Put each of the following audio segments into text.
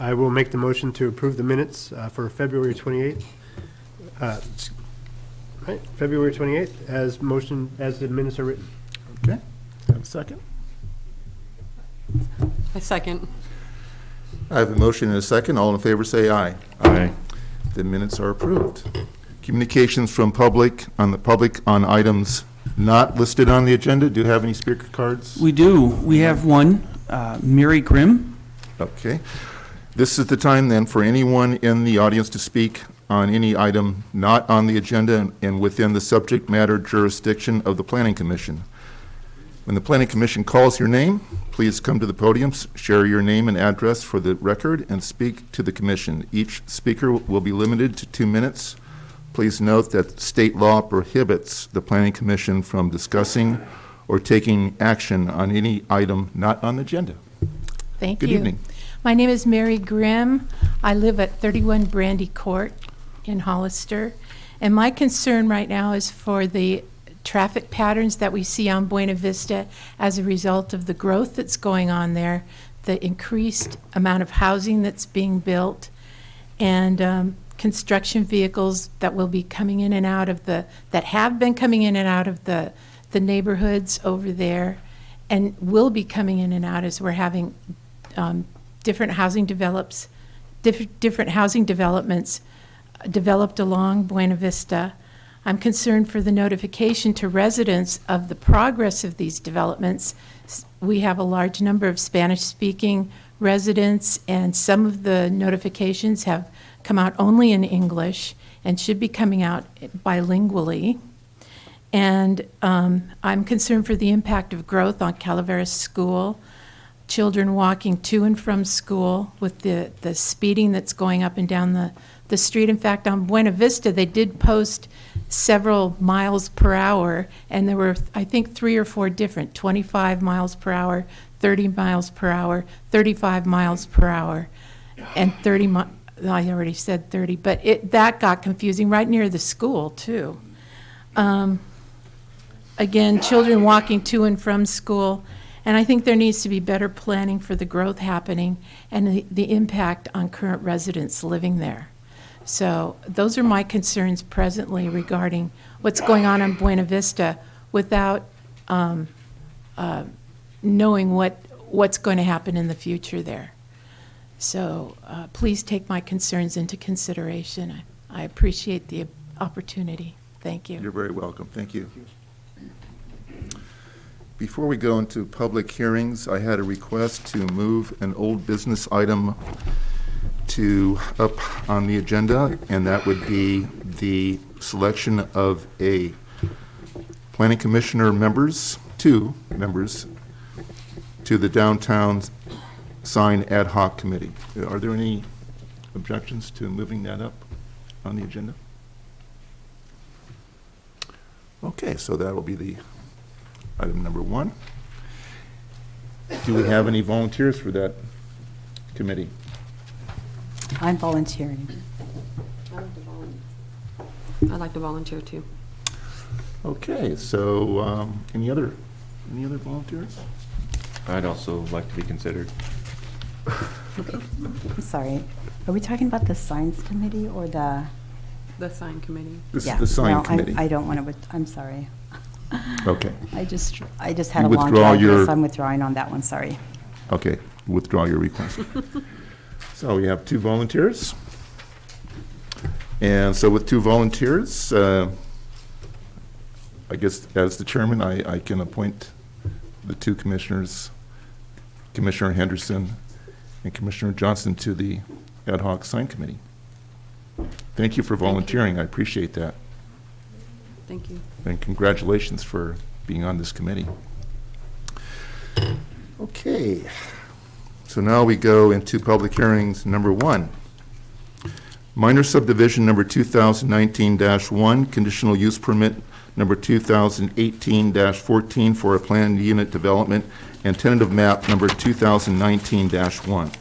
I will make the motion to approve the minutes for February 28th. Right, February 28th, as the minutes are written. Okay. Have a second? I second. I have a motion and a second. All in favor say aye. Aye. The minutes are approved. Communications from public on items not listed on the agenda. Do you have any speaker cards? We do. We have one, Mary Grimm. Okay. This is the time then for anyone in the audience to speak on any item not on the agenda and within the subject matter jurisdiction of the Planning Commission. When the Planning Commission calls your name, please come to the podium, share your name and address for the record, and speak to the Commission. Each speaker will be limited to 2 minutes. Please note that state law prohibits the Planning Commission from discussing or taking action on any item not on the agenda. Thank you. Good evening. My name is Mary Grimm. I live at 31 Brandy Court in Hollister. And my concern right now is for the traffic patterns that we see on Buena Vista as a result of the growth that's going on there, the increased amount of housing that's being built, and construction vehicles that will be coming in and out of that have been coming in and out of the neighborhoods over there, and will be coming in and out as we're having different housing developments developed along Buena Vista. I'm concerned for the notification to residents of the progress of these developments. We have a large number of Spanish-speaking residents, and some of the notifications have come out only in English and should be coming out bilingually. And I'm concerned for the impact of growth on Calaveras School, children walking to and from school with the speeding that's going up and down the street. In fact, on Buena Vista, they did post several miles per hour, and there were, I think, 3 or 4 different, 25 miles per hour, 30 miles per hour, 35 miles per hour, and 30 I already said 30, but that got confusing right near the school, too. Again, children walking to and from school, and I think there needs to be better planning for the growth happening and the impact on current residents living there. So those are my concerns presently regarding what's going on Buena Vista without knowing what's going to happen in the future there. So please take my concerns into consideration. I appreciate the opportunity. Thank you. You're very welcome. Thank you. Before we go into public hearings, I had a request to move an old business item up on the agenda, and that would be the selection of a planning commissioner members, 2 members, to the downtown sign ad hoc committee. Are there any objections to moving that up on the agenda? Okay, so that will be the item number 1. Do we have any volunteers for that committee? I'm volunteering. I'd like to volunteer too. Okay, so any other volunteers? I'd also like to be considered. I'm sorry. Are we talking about the signs committee or the? The sign committee. This is the sign no, committee. I don't want to. I'm sorry. Okay. I just had You a long withdraw drive, your- so I'm withdrawing on that one. Sorry. Okay, withdraw your request. So we have 2 volunteers. And so with 2 volunteers, I guess as the chairman, I can appoint the 2 commissioners, Commissioner Henderson and Commissioner Johnson, to the ad hoc sign committee. Thank you for volunteering. I appreciate that. Thank you. And congratulations for being on this committee. Okay, so now we go into public hearings number 1. Minor subdivision number 2019-1, conditional use permit number 2018-14 for a planned unit development, and tentative map number 2019-1.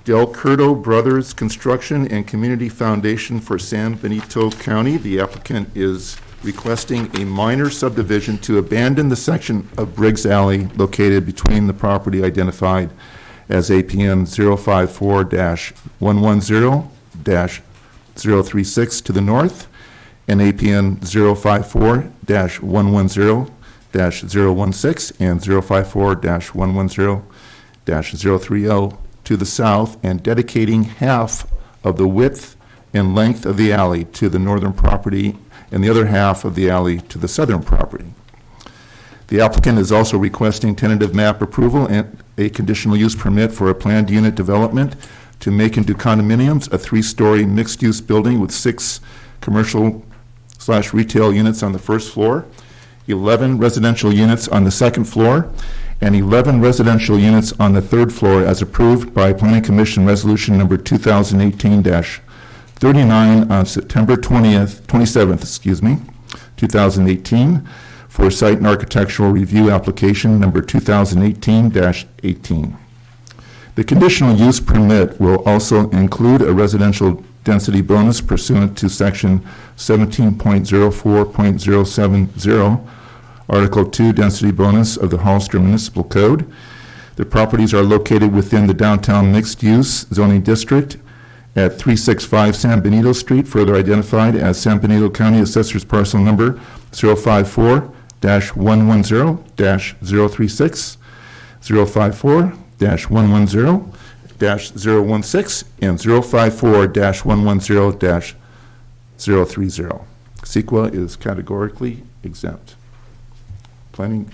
Del Curto Brothers Construction and Community Foundation for San Benito County. The applicant is requesting a minor subdivision to abandon the section of Briggs Alley located between the property identified as APN 054-110-036 to the north, and APN 054-110-016 and 054-110-030 to the south, and dedicating half of the width and length of the alley to the northern property and the other half of the alley to the southern property. The applicant is also requesting tentative map approval and a conditional use permit for a planned unit development to make into condominiums a 3-story mixed-use building with 6 commercial/retail units on the first floor, 11 residential units on the second floor, and 11 residential units on the third floor as approved by Planning Commission Resolution Number 2018-39 on September 27th, 2018, for Site and Architectural Review Application Number 2018-18. The conditional use permit will also include a residential density bonus pursuant to Section 17.04.070, Article 2 Density Bonus of the Hollister Municipal Code. The properties are located within the downtown mixed-use zoning district at 365 San Benito Street, further identified as San Benito County Assessor's Parcel Number 054-110-036, 054-110-016, and 054-110-030. CEQA is categorically exempt. Planning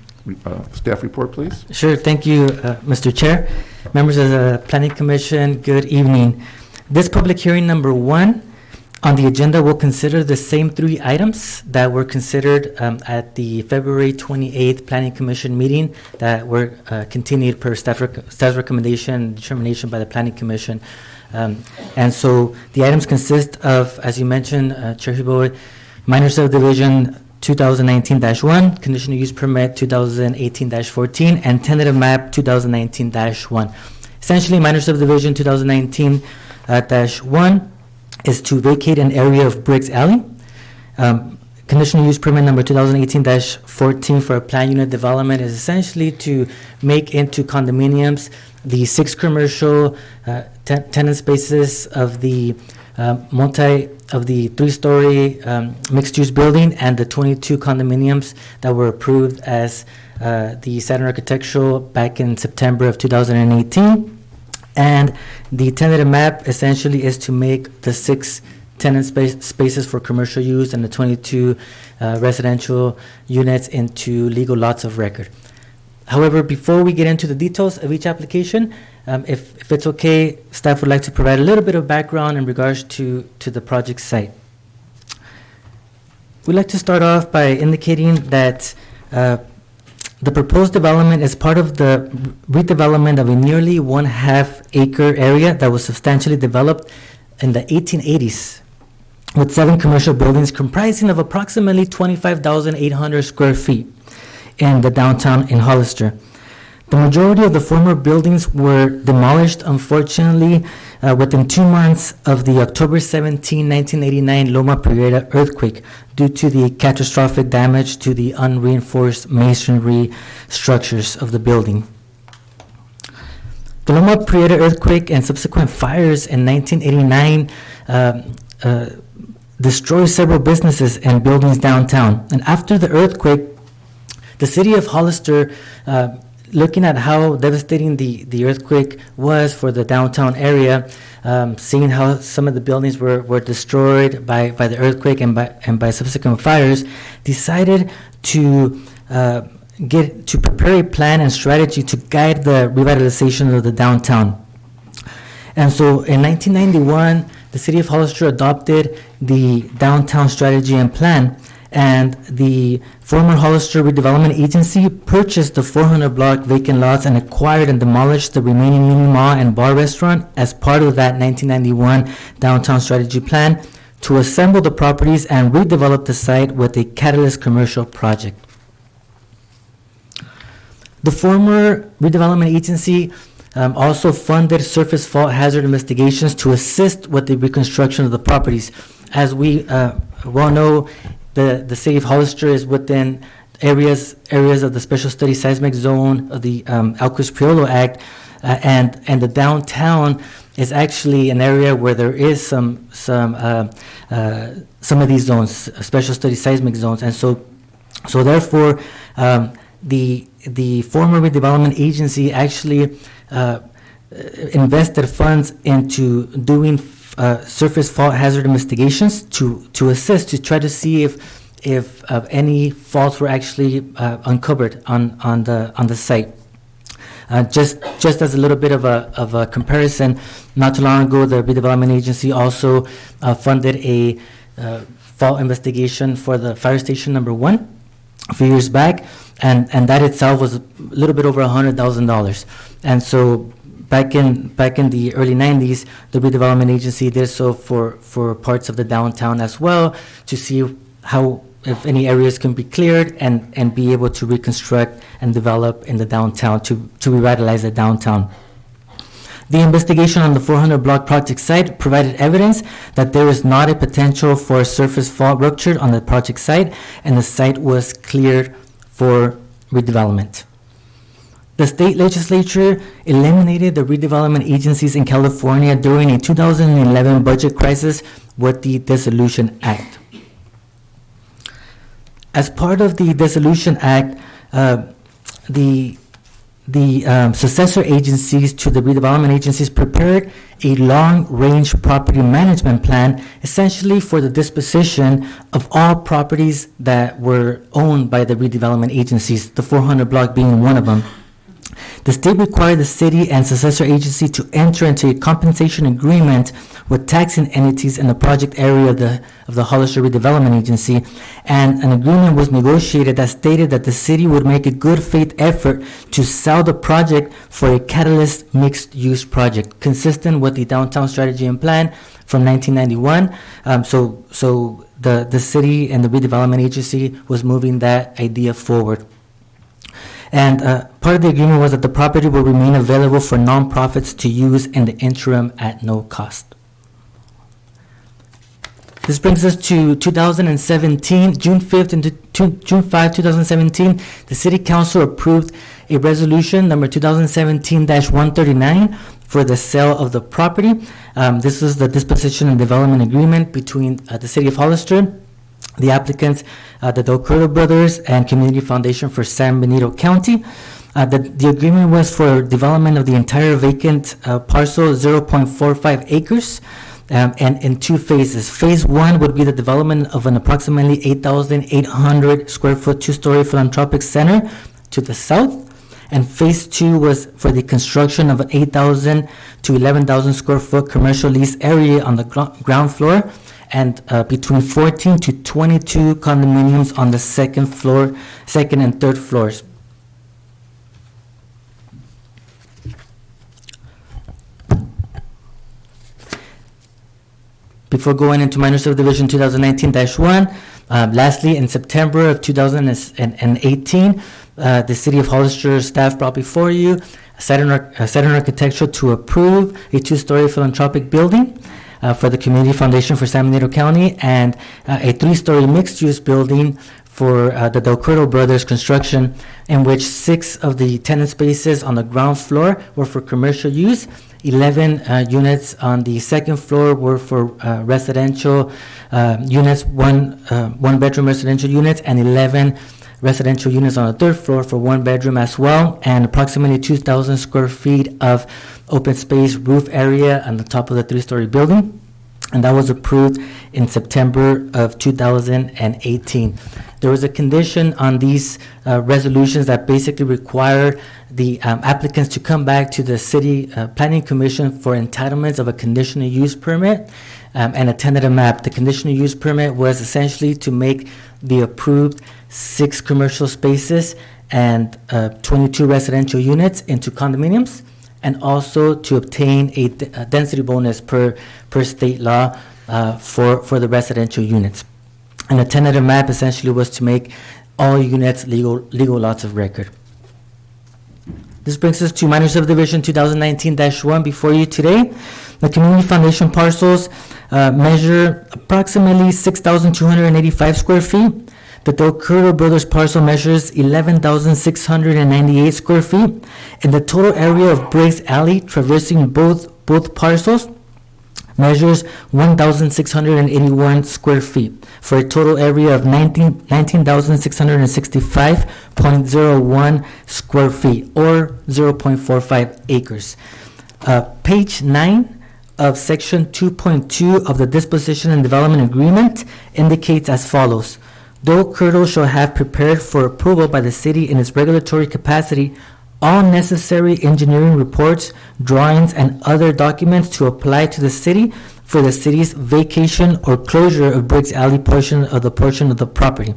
staff report, please. Sure, thank you, Mr. Chair. Members of the Planning Commission, good evening. This public hearing number 1 on the agenda will consider the same 3 items that were considered at the February 28th Planning Commission meeting that were continued per staff's recommendation and determination by the Planning Commission. And so the items consist of, as you mentioned, Chair Huboi, minor subdivision 2019-1, conditional use permit 2018-14, and tentative map 2019-1. Essentially, minor subdivision 2019-1 is to vacate an area of Briggs Alley. Conditional use permit number 2018-14 for a planned unit development is essentially to make into condominiums the 6 commercial tenant spaces of the 3-story mixed-use building and the 22 condominiums that were approved as the Saturn Architectural back in September of 2018. And the tentative map essentially is to make the 6 tenant spaces for commercial use and the 22 residential units into legal lots of record. However, before we get into the details of each application, if it's okay, staff would like to provide a little bit of background in regards to the project site. We'd like to start off by indicating that the proposed development is part of the redevelopment of a nearly 1/2 acre area that was substantially developed in the 1880s with 7 commercial buildings comprising of approximately 25,800 square feet in the downtown in Hollister. The majority of the former buildings were demolished, unfortunately, within 2 months of the October 17, 1989 Loma Prieta earthquake due to the catastrophic damage to the unreinforced masonry structures of the building. The Loma Prieta earthquake and subsequent fires in 1989 destroyed several businesses and buildings downtown. And after the earthquake, the city of Hollister, looking at how devastating the earthquake was for the downtown area, seeing how some of the buildings were destroyed by the earthquake and by subsequent fires, decided to prepare a plan and strategy to guide the revitalization of the downtown. And so in 1991, the city of Hollister adopted the downtown strategy and plan, and the former Hollister Redevelopment Agency purchased the 400-block vacant lots and acquired and demolished the remaining mini mall and bar restaurant as part of that 1991 downtown strategy plan to assemble the properties and redevelop the site with a catalyst commercial project. The former Redevelopment Agency also funded surface fault hazard investigations to assist with the reconstruction of the properties. As we well know, the city of Hollister is within areas of the Special Study Seismic Zone of the Alquist-Priolo Act, and the downtown is actually an area where there is some of these zones, Special Study Seismic Zones, and so therefore the former redevelopment agency actually invested funds into doing surface fault hazard investigations to assist, to try to see if any faults were actually uncovered on the site. Just as a little bit of a comparison, not too long ago, the redevelopment agency also funded a fault investigation for the fire station number 1 a few years back, and that itself was a little bit over $100,000. And so back in the early 90s, the redevelopment agency did so for parts of the downtown as well, to see if any areas can be cleared and be able to reconstruct and develop in the downtown to revitalize the downtown. The investigation on the 400 block project site provided evidence that there is not a potential for a surface fault rupture on the project site, and the site was cleared for redevelopment. The state legislature eliminated the redevelopment agencies in California during a 2011 budget crisis with the Dissolution Act. As part of the Dissolution Act, the successor agencies to the redevelopment agencies prepared a long-range property management plan, essentially for the disposition of all properties that were owned by the redevelopment agencies, the 400 block being one of them. The state required the city and successor agency to enter into a compensation agreement with taxing entities in the project area of the Hollister Redevelopment Agency, and an agreement was negotiated that stated that the city would make a good faith effort to sell the project for a catalyst mixed-use project, consistent with the downtown strategy and plan from 1991. So the city and the redevelopment agency was moving that idea forward. And part of the agreement was that the property will remain available for nonprofits to use in the interim at no cost. This brings us to 2017, June 5th and June 5, 2017. The City Council approved a resolution number 2017-139 for the sale of the property. This is the disposition and development agreement between the City of Hollister, the applicants, the Del Curto Brothers, and Community Foundation for San Benito County. The agreement was for development of the entire vacant parcel, 0.45 acres, and in 2 phases. Phase 1 would be the development of an approximately 8,800 square foot 2-story philanthropic center to the south. And phase 2 was for the construction of an 8,000 to 11,000 square foot commercial lease area on the ground floor, and between 14 to 22 condominiums on the second and third floors. Before going into minor subdivision 2019-1, lastly, in September of 2018, the City of Hollister staff brought before you site and architecture to approve a 2-story philanthropic building for the Community Foundation for San Benito County, and a 3-story mixed-use building for the Del Curto Brothers construction, in which 6 of the tenant spaces on the ground floor were for commercial use. 11 units on the second floor were for residential units, one bedroom residential units, and 11 residential units on the third floor for 1 bedroom as well, and approximately 2,000 square feet of open space roof area on the top of the 3-story building. And that was approved in September of 2018. There was a condition on these resolutions that basically required the applicants to come back to the City Planning Commission for entitlements of a conditional use permit and a tentative map. The conditional use permit was essentially to make the approved 6 commercial spaces and 22 residential units into condominiums, and also to obtain a density bonus per state law for the residential units. And the tentative map essentially was to make all units legal lots of record. This brings us to minor subdivision 2019-1 before you today. The Community Foundation parcels measure approximately 6,285 square feet. The Del Curto Brothers parcel measures 11,698 square feet, and the total area of Briggs Alley traversing both parcels measures 1,681 square feet, for a total area of 19,665.01 square feet, or 0.45 acres. Page 9 of section 2.2 of the Disposition and Development Agreement indicates as follows. Del Curto shall have prepared for approval by the city in its regulatory capacity all necessary engineering reports, drawings, and other documents to apply to the city for the city's vacation or closure of Briggs Alley portion of the property.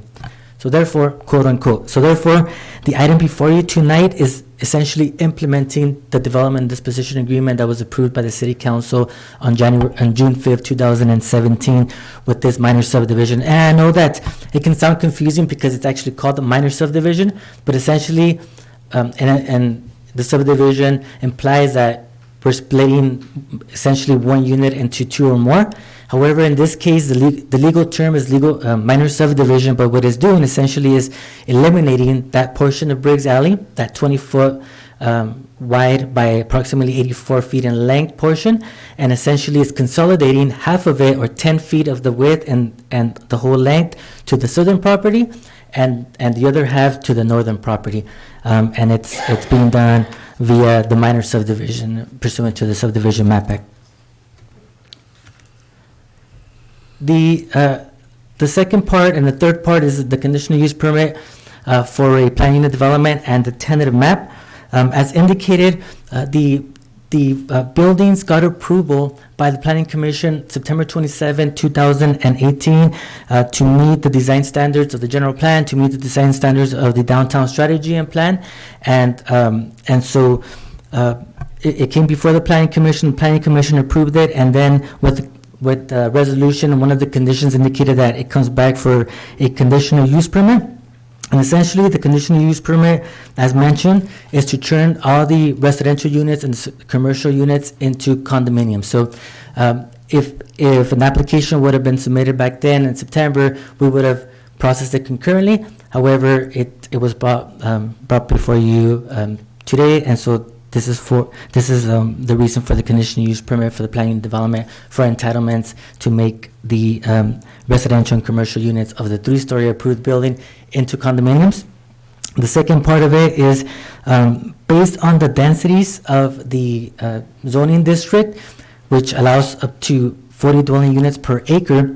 So therefore, quote unquote, so therefore, the item before you tonight is essentially implementing the development disposition agreement that was approved by the city council on June 5th, 2017 with this minor subdivision. And I know that it can sound confusing because it's actually called a minor subdivision, but essentially, and the subdivision implies that we're splitting essentially one unit into two or more. However, in this case, the legal term is minor subdivision, but what it's doing essentially is eliminating that portion of Briggs Alley, that 20-foot wide by approximately 84 feet in length portion, and essentially it's consolidating half of it, or 10 feet of the width and the whole length, to the southern property, and the other half to the northern property. And it's being done via the minor subdivision pursuant to the Subdivision Map Act. The second part and the third part is the conditional use permit for a plan unit development and the tentative map. As indicated, the buildings got approval by the Planning Commission September 27, 2018 to meet the design standards of the general plan, to meet the design standards of the downtown strategy and plan. And so it came before the Planning Commission. The Planning Commission approved it, and then with the resolution, one of the conditions indicated that it comes back for a conditional use permit. And essentially, the conditional use permit, as mentioned, is to turn all the residential units and commercial units into condominiums. So if an application would have been submitted back then in September, we would have processed it concurrently. However, it was brought before you today, and so this is the reason for the conditional use permit for the planning and development for entitlements to make the residential and commercial units of the 3-story approved building into condominiums. The second part of it is based on the densities of the zoning district, which allows up to 40 dwelling units per acre.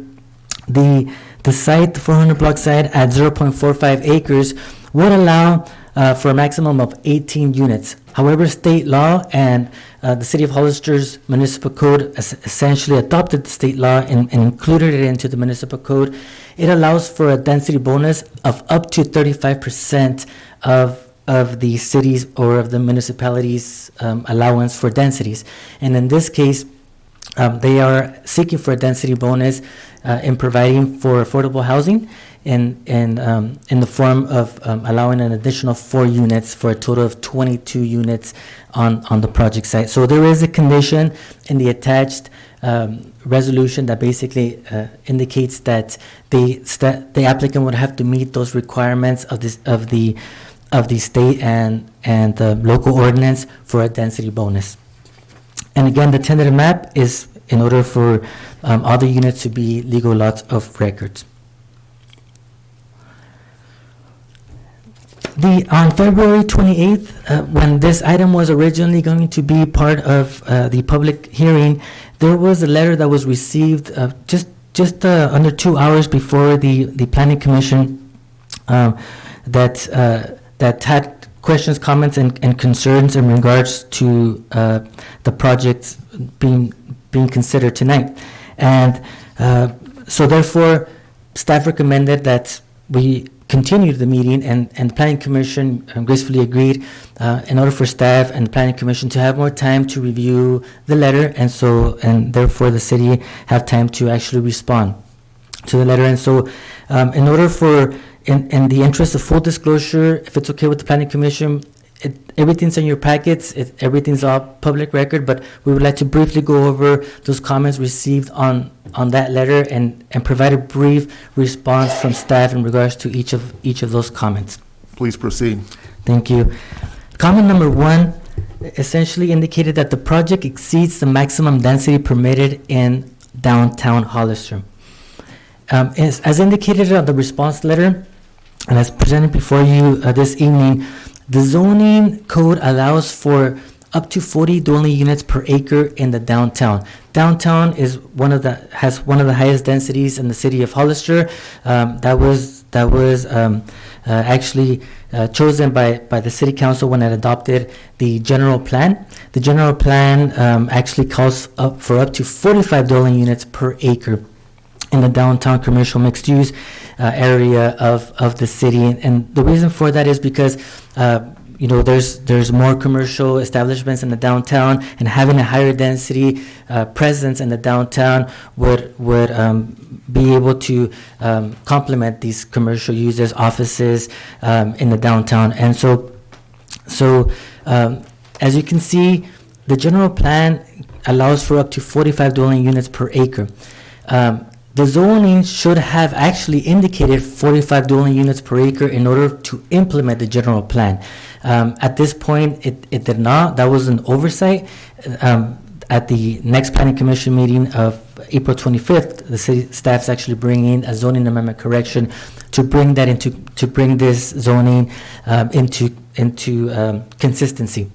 The site, the 400 block site at 0.45 acres would allow for a maximum of 18 units. However, state law and the City of Hollister's municipal code essentially adopted the state law and included it into the municipal code. It allows for a density bonus of up to 35% of the city's or of the municipality's allowance for densities. And in this case, they are seeking for a density bonus in providing for affordable housing in the form of allowing an additional 4 units for a total of 22 units on the project site. So there is a condition in the attached resolution that basically indicates that the applicant would have to meet those requirements of the state and the local ordinance for a density bonus. And again, the tentative map is in order for all the units to be legal lots of records. On February 28th, when this item was originally going to be part of the public hearing, there was a letter that was received just under 2 hours before the Planning Commission that had questions, comments, and concerns in regards to the projects being considered tonight. And so therefore, staff recommended that we continued the meeting, and the Planning Commission gracefully agreed in order for staff and the Planning Commission to have more time to review the letter, and therefore the city have time to actually respond to the letter. And so in order for, in the interest of full disclosure, if it's okay with the Planning Commission, everything's in your packets. Everything's all public record, but we would like to briefly go over those comments received on that letter and provide a brief response from staff in regards to each of those comments. Please proceed. Thank you. Comment number 1 essentially indicated that the project exceeds the maximum density permitted in downtown Hollister. As indicated on the response letter, and as presented before you this evening, the zoning code allows for up to 40 dwelling units per acre in the downtown. Downtown is has one of the highest densities in the city of Hollister. That was actually chosen by the city council when it adopted the general plan. The general plan actually calls for up to 45 dwelling units per acre in the downtown commercial mixed-use area of the city. And the reason for that is because there's more commercial establishments in the downtown, and having a higher density presence in the downtown would be able to complement these commercial uses, offices in the downtown. And so as you can see, the general plan allows for up to 45 dwelling units per acre. The zoning should have actually indicated 45 dwelling units per acre in order to implement the general plan. At this point, it did not. That was an oversight. At the next planning commission meeting of April 25th, the city staff's actually bringing a zoning amendment correction to bring this zoning into consistency.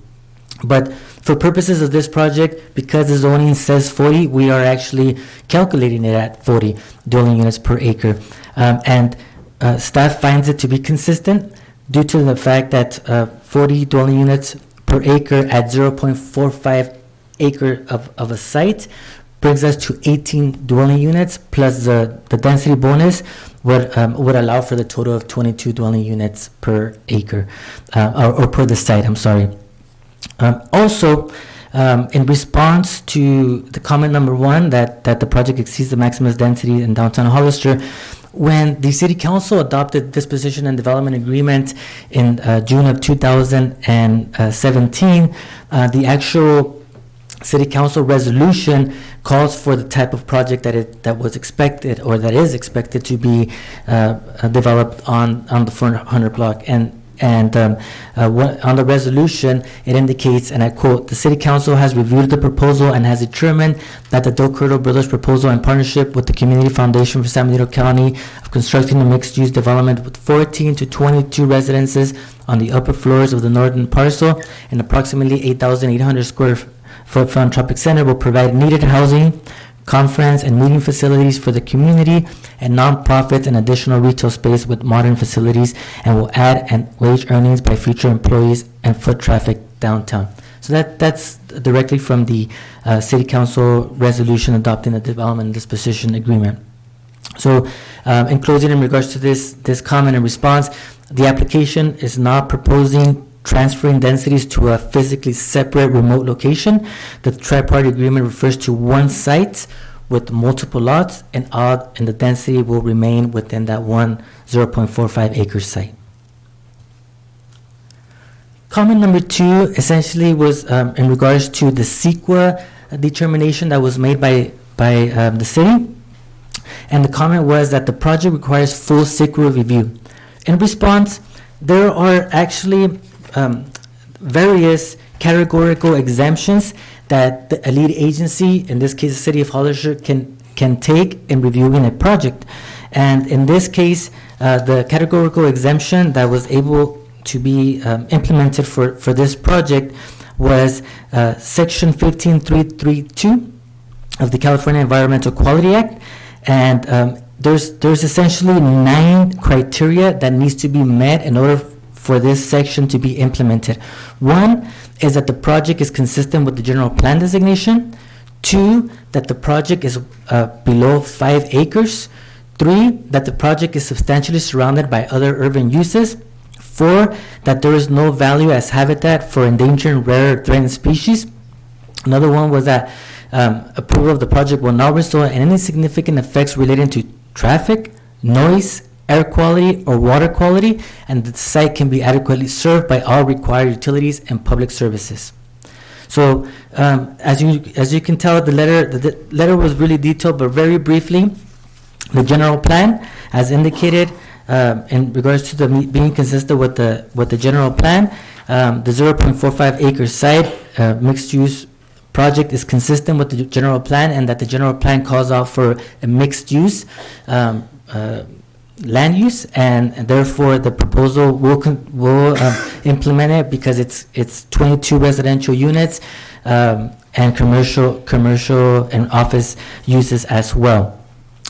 But for purposes of this project, because the zoning says 40, we are actually calculating it at 40 dwelling units per acre. And staff finds it to be consistent due to the fact that 40 dwelling units per acre at 0.45 acre of a site brings us to 18 dwelling units, plus the density bonus would allow for the total of 22 dwelling units per acre, or per the site, I'm sorry. Also, in response to the comment number 1 that the project exceeds the maximum density in downtown Hollister, when the city council adopted disposition and development agreement in June of 2017, the actual city council resolution calls for the type of project that was expected, or that is expected to be developed on the 400 block. And on the resolution, it indicates, and I quote, "The City Council has reviewed the proposal and has determined that the Del Curto Brothers proposal, in partnership with the Community Foundation for San Benito County, of constructing a mixed-use development with 14 to 22 residences on the upper floors of the northern parcel and approximately 8,800 square foot philanthropic center, will provide needed housing, conference and meeting facilities for the community and nonprofits and additional retail space with modern facilities, and will add and wage earnings by future employees and foot traffic downtown." So that's directly from the City Council resolution adopting the development and disposition agreement. So in closing, in regards to this comment and response, the application is not proposing transferring densities to a physically separate remote location. The tri-party agreement refers to one site with multiple lots, and the density will remain within that one 0.45 acre site. Comment number 2 essentially was in regards to the CEQA determination that was made by the city, and the comment was that the project requires full CEQA review. In response, there are actually various categorical exemptions that the lead agency, in this case the City of Hollister, can take in reviewing a project. And in this case, the categorical exemption that was able to be implemented for this project was Section 15332 of the California Environmental Quality Act. And there's essentially 9 criteria that needs to be met in order for this section to be implemented. 1 is that the project is consistent with the general plan designation. 2, that the project is below 5 acres. 3, that the project is substantially surrounded by other urban uses. 4, that there is no value as habitat for endangered and rare or threatened species. Another one was that approval of the project will not result in any significant effects relating to traffic, noise, air quality, or water quality, and the site can be adequately served by all required utilities and public services. So, as you can tell, the letter was really detailed, but very briefly, the general plan, as indicated, in regards to being consistent with the general plan, the 0.45 acre site mixed use project is consistent with the general plan, and that the general plan calls out for a mixed use land use, and therefore the proposal will implement it because it's 22 residential units and commercial and office uses as well.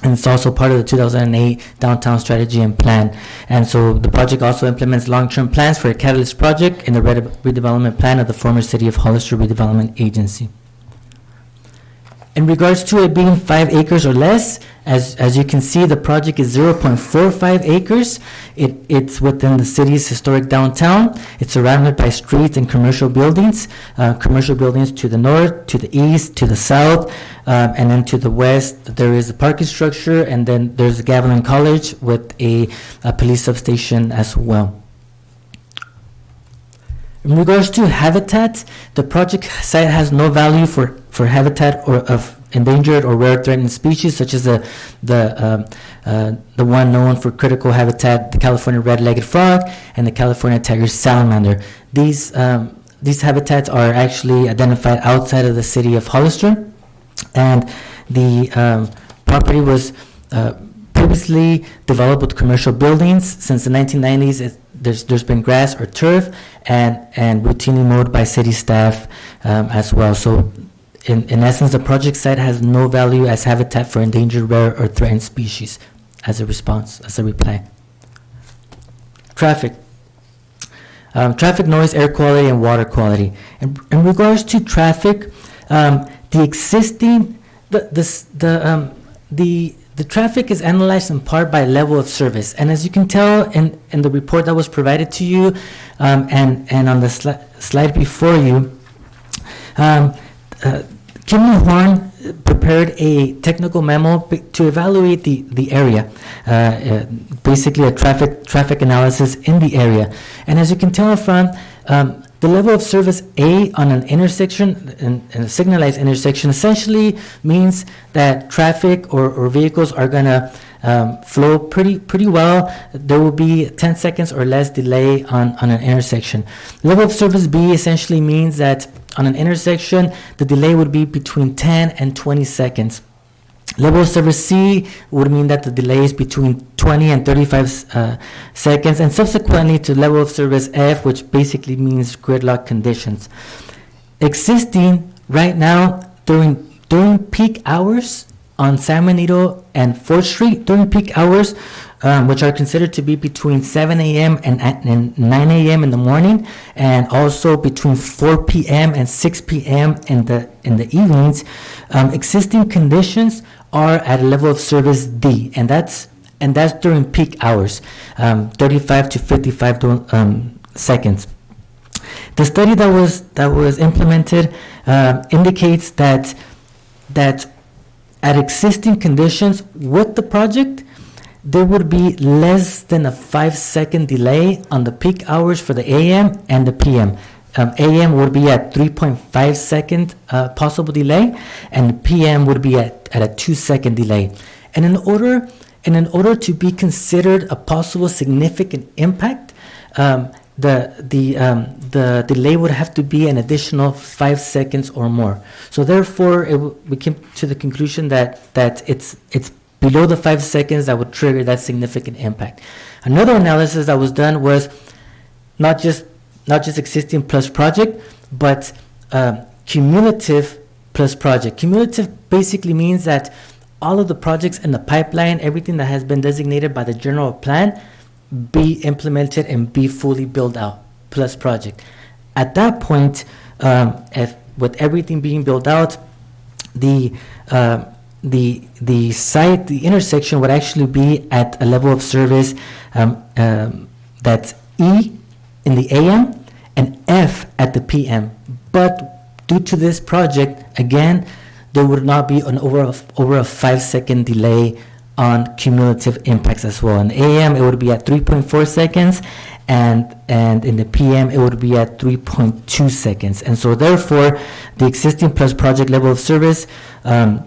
And it's also part of the 2008 downtown strategy and plan. And so the project also implements long-term plans for a catalyst project in the redevelopment plan of the former City of Hollister Redevelopment Agency. In regards to it being 5 acres or less, as you can see, the project is 0.45 acres. It's within the city's historic downtown. It's surrounded by streets and commercial buildings to the north, to the east, to the south, and then to the west. There is a parking structure, and then there's a Gavilan College with a police substation as well. In regards to habitat, the project site has no value for habitat or of endangered or rare threatened species, such as the one known for critical habitat, the California red-legged frog and the California tiger salamander. These habitats are actually identified outside of the city of Hollister, and the property was previously developed with commercial buildings. Since the 1990s, there's been grass or turf and routinely mowed by city staff as well. So in essence, the project site has no value as habitat for endangered, rare, or threatened species as a response, as a reply. Traffic. Traffic noise, air quality, and water quality. In regards to traffic, the existing, the traffic is analyzed in part by level of service. And as you can tell in the report that was provided to you, and on the slide before you, Kimley Horn prepared a technical memo to evaluate the area, basically a traffic analysis in the area. And as you can tell from the level of service A on an intersection, in a signalized intersection, essentially means that traffic or vehicles are gonna flow pretty well. There will be 10 seconds or less delay on an intersection. Level of service B essentially means that on an intersection, the delay would be between 10 and 20 seconds. Level of service C would mean that the delay is between 20 and 35 seconds, and subsequently to level of service F, which basically means gridlock conditions. Existing right now during peak hours on San Benito and 4th Street, during peak hours, which are considered to be between 7 a.m. and 9 a.m. in the morning, and also between 4 p.m. and 6 p.m. in the evenings, existing conditions are at a level of service D, and that's during peak hours, 35 to 55 seconds. The study that was implemented indicates that at existing conditions with the project, there would be less than a 5-second delay on the peak hours for the AM and the PM. AM would be at 3.5 second possible delay, and the PM would be at a 2-second delay. And in order to be considered a possible significant impact, the delay would have to be an additional 5 seconds or more. So therefore, we came to the conclusion that it's below the 5 seconds that would trigger that significant impact. Another analysis that was done was not just existing plus project, but cumulative plus project. Cumulative basically means that all of the projects in the pipeline, everything that has been designated by the general plan, be implemented and be fully built out, plus project. At that point, with everything being built out, the site, the intersection would actually be at a level of service that's E in the AM and F at the PM. But due to this project, again, there would not be an over a 5-second delay on cumulative impacts as well. In AM, it would be at 3.4 seconds, and in the PM, it would be at 3.2 seconds. And so therefore, the existing plus project level of service at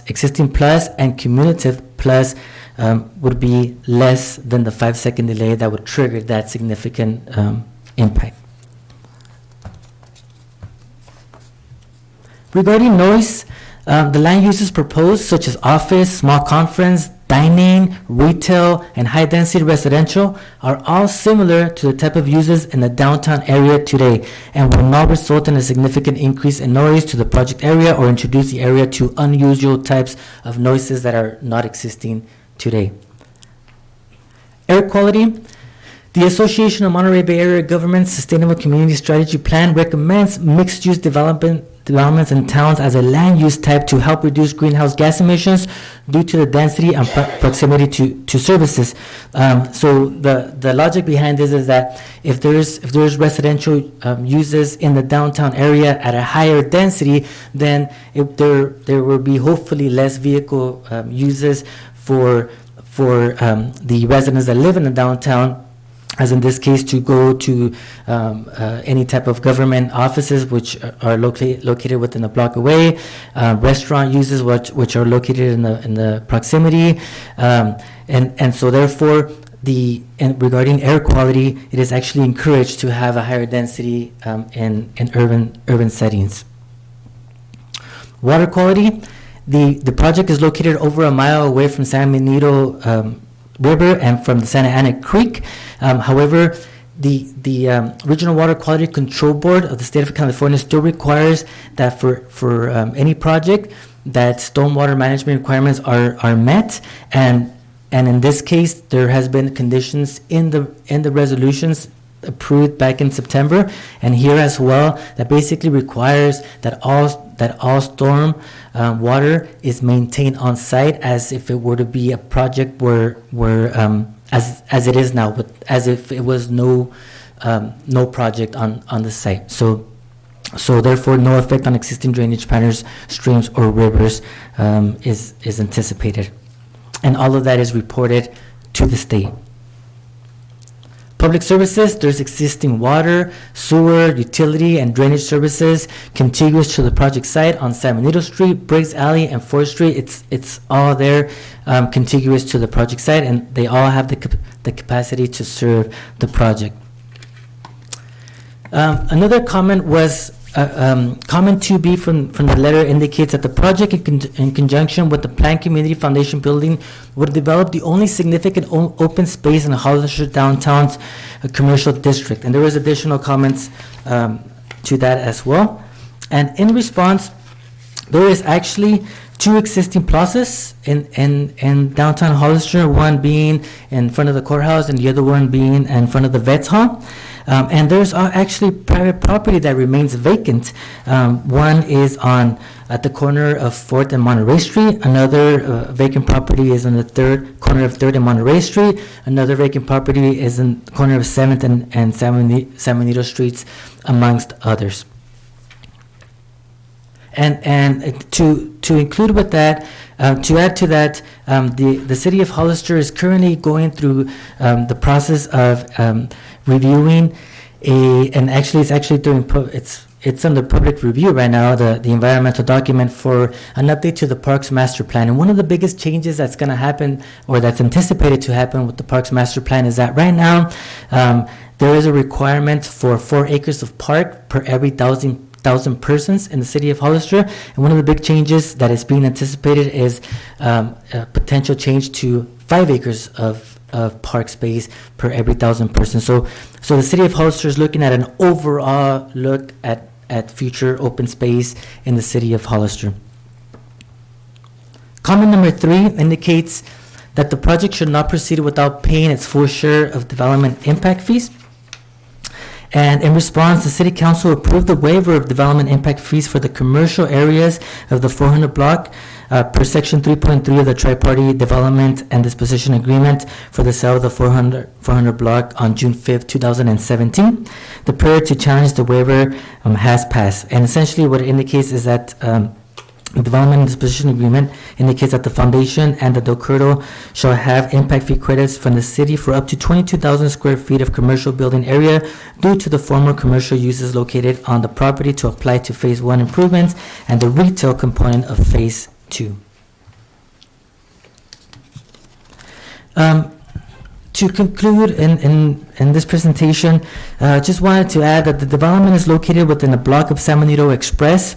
existing plus and cumulative plus would be less than the 5-second delay that would trigger that significant impact. Regarding noise, the land uses proposed, such as office, small conference, dining, retail, and high-density residential, are all similar to the type of uses in the downtown area today and will not result in a significant increase in noise to the project area or introduce the area to unusual types of noises that are not existing today. Air quality. The Association of Monterey Bay Area Governments Sustainable Community Strategy Plan recommends mixed-use developments in towns as a land use type to help reduce greenhouse gas emissions due to the density and proximity to services. So the logic behind this is that if there's residential uses in the downtown area at a higher density, then there will be hopefully less vehicle uses for the residents that live in the downtown, as in this case, to go to any type of government offices which are located within a block away, restaurant uses which are located in the proximity, and so therefore regarding air quality, it is actually encouraged to have a higher density in urban settings. Water quality. The project is located over a mile away from San Benito River and from the Santa Ana Creek. However, the Regional Water Quality Control Board of the State of California still requires that for any project that stormwater management requirements are met, and in this case there has been conditions in the resolutions approved back in September, and here as well, that basically requires that all storm water is maintained on site as if it were to be a project where as it is now, but as if it was no project on the site. So therefore, no effect on existing drainage patterns, streams, or rivers is anticipated, and all of that is reported to the state. Public services, there's existing water, sewer, utility, and drainage services contiguous to the project site on San Benito Street, Briggs Alley, and 4th Street. It's all there contiguous to the project site, and they all have the capacity to serve the project. Another comment was comment 2B from the letter indicates that the project in conjunction with the Planned Community Foundation building would develop the only significant open space in Hollister downtown's commercial district. And there was additional comments to that as well. And in response, there is actually 2 existing plazas in downtown Hollister, one being in front of the courthouse and the other one being in front of the Vets Hall. And there's actually private property that remains vacant. One is at the corner of 4th and Monterey Street. Another vacant property is on the corner of 3rd and Monterey Street. Another vacant property is in the corner of 7th and San Benito Streets, amongst others. And to include with that, to add to that, the city of Hollister is currently going through the process of reviewing and actually it's under public review right now, the environmental document for an update to the Parks Master Plan. And one of the biggest changes that's going to happen, or that's anticipated to happen with the Parks Master Plan, is that right now there is a requirement for 4 acres of park per every 1,000 persons in the city of Hollister. And one of the big changes that is being anticipated is a potential change to 5 acres of park space per every 1,000 persons. So the city of Hollister is looking at an overall look at future open space in the city of Hollister. Comment number 3 indicates that the project should not proceed without paying its full share of development impact fees. And in response, the City Council approved the waiver of development impact fees for the commercial areas of the 400 block per Section 3.3 of the Tri-Party Development and Disposition Agreement for the sale of the 400 block on June 5th, 2017. The prayer to challenge the waiver has passed. And essentially what it indicates is that development and disposition agreement indicates that the foundation and the Docurdo shall have impact fee credits from the city for up to 22,000 square feet of commercial building area due to the former commercial uses located on the property to apply to Phase 1 improvements and the retail component of Phase 2. To conclude in this presentation, just wanted to add that the development is located within a block of San Benito Express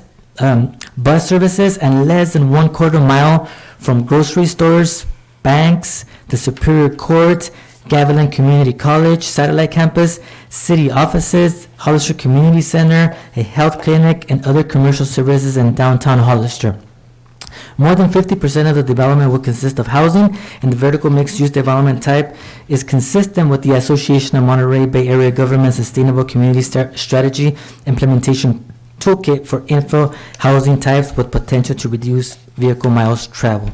bus services and less than 1/4 mile from grocery stores, banks, the Superior Court, Gavilan Community College, Satellite Campus, city offices, Hollister Community Center, a health clinic, and other commercial services in downtown Hollister. More than 50% of the development will consist of housing, and the vertical mixed-use development type is consistent with the Association of Monterey Bay Area Government Sustainable Community Strategy Implementation Toolkit for infill housing types with potential to reduce vehicle miles traveled.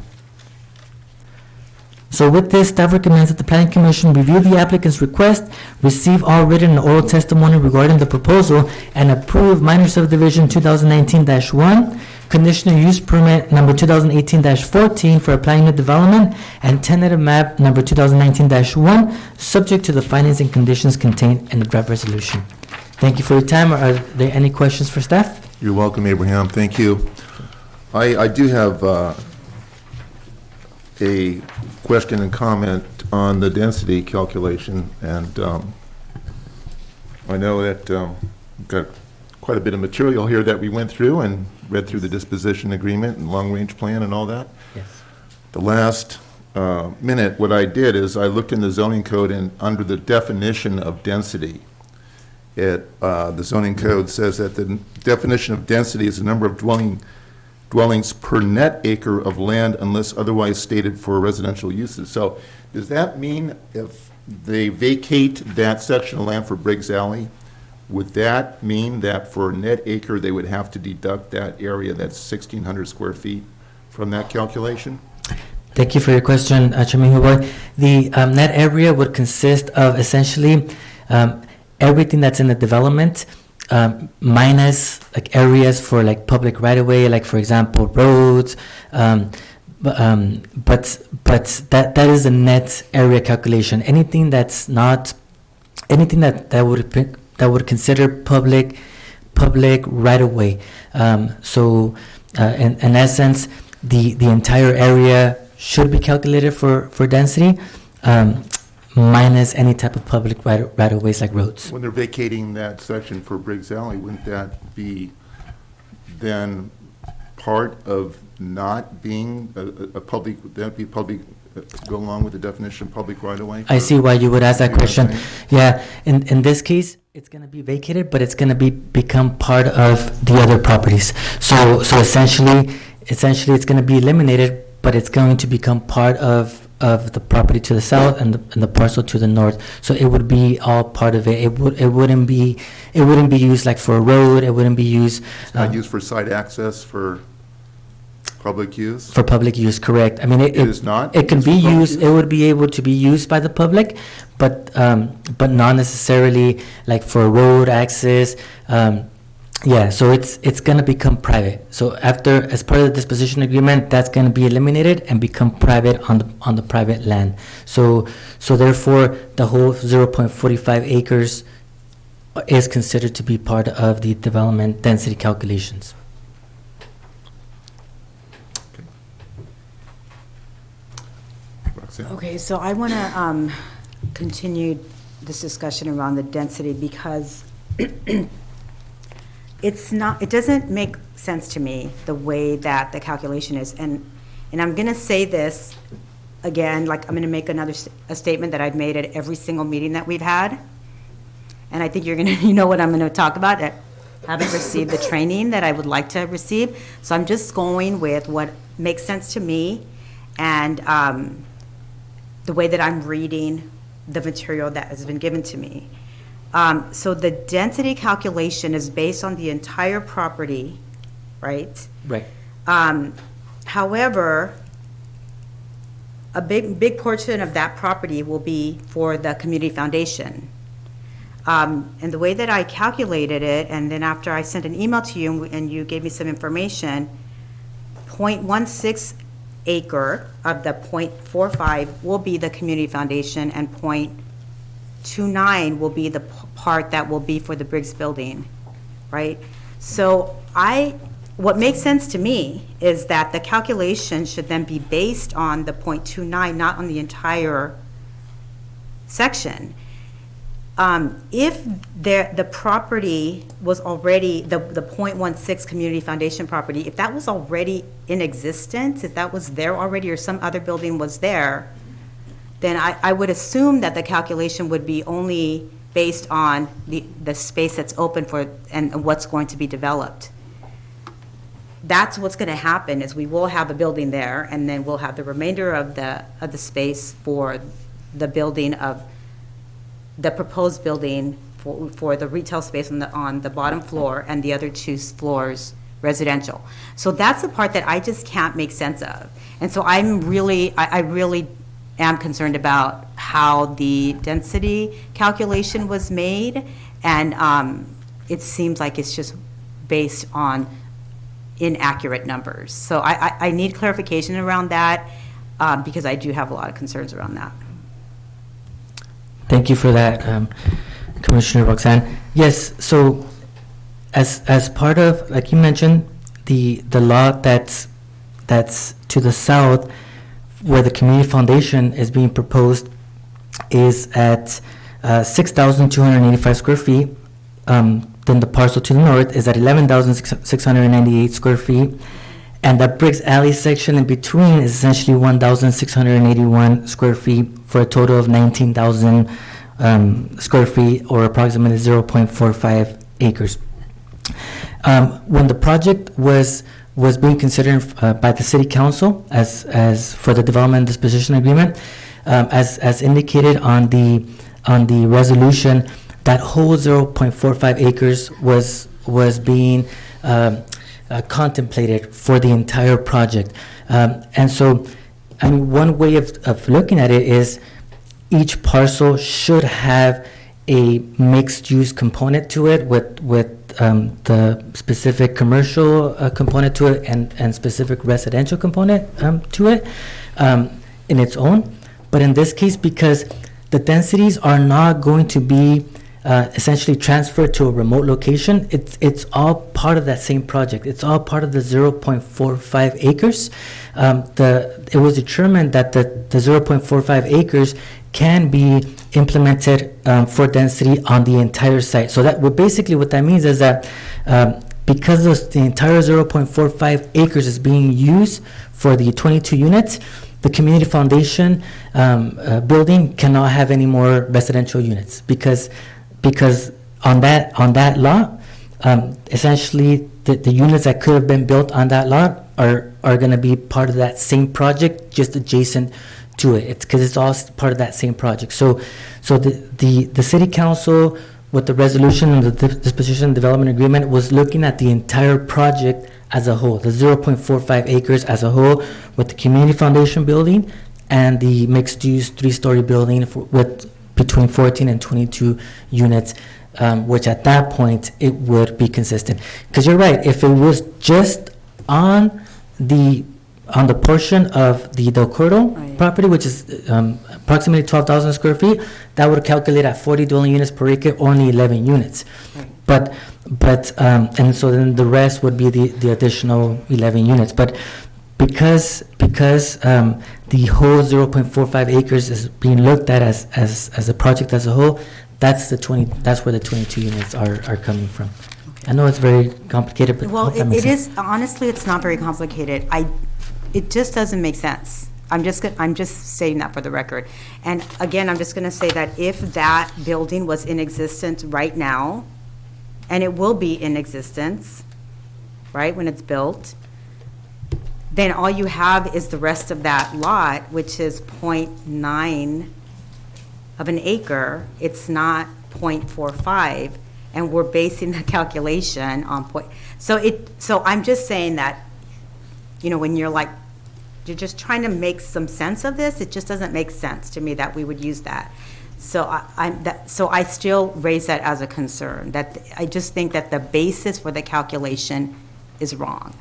So with this, staff recommends that the Planning Commission review the applicant's request, receive all written and oral testimony regarding the proposal, and approve minor subdivision 2019-1, conditional use permit number 2018-14 for a planned unit development, and tentative map number 2019-1, subject to the findings and conditions contained in the draft resolution. Thank you for your time. Are there any questions for staff? You're welcome, Abraham. Thank you. I do have a question and comment on the density calculation, and I know that we've got quite a bit of material here that we went through and read through the disposition agreement and long-range plan and all that. Yes. The last minute, what I did is I looked in the zoning code, and under the definition of density, the zoning code says that the definition of density is the number of dwellings per net acre of land unless otherwise stated for residential uses. So does that mean if they vacate that section of land for Briggs Alley, would that mean that for a net acre they would have to deduct that area that's 1,600 square feet from that calculation? Thank you for your question, Chairman Huboy. The net area would consist of essentially everything that's in the development, minus like areas for like public right of way, like for example roads. But that is a net area calculation. Anything that's not anything that would consider public right of way. So in essence, the entire area should be calculated for density. Minus any type of public right of ways like roads. When they're vacating that section for Briggs Alley, wouldn't that be then part of not being a public, would that be public, go along with the definition of public right of way? I see why you would ask that You know what I'm question. saying? Yeah, in this case, it's gonna be vacated, but it's gonna become part of the other properties. So essentially it's gonna be eliminated, but it's going to become part of the property to the south and the parcel to the north. So it would be all part of it. It wouldn't be used like for a road. It wouldn't be used It's not used for site access for public use? for public use. Correct. I mean, It is not? It can It's be for public used. use? It would be able to be used by the public, but not necessarily like for road access. Yeah, so it's gonna become private. So as part of the disposition agreement, that's gonna be eliminated and become private on the private land. So therefore, the whole 0.45 acres is considered to be part of the development density calculations. Roxanne? Okay, so I want to continue this discussion around the density because it doesn't make sense to me the way that the calculation is. And I'm going to say this again, like I'm going to make a statement that I've made at every single meeting that we've had. And I think you know what I'm going to talk about. I haven't received the training that I would like to receive. So I'm just going with what makes sense to me and the way that I'm reading the material that has been given to me. So the density calculation is based on the entire property, right? Right. However, a big portion of that property will be for the community foundation. And the way that I calculated it, and then after I sent an email to you and you gave me some information, .16 acre of the .45 will be the community foundation, and .29 will be the part that will be for the Briggs building, right? So what makes sense to me is that the calculation should then be based on the .29, not on the entire section. If the property was already, the .16 community foundation property, if that was already in existence, if that was there already or some other building was there, then I would assume that the calculation would be only based on the space that's open for and what's going to be developed. That's what's going to happen, is we will have a building there, and then we'll have the remainder of the space for the building of the proposed building for the retail space on the bottom floor, and the other 2 floors residential. So that's the part that I just can't make sense of. And so I really am concerned about how the density calculation was made, and it seems like it's just based on inaccurate numbers. So I need clarification around that, because I do have a lot of concerns around that. Thank you for that, Commissioner Roxanne. Yes, so as part of, like you mentioned, the lot that's to the south, where the community foundation is being proposed, is at 6,285 square feet. Then the parcel to the north is at 11,698 square feet. And the Briggs Alley section in between is essentially 1,681 square feet, for a total of 19,000 square feet, or approximately 0.45 acres. When the project was being considered by the City Council as for the development disposition agreement, as indicated on the resolution, that whole 0.45 acres was being contemplated for the entire project. And so, I mean, one way of looking at it is each parcel should have a mixed-use component to it, with the specific commercial component to it, and specific residential component to it in its own. But in this case, because the densities are not going to be essentially transferred to a remote location, it's all part of that same project. It's all part of the 0.45 acres. It was determined that the 0.45 acres can be implemented for density on the entire site. So that what that means is that because the entire 0.45 acres is being used for the 22 units, the community foundation building cannot have any more residential units, because on that lot, essentially the units that could have been built on that lot are going to be part of that same project, just adjacent to it. It's because it's all part of that same project. So the City Council, with the resolution and the disposition development agreement, was looking at the entire project as a whole, the 0.45 acres as a whole, with the community foundation building and the mixed-use 3-story building with between 14 and 22 units, which at that point it would be consistent. Because you're right, if it was just on the portion of the Del Cordo property, which is approximately 12,000 square feet, that would calculate at 40 dwelling units per acre, only 11 units. Right. But and so then the rest would be the additional 11 units. But because the whole 0.45 acres is being looked at as a project as a whole, that's where the 22 units are coming from. Okay. I know it's very complicated, but well, it is honestly, it's not very complicated. It just doesn't make sense. I'm just saying that for the record. And again, I'm just going to say that if that building was in existence right now, and it will be in existence, right, when it's built, then all you have is the rest of that lot, which is 0.9 of an acre. It's not 0.45, and we're basing the calculation on point. So I'm just saying that, when you're just trying to make some sense of this, it just doesn't make sense to me that we would use that. So I still raise that as a concern, that I just think that the basis for the calculation is wrong.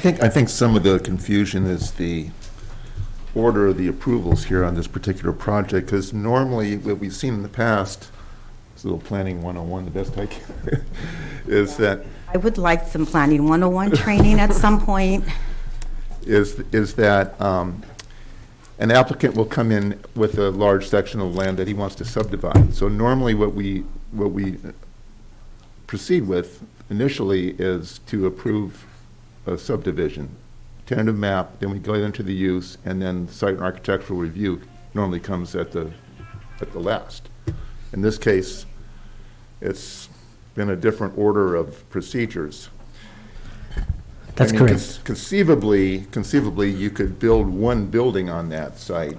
I think some of the confusion is the order of the approvals here on this particular project, because normally what we've seen in the past, it's a little planning 101, the best I can, is that I would like some planning 101 training at some point. is that an applicant will come in with a large section of land that he wants to subdivide. So normally what we proceed with initially is to approve a subdivision, tentative map, then we go into the use, and then site and architectural review normally comes at the last. In this case, it's been a different order of procedures. That's I mean, correct. Conceivably, you could build one building on that site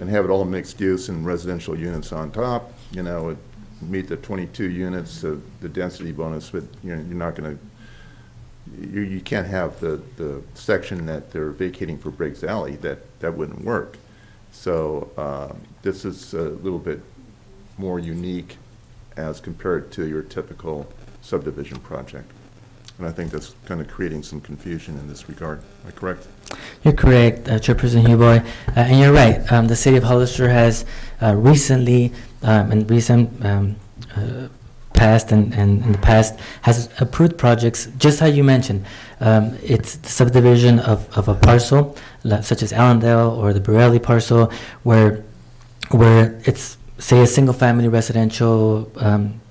and have it all mixed use and residential units on top, you know, meet the 22 units of the density bonus, but you're not going to, you can't have the section that they're vacating for Briggs Alley. That wouldn't work. So this is a little bit more unique as compared to your typical subdivision project. And I think that's kind of creating some confusion in this regard. Am I correct? You're correct, Chairperson Huboy, and you're right. The city of Hollister has recently, in recent past and in the past, has approved projects just how you mentioned. It's the subdivision of a parcel, such as Allendale or the Borelli parcel, where it's, say, a single-family residential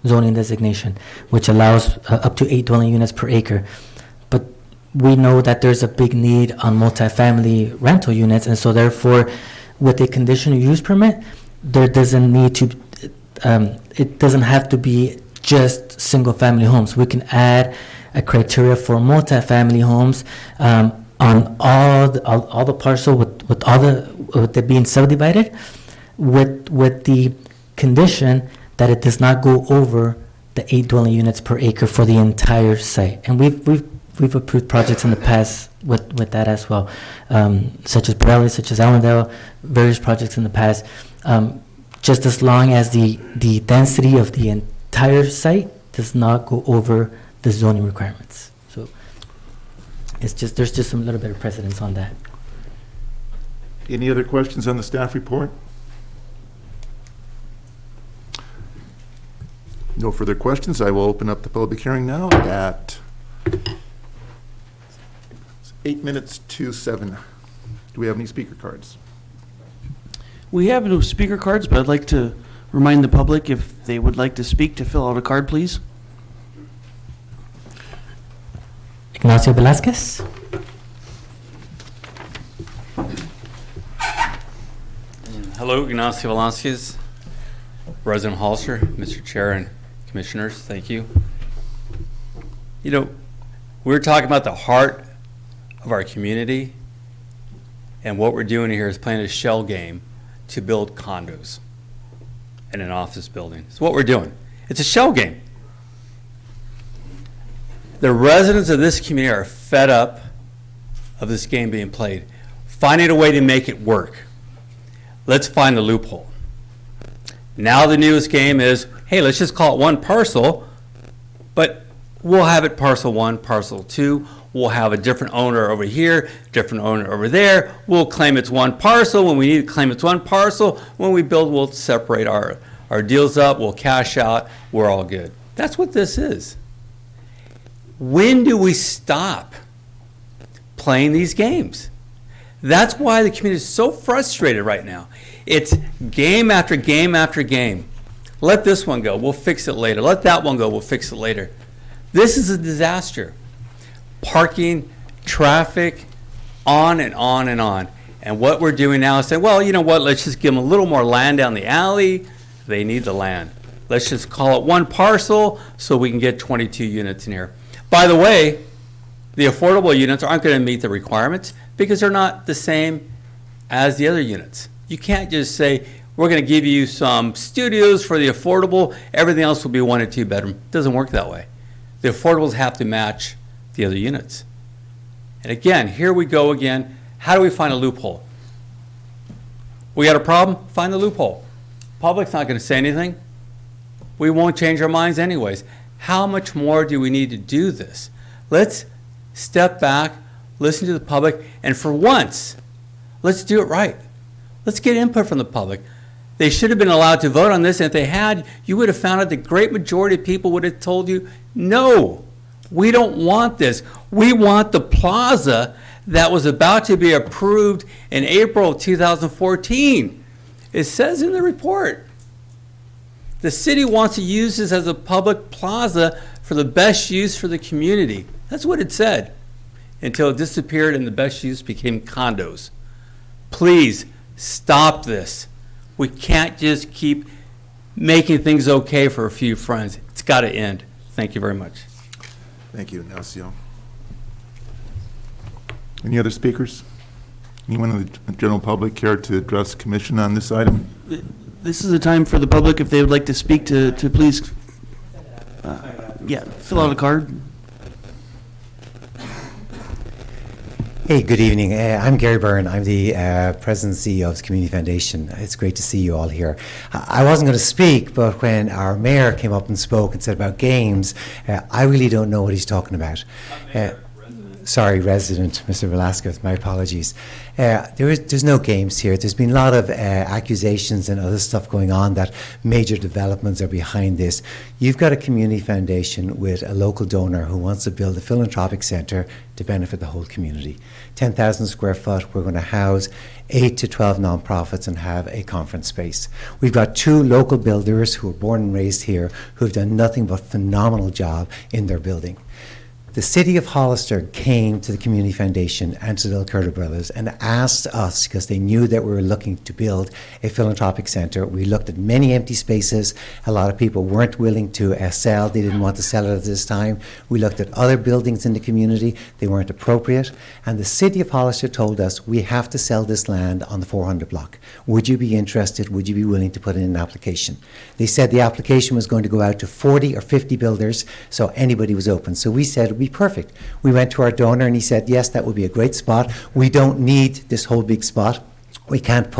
zoning designation, which allows up to 8 dwelling units per acre. But we know that there's a big need on multifamily rental units, and so therefore, with a conditional use permit, there doesn't need to, it doesn't have to be just single-family homes. We can add a criteria for multifamily homes on all the parcel with it being subdivided, with the condition that it does not go over the 8 dwelling units per acre for the entire site. And we've approved projects in the past with that as well, such as Borelli, such as Allendale, various projects in the past. Just as long as the density of the entire site does not go over the zoning requirements. So it's just, there's just some little bit of precedence on that. Any other questions on the staff report? No further questions. I will open up the public hearing now at 8 minutes to 7. Do we have any speaker cards? We have no speaker cards, but I'd like to remind the public, if they would like to speak, to fill out a card, please. Ignacio Velasquez. Hello, Ignacio Velasquez, resident Hollister, Mr. Chair and Commissioners, thank you. You know, we're talking about the heart of our community, and what we're doing here is playing a shell game to build condos and an office building. It's what we're doing. It's a shell game. The residents of this community are fed up of this game being played, finding a way to make it work. Let's find the loophole. Now the newest game is, hey, let's just call it one parcel, but we'll have it parcel 1, parcel 2. We'll have a different owner over here, different owner over there. We'll claim it's one parcel. When we need to claim it's one parcel, when we build, we'll separate our deals up. We'll cash out. We're all good. That's what this is. When do we stop playing these games? That's why the community is so frustrated right now. It's game after game after game. Let this one go. We'll fix it later. Let that one go. We'll fix it later. This is a disaster. Parking, traffic, on and on and on. And what we're doing now is saying, well, you know what? Let's just give them a little more land down the alley. They need the land. Let's just call it one parcel so we can get 22 units in here. By the way, the affordable units aren't going to meet the requirements because they're not the same as the other units. You can't just say, we're going to give you some studios for the affordable, everything else will be 1 or 2 bedroom. It doesn't work that way. The affordables have to match the other units. And again, here we go again. How do we find a loophole? We got a problem? Find the loophole. Public's not going to say anything. We won't change our minds anyways. How much more do we need to do this? Let's step back, listen to the public, and for once, let's do it right. Let's get input from the public. They should have been allowed to vote on this, and if they had, you would have found out the great majority of people would have told you, no, we don't want this. We want the plaza that was about to be approved in April of 2014. It says in the report. The city wants to use this as a public plaza for the best use for the community. That's what it said, until it disappeared and the best use became condos. Please stop this. We can't just keep making things okay for a few friends. It's got to end. Thank you very much. Thank you, Ignacio. Any other speakers? Anyone in the general public care to address the commission on this item? This is a time for the public, if they would like to speak, to please, fill out a card. Hey, good evening. I'm Gary Byrne. I'm the President and CEO of the Community Foundation. It's great to see you all here. I wasn't going to speak, but when our mayor came up and spoke and said about games, I really don't know what he's talking about. Sorry, resident, Mr. Velasquez, my apologies. There's no games here. There's been a lot of accusations and other stuff going on that major developments are behind this. You've got a community foundation with a local donor who wants to build a philanthropic centre to benefit the whole community. 10,000 square foot, we're going to house 8 to 12 nonprofits and have a conference space. We've got 2 local builders who were born and raised here who have done nothing but phenomenal job in their building. The city of Hollister came to the Community Foundation and to the Curtis Brothers and asked us, because they knew that we were looking to build a philanthropic centre. We looked at many empty spaces. A lot of people weren't willing to sell. They didn't want to sell it at this time. We looked at other buildings in the community. They weren't appropriate. And the city of Hollister told us, we have to sell this land on the 400 block. Would you be interested? Would you be willing to put in an application? They said the application was going to go out to 40 or 50 builders, so anybody was open. So we said, it'd be perfect. We went to our donor and he said, yes, that would be a great spot. We don't need this whole big spot. We couldn't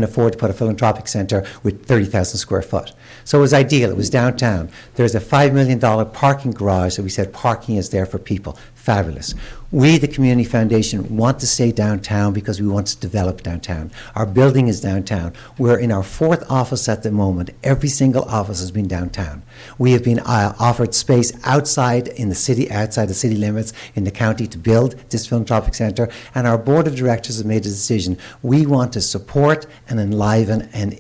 afford to put a philanthropic centre with 30,000 square foot. So it was ideal. It was downtown. There's a $5 million parking garage that we said parking is there for people. Fabulous. We, the Community Foundation, want to stay downtown because we want to develop downtown. Our building is downtown. We're in our 4th office at the moment. Every single office has been downtown. We have been offered space outside the city limits in the county to build this philanthropic centre, and our board of directors has made a decision. We want to support and enliven and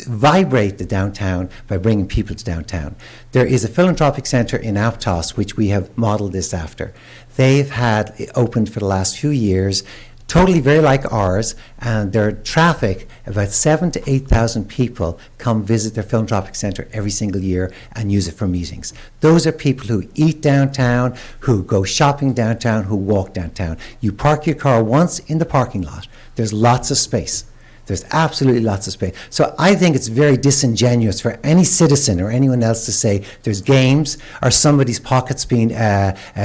vibrate the downtown by bringing people to downtown. There is a philanthropic centre in Aptos, which we have modelled this after. They've had it opened for the last few years, totally very like ours, and their traffic, about 7,000 to 8,000 people come visit their philanthropic centre every single year and use it for meetings. Those are people who eat downtown, who go shopping downtown, who walk downtown. You park your car once in the parking lot. There's lots of space. There's absolutely lots of space. So I think it's very disingenuous for any citizen or anyone else to say there's games or somebody's pockets being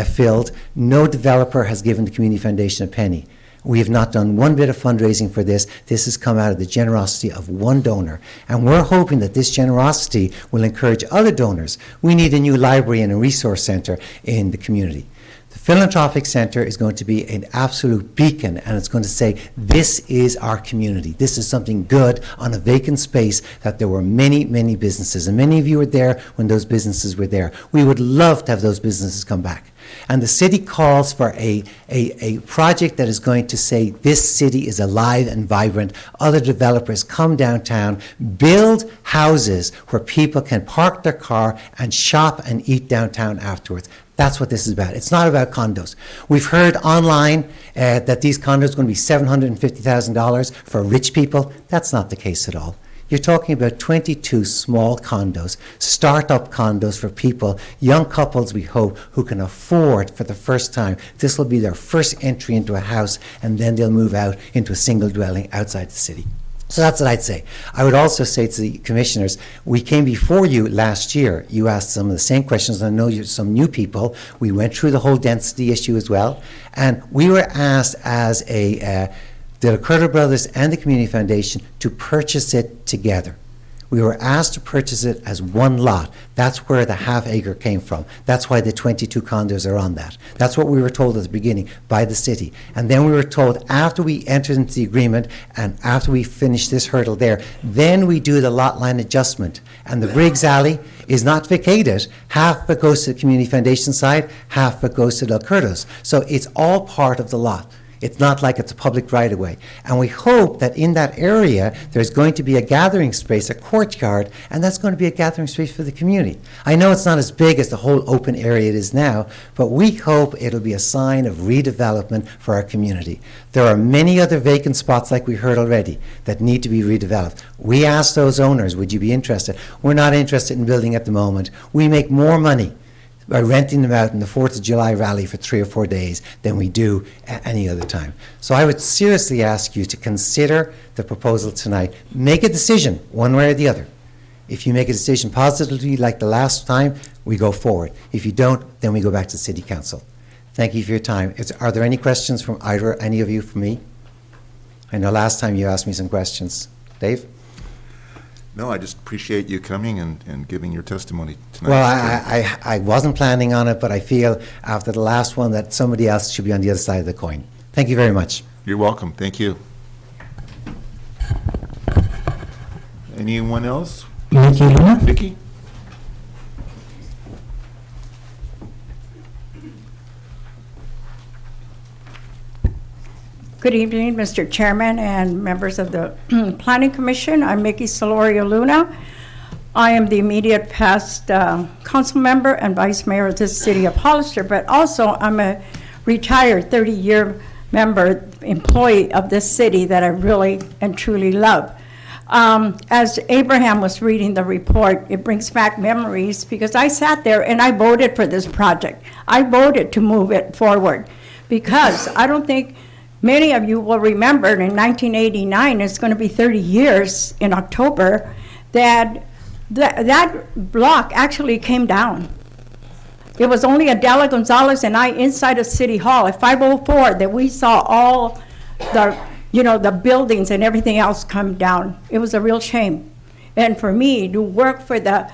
filled. No developer has given the Community Foundation a penny. We have not done one bit of fundraising for this. This has come out of the generosity of one donor. And we're hoping that this generosity will encourage other donors. We need a new library and a resource centre in the community. The Philanthropic Centre is going to be an absolute beacon, and it's going to say, this is our community. This is something good on a vacant space that there were many, many businesses, and many of you were there when those businesses were there. We would love to have those businesses come back. And the city calls for a project that is going to say, this city is alive and vibrant. Other developers come downtown, build houses where people can park their car and shop and eat downtown afterwards. That's what this is about. It's not about condos. We've heard online that these condos are going to be $750,000 for rich people. That's not the case at all. You're talking about 22 small condos, start-up condos for people, young couples, we hope, who can afford for the first time. This will be their first entry into a house, and then they'll move out into a single dwelling outside the city. So that's what I'd say. I would also say to the commissioners, we came before you last year. You asked some of the same questions. I know you're some new people. We went through the whole density issue as well. And we were asked as the Curtis Brothers and the Community Foundation to purchase it together. We were asked to purchase it as one lot. That's where the half acre came from. That's why the 22 condos are on that. That's what we were told at the beginning by the city. And then we were told after we entered into the agreement and after we finished this hurdle there, then we do the lot line adjustment. And the Briggs Alley is not vacated. Half of it goes to the Community Foundation side, half of it goes to Del Curtis. So it's all part of the lot. It's not like it's a public right-of-way. And we hope that in that area, there's going to be a gathering space, a courtyard, and that's going to be a gathering space for the community. I know it's not as big as the whole open area it is now, but we hope it'll be a sign of redevelopment for our community. There are many other vacant spots, like we heard already, that need to be redeveloped. We asked those owners, would you be interested? We're not interested in building at the moment. We make more money by renting them out in the 4th of July rally for 3 or 4 days than we do at any other time. So I would seriously ask you to consider the proposal tonight. Make a decision, one way or the other. If you make a decision positively like the last time, we go forward. If you don't, then we go back to City Council. Thank you for your time. Are there any questions from any of you for me? I know last time you asked me some questions. Dave? No, I just appreciate you coming and giving your testimony tonight. Well, I wasn't planning on it, but I feel after the last one that somebody else should be on the other side of the coin. Thank you very much. You're welcome. Thank you. Anyone else? Mickey Luna? Vicky? Good evening, Mr. Chairman and members of the Planning Commission. I'm Mickey Solorio Luna. I am the immediate past council member and vice mayor of this city of Hollister, but also I'm a retired 30-year member, employee of this city that I really and truly love. As Abraham was reading the report, it brings back memories because I sat there and I voted for this project. I voted to move it forward because I don't think many of you will remember in 1989, it's going to be 30 years in October, that block actually came down. It was only Adela Gonzalez and I inside of City Hall at 504 that we saw all the buildings and everything else come down. It was a real shame. And for me to work for the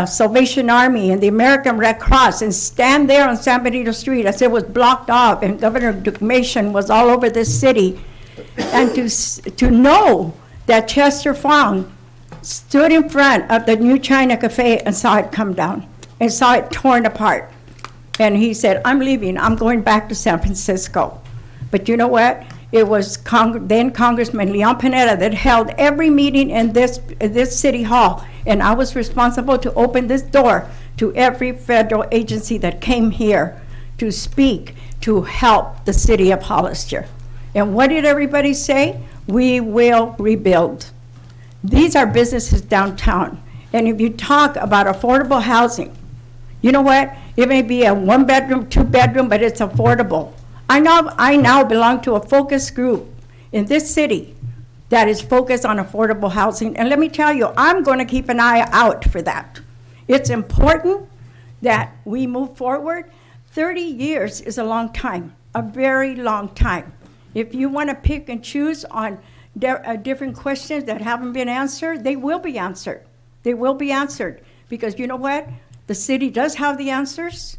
Salvation Army and the American Red Cross and stand there on San Benito Street as it was blocked off and Governor Duke Mason was all over this city, and to know that Chester Fong stood in front of the new China Cafe and saw it come down and saw it torn apart. And he said, I'm leaving, I'm going back to San Francisco. But you know what? It was then Congressman Leon Panetta that held every meeting in this city hall, and I was responsible to open this door to every federal agency that came here to speak to help the city of Hollister. And what did everybody say? We will rebuild. These are businesses downtown, and if you talk about affordable housing, you know what? It may be a 1-bedroom, 2-bedroom, but it's affordable. I now belong to a focus group in this city that is focused on affordable housing. And let me tell you, I'm going to keep an eye out for that. It's important that we move forward. 30 years is a long time, a very long time. If you want to pick and choose on different questions that haven't been answered, they will be answered. They will be answered because you know what? The city does have the answers.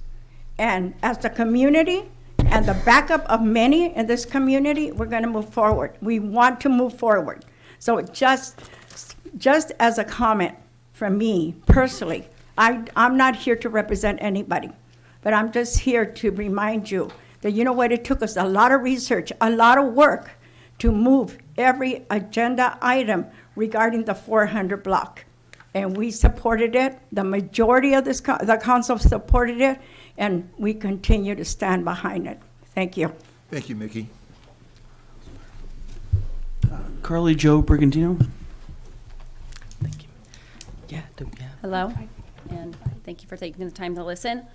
And as the community, and the backup of many in this community, we're going to move forward. We want to move forward. So just as a comment from me personally, I'm not here to represent anybody, but I'm just here to remind you that you know what, it took us a lot of research, a lot of work to move every agenda item regarding the 400 block. And we supported it. The majority of the council supported it, and we continue to stand behind it. Thank you. Thank you, Mickey. Carly Jo Brigantino. Thank you. Yeah. Hello, and thank you for taking the time to listen.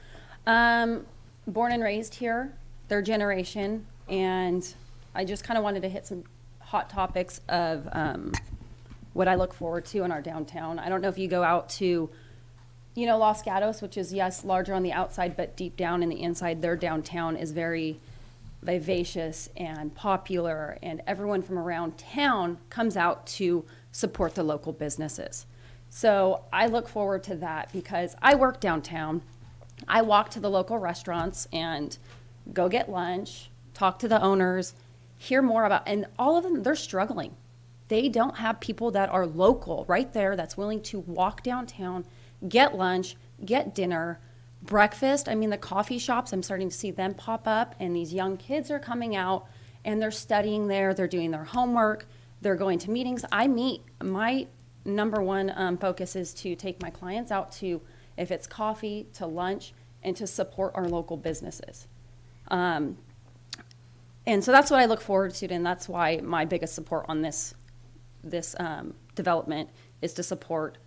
Born and raised here, third generation, and I just kind of wanted to hit some hot topics of what I look forward to in our downtown. I don't know if you go out to, Los Gatos, which is, yes, larger on the outside, but deep down in the inside, their downtown is very vivacious and popular, and everyone from around town comes out to support the local businesses. So I look forward to that because I work downtown. I walk to the local restaurants and go get lunch, talk to the owners, hear more about, and all of them, they're struggling. They don't have people that are local right there that's willing to walk downtown, get lunch, get dinner, breakfast. I mean, the coffee shops, I'm starting to see them pop up, and these young kids are coming out and they're studying there, they're doing their homework, they're going to meetings. My number one focus is to take my clients out to, if it's coffee, to lunch, and to support our local businesses. And so that's what I look forward to, and that's why my biggest support on this development is to support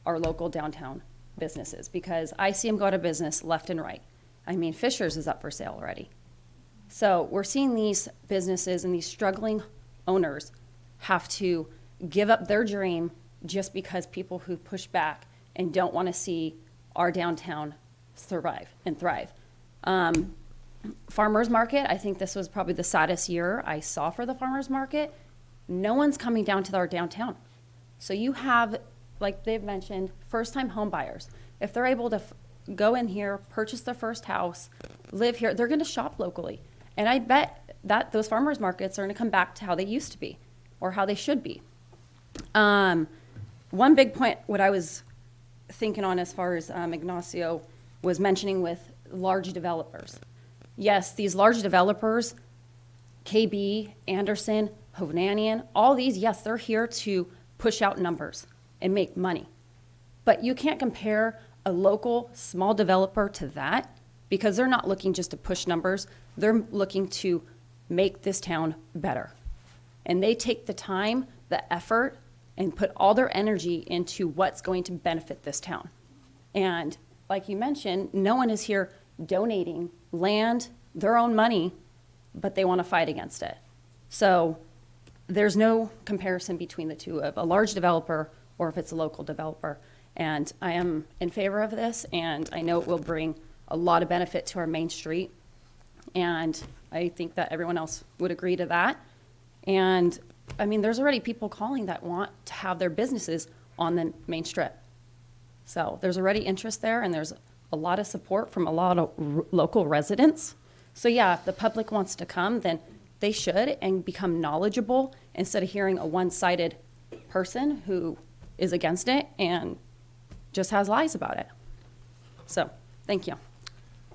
our local downtown businesses, because I see them go out of business left and right. I mean, Fisher's is up for sale already. So we're seeing these businesses and these struggling owners have to give up their dream just because people who push back and don't want to see our downtown survive and thrive. Farmers market, I think this was probably the saddest year I saw for the farmers market. No one's coming down to our downtown. So you have, like they've mentioned, first-time home buyers. If they're able to go in here, purchase their first house, live here, they're going to shop locally. And I bet that those farmers markets are going to come back to how they used to be or how they should be. One big point, what I was thinking on as far as Ignacio was mentioning with large developers. Yes, these large developers, KB, Anderson, Hovnanian, all these, yes, they're here to push out numbers and make money. But you can't compare a local small developer to that, because they're not looking just to push numbers. They're looking to make this town better. And they take the time, the effort, and put all their energy into what's going to benefit this town. And like you mentioned, no one is here donating land, their own money, but they want to fight against it. So there's no comparison between the two of a large developer or if it's a local developer. And I am in favor of this, and I know it will bring a lot of benefit to our main street. And I think that everyone else would agree to that. And I mean, there's already people calling that want to have their businesses on the main strip. So there's already interest there, and there's a lot of support from a lot of local residents. So yeah, if the public wants to come, then they should, and become knowledgeable instead of hearing a one-sided person who is against it and just has lies about it. So, thank you.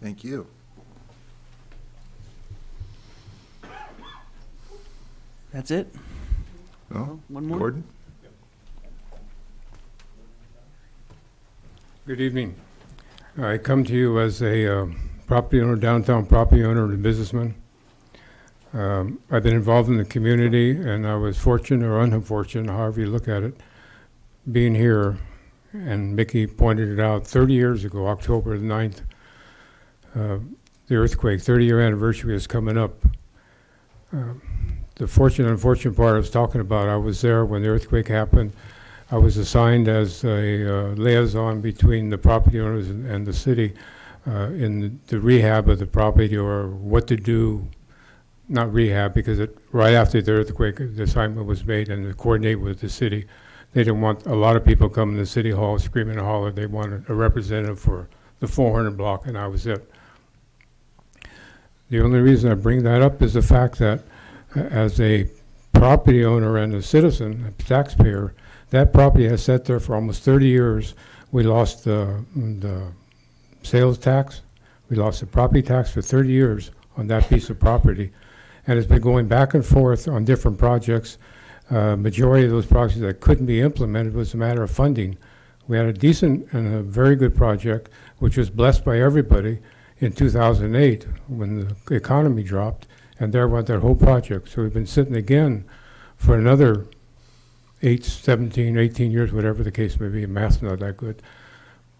Thank you. That's it? No? One more? Gordon? Good evening. I come to you as a property owner, downtown property owner and businessman. I've been involved in the community, and I was fortunate or unfortunate, however you look at it, being here, and Mickey pointed it out, 30 years ago, October the 9th, the earthquake, 30-year anniversary is coming up. The fortunate and unfortunate part I was talking about, I was there when the earthquake happened. I was assigned as a liaison between the property owners and the city in the rehab of the property, or what to do, not rehab, because right after the earthquake, the assignment was made and to coordinate with the city. They didn't want a lot of people coming to City Hall screaming and hollering. They wanted a representative for the 400 block, and I was it. The only reason I bring that up is the fact that as a property owner and a citizen, a taxpayer, that property has sat there for almost 30 years. We lost the sales tax. We lost the property tax for 30 years on that piece of property. And it's been going back and forth on different projects. Majority of those projects that couldn't be implemented was a matter of funding. We had a decent and a very good project, which was blessed by everybody in 2008 when the economy dropped, and there went that whole project. So we've been sitting again for another 17, 18 years, whatever the case may be. Math's not that good.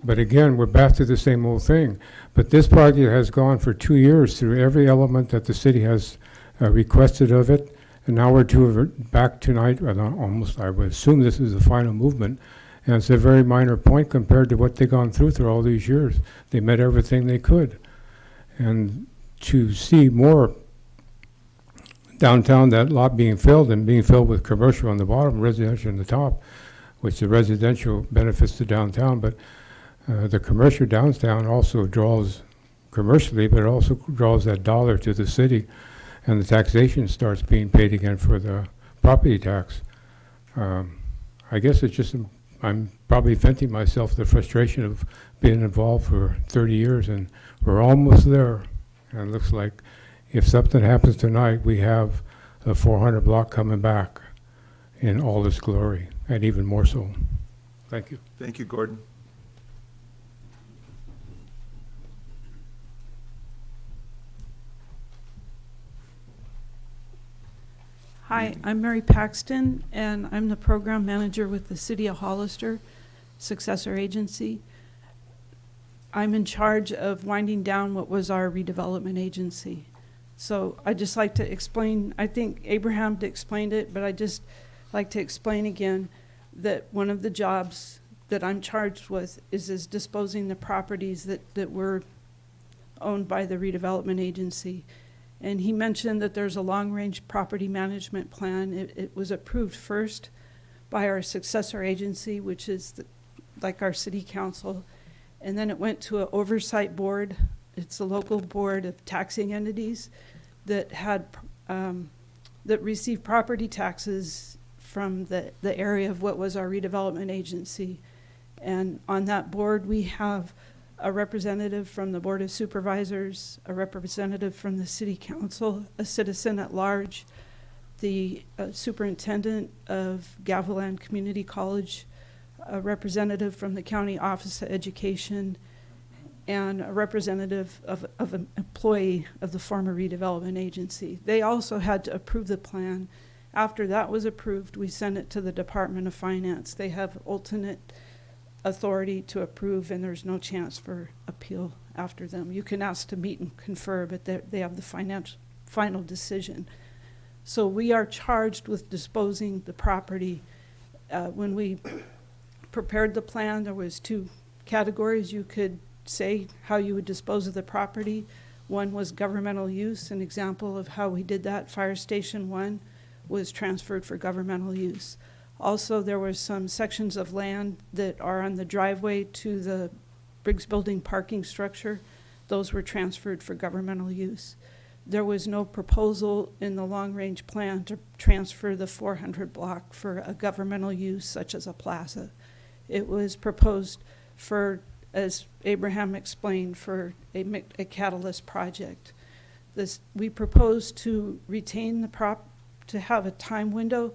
But again, we're back to the same old thing. But this project has gone for 2 years through every element that the city has requested of it. And now we're back tonight, almost, I would assume this is the final movement. And it's a very minor point compared to what they've gone through all these years. They met everything they could. And to see more downtown, that lot being filled and being filled with commercial on the bottom, residential on the top, which the residential benefits the downtown, but the commercial downtown also draws commercially, but it also draws that dollar to the city, and the taxation starts being paid again for the property tax. I guess it's just, I'm probably venting myself the frustration of being involved for 30 years, and we're almost there. And it looks like if something happens tonight, we have the 400 block coming back in all its glory, and even more so. Thank you. Thank you, Gordon. Hi, I'm Mary Paxton, and I'm the program manager with the City of Hollister Successor Agency. I'm in charge of winding down what was our redevelopment agency. So I'd just like to explain, I think Abraham explained it, but I just like to explain again that one of the jobs that I'm charged with is disposing the properties that were owned by the redevelopment agency. And he mentioned that there's a long-range property management plan. It was approved first by our successor agency, which is like our city council. And then it went to an oversight board. It's a local board of taxing entities that had that received property taxes from the area of what was our redevelopment agency. And on that board, we have a representative from the Board of Supervisors, a representative from the City Council, a citizen at large, the superintendent of Gavilan Community College, a representative from the County Office of Education, and a representative of an employee of the former redevelopment agency. They also had to approve the plan. After that was approved, we sent it to the Department of Finance. They have ultimate authority to approve, and there's no chance for appeal after them. You can ask to meet and confer, but they have the final decision. So we are charged with disposing the property. When we prepared the plan, there was two categories. You could say how you would dispose of the property. One was governmental use. An example of how we did that, Fire Station 1 was transferred for governmental use. Also, there were some sections of land that are on the driveway to the Briggs Building parking structure. Those were transferred for governmental use. There was no proposal in the long-range plan to transfer the 400 block for a governmental use, such as a plaza. It was proposed for, as Abraham explained, for a catalyst project. We proposed to retain the to have a time window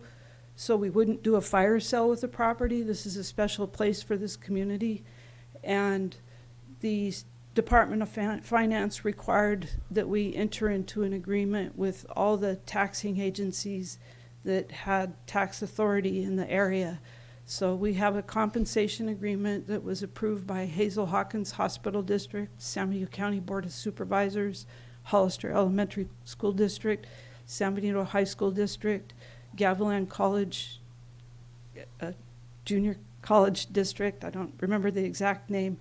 so we wouldn't do a fire sale with the property. This is a special place for this community. And the Department of Finance required that we enter into an agreement with all the taxing agencies that had tax authority in the area. So we have a compensation agreement that was approved by Hazel Hawkins Hospital District, San Benito County Board of Supervisors, Hollister Elementary School District, San Benito High School District, Gavilan College, Junior College District, I don't remember the exact name,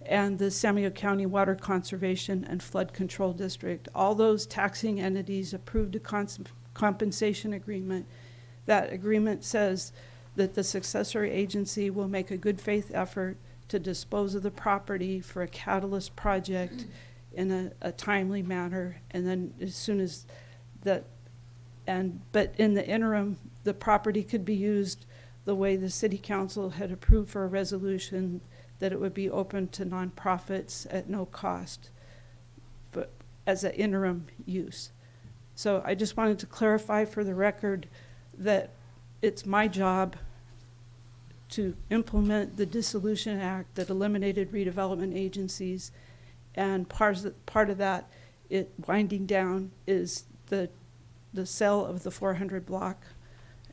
and the San Benito County Water Conservation and Flood Control District. All those taxing entities approved a compensation agreement. That agreement says that the successor agency will make a good faith effort to dispose of the property for a catalyst project in a timely manner, and then as soon as that, but in the interim, the property could be used the way the city council had approved for a resolution, that it would be open to nonprofits at no cost, but as an interim use. So I just wanted to clarify for the record that it's my job to implement the Dissolution Act that eliminated redevelopment agencies, and part of that, winding down, is the sale of the 400 block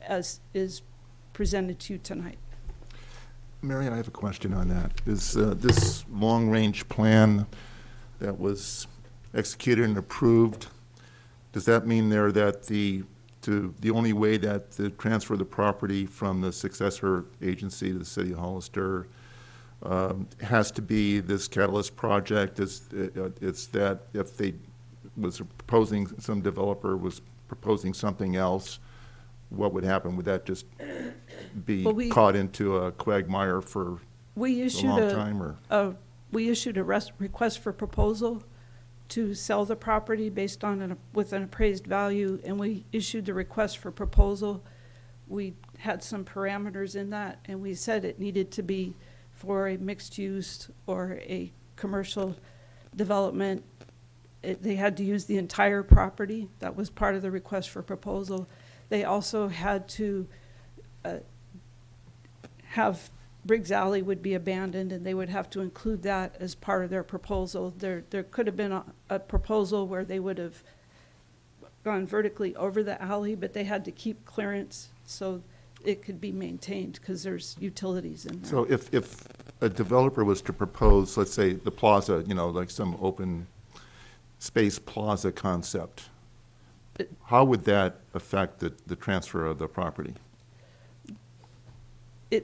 as is presented to you tonight. Mary, I have a question on that. Is this long-range plan that was executed and approved, does that mean there that the only way that the transfer of the property from the successor agency to the city of Hollister has to be this catalyst project? It's that if they was proposing, some developer was proposing something else, what would happen? Would that just be Well, we- caught into a quagmire for We a issued long time, or? we issued a request for proposal to sell the property based on with an appraised value, and we issued the request for proposal. We had some parameters in that, and we said it needed to be for a mixed use or a commercial development. They had to use the entire property. That was part of the request for proposal. They also had to have Briggs Alley would be abandoned, and they would have to include that as part of their proposal. There could have been a proposal where they would have gone vertically over the alley, but they had to keep clearance so it could be maintained because there's utilities in there. So if a developer was to propose, let's say, the plaza, like some open space plaza concept, how would that affect the transfer of the property?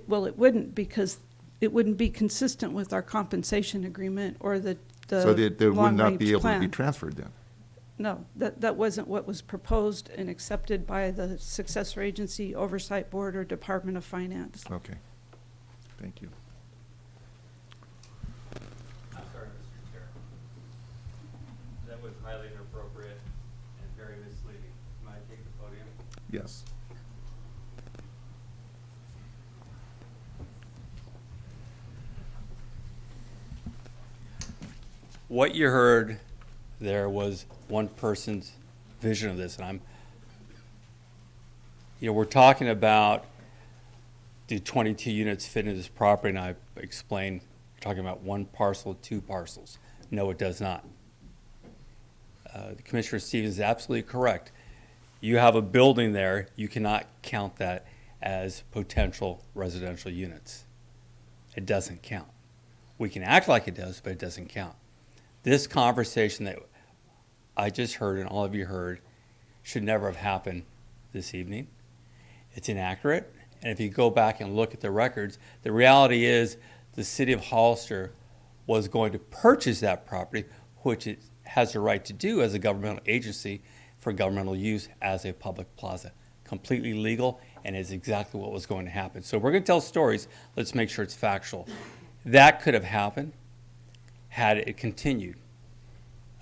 Well, it wouldn't, because it wouldn't be consistent with our compensation agreement or the So they would not be long-range able to be plan. transferred then? No, that wasn't what was proposed and accepted by the Successor Agency Oversight Board or Department of Finance. Okay, thank you. I'm sorry, Mr. Chair. That was highly inappropriate and very misleading. Can I take the podium? Yes. What you heard there was one person's vision of this, and we're talking about do 22 units fit into this property, and I explained, we're talking about one parcel, two parcels. No, it does not. Commissioner Stevens is absolutely correct. You have a building there, you cannot count that as potential residential units. It doesn't count. We can act like it does, but it doesn't count. This conversation that I just heard and all of you heard should never have happened this evening. It's inaccurate. And if you go back and look at the records, the reality is the city of Hollister was going to purchase that property, which it has a right to do as a governmental agency for governmental use as a public plaza. Completely legal, and is exactly what was going to happen. So we're going to tell stories. Let's make sure it's factual. That could have happened had it continued.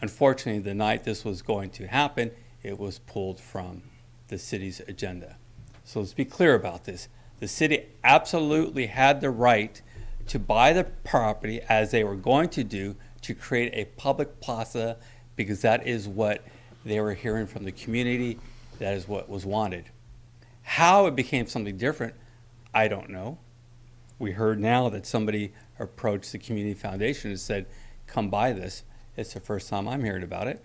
Unfortunately, the night this was going to happen, it was pulled from the city's agenda. So let's be clear about this. The city absolutely had the right to buy the property, as they were going to do, to create a public plaza, because that is what they were hearing from the community. That is what was wanted. How it became something different, I don't know. We heard now that somebody approached the community foundation and said, come buy this. It's the first time I'm hearing about it.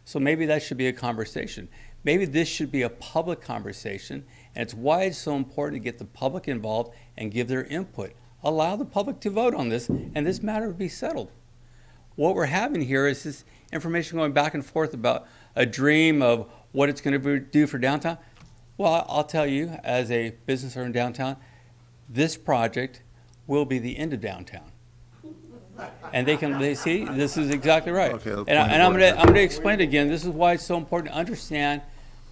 So maybe that should be a conversation. Maybe this should be a public conversation, and it's why it's so important to get the public involved and give their input. Allow the public to vote on this, and this matter would be settled. What we're having here is this information going back and forth about a dream of what it's going to do for downtown. Well, I'll tell you, as a business owner in downtown, this project will be the end of downtown. And they see, this is exactly right. Okay, And I'm going to explain it again. This is why it's so important to understand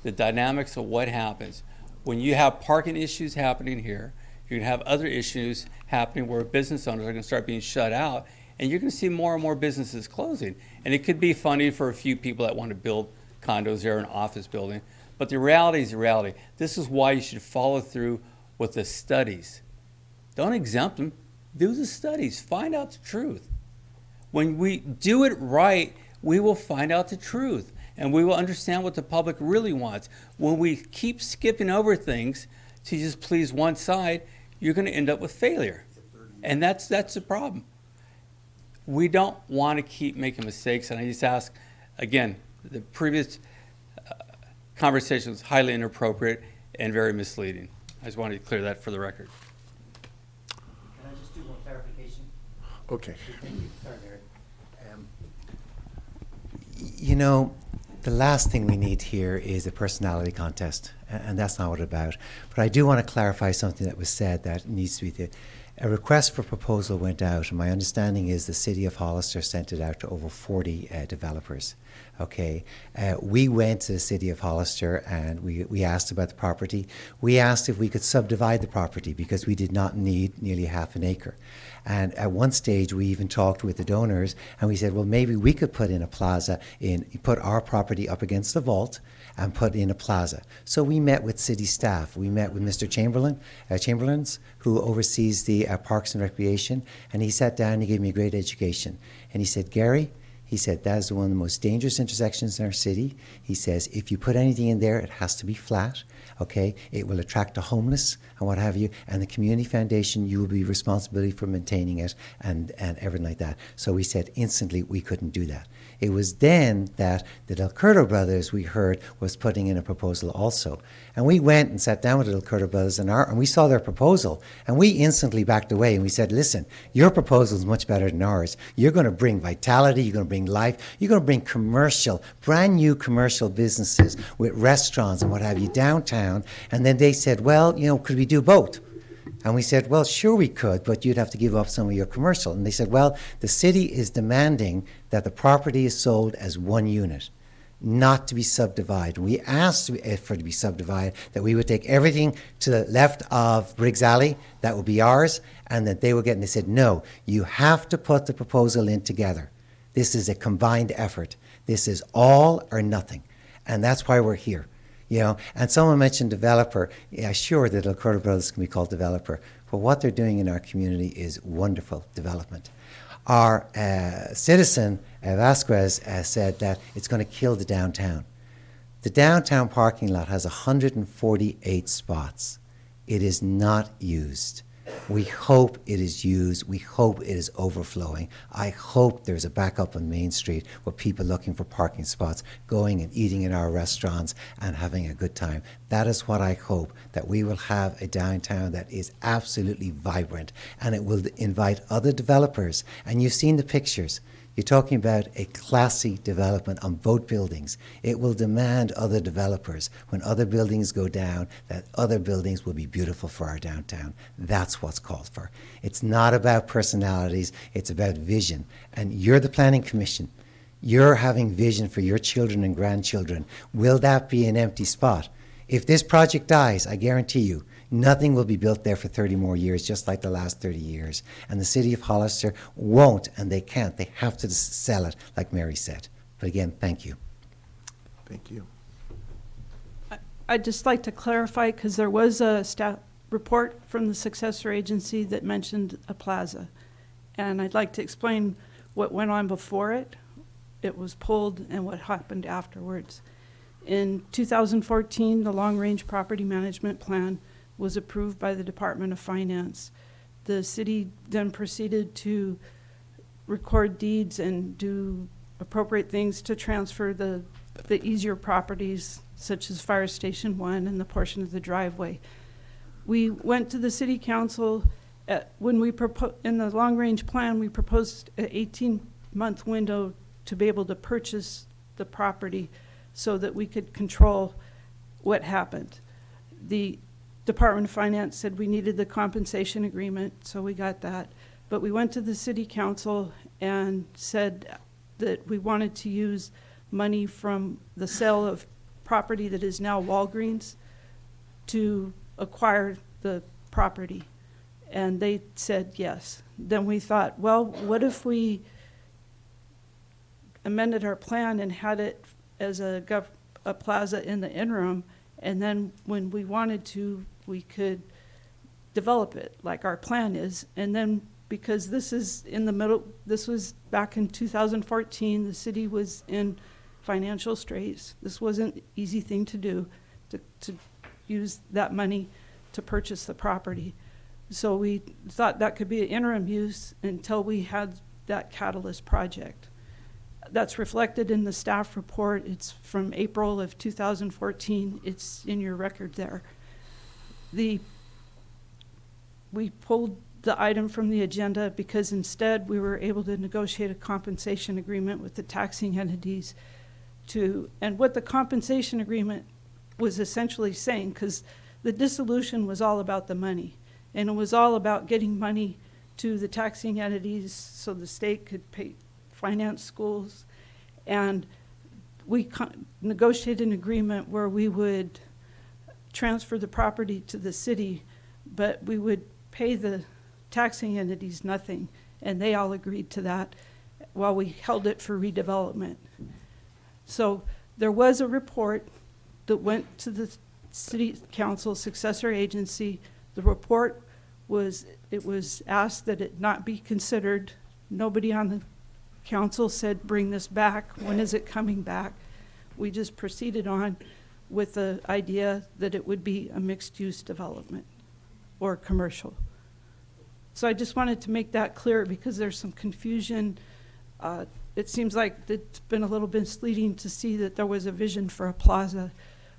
the dynamics of what happens. When you have parking issues happening here, you're going to have other issues happening where business owners are going to start being shut out, and you're going to see more and more businesses closing. And it could be funny for a few people that want to build condos there, an office building, but the reality is the reality. This is why you should follow through with the studies. Don't exempt them. Do the studies. Find out the truth. When we do it right, we will find out the truth, and we will understand what the public really wants. When we keep skipping over things to just please one side, you're going to end up with failure. And that's the problem. We don't want to keep making mistakes, and I just ask, again, the previous conversation was highly inappropriate and very misleading. I just wanted to clear that for the record. Can I just do one clarification? Okay. Thank you. Sorry, Barry. The last thing we need here is a personality contest, and that's not what it's about. But I do want to clarify something that was said that needs to be A request for proposal went out, and my understanding is the City of Hollister sent it out to over 40 developers. Okay, we went to the City of Hollister and we asked about the property. We asked if we could subdivide the property because we did not need nearly half an acre. And at one stage, we even talked with the donors, and we said, well, maybe we could put in a plaza, put our property up against the vault and put in a plaza. So we met with city staff. We met with Mr. Chamberlains, who oversees the Parks and Recreation, and he sat down and he gave me a great education. And he said, Gary, he said, that is one of the most dangerous intersections in our city. He says, if you put anything in there, it has to be flat, okay? It will attract the homeless and what have you. And the community foundation, you will be responsibility for maintaining it and everything like that. So we said instantly we couldn't do that. It was then that the Del Curto brothers, we heard, was putting in a proposal also. And we went and sat down with the Del Curto brothers and we saw their proposal. And we instantly backed away and we said, listen, your proposal is much better than ours. You're going to bring vitality, you're going to bring life, you're going to bring commercial, brand new commercial businesses with restaurants and what have you downtown. And then they said, well, could we do both? And we said, well, sure we could, but you'd have to give up some of your commercial. And they said, well, the city is demanding that the property is sold as one unit, not to be subdivided. We asked for it to be subdivided, that we would take everything to the left of Briggs Alley, that would be ours, and that they would get, and they said, no, you have to put the proposal in together. This is a combined effort. This is all or nothing. And that's why we're here. And someone mentioned developer. Yeah, sure, the Del Curto brothers can be called developer, but what they're doing in our community is wonderful development. Our citizen, Vasquez, said that it's going to kill the downtown. The downtown parking lot has 148 spots. It is not used. We hope it is used. We hope it is overflowing. I hope there's a backup on Main Street with people looking for parking spots, going and eating in our restaurants and having a good time. That is what I hope, that we will have a downtown that is absolutely vibrant, and it will invite other developers. And you've seen the pictures. You're talking about a classy development on both buildings. It will demand other developers, when other buildings go down, that other buildings will be beautiful for our downtown. That's what's called for. It's not about personalities, it's about vision. And you're the Planning Commission. You're having vision for your children and grandchildren. Will that be an empty spot? If this project dies, I guarantee you, nothing will be built there for 30 more years, just like the last 30 years. And the City of Hollister won't, and they can't. They have to sell it, like Mary said. But again, thank you. Thank you. I'd just like to clarify, because there was a staff report from the successor agency that mentioned a plaza. And I'd like to explain what went on before it. It was pulled and what happened afterwards. In 2014, the long-range property management plan was approved by the Department of Finance. The city then proceeded to record deeds and do appropriate things to transfer the easier properties, such as Fire Station 1 and the portion of the driveway. We went to the city council when we in the long-range plan, we proposed an 18-month window to be able to purchase the property so that we could control what happened. The Department of Finance said we needed the compensation agreement, so we got that. But we went to the city council and said that we wanted to use money from the sale of property that is now Walgreens to acquire the property. And they said yes. Then we thought, well, what if we amended our plan and had it as a plaza in the interim, and then when we wanted to, we could develop it like our plan is. And then because this is in the middle, this was back in 2014, the city was in financial straits. This wasn't an easy thing to do, to use that money to purchase the property. So we thought that could be an interim use until we had that catalyst project. That's reflected in the staff report. It's from April of 2014. It's in your record there. We pulled the item from the agenda because instead we were able to negotiate a compensation agreement with the taxing entities and what the compensation agreement was essentially saying, because the dissolution was all about the money. And it was all about getting money to the taxing entities so the state could finance schools. And we negotiated an agreement where we would transfer the property to the city, but we would pay the taxing entities nothing. And they all agreed to that while we held it for redevelopment. So there was a report that went to the city council successor agency. The report was, it was asked that it not be considered. Nobody on the council said, bring this back. When is it coming back? We just proceeded on with the idea that it would be a mixed-use development or commercial. So I just wanted to make that clear because there's some confusion. It seems like it's been a little bit misleading to see that there was a vision for a plaza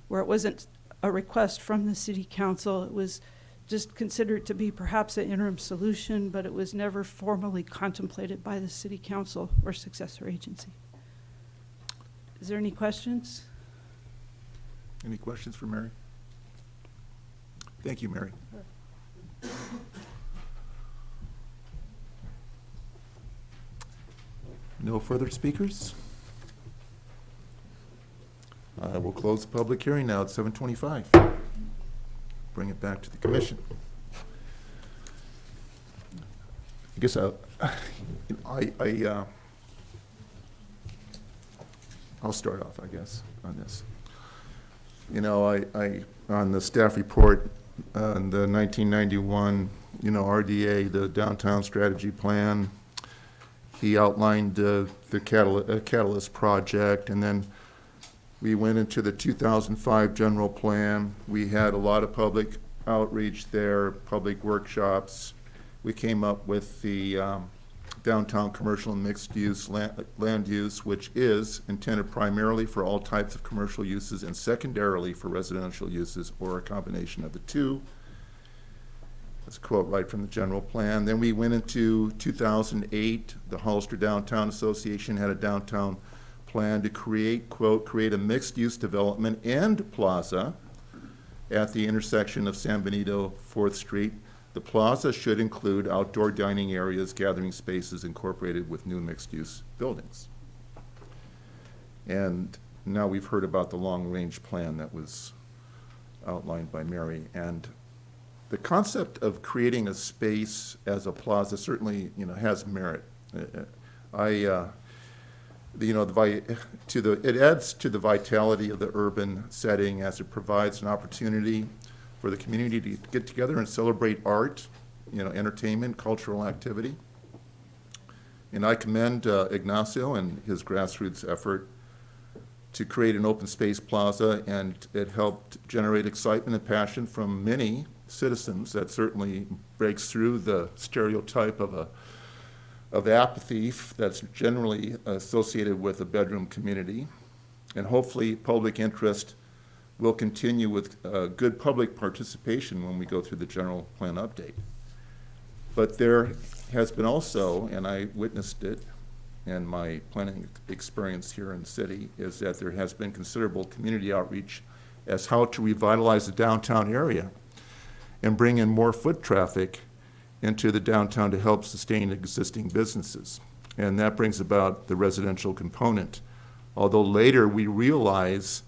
where it wasn't a request from the city council. It was just considered to be perhaps an interim solution, but it was never formally contemplated by the city council or successor agency. Is there any questions? Any questions for Mary? Thank you, Mary. No further speakers? We'll close the public hearing now at 7:25. Bring it back to the commission. I guess I'll start off, I guess, on this. You know, I on the staff report on the 1991, RDA, the Downtown Strategy Plan, he outlined the Catalyst project, and then we went into the 2005 general plan. We had a lot of public outreach there, public workshops. We came up with the downtown commercial and mixed use land use, which is intended primarily for all types of commercial uses and secondarily for residential uses or a combination of the two. That's a quote right from the general plan. Then we went into 2008. The Hollister Downtown Association had a downtown plan to create, quote, create a mixed-use development and plaza at the intersection of San Benito, 4th Street. The plaza should include outdoor dining areas, gathering spaces incorporated with new mixed-use buildings. And now we've heard about the long-range plan that was outlined by Mary. And the concept of creating a space as a plaza certainly, has merit. It adds to the vitality of the urban setting as it provides an opportunity for the community to get together and celebrate art, entertainment, cultural activity. And I commend Ignacio and his grassroots effort to create an open space plaza, and it helped generate excitement and passion from many citizens. That certainly breaks through the stereotype of apathy that's generally associated with a bedroom community. And hopefully public interest will continue with good public participation when we go through the general plan update. But there has been also, and I witnessed it in my planning experience here in the city, is that there has been considerable community outreach as how to revitalize the downtown area and bring in more foot traffic into the downtown to help sustain existing businesses. And that brings about the residential component. Although later we realize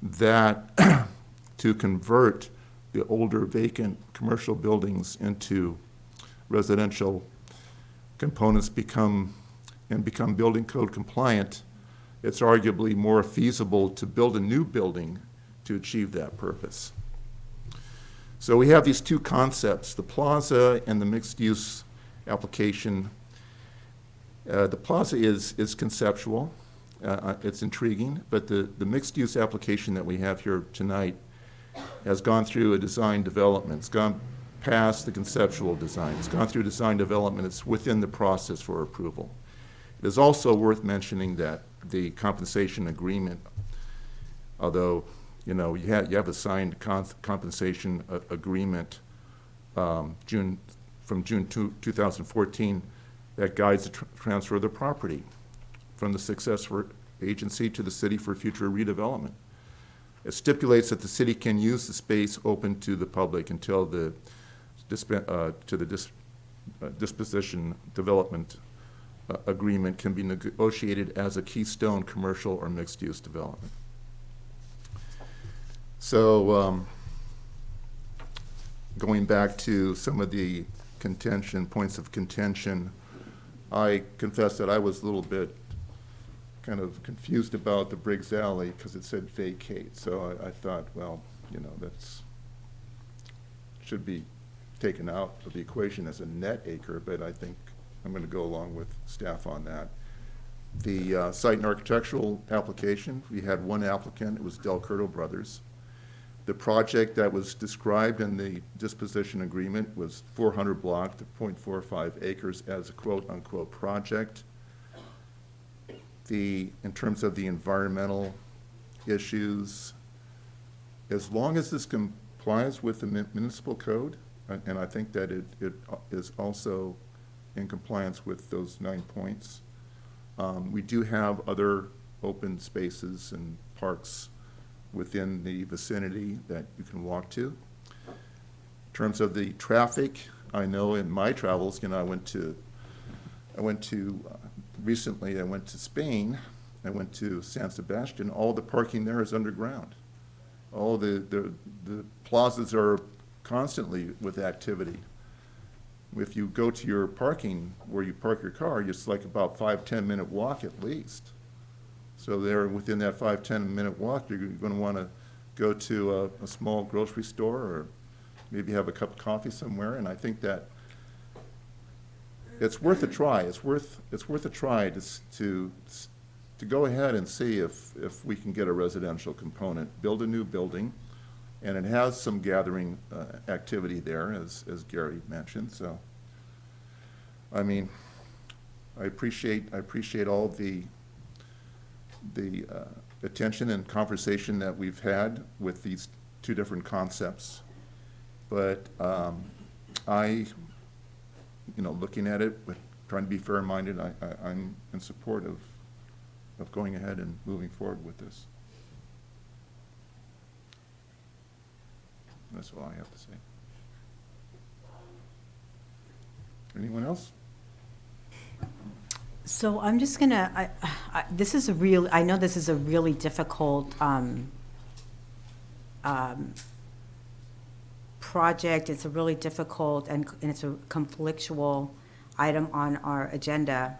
that to convert the older vacant commercial buildings into residential components become building code compliant, it's arguably more feasible to build a new building to achieve that purpose. So we have these two concepts, the plaza and the mixed-use application. The plaza is conceptual, it's intriguing, but the mixed-use application that we have here tonight has gone through a design development. It's gone past the conceptual design. It's gone through design development. It's within the process for approval. It is also worth mentioning that the compensation agreement, although you have a signed compensation agreement from June 2014 that guides the transfer of the property from the successor agency to the city for future redevelopment. It stipulates that the city can use the space open to the public until the disposition development agreement can be negotiated as a keystone commercial or mixed-use development. So, going back to some of the points of contention, I confess that I was a little bit kind of confused about the Briggs Alley because it said vacate. So I thought, well, you know, that's should be taken out of the equation as a net acre, but I think I'm going to go along with staff on that. The site and architectural application, we had one applicant, it was Del Curto Brothers. The project that was described in the disposition agreement was 400 block to 0.45 acres as a quote-unquote project. In terms of the environmental issues, as long as this complies with the municipal code, and I think that it is also in compliance with those 9 points. We do have other open spaces and parks within the vicinity that you can walk to. In terms of the traffic, I know in my travels, you know, recently I went to Spain, I went to San Sebastian, all the parking there is underground. All the plazas are constantly with activity. If you go to your parking, where you park your car, it's like about 5-10 minute walk at least. So there, within that 5-10 minute walk, you're going to want to go to a small grocery store or maybe have a cup of coffee somewhere. And I think that it's worth a try. It's worth a try to go ahead and see if we can get a residential component, build a new building, and it has some gathering activity there, as Gary mentioned. So, I mean, I appreciate all the attention and conversation that we've had with these two different concepts. But looking at it, with trying to be fair-minded, I'm in support of going ahead and moving forward with this. That's all I have to say. Anyone else? So I'm just gonna, I know this is a really difficult project. It's a really difficult and it's a conflictual item on our agenda.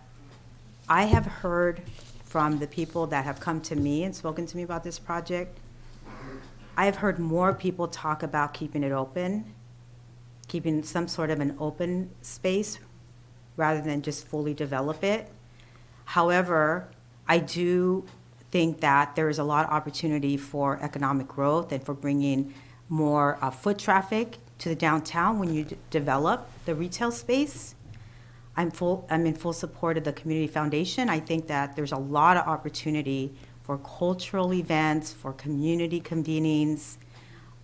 I have heard from the people that have come to me and spoken to me about this project. I've heard more people talk about keeping it open, keeping some sort of an open space rather than just fully develop it. However, I do think that there is a lot of opportunity for economic growth and for bringing more foot traffic to the downtown when you develop the retail space. I'm in full support of the Community Foundation. I think that there's a lot of opportunity for cultural events, for community convenings,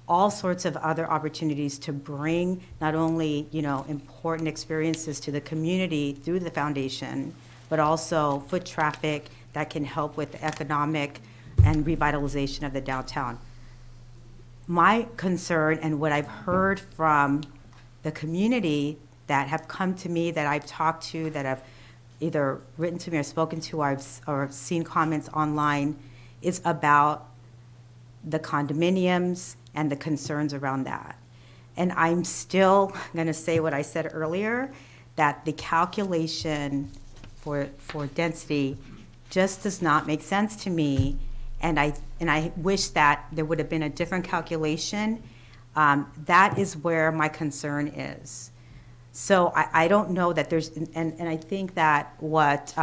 all sorts of other opportunities to bring not only, important experiences to the community through the foundation, but also foot traffic that can help with the economic and revitalization of the downtown. My concern and what I've heard from the community that have come to me, that I've talked to, that have either written to me or spoken to, or I've seen comments online, is about the condominiums and the concerns around that. And I'm still going to say what I said earlier, that the calculation for density just does not make sense to me. And I wish that there would have been a different calculation. That is where my concern is. So I don't know that there's, and I think that what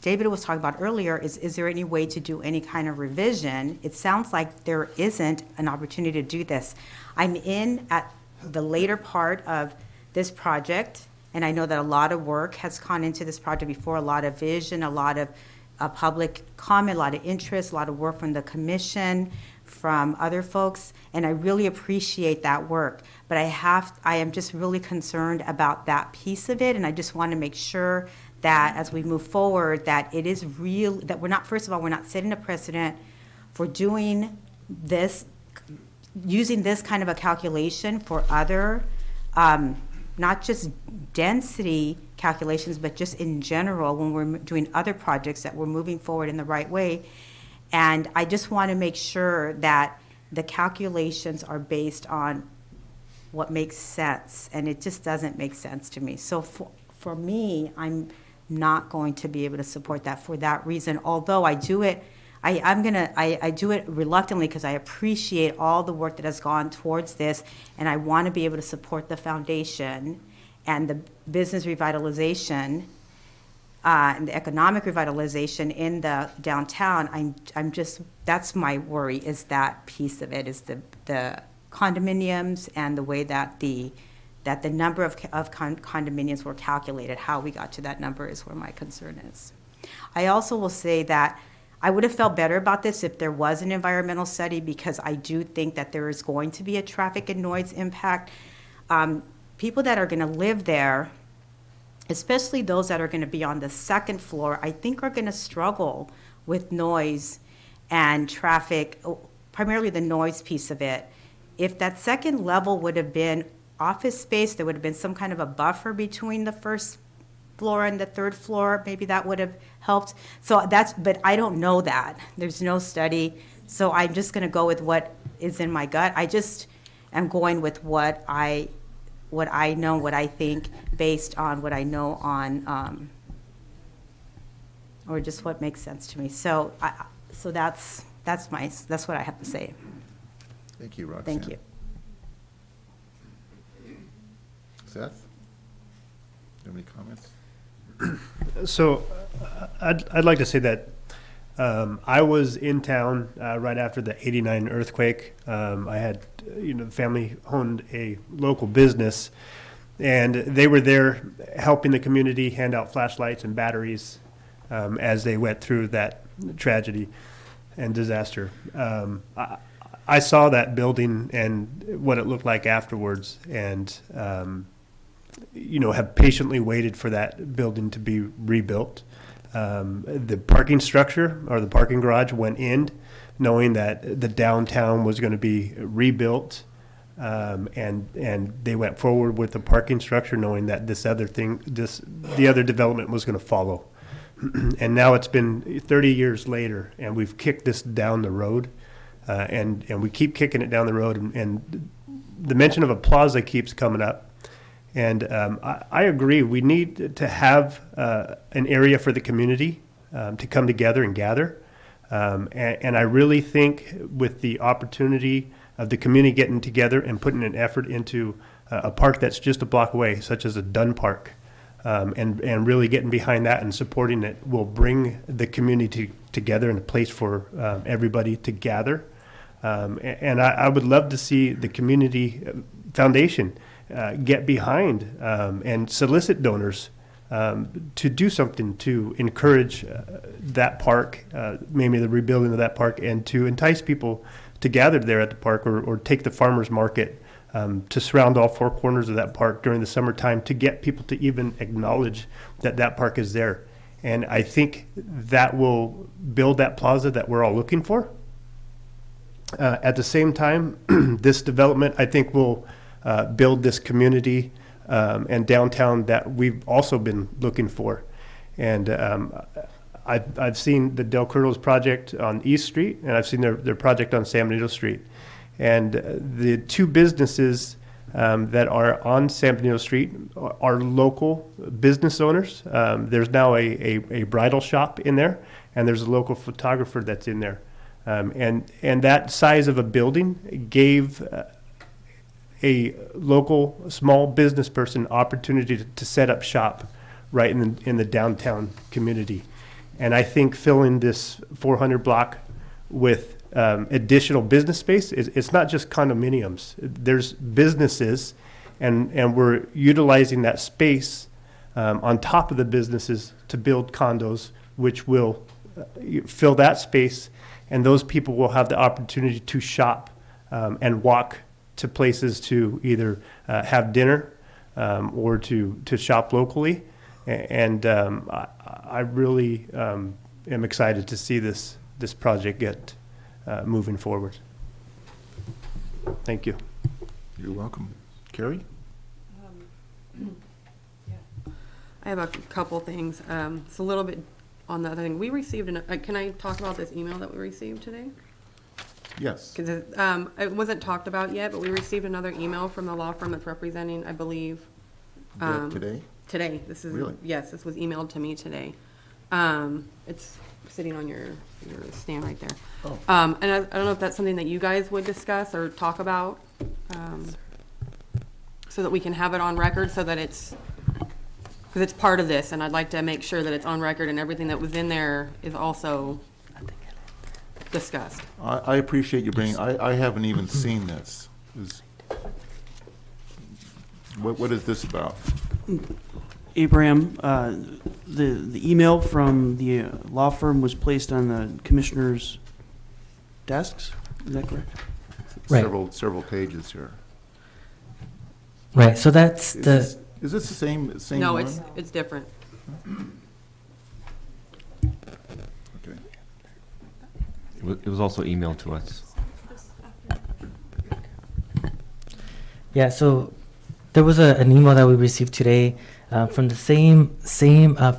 David was talking about earlier is there any way to do any kind of revision? It sounds like there isn't an opportunity to do this. I'm in at the later part of this project, and I know that a lot of work has gone into this project before, a lot of vision, a lot of public comment, a lot of interest, a lot of work from the commission, from other folks, and I really appreciate that work. But I am just really concerned about that piece of it, and I just want to make sure that as we move forward, that it is real, that we're not, first of all, we're not setting a precedent for doing this, using this kind of a calculation for other not just density calculations, but just in general, when we're doing other projects, that we're moving forward in the right way. And I just want to make sure that the calculations are based on what makes sense, and it just doesn't make sense to me. So for me, I'm not going to be able to support that for that reason, although I do it, I do it reluctantly because I appreciate all the work that has gone towards this, and I want to be able to support the foundation and the business revitalization and the economic revitalization in the downtown. I'm just, that's my worry, is that piece of it, is the condominiums and the way that the number of condominiums were calculated. How we got to that number is where my concern is. I also will say that I would have felt better about this if there was an environmental study, because I do think that there is going to be a traffic and noise impact. People that are going to live there, especially those that are going to be on the second floor, I think are going to struggle with noise and traffic, primarily the noise piece of it. If that second level would have been office space, there would have been some kind of a buffer between the first floor and the third floor, maybe that would have helped. So but I don't know that. There's no study. So I'm just going to go with what is in my gut. I just am going with what I know, what I think, based on what I know on, or just what makes sense to me. So that's what I have to say. Thank you, Roxanne. Thank you. Seth? Do you have any comments? So I'd like to say that I was in town right after the '89 earthquake. I had, family owned a local business, and they were there helping the community hand out flashlights and batteries as they went through that tragedy and disaster. I saw that building and what it looked like afterwards, and have patiently waited for that building to be rebuilt. The parking structure, or the parking garage, went in knowing that the downtown was going to be rebuilt, and they went forward with the parking structure knowing that the other development was going to follow. And now it's been 30 years later, and we've kicked this down the road, and we keep kicking it down the road, and the mention of a plaza keeps coming up. And I agree, we need to have an area for the community to come together and gather. And I really think with the opportunity of the community getting together and putting an effort into a park that's just a block away, such as a Dunn Park, and really getting behind that and supporting it, will bring the community together in a place for everybody to gather. And I would love to see the community foundation get behind and solicit donors to do something to encourage that park, maybe the rebuilding of that park, and to entice people to gather there at the park, or take the farmers market to surround all four corners of that park during the summertime, to get people to even acknowledge that that park is there. And I think that will build that plaza that we're all looking for. At the same time, this development, I think, will build this community and downtown that we've also been looking for. And I've seen the Del Curtis project on East Street, and I've seen their project on San Benito Street. And the two businesses that are on San Benito Street are local business owners. There's now a bridal shop in there, and there's a local photographer that's in there. And that size of a building gave a local small business person opportunity to set up shop right in the downtown community. And I think filling this 400 block with additional business space, it's not just condominiums. There's businesses, and we're utilizing that space on top of the businesses to build condos, which will fill that space, and those people will have the opportunity to shop and walk to places to either have dinner or to shop locally. And I really am excited to see this project get moving forward. Thank you. You're welcome. Carrie? I have a couple things. It's a little bit on the other thing. We received, can I talk about this email that we received today? Yes. Because it wasn't talked about yet, but we received another email from the law firm that's representing, I believe. Today? Today. This is, Really? yes, this was emailed to me today. It's sitting on your stand right there. Oh. And I don't know if that's something that you guys would discuss or talk about, so that we can have it on record, so that it's, because it's part of this, and I'd like to make sure that it's on record and everything that was in there is also discussed. I appreciate you bringing, I haven't even seen this. What is this about? Abraham, the email from the law firm was placed on the commissioner's desks. Is that correct? Right. Several pages here. Right, so that's Is this the same No, one? it's different. Okay. It was also emailed to us. Yeah, so there was an email that we received today from the same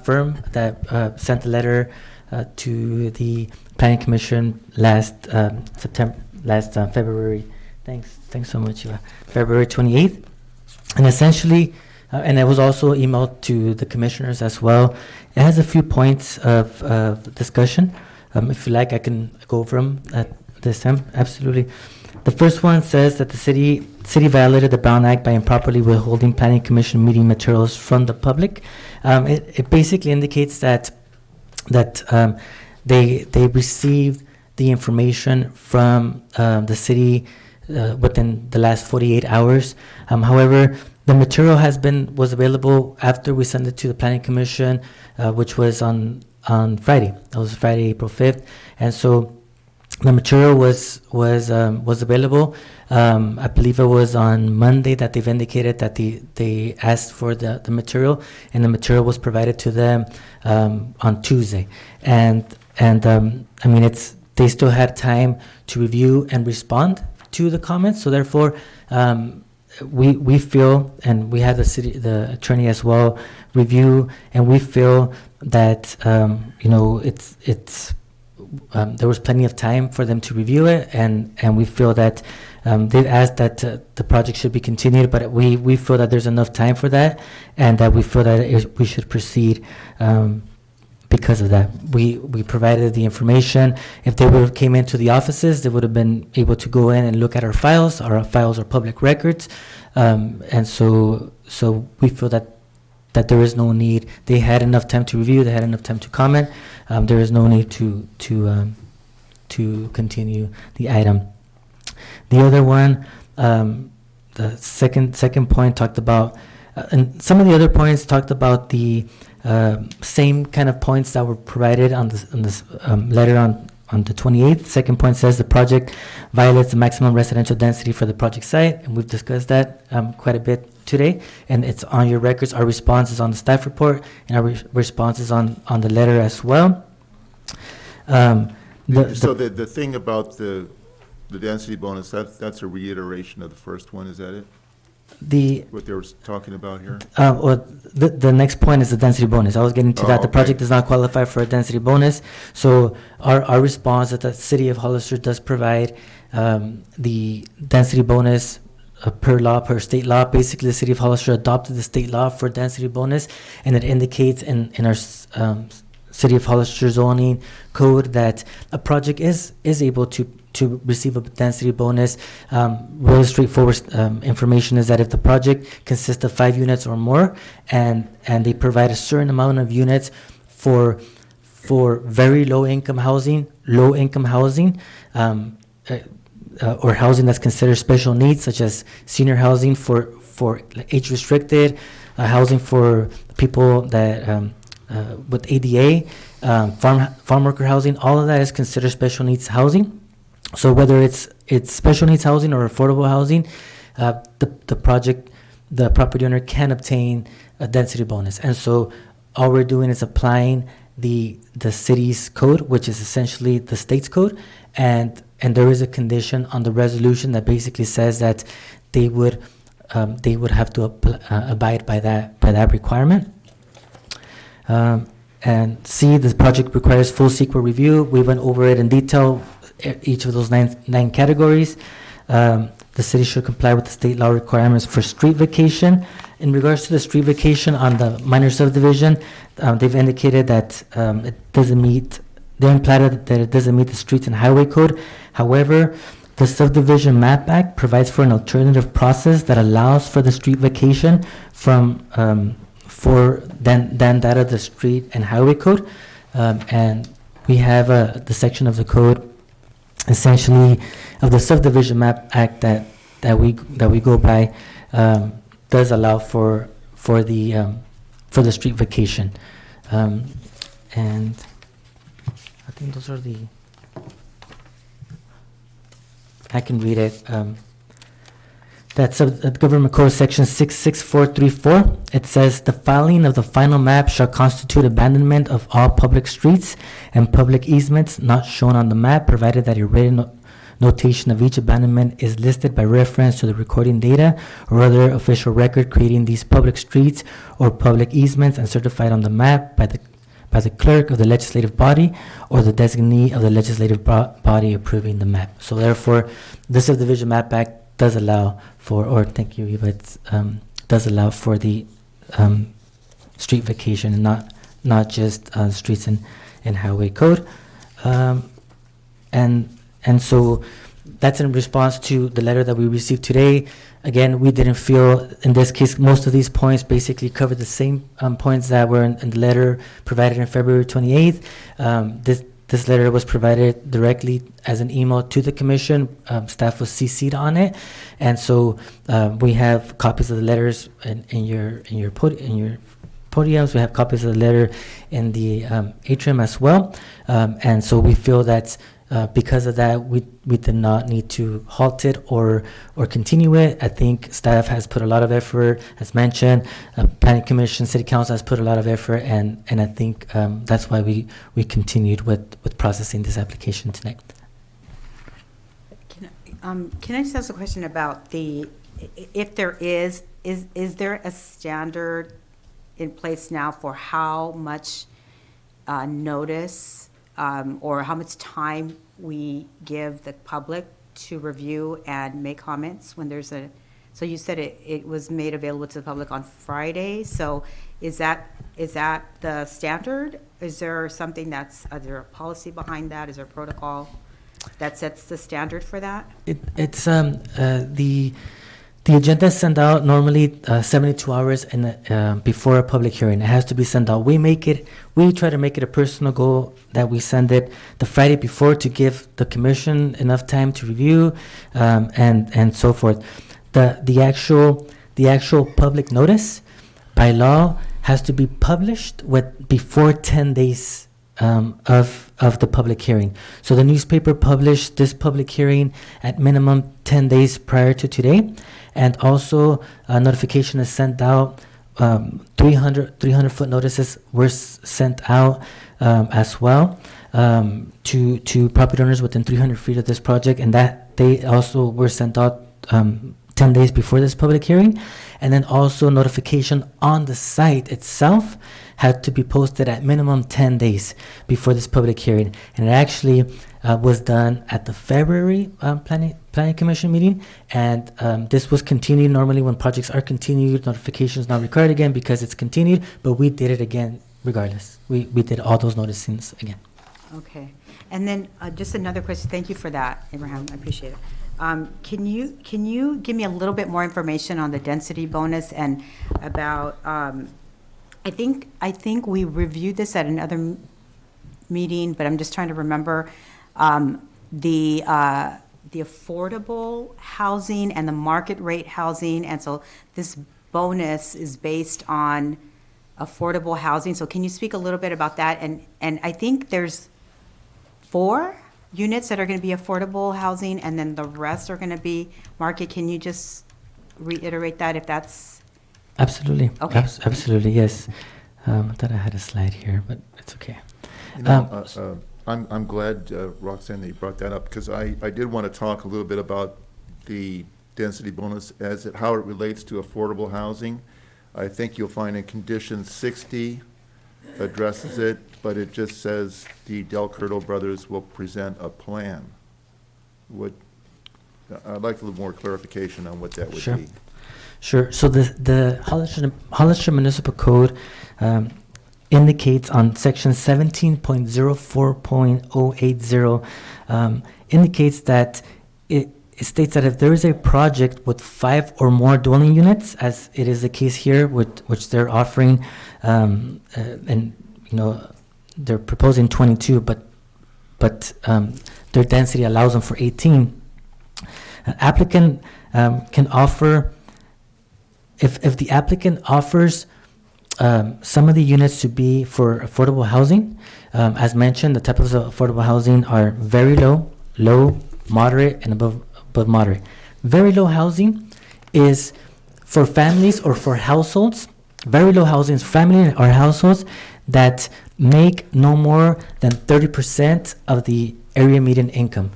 firm that sent the letter to the Planning Commission last February. Thanks so much, Eva. February 28th, and essentially, and it was also emailed to the commissioners as well. It has a few points of discussion. If you like, I can go over them at this time. Absolutely. The first one says that the city violated the Brown Act by improperly withholding Planning Commission meeting materials from the public. It basically indicates that they received the information from the city within the last 48 hours. However, the material was available after we sent it to the Planning Commission, which was on Friday. That was Friday, April 5th, and so the material was available. I believe it was on Monday that they've indicated that they asked for the material, and the material was provided to them on Tuesday. And I mean, they still had time to review and respond to the comments. So therefore, we feel, and we had the attorney as well review, and we feel that there was plenty of time for them to review it, and we feel that they've asked that the project should be continued, but we feel that there's enough time for that, and that we feel that we should proceed because of that. We provided the information. If they would have came into the offices, they would have been able to go in and look at our files. Our files are public records, and so we feel that there is no need. They had enough time to review. They had enough time to comment. There is no need to continue the item. The other one, the second point talked about, and some of the other points talked about the same kind of points that were provided on this letter on the 28th. Second point says the project violates the maximum residential density for the project site, and we've discussed that quite a bit today, and it's on your records. Our response is on the staff report, and our response is on the letter as well. So the thing about the density bonus, that's a reiteration of the first one, is that it? What they were talking about here? Well, the next point is the density bonus. I was getting to that. The project does not qualify for a density bonus. So our response that the city of Hollister does provide the density bonus per state law. Basically, the city of Hollister adopted the state law for density bonus, and it indicates in our city of Hollister zoning code that a project is able to receive a density bonus. Really straightforward information is that if the project consists of 5 units or more, and they provide a certain amount of units for very low income housing, or housing that's considered special needs, such as senior housing for age restricted, housing for people that with ADA, farm worker housing, all of that is considered special needs housing. So whether it's special needs housing or affordable housing, the property owner can obtain a density bonus. And so all we're doing is applying the city's code, which is essentially the state's code, and there is a condition on the resolution that basically says that they would have to abide by that requirement. And C, this project requires full CEQA review. We went over it in detail, each of those nine categories. The city should comply with the state law requirements for street vacation. In regards to the street vacation on the minor subdivision, they've indicated that it doesn't meet, they implied that it doesn't meet the Streets and Highway Code. However, the Subdivision Map Act provides for an alternative process that allows for the street vacation than that of the Street and Highway Code. And we have the section of the code, essentially, of the Subdivision Map Act that we go by, does allow for the street vacation. And I think those are I can read it. That's Government Code Section 66434. It says, the filing of the final map shall constitute abandonment of all public streets and public easements not shown on the map, provided that a written notation of each abandonment is listed by reference to the recording data or other official record creating these public streets or public easements and certified on the map by the clerk of the legislative body or the designee of the legislative body approving the map. So therefore, the Subdivision Map Act does allow for, or thank you, Eva, does allow for the street vacation and not just streets and highway code. And so that's in response to the letter that we received today. Again, we didn't feel, in this case, most of these points basically covered the same points that were in the letter provided on February 28th. This letter was provided directly as an email to the commission. Staff was CC'd on it. And so we have copies of the letters in your podiums. We have copies of the letter in the atrium as well. And so we feel that because of that, we did not need to halt it or continue it. I think staff has put a lot of effort, as mentioned. Planning Commission, City Council has put a lot of effort, and I think that's why we continued with processing this application tonight. Can I just ask a question about if there is there a standard in place now for how much notice or how much time we give the public to review and make comments when there's so you said it was made available to the public on Friday, so is that the standard? Is there something is there a policy behind that? Is there a protocol that sets the standard for that? It's the agenda is sent out normally 72 hours before a public hearing. It has to be sent out. We try to make it a personal goal that we send it the Friday before to give the commission enough time to review and so forth. The actual public notice by law has to be published before 10 days of the public hearing. So the newspaper published this public hearing at minimum 10 days prior to today. And also, a notification is sent out. 300-foot notices were sent out as well to property owners within 300 feet of this project, and that they also were sent out 10 days before this public hearing. And then also notification on the site itself had to be posted at minimum 10 days before this public hearing. And it actually was done at the February Planning Commission meeting, and this was continued. Normally when projects are continued, notification is not required again because it's continued, but we did it again regardless. We did all those noticings again. Okay. And then just another question. Thank you for that, Abraham. I appreciate it. Can you give me a little bit more information on the density bonus and about, I think we reviewed this at another meeting, but I'm just trying to remember the affordable housing and the market rate housing. And so this bonus is based on affordable housing. So can you speak a little bit about that? And I think there's 4 units that are going to be affordable housing, and then the rest are going to be market. Can you just reiterate that if that's... Absolutely. Okay. Absolutely, yes. I thought I had a slide here, but it's okay. I'm glad, Roxanne, that you brought that up, because I did want to talk a little bit about the density bonus how it relates to affordable housing. I think you'll find in condition 60 addresses it, but it just says the Del Curto brothers will present a plan. I'd like a little more clarification on what that would Sure. be. Sure. So the Hollister Municipal Code indicates on section 17.04.080 indicates that it states that if there is a project with 5 or more dwelling units, as it is the case here, with which they're offering, and they're proposing 22, but their density allows them for 18. An applicant can offer, if the applicant offers some of the units to be for affordable housing, as mentioned, the types of affordable housing are very low, moderate, and above moderate. Very low housing is for families or for households. Very low housing is family or households that make no more than 30% of the area median income.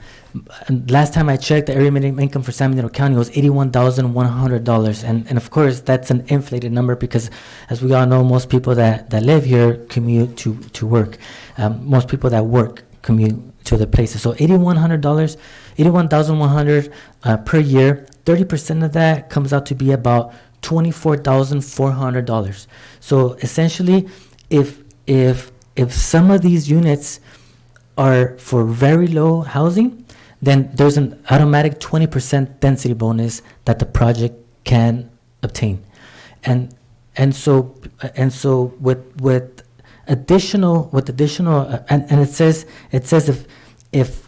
And last time I checked, the area median income for San Bernardino County was $81,100. And of course, that's an inflated number because, as we all know, most people that live here commute to work. Most people that work commute to the places. So $81,100 per year. 30% of that comes out to be about $24,400. So essentially, if some of these units are for very low housing, then there's an automatic 20% density bonus that the project can obtain, and so with additional and it says if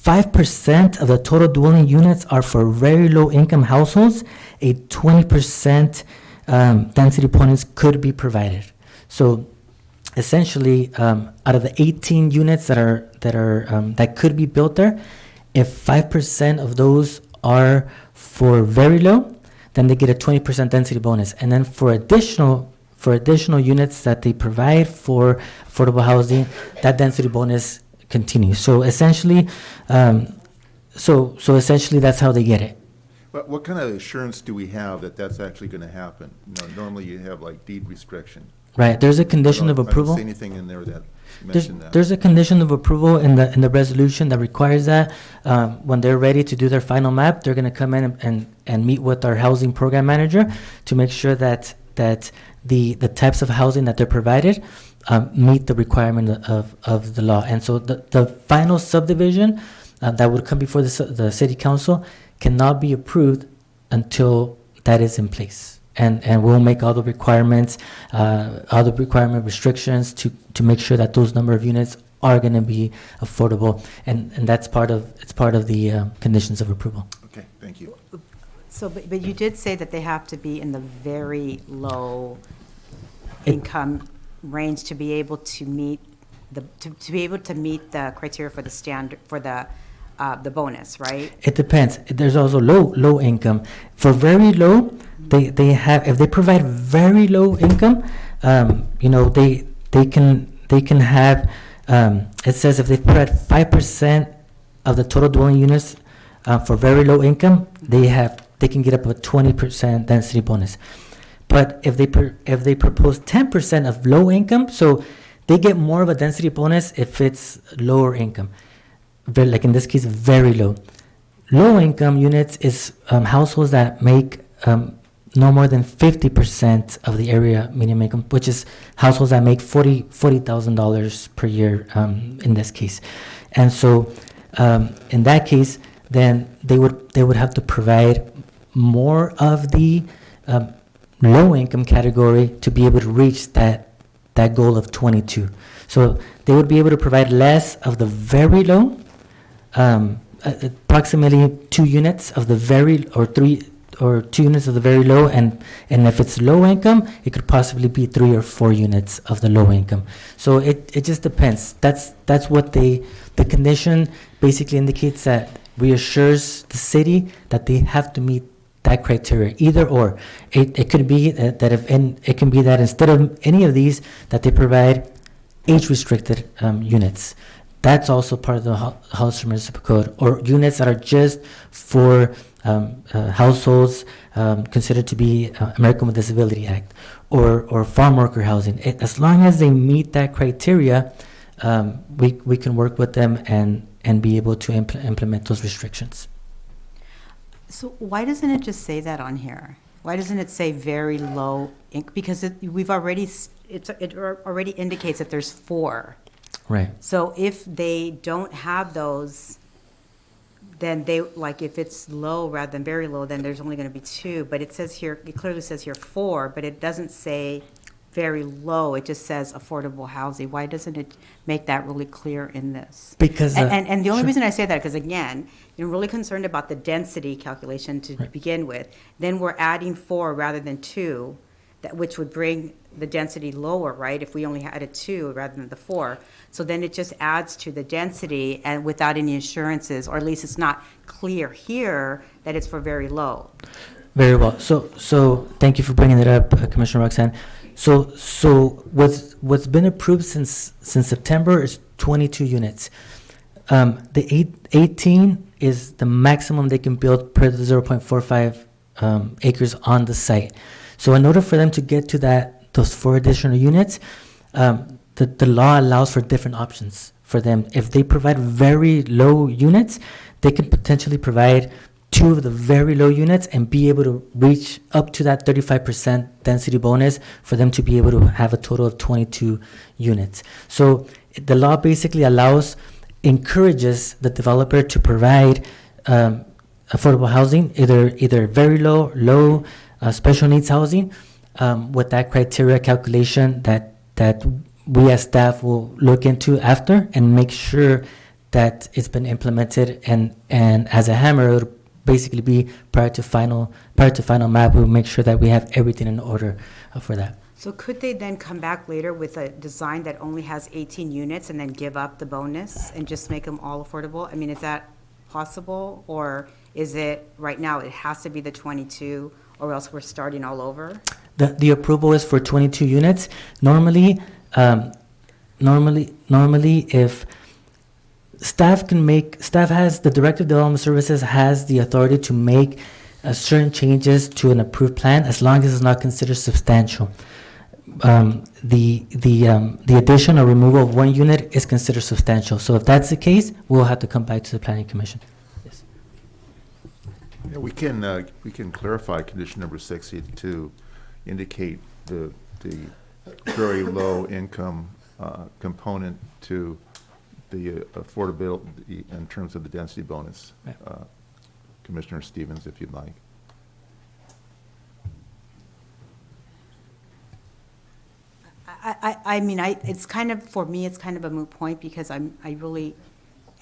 5% of the total dwelling units are for very low income households, a 20% density bonus could be provided. So essentially, out of the 18 units that could be built there, if 5% of those are for very low, then they get a 20% density bonus. And then for additional units that they provide for affordable housing, that density bonus continues. So essentially, essentially that's how they get it. But what kind of assurance do we have that that's actually going to happen? Normally you have like deed restriction. Right. There's a condition of approval. I don't see anything in there that mentioned that. There's a condition of approval in the resolution that requires that when they're ready to do their final map, they're going to come in and meet with our housing program manager to make sure that the types of housing that they're provided meet the requirement of the law. And so the final subdivision that would come before the city council cannot be approved until that is in place. And we'll make all the requirement restrictions to make sure that those number of units are going to be affordable, and that's part of the conditions of approval. Okay, thank you. So, but you did say that they have to be in the very low income range to be able to meet the criteria for the standard for the bonus, right? It depends. There's also low income. For very low, they have, if they provide very low income, they can have. It says if they provide 5% of the total dwelling units for very low income, they can get up to a 20% density bonus. But if they propose 10% of low income, so they get more of a density bonus if it's lower income. Like in this case, very low. Low income units is households that make no more than 50% of the area minimum income, which is households that make $40,000 per year in this case. And so in that case, then they would have to provide more of the low income category to be able to reach that goal of 22. So they would be able to provide less of the very low, approximately 2 units of the very, or 3 or 2 units of the very low, and if it's low income, it could possibly be 3 or 4 units of the low income. So it just depends. That's what the condition basically indicates, that reassures the city that they have to meet that criteria, either or. It could be it can be that instead of any of these, that they provide age-restricted units. That's also part of the Hollister Municipal Code, or units that are just for households considered to be American with Disability Act, or farm worker housing. As long as they meet that criteria, we can work with them and be able to implement those restrictions. So why doesn't it just say that on here? Why doesn't it say very low? Because it already indicates that there's 4. Right. So if they don't have those, then if it's low rather than very low, then there's only going to be 2. But it clearly says here 4, but it doesn't say very low. It just says affordable housing. Why doesn't it make that really clear in this? Because and the only sure. reason I say that, because again, you're really concerned about the density calculation to begin with. Then we're adding 4 rather than 2, which would bring the density lower, right? If we only added 2 rather than the 4. So then it just adds to the density and without any assurances, or at least it's not clear here that it's for very low. Very well. So thank you for bringing that up, Commissioner Roxanne. So what's been approved since September is 22 units. The 18 is the maximum they can build per the 0.45 acres on the site. So in order for them to get to those 4 additional units, the law allows for different options for them. If they provide very low units, they can potentially provide 2 of the very low units and be able to reach up to that 35% density bonus for them to be able to have a total of 22 units. So the law basically encourages the developer to provide affordable housing, either very low, special needs housing, with that criteria calculation that we as staff will look into after and make sure that it's been implemented, and as a hammer, it'll basically be prior to final map. We'll make sure that we have everything in order for that. So could they then come back later with a design that only has 18 units and then give up the bonus and just make them all affordable? I mean, is that possible? Or is it, right now, it has to be the 22, or else we're starting all over? The approval is for 22 units. Normally, if staff has, the Director of Development Services has the authority to make certain changes to an approved plan as long as it's not considered substantial. The addition or removal of 1 unit is considered substantial. So if that's the case, we'll have to come back to the Planning Commission. Yes. Yeah, we can clarify condition number 60 to indicate the very low income component to the affordability in terms of the density bonus. Right. Commissioner Stevens, if you'd like. I mean, it's kind of, for me, it's kind of a moot point because I really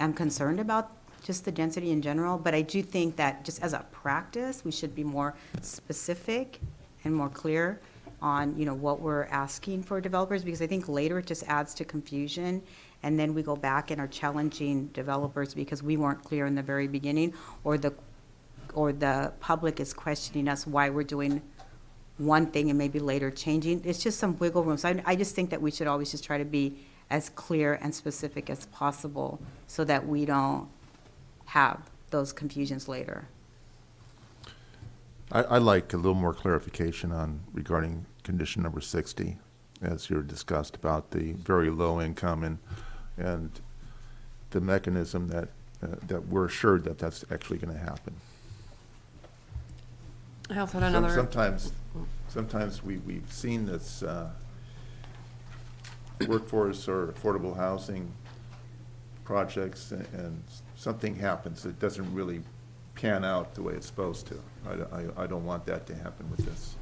am concerned about just the density in general, but I do think that just as a practice, we should be more specific and more clear on, what we're asking for developers, because I think later it just adds to confusion, and then we go back and are challenging developers because we weren't clear in the very beginning, or the public is questioning us why we're doing one thing and maybe later changing. It's just some wiggle room. So I just think that we should always just try to be as clear and specific as possible so that we don't have those confusions later. I'd like a little more clarification regarding condition number 60, as you discussed about the very low income and the mechanism that we're assured that that's actually going to happen. I also had another. Sometimes we've seen this workforce or affordable housing projects, and something happens that doesn't really pan out the way it's supposed to. I don't want that to happen with this.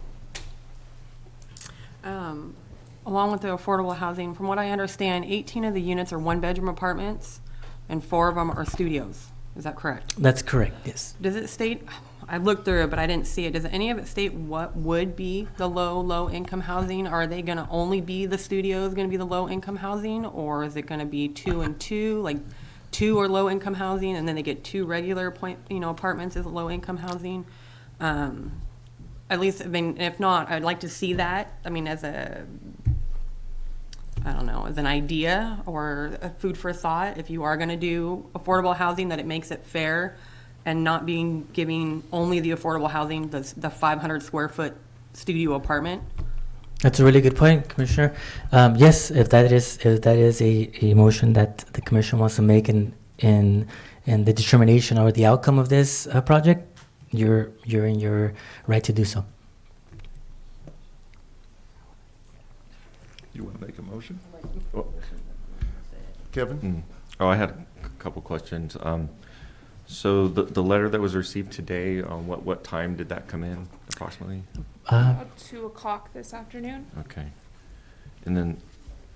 Along with the affordable housing, from what I understand, 18 of the units are 1-bedroom apartments, and 4 of them are studios. Is that correct? That's correct, yes. Does it state, I looked through it, but I didn't see it. Does any of it state what would be the low income housing? Are they going to only be the studios going to be the low income housing, or is it going to be 2 and 2, like 2 are low income housing and then they get 2 regular apartments as low income housing? At least, I mean, if not, I'd like to see that. I mean, as as an idea or a food for thought, if you are going to do affordable housing, that it makes it fair and not giving only the affordable housing, the 500 square foot studio apartment. That's a really good point, Commissioner. Yes, if that is a motion that the commission wants to make in the determination or the outcome of this project, you're in your right to do so. You want to make a motion? Kevin? Oh, I had a couple questions. So the letter that was received today, what time did that come in approximately? About 2 o'clock this afternoon. Okay. And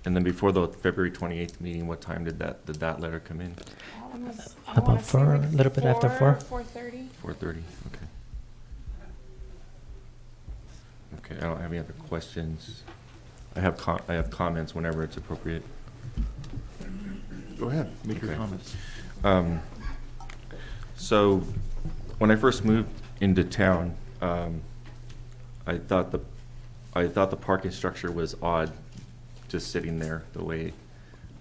then before the February 28th meeting, what time did that letter come in? About 4, a little bit after 4. 4:30. 4:30, okay. Okay, I don't have any other questions. I have comments whenever it's appropriate. Go ahead, make your Okay. comments. So, when I first moved into town, I thought the parking structure was odd, just sitting there the way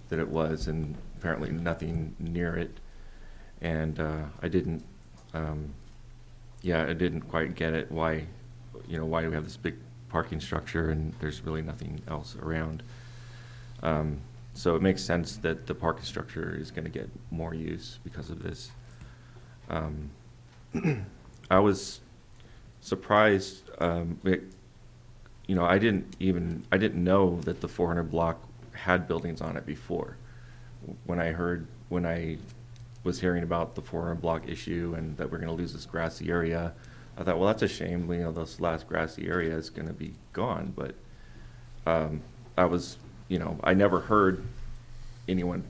that it was, and apparently nothing near it. And I didn't quite get it. Why do we have this big parking structure and there's really nothing else around? So it makes sense that the parking structure is going to get more use because of this. I was surprised. I didn't know that the 400 block had buildings on it before. When I was hearing about the 400 block issue and that we're going to lose this grassy area, I thought, well, that's a shame. This last grassy area is going to be gone. But I never heard anyone,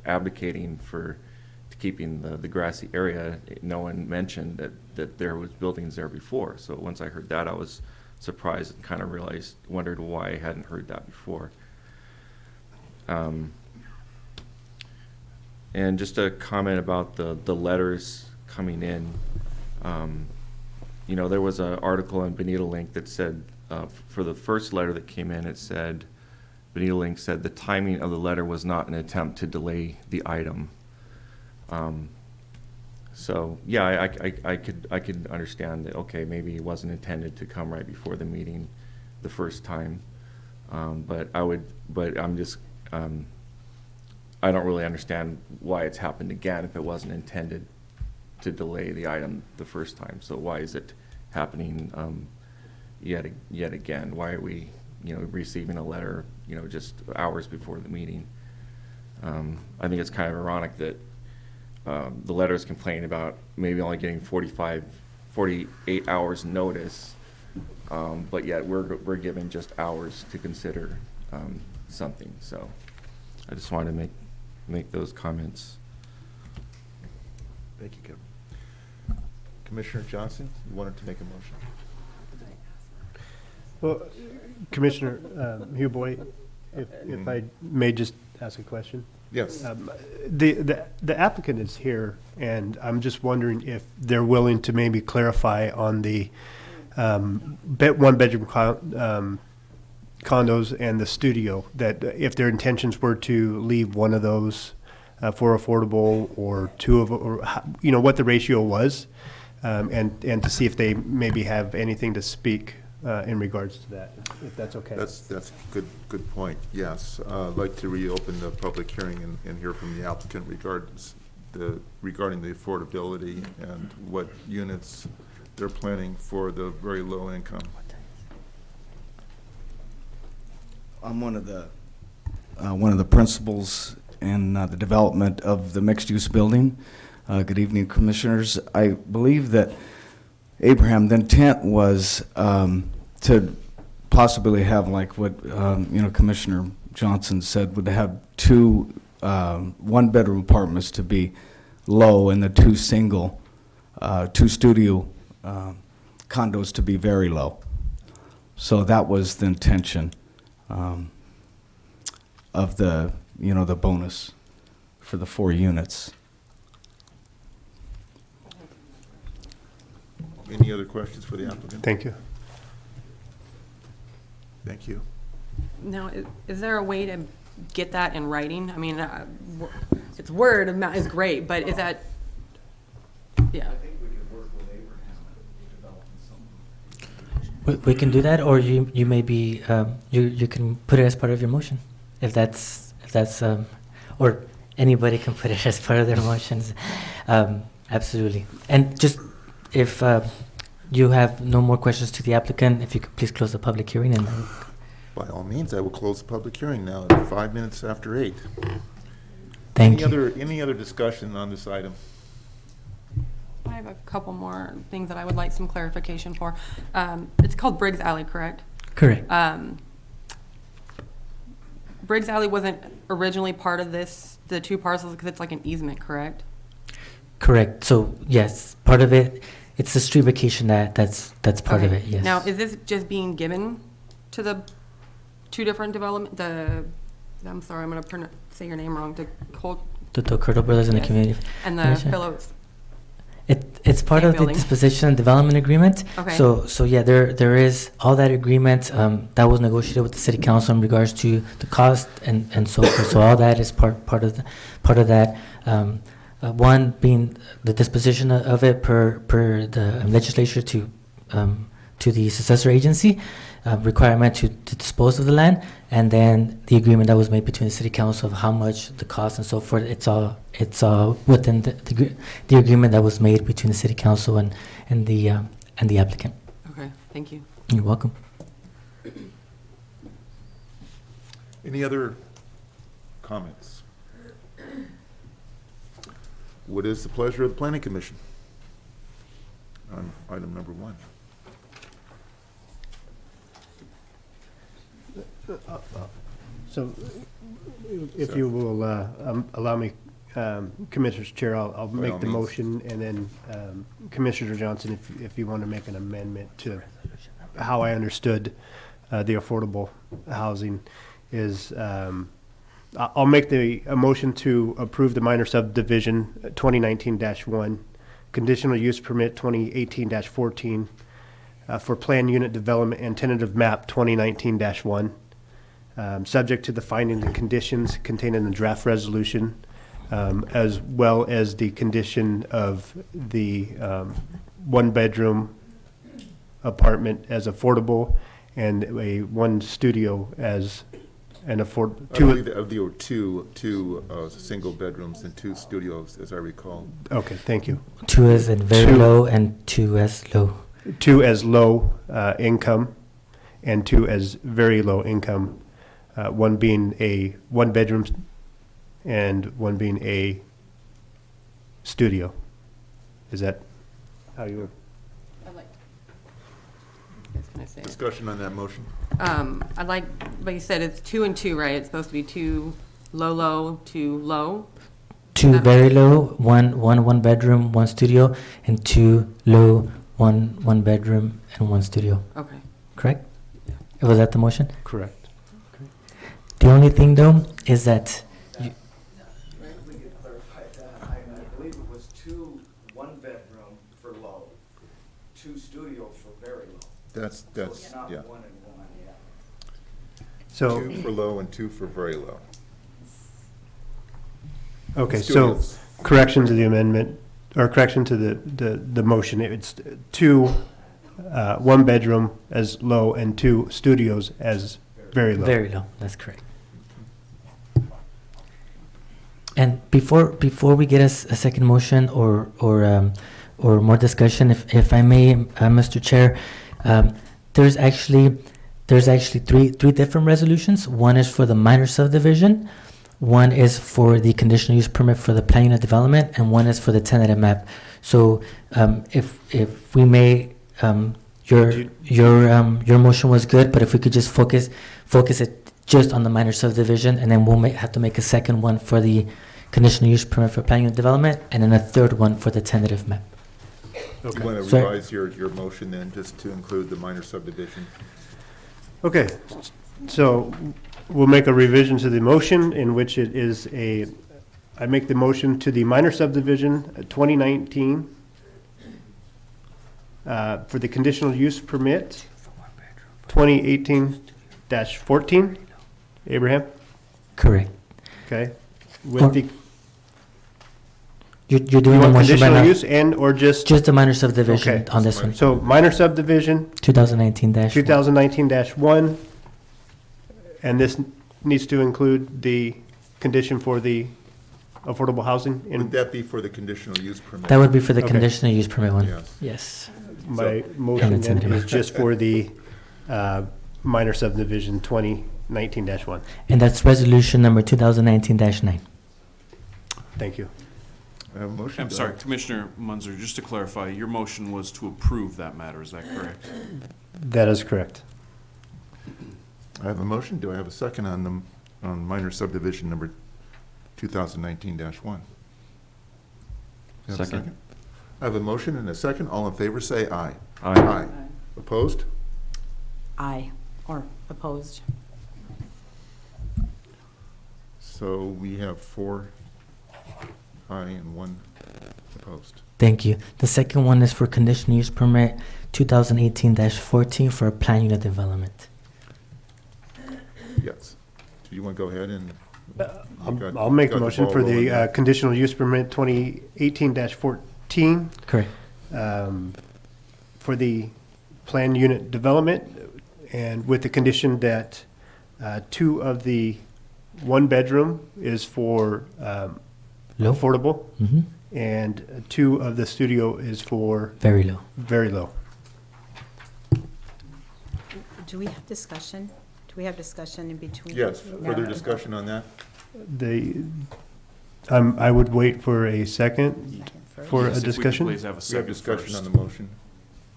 advocating for keeping the grassy area. No one mentioned that there was buildings there before. So once I heard that, I was surprised and kind of wondered why I hadn't heard that before. And just a comment about the letters coming in. There was an article on Bonita Link that said, for the first letter that came in, it said, Bonita Link said the timing of the letter was not an attempt to delay the item. So yeah, I could understand that. Okay, maybe it wasn't intended to come right before the meeting, the first time. But I don't really understand why it's happened again if it wasn't intended to delay the item the first time. So why is it happening yet again? Why are we receiving a letter just hours before the meeting? I think it's kind of ironic that the letter is complaining about maybe only getting 48 hours notice, but yet we're given just hours to consider something. So I just wanted to make those comments. Thank you, Kevin. Commissioner Johnson, you wanted to make a motion. Well, Commissioner Huboy, if I may just ask a question. Yes. The applicant is here, and I'm just wondering if they're willing to maybe clarify on the one-bedroom condos and the studio, that if their intentions were to leave one of those for affordable or two of, or what the ratio was, and to see if they maybe have anything to speak in regards to that, if that's okay. That's a good point. Yes, I'd like to reopen the public hearing and hear from the applicant regarding the affordability and what units they're planning for the very low income. I'm one of the principals in the development of the mixed-use building. Good evening, commissioners. I believe that Abraham, the intent was to possibly have, like what Commissioner Johnson said, would have two one-bedroom apartments to be low and the two studio condos to be very low. So that was the intention of the bonus for the 4 units. Any other questions for the applicant? Thank you. Thank you. Now, is there a way to get that in writing? I mean, it's word is great, but is that, yeah. We can do that, or you may be, you can put it as part of your motion, if that's, or anybody can put it as part of their motions. Absolutely. And just, if you have no more questions to the applicant, if you could please close the public hearing and then. By all means, I will close the public hearing now at 5 minutes after 8. Thank you. Any other discussion on this item? I have a couple more things that I would like some clarification for. It's called Briggs Alley, correct? Correct. Briggs Alley wasn't originally part of this, the two parcels, because it's like an easement, correct? Correct. So yes, part of it, it's the street vacation that's part of Okay. it. Yes. Now, is this just being given to the two different development, I'm sorry, I'm gonna say your name wrong, the Curto Brothers and the Yes. Community. And the Commission. Phillips. It's part Same of the building. disposition and development agreement. Okay. So yeah, there is all that agreement that was negotiated with the city council in regards to the cost and so forth. So all that is part of that. One being the disposition of it per the legislature to the successor agency, requirement to dispose of the land, and then the agreement that was made between the city council of how much the cost and so forth. It's all within the agreement that was made between the city council and the applicant. Okay, thank you. You're welcome. Any other comments? What is the pleasure of the planning commission on item number 1? So if you will allow me, Commissioner's Chair, I'll By all make the means. motion, and then Commissioner Johnson, if you want to make an amendment to how I understood the affordable housing is, I'll make a motion to approve the minor subdivision 2019-1, conditional use permit 2018-14, for plan unit development and tentative map 2019-1, subject to the findings and conditions contained in the draft resolution, as well as the condition of the one-bedroom apartment as affordable and a one studio as an I believe of the two single bedrooms and 2 studios, as I recall. Okay, thank you. 2 as in very low and 2 as low. 2 as low income and 2 as very low income, one being a one-bedroom and one being a studio. Is that how you? Can I say it? Discussion on that motion? I'd like you said, it's 2 and 2, right? It's supposed to be 2 low, 2 low? 2 very low, one bedroom, 1 studio, and 2 low, one bedroom and 1 studio. Okay. Correct? Was that the motion? Correct. The only thing though is that We could clarify that. I believe it was 2 one-bedroom for low, 2 studio for very low. That's, So it's not yeah. 1 and 1, yeah. So, 2 for low and 2 for very low. okay, so Studios. correction to the amendment, or correction to the motion. It's 2 one-bedroom as low and 2 studios as very low. very low, that's correct. And before we get a second motion or more discussion, if I may, Mr. Chair, there's actually 3 different resolutions. One is for the minor subdivision, one is for the conditional use permit for the planning and development, and one is for the tentative map. So if we may, your motion was good, but if we could just focus it just on the minor subdivision, and then we'll have to make a second one for the conditional use permit for planning and development, and then a third one for the tentative map. You want to So- revise your motion then, just to include the minor subdivision? Okay, so we'll make a revision to the motion in which it is I make the motion to the minor subdivision 2019 for the conditional use permit 2018-14. Abraham? Correct. Okay. Or- With the, You're You doing the want motion right conditional now. use and or just? Just the minor subdivision Okay. on this one. So minor subdivision, 2019-. 2019-1, and this needs to include the condition for the affordable housing Would in that be for the conditional use permit? That would be for the Okay. conditional use permit one. Yes. Yes. my So- motion it's then in the- is just for the minor subdivision 2019-1. And that's resolution number 2019-9. Thank you. I have a motion. I'm sorry, Commissioner Munzer, just to clarify, your motion was to approve that matter, is that correct? That is correct. I have a motion. Do I have a second on minor subdivision number 2019-1? Second. I have a motion and a second. All in favor, say aye. Aye. Opposed? Aye, or opposed. So we have 4 aye and 1 opposed. Thank you. The second one is for conditional use permit 2018-14 for a plan unit development. Yes. Do you want to go ahead and? I'll make a got the motion ball for rolling the there. conditional use permit 2018-14 Correct. for the plan unit development, and with the condition that 2 of the 1-bedroom is for Low? affordable, Mm-hmm. and 2 of the studio is for Very low. very low. Do we have discussion? Do we have discussion in between? Yes, further discussion on that? I would wait for a second for Yes, a if we could discussion. please have a We have second discussion first. on the motion.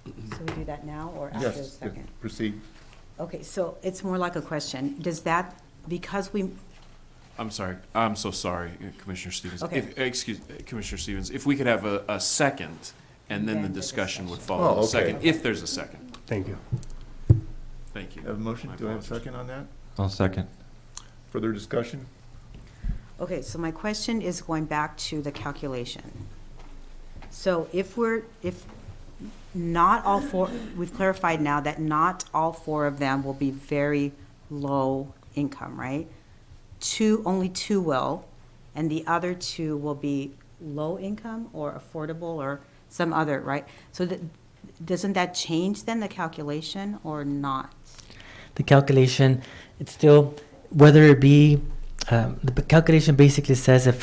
So we do that now or after the Yes, second? proceed. Okay, so it's more like a question. Does that, because we, I'm sorry, I'm so sorry, Commissioner Stevens. Okay. Commissioner Stevens, if we could have a second, and then the discussion would follow. Oh, The okay. second, if there's a second. Thank you. Thank you. Have a motion? My Do I have a apologies. second on that? I'll second. Further discussion? okay, so my question is going back to the calculation. So if not all 4, we've clarified now that not all 4 of them will be very low income, right? Only 2 will, and the other 2 will be low income or affordable or some other, right? So doesn't that change then the calculation or not? The calculation, it's still, whether it be, the calculation basically says if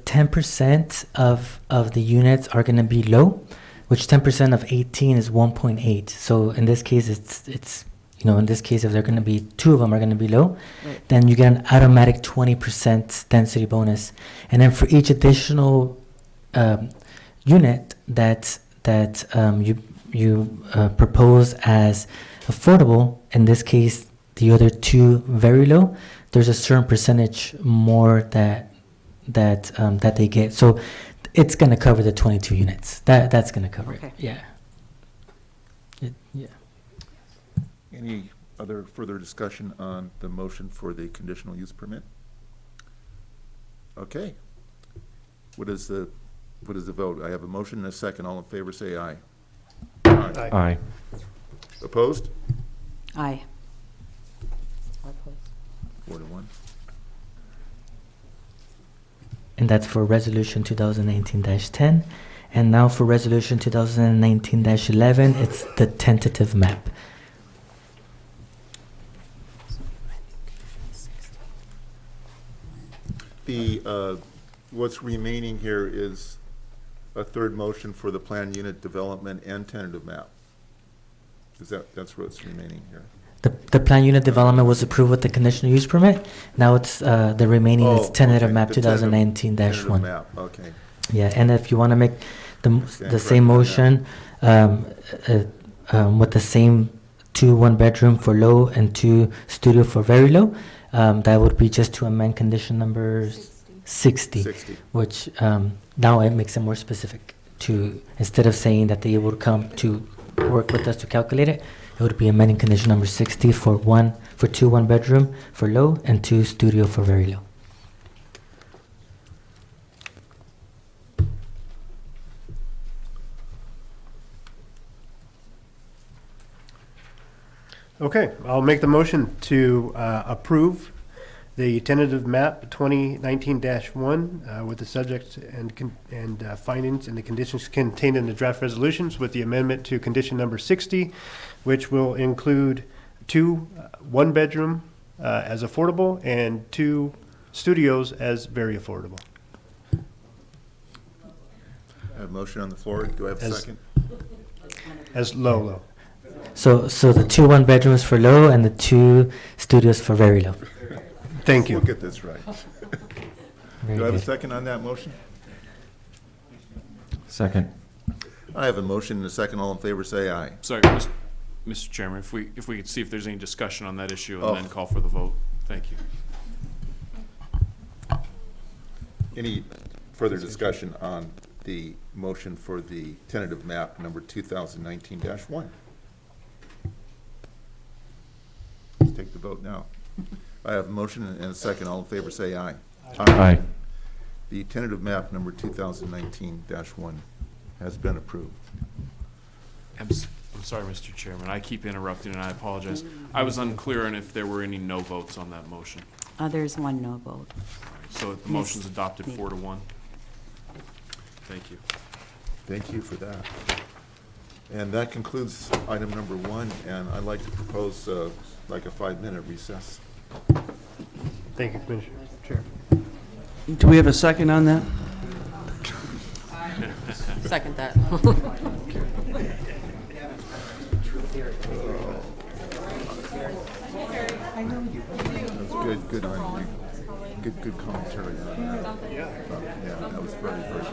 10% of the units are going to be low, which 10% of 18 is 1.8. So in this case, it's in this case, if they're going to be 2 of them are going to be low, Right. then you get an automatic 20% density bonus. And then for each additional unit that you propose as affordable, in this case, the other 2 very low, there's a certain percentage more that they get. So it's going to cover the 22 units. That's going to cover Okay. it. Yeah. Yeah. Any other further discussion on the motion for the conditional use permit? Okay. What is the vote? I have a motion and a second. All in favor, say aye. Aye. Aye. Opposed? Aye. Opposed. 4 to 1. And that's for resolution 2019-10. And now for resolution 2019-11, it's the tentative map. What's remaining here is a third motion for the plan unit development and tentative map. That's what's remaining here? The plan unit development was approved with the conditional use permit. Now it's the remaining is tentative okay, map the tentative 2019-1. map, okay. Yeah, and if you want to make the Stand same corrected on motion with the same 2 1-bedroom for low and 2 studio for very low, that would be just to amend condition number 60, 60. which now it makes it more specific. To instead of saying that they would come to work with us to calculate it, it would be amending condition number 60 for 2 1-bedroom for low and 2 studio for very low. Okay, I'll make the motion to approve the tentative map 2019-1 with the subject and findings and the conditions contained in the draft resolutions with the amendment to condition number 60, which will include 2 one-bedroom as affordable and 2 studios as very affordable. I have a motion on the floor. Do I have a second? As low. So the 2 one-bedrooms for low and the 2 studios for very low. Thank you. We'll get this right. Very Do I have a good. second on that motion? Second. I have a motion and a second. All in favor, say aye. Sorry, Mr. Chairman, if we could see if there's any discussion on that issue and Oh. then call for the vote. Thank you. Any further discussion on the motion for the tentative map number 2019-1? Let's take the vote now. I have a motion and a second. All in favor, say aye. Aye. The tentative map number 2019-1 has been approved. I'm sorry, Mr. Chairman. I keep interrupting and I apologize. I was unclear on if there were any no votes on that motion. There's 1 no vote. So the motion's adopted 4-1. Thank you. Thank you for that. And that concludes item number 1, and I'd like to propose like a 5-minute recess. Thank you, Commissioner. Chair. Do we have a second on that? Second that. That's good on you. Good commentary. Yeah, that was very good.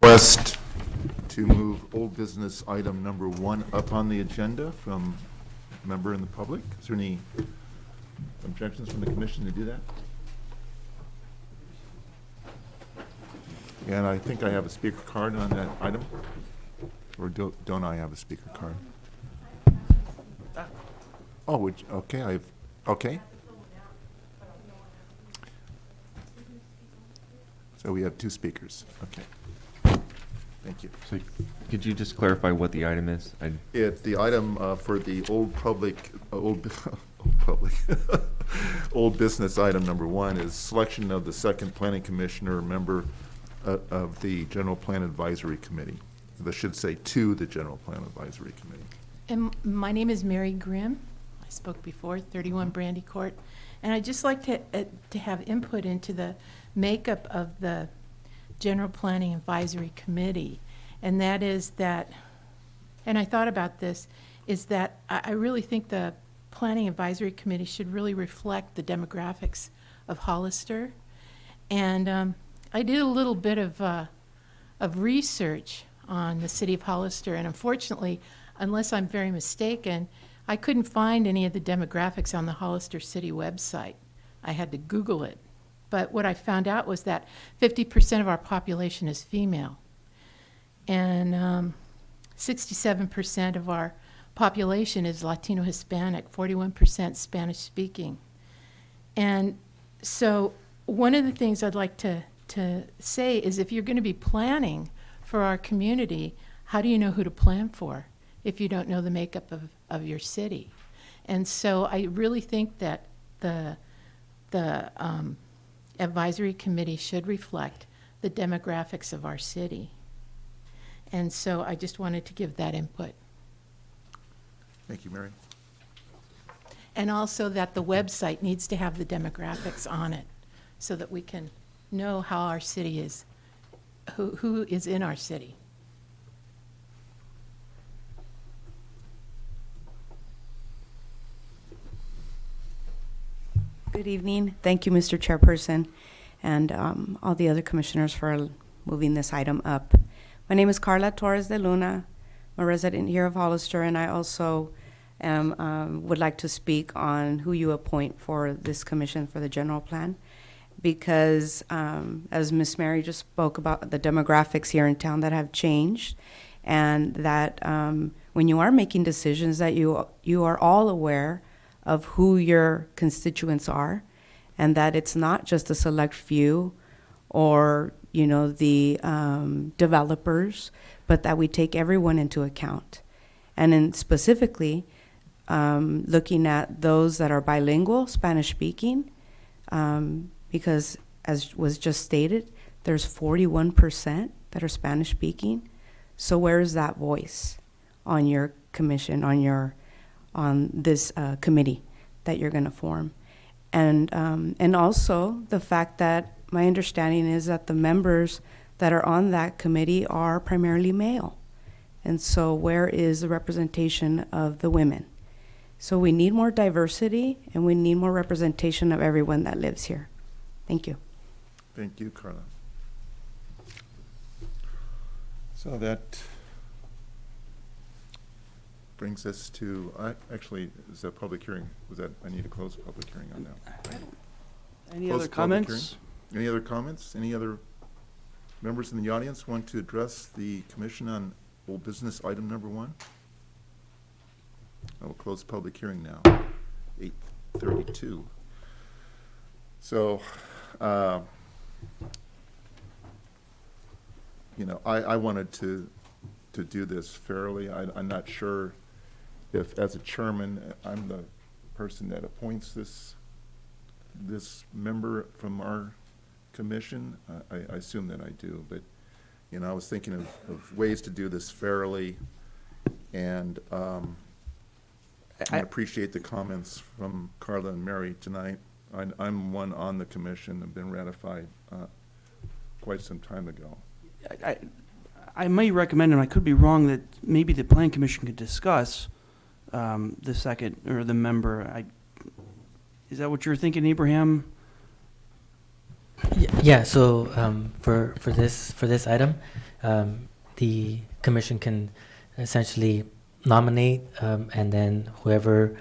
request to move old business item number 1 up on the agenda from a member in the public. Is there any objections from the commission to do that? And I think I have a speaker card on that item. Or don't I have a speaker card? Oh, okay, okay. So we have 2 speakers, okay. Thank you. So could you just clarify what the item is? The item for the old business item number 1 is selection of the second planning commissioner, member of the General Plan Advisory Committee. That should say to the General Plan Advisory Committee. And my name is Mary Grimm. I spoke before, 31 Brandy Court. And I'd just like to have input into the makeup of the General Planning Advisory Committee. And that is that, and I thought about this, is that I really think the Planning Advisory Committee should really reflect the demographics of Hollister. And I did a little bit of research on the city of Hollister, and unfortunately, unless I'm very mistaken, I couldn't find any of the demographics on the Hollister City website. I had to Google it. But what I found out was that 50% of our population is female, and 67% of our population is Latino Hispanic, 41% Spanish speaking. And so one of the things I'd like to say is, if you're going to be planning for our community, how do you know who to plan for if you don't know the makeup of your city? And so I really think that the advisory committee should reflect the demographics of our city. And so I just wanted to give that input. Thank you, Mary. And also that the website needs to have the demographics on it so that we can know how our city is, who is in our city. Good evening. Thank you, Mr. Chairperson, and all the other commissioners for moving this item up. My name is Carla Torres de Luna. I'm a resident here of Hollister, and I also would like to speak on who you appoint for this commission for the general plan, because as Miss Mary just spoke about, the demographics here in town that have changed, and that when you are making decisions, that you are all aware of who your constituents are, and that it's not just a select few or, you know, the developers, but that we take everyone into account. And then specifically, looking at those that are bilingual, Spanish speaking, because as was just stated, there's 41% that are Spanish speaking. So where is that voice on your commission, on this committee that you're going to form? And also the fact that my understanding is that the members that are on that committee are primarily male. And so where is the representation of the women? So we need more diversity, and we need more representation of everyone that lives here. Thank you. Thank you, Carla. So that brings us to, actually, is that public hearing? Was that, I need to close the public hearing on that. Any Close other the public comments? hearing. Any other comments? Any other members in the audience want to address the commission on old business item number 1? I will close the public hearing now, 8:32. So, you know, I wanted to do this fairly. I'm not sure if, as a chairman, I'm the person that appoints this member from our commission. I assume that I do, but, you know, I was thinking of ways to do this fairly, and I appreciate the comments from Carla and Mary tonight. I'm one on the commission, I've been ratified quite some time ago. I may recommend, and I could be wrong, that maybe the plan commission could discuss the second, or the member. Is that what you're thinking, Abraham? Yeah, so for this item, the commission can essentially nominate, and then whoever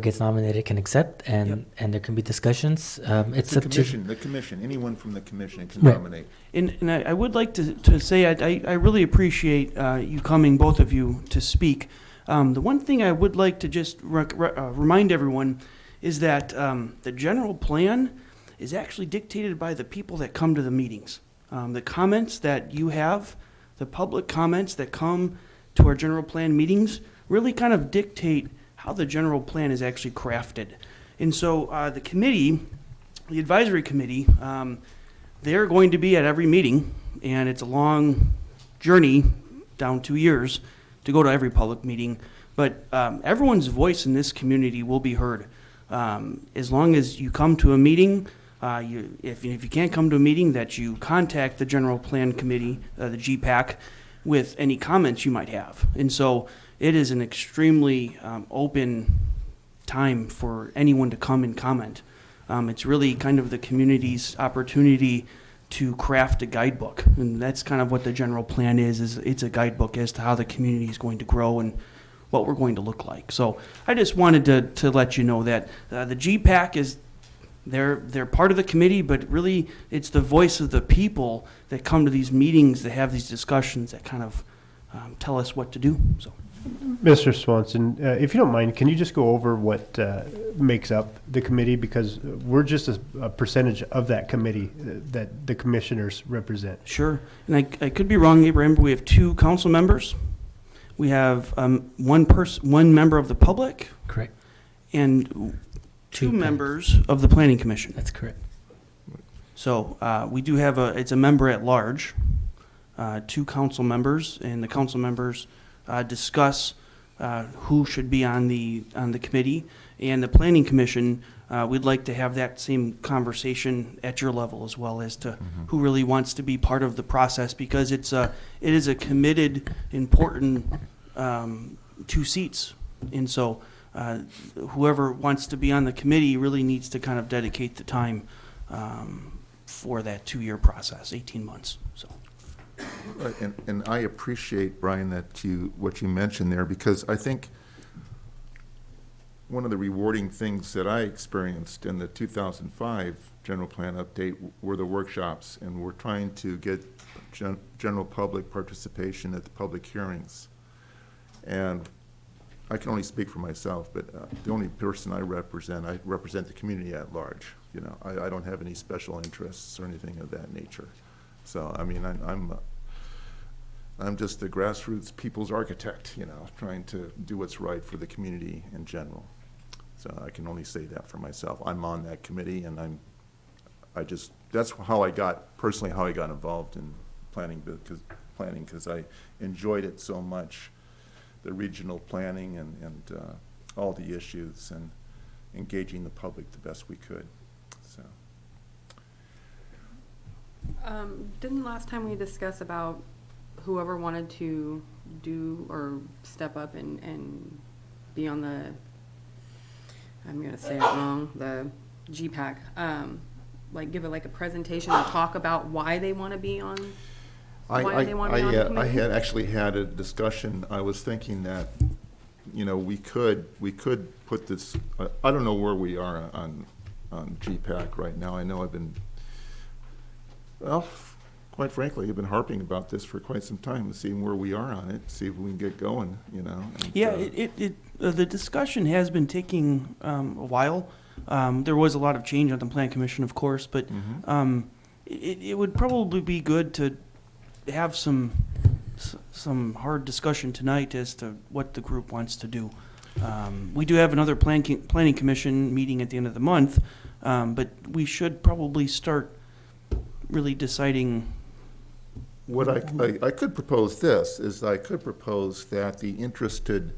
gets nominated can accept, and there can be discussions. It's The up to commission, anyone from the commission can Right. nominate. And I would like to say, I really appreciate you coming, both of you, to speak. The one thing I would like to just remind everyone is that the general plan is actually dictated by the people that come to the meetings. The comments that you have, the public comments that come to our general plan meetings really kind of dictate how the general plan is actually crafted. And so the committee, the advisory committee, they're going to be at every meeting, and it's a long journey, down 2 years, to go to every public meeting. But everyone's voice in this community will be heard. As long as you come to a meeting, if you can't come to a meeting, that you contact the General Plan Committee, the GPAC, with any comments you might have. And so it is an extremely open time for anyone to come and comment. It's really kind of the community's opportunity to craft a guidebook, and that's kind of what the general plan is it's a guidebook as to how the community is going to grow and what we're going to look like. So I just wanted to let you know that the GPAC is they're part of the committee, but really it's the voice of the people that come to these meetings, that have these discussions, that kind of tell us what to do. So, Mr. Swanson, if you don't mind, can you just go over what makes up the committee? Because we're just a percentage of that committee that the commissioners represent. sure. And I could be wrong, Abraham, but we have 2 council members. We have one member of the public. Correct. And 2 Two members of the planning commission. That's correct. So we do have it's a member at large, 2 council members, and the council members discuss who should be on the committee. And the planning commission, we'd like to have that same conversation at your level as well, as to who really wants to be part of the process, because it is a committed, important 2 seats. And so whoever wants to be on the committee really needs to kind of dedicate the time for that 2-year process, 18 months. So. Right, and I appreciate, Brian, what you mentioned there, because I think one of the rewarding things that I experienced in the 2005 general plan update were the workshops, and we're trying to get general public participation at the public hearings. And I can only speak for myself, but the only person I represent the community at large. You know, I don't have any special interests or anything of that nature. So, I mean, I'm just the grassroots people's architect, you know, trying to do what's right for the community in general. So I can only say that for myself. I'm on that committee, and that's how I got involved in planning, because I enjoyed it so much, the regional planning and all the issues, and engaging the public the best we could. So. Didn't last time we discuss about whoever wanted to do or step up and be on the, I'm going to say it wrong, the GPAC, like give it like a presentation and talk about why they want to be on, why they want to be on the committee? I had actually had a discussion. I was thinking that, you know, we could put this, I don't know where we are on GPAC right now. I know quite frankly, I've been harping about this for quite some time, seeing where we are on it, see if we can get going, you know. And, yeah, the discussion has been taking a while. There was a lot of change on the Plan Commission, of course, but it would probably be good to have some hard discussion tonight as to what the group wants to do. We do have another Planning Commission meeting at the end of the month, but we should probably start really deciding. What I could propose I could propose that the interested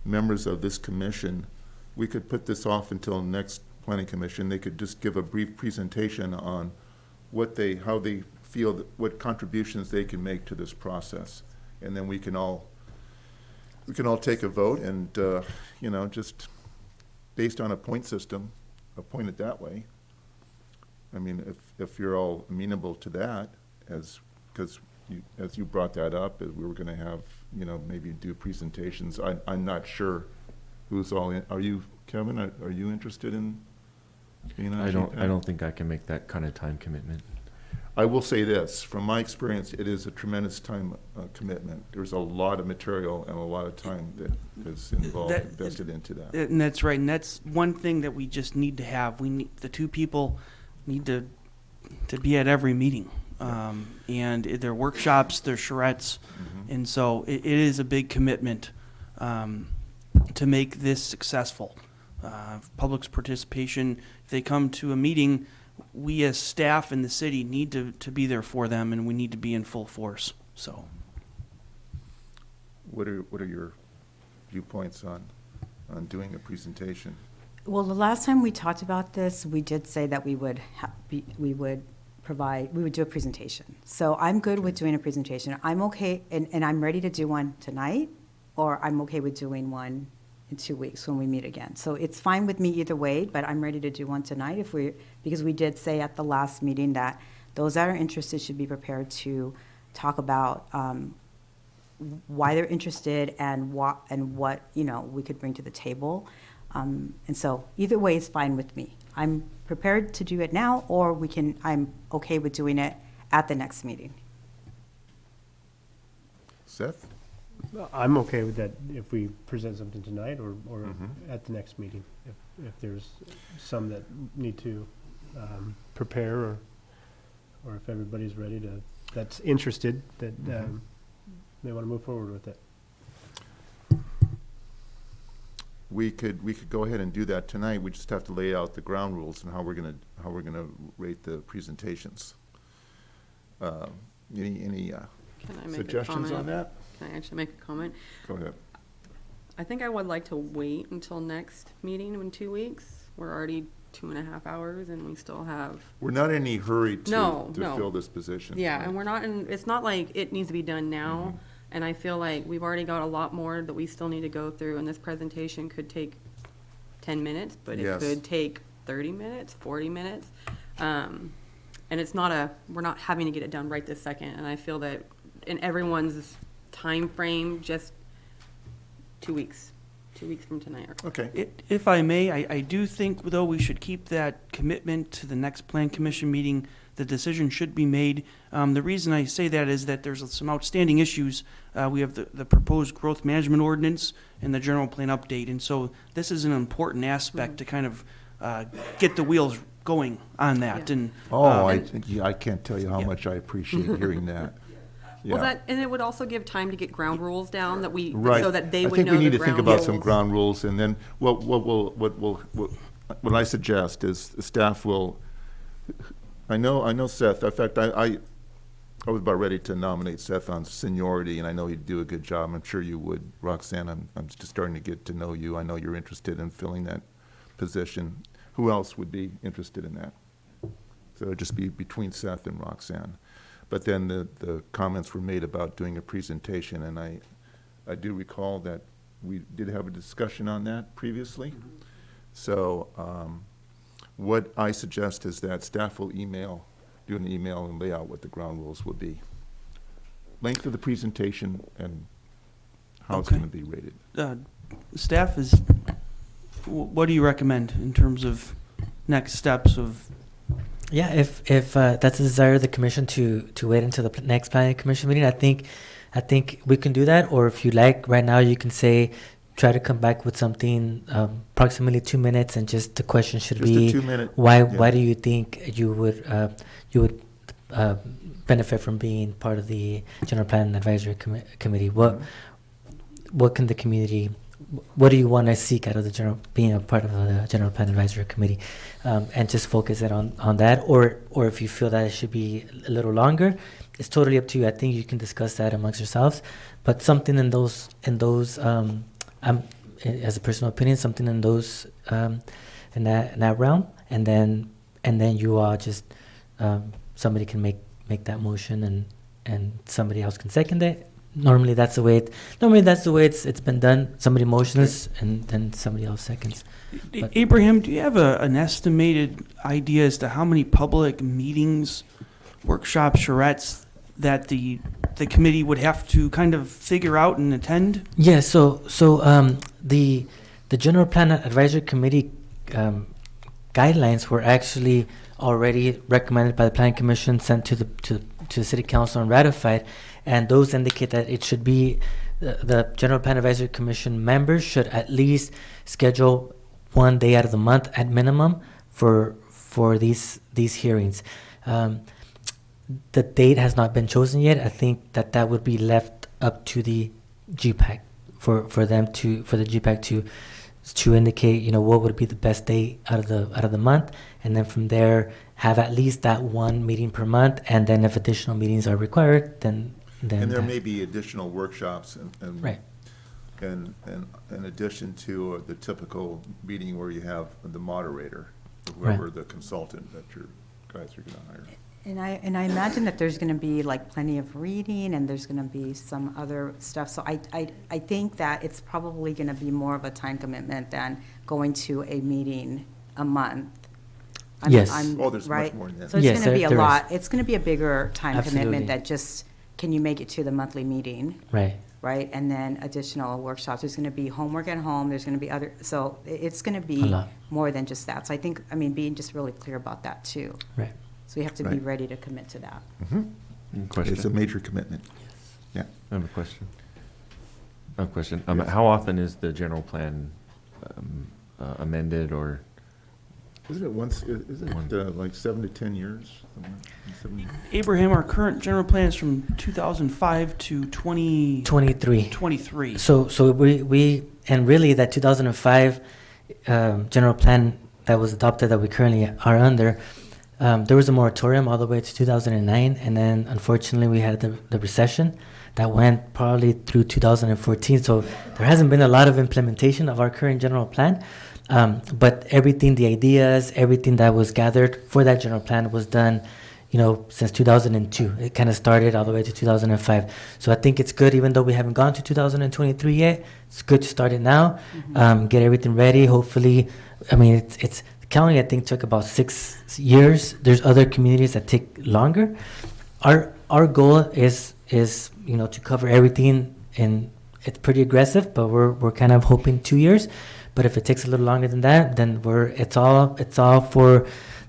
members of this commission, we could put this off until next planning commission. They could just give a brief presentation on how they feel, what contributions they can make to this process, and then we can all take a vote, and you know, just based on a point system, appoint it that way. I mean, if you're all amenable to that, because as you brought that up, we were gonna have, maybe do presentations. I'm not sure who's all in. Are you, Kevin, are you interested in being on? I don't think I can make that kind of time commitment. I will say this, from my experience, it is a tremendous time commitment. There's a lot of material and a lot of time that is involved, invested into that. And that's right, and that's one thing that we just need to have. The two people need to be at every meeting. And their workshops, their charrettes, and so it is a big commitment to make this successful. Public's participation, if they come to a meeting, we as staff in the city need to be there for them, and we need to be in full force. So, what are your viewpoints on doing a presentation? Well, the last time we talked about this, we did say that we would do a presentation. So I'm good with doing a presentation. I'm okay, and I'm ready to do one tonight, or I'm okay with doing one in 2 weeks when we meet again. So it's fine with me either way, but I'm ready to do one tonight because we did say at the last meeting that those that are interested should be prepared to talk about why they're interested and what we could bring to the table. And so either way is fine with me. I'm prepared to do it now, or I'm okay with doing it at the next meeting. Seth? I'm okay with that if we present something tonight or at the next meeting. If there's some that need to prepare or if everybody's ready that's interested, that they want to move forward with it. We could go ahead and do that tonight. We just have to lay out the ground rules and how we're gonna rate the presentations. Any Can I make suggestions a on comment? that? Can I actually make a comment? Go ahead. I think I would like to wait until next meeting in 2 weeks. We're already 2.5 hours and we still have. We're not in any hurry to No. fill this position. Yeah, right? and we're not it's not like it needs to be done now. And I feel like we've already got a lot more that we still need to go through, and this presentation could take 10 minutes, but it Yes. could take 30 minutes, 40 minutes. And it's not we're not having to get it done right this second, and I feel that in everyone's time frame, just 2 weeks. 2 weeks from tonight. Okay. If I may, I do think, though, we should keep that commitment to the next Plan Commission meeting. The decision should be made. The reason I say that is that there's some outstanding issues. We have the proposed growth management ordinance and the general plan update. And so this is an important aspect to kind of get the wheels going on that. Yeah. And I can't tell you how much I appreciate hearing that. Yeah. Well, and it would also give time to get ground rules down that Right. so that they would know I think we need the to think ground about some rules. ground rules, and then what I suggest is the staff will. I know Seth. In fact, I was about ready to nominate Seth on seniority, and I know he'd do a good job. I'm sure you would, Roxanne. I'm just starting to get to know you. I know you're interested in filling that position. Who else would be interested in that? So it'd just be between Seth and Roxanne. But then the comments were made about doing a presentation, and I do recall that we did have a discussion on that previously. So what I suggest is that staff will do an email and lay out what the ground rules will be. Length of the presentation and how it's going to be rated. Staff what do you recommend in terms of next steps of? Yeah, if that's the desire of the commission to wait until the next planning commission meeting, I think we can do that. Or if you like, right now you can say, try to come back with something approximately 2 minutes, and just the question should Just be a 2 minute. why do you think you would benefit from being part of the general plan advisory committee? What can the community? What do you want to seek out of being a part of the general plan advisory committee, and just focus it on that, or if you feel that it should be a little longer, it's totally up to you. I think you can discuss that amongst yourselves, but something in those as a personal opinion, something in those in that realm, and then you all somebody can make that motion, and somebody else can second it, Normally that's the way it's been done. Somebody motions and then somebody else seconds. But- Abraham, do you have an estimated idea as to how many public meetings, workshops, charrettes that the committee would have to kind of figure out and attend? Yeah, the General Plan Advisory Committee guidelines were actually already recommended by the Planning Commission, sent to the City Council and ratified, and those indicate that it should be the General Plan Advisory Commission members should at least schedule one day out of the month at minimum for these hearings. The date has not been chosen yet. I think that would be left up to the GPAC for the GPAC to indicate, what would be the best day out of the month, and then from there have at least that one meeting per month, and then if additional meetings are required, then And there may be additional workshops and right. And in addition to the typical meeting where you have the moderator, whoever the consultant that your guys are going to hire. And I imagine that there's going to be like plenty of reading, and there's going to be some other stuff. So I think that it's probably going to be more of a time commitment than going to a meeting a month. Yes. There's right? much more than that. So it's going to be a there lot. is. It's going to be a bigger time Absolutely. commitment that just, can you make it to the monthly meeting? Right. Right? And then additional workshops. There's going to be homework at home. There's going to be other, so it's going to A be lot. more than just that. So I think, being just really clear about that too. Right. So we have to be Right. ready to commit to that. Question? It's a major commitment. Yeah. I have a question. How often is the general plan amended or? Isn't it once, like 7 to 10 years? Abraham, our current general plan is from 2005 to 23. 23. So we and really that 2005 general plan that was adopted that we currently are under, there was a moratorium all the way to 2009, and then unfortunately we had the recession that went probably through 2014. So there hasn't been a lot of implementation of our current general plan. But everything, the ideas, everything that was gathered for that general plan was done, since 2002. It kind of started all the way to 2005. So I think it's good, even though we haven't gone to 2023 yet, it's good to start it now, get everything ready. Hopefully, it's county, I think, took about 6 years. There's other communities that take longer. Our goal is to cover everything, and it's pretty aggressive, but we're kind of hoping 2 years. But if it takes a little longer than that, then it's all for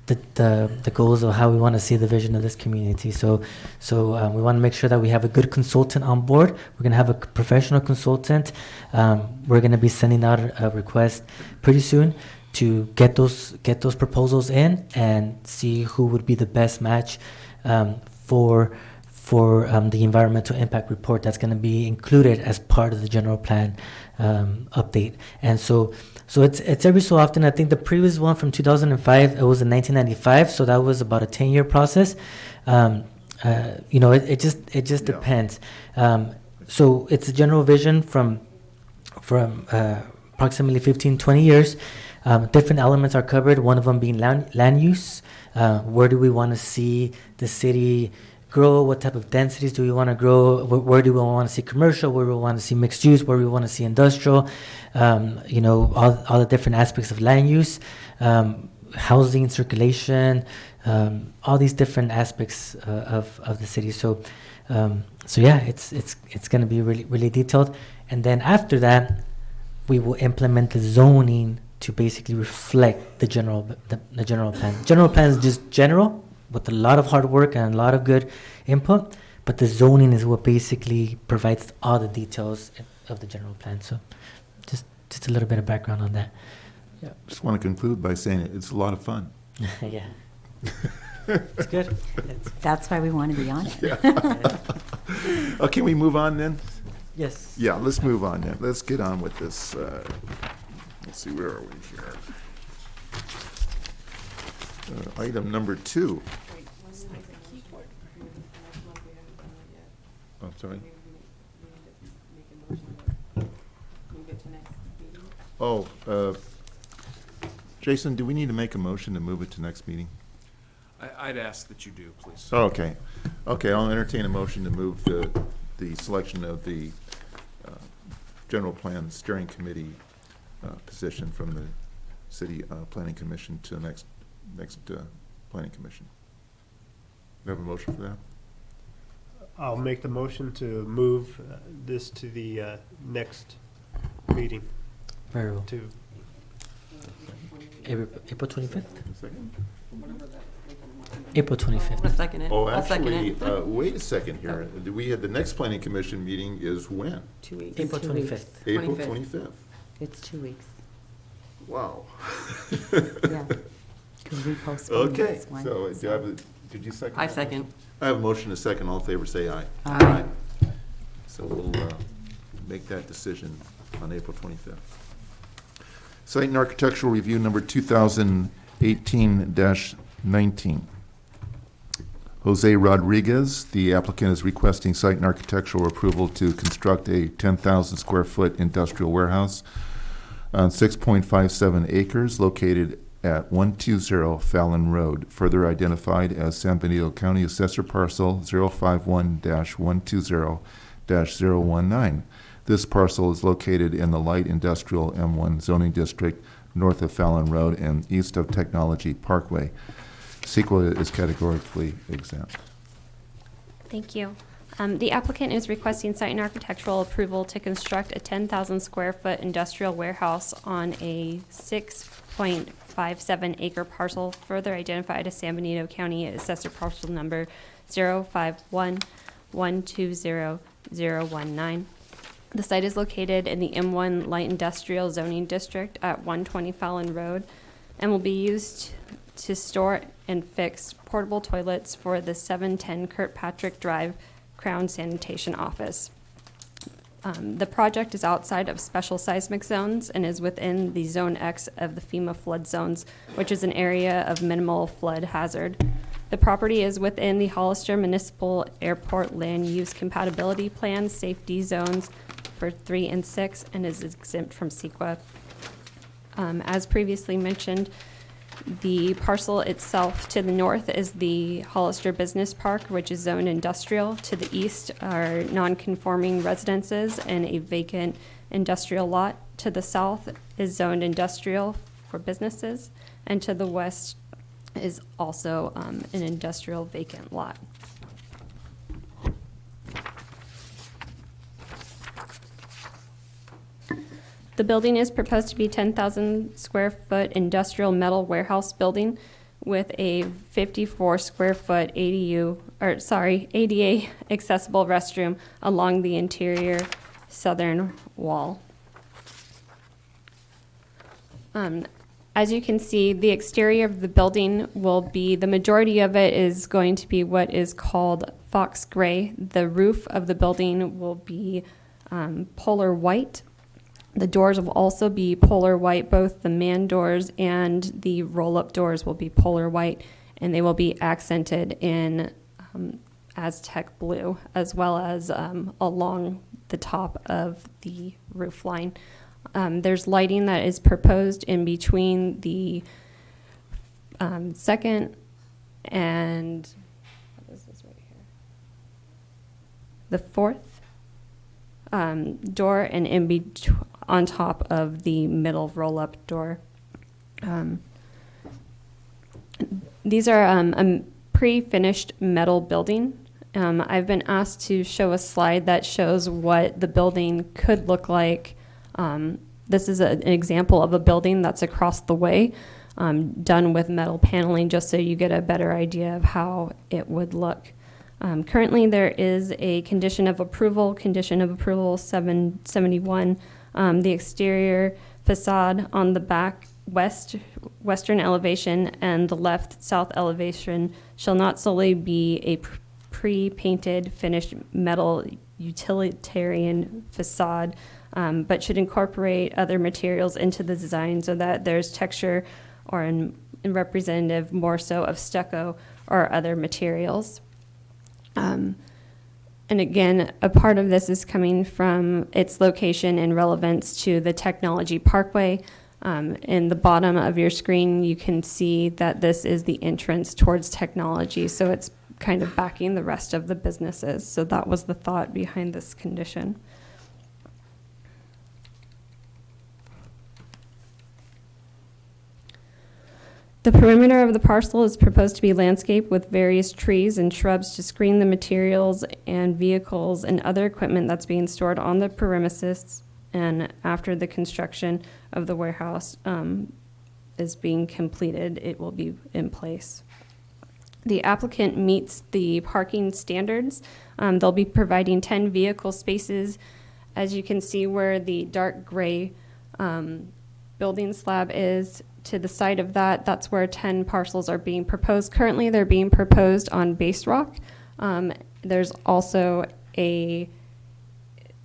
the goals of how we want to see the vision of this community. So we want to make sure that we have a good consultant on board. We're going to have a professional consultant. We're going to be sending out a request pretty soon to get those proposals in and see who would be the best match for the environmental impact report that's going to be included as part of the general plan update. And so it's every so often. I think the previous one from 2005, it was in 1995, so that was about a 10-year process. It just depends. So it's a general vision from approximately 15-20 years. Different elements are covered, one of them being land use. Where do we want to see the city grow? What type of densities do we want to grow? Where do we want to see commercial? Where do we want to see mixed use? Where do we want to see industrial? All the different aspects of land use, housing, circulation, all these different aspects of the city. So yeah, it's going to be really, really detailed. And then after that, we will implement the zoning to basically reflect the general plan. General plan is just general, with a lot of hard work and a lot of good input, but the zoning is what basically provides all the details of the general plan. So just a little bit of background on that. Yeah. Just want to conclude by saying it's a lot of fun. Yeah. It's good. That's why we want to be on it. Yeah. Oh, can we move on then? Yes. Yeah, let's move on then. Let's get on with this. Let's see, where are we here? Item number 2. Oh, sorry. Jason, do we need to make a motion to move it to next meeting? I'd ask that you do, please. Oh, okay. Okay, I'll entertain a motion to move the the selection of the General Plan Steering Committee position from the City Planning Commission to the next Planning Commission. Do you have a motion for that? I'll make the motion to move this to the next meeting. Very well. To April 25th? Second? April 25th. I'll second it. Oh, I'll second actually, it. wait a second here. We had the next Planning Commission meeting is when? 2 weeks. April 25th. April 25th. 25th. It's 2 weeks. Wow. Yeah. Because we postponed Okay, this one. so do I have did you second? I that second. motion? I have a motion and a second. All in favor, say aye. Aye. So we'll make that decision on April 25th. Site and Architectural Review number 2018-19. Jose Rodriguez, the applicant, is requesting site and architectural approval to construct a 10,000 square foot industrial warehouse on 6.57 acres located at 120 Fallon Road, further identified as San Benito County Assessor Parcel 051-120-019. This parcel is located in the light industrial M1 zoning district north of Fallon Road and east of Technology Parkway. CEQA is categorically exempt. Thank you. The applicant is requesting site and architectural approval to construct a 10,000 square foot industrial warehouse on a 6.57 acre parcel further identified as San Benito County Assessor Parcel number 051-120-019. The site is located in the M1 Light Industrial Zoning District at 120 Fallon Road and will be used to store and fix portable toilets for the 710 Kirkpatrick Drive Crown Sanitation Office. The project is outside of special seismic zones and is within the Zone X of the FEMA flood zones, which is an area of minimal flood hazard. The property is within the Hollister Municipal Airport Land Use Compatibility Plan safety zones for 3 and 6 and is exempt from CEQA. As previously mentioned, the parcel itself to the north is the Hollister Business Park, which is zoned industrial. To the east are non-conforming residences and a vacant industrial lot. To the south is zoned industrial for businesses, and to the west is also an industrial vacant lot. The building is proposed to be 10,000 square foot industrial metal warehouse building with a 54 square foot ADA accessible restroom along the interior southern wall. As you can see, the exterior of the building will be, the majority of it is going to be what is called fox gray. The roof of the building will be polar white. The doors will also be polar white. Both the man doors and the roll-up doors will be polar white, and they will be accented in Aztec blue, as well as along the top of the roof line. There's lighting that is proposed in between the second and, what is this right here? The fourth door, and in between, on top of the middle roll-up door. These are a pre-finished metal building. I've been asked to show a slide that shows what the building could look like. This is an example of a building that's across the way, done with metal paneling, just so you get a better idea of how it would look. Currently, there is a condition of approval 771. The exterior facade on the back western elevation and the left south elevation shall not solely be a pre-painted finished metal utilitarian facade, but should incorporate other materials into the design so that there's texture or in representative more so of stucco or other materials. And again, a part of this is coming from its location and relevance to the Technology Parkway. In the bottom of your screen, you can see that this is the entrance towards Technology. So it's kind of backing the rest of the businesses. So that was the thought behind this condition. The perimeter of the parcel is proposed to be landscaped with various trees and shrubs to screen the materials and vehicles and other equipment that's being stored on the premises, and after the construction of the warehouse is being completed, it will be in place. The applicant meets the parking standards. They'll be providing 10 vehicle spaces. As you can see where the dark gray building slab is, to the side of that, that's where 10 parcels are being proposed. Currently, they're being proposed on base rock. There's also a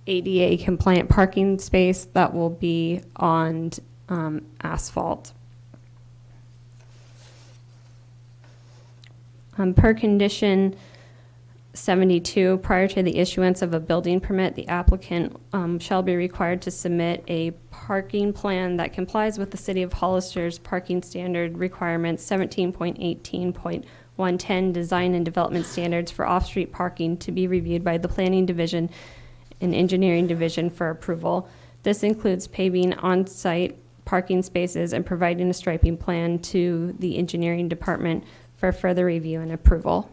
ADA compliant parking space that will be on asphalt. Per condition 72, prior to the issuance of a building permit, the applicant shall be required to submit a parking plan that complies with the City of Hollister's parking standard requirements 17.18.110 design and development standards for off-street parking to be reviewed by the Planning Division and Engineering Division for approval. This includes paving on-site parking spaces and providing a striping plan to the Engineering Department for further review and approval.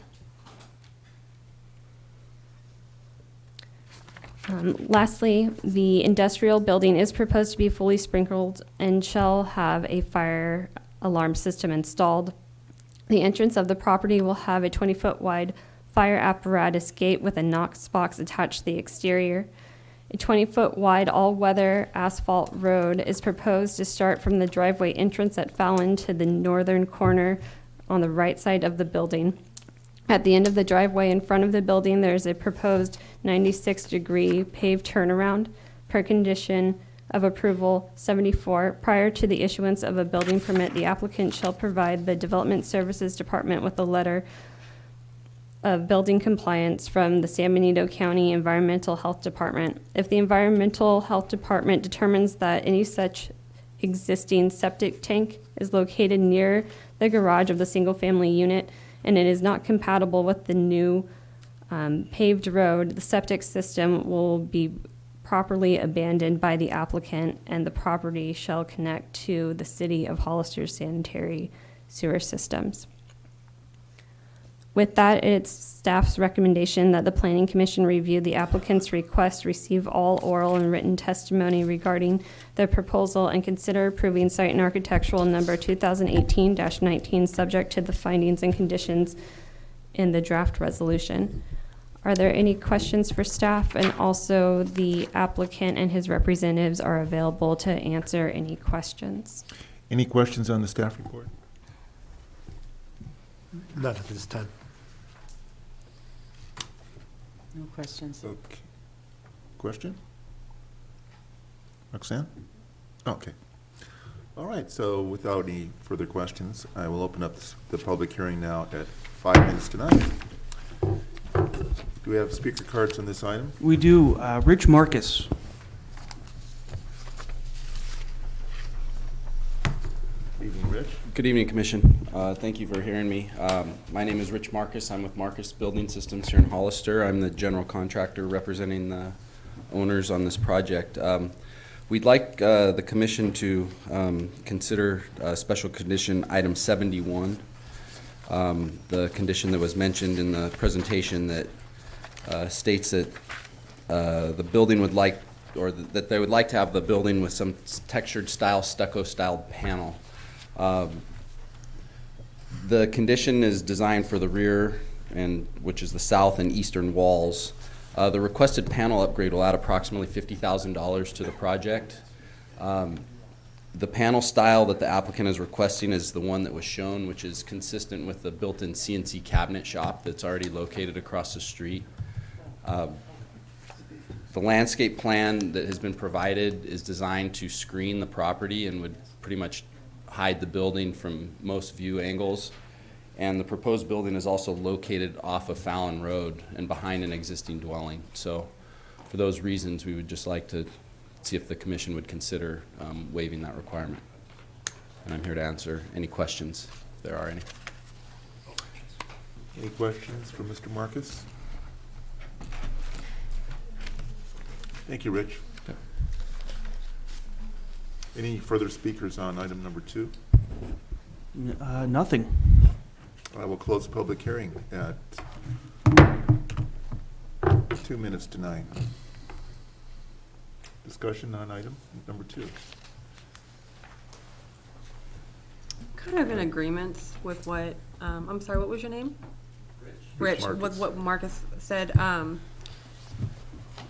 Lastly, the industrial building is proposed to be fully sprinkled and shall have a fire alarm system installed. The entrance of the property will have a 20-foot wide fire apparatus gate with a Knox box attached to the exterior. A 20-foot wide all-weather asphalt road is proposed to start from the driveway entrance at Fallon to the northern corner on the right side of the building. At the end of the driveway in front of the building, there's a proposed 96-degree paved turnaround. Per condition of approval 74, prior to the issuance of a building permit, the applicant shall provide the Development Services Department with a letter of building compliance from the San Benito County Environmental Health Department. If the Environmental Health Department determines that any such existing septic tank is located near the garage of the single-family unit and it is not compatible with the new paved road, the septic system will be properly abandoned by the applicant and the property shall connect to the City of Hollister's sanitary sewer systems. With that, it's staff's recommendation that the Planning Commission review the applicant's request, receive all oral and written testimony regarding the proposal, and consider approving site and architectural number 2018-19 subject to the findings and conditions in the draft resolution. Are there any questions for staff? And also the applicant and his representatives are available to answer any questions. Any questions on the staff report? Not at this time. No questions. Okay. Question? Roxanne? Okay. All right, so without any further questions, I will open up the public hearing now at 5 minutes to 9. Do we have speaker cards on this item? We do. Rich Marcus. Evening, Rich. Good evening, Commission. Thank you for hearing me. My name is Rich Marcus. I'm with Marcus Building Systems here in Hollister. I'm the general contractor representing the owners on this project. We'd like the Commission to consider special condition item 71, the condition that was mentioned in the presentation that states that the building would like, or that they would like to have the building with some textured style, stucco style panel. The condition is designed for the rear, and which is the south and eastern walls. The requested panel upgrade will add approximately $50,000 to the project. The panel style that the applicant is requesting is the one that was shown, which is consistent with the built-in CNC cabinet shop that's already located across the street. The landscape plan that has been provided is designed to screen the property and would pretty much hide the building from most view angles. And the proposed building is also located off of Fallon Road and behind an existing dwelling. So for those reasons, we would just like to see if the Commission would consider waiving that requirement. And I'm here to answer any questions, if there are any. Any questions for Mr. Marcus? Thank you, Rich. Any further speakers on item number 2? Nothing. I will close the public hearing at 2 minutes to 9. Discussion on item number 2. Kind of in agreement with what, I'm sorry, what was your name? Rich, with Marcus. what Marcus said.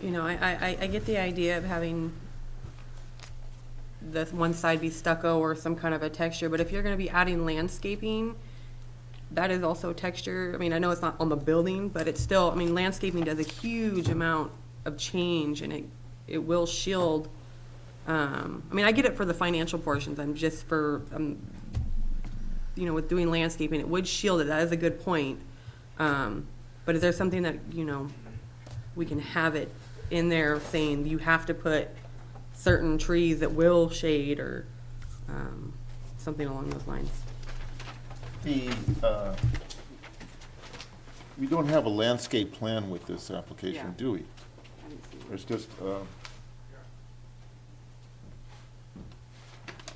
You know, I get the idea of having the one side be stucco or some kind of a texture, but if you're gonna be adding landscaping, that is also texture. I mean, I know it's not on the building, but it's still, I mean, landscaping does a huge amount of change, and it will shield. I mean, I get it for the financial portions. I'm just for, you know, with doing landscaping, it would shield it. That is a good point. But is there something that, you know, we can have it in there saying you have to put certain trees that will shade or something along those lines? We don't have a landscape plan with this application, Yeah. do we? There's just, do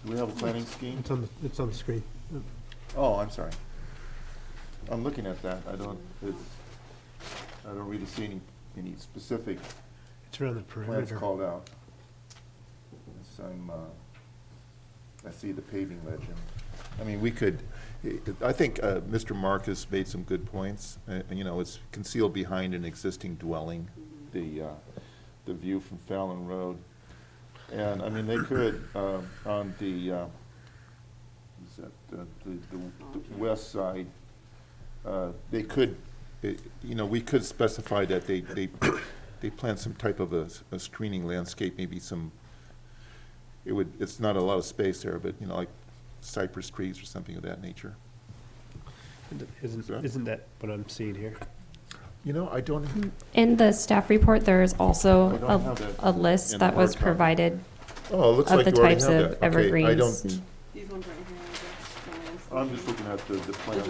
we have a planning scheme? It's on the screen. Oh, I'm sorry. I'm looking at that. I don't really see any specific It's around the plans perimeter. called out. I see the paving legend. I mean, we could, I think Mr. Marcus made some good points. You know, it's concealed behind an existing dwelling, the view from Fallon Road. And, I mean, they could, on the, is that the west side, they could, you know, we could specify that they plant some type of a screening landscape, maybe some, it's not a lot of space there, but, you know, like cypress trees or something of that nature. Isn't that what I'm seeing here? You know, I don't. In the staff report, there is I also don't have that a list in that the was hard copy. provided Oh, it looks of like the you already types have of that. Okay, evergreens. I don't, These ones right here, I'm just looking at the plans.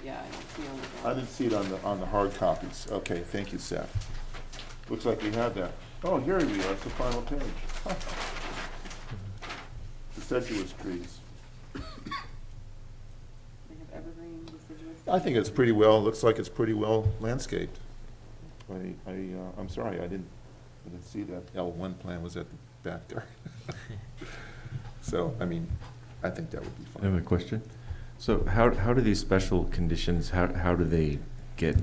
yeah, I don't see on the I didn't see it on the hard copies. Okay, thank you, Seth. Looks like we have that. Oh, here we are, it's the final page. Deciduous trees. I think it's pretty well, looks like it's pretty well landscaped. I'm sorry, I didn't see that L1 plan was at the back there. So, I mean, I think that would be I have fine. a question. So how do these special conditions, how do they get,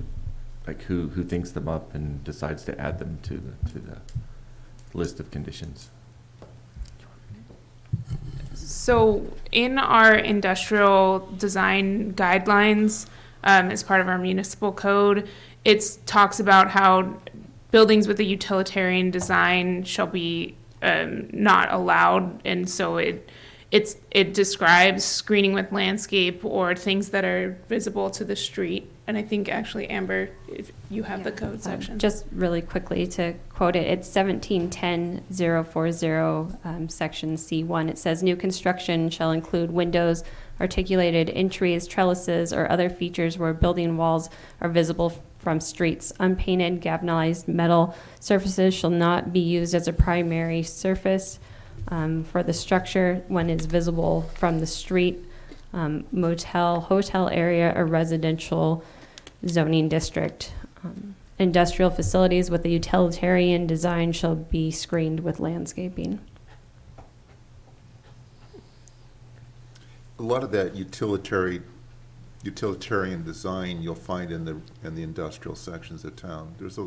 like, who thinks them up and decides to add them to the list of conditions? So in our industrial design guidelines, as part of our municipal code, it talks about how buildings with a utilitarian design shall be not allowed, and so it describes screening with landscape or things that are visible to the street. And I think actually, Amber, if you have the code section. Just really quickly to quote it, it's 1710-040, section C1. It says, new construction shall include windows, articulated entries, trellises, or other features where building walls are visible from streets. Unpainted galvanized metal surfaces shall not be used as a primary surface for the structure when it's visible from the street. Motel, hotel area, or residential zoning district. Industrial facilities with a utilitarian design shall be screened with landscaping. A lot of that utilitarian design you'll find in the industrial sections of town. There's a,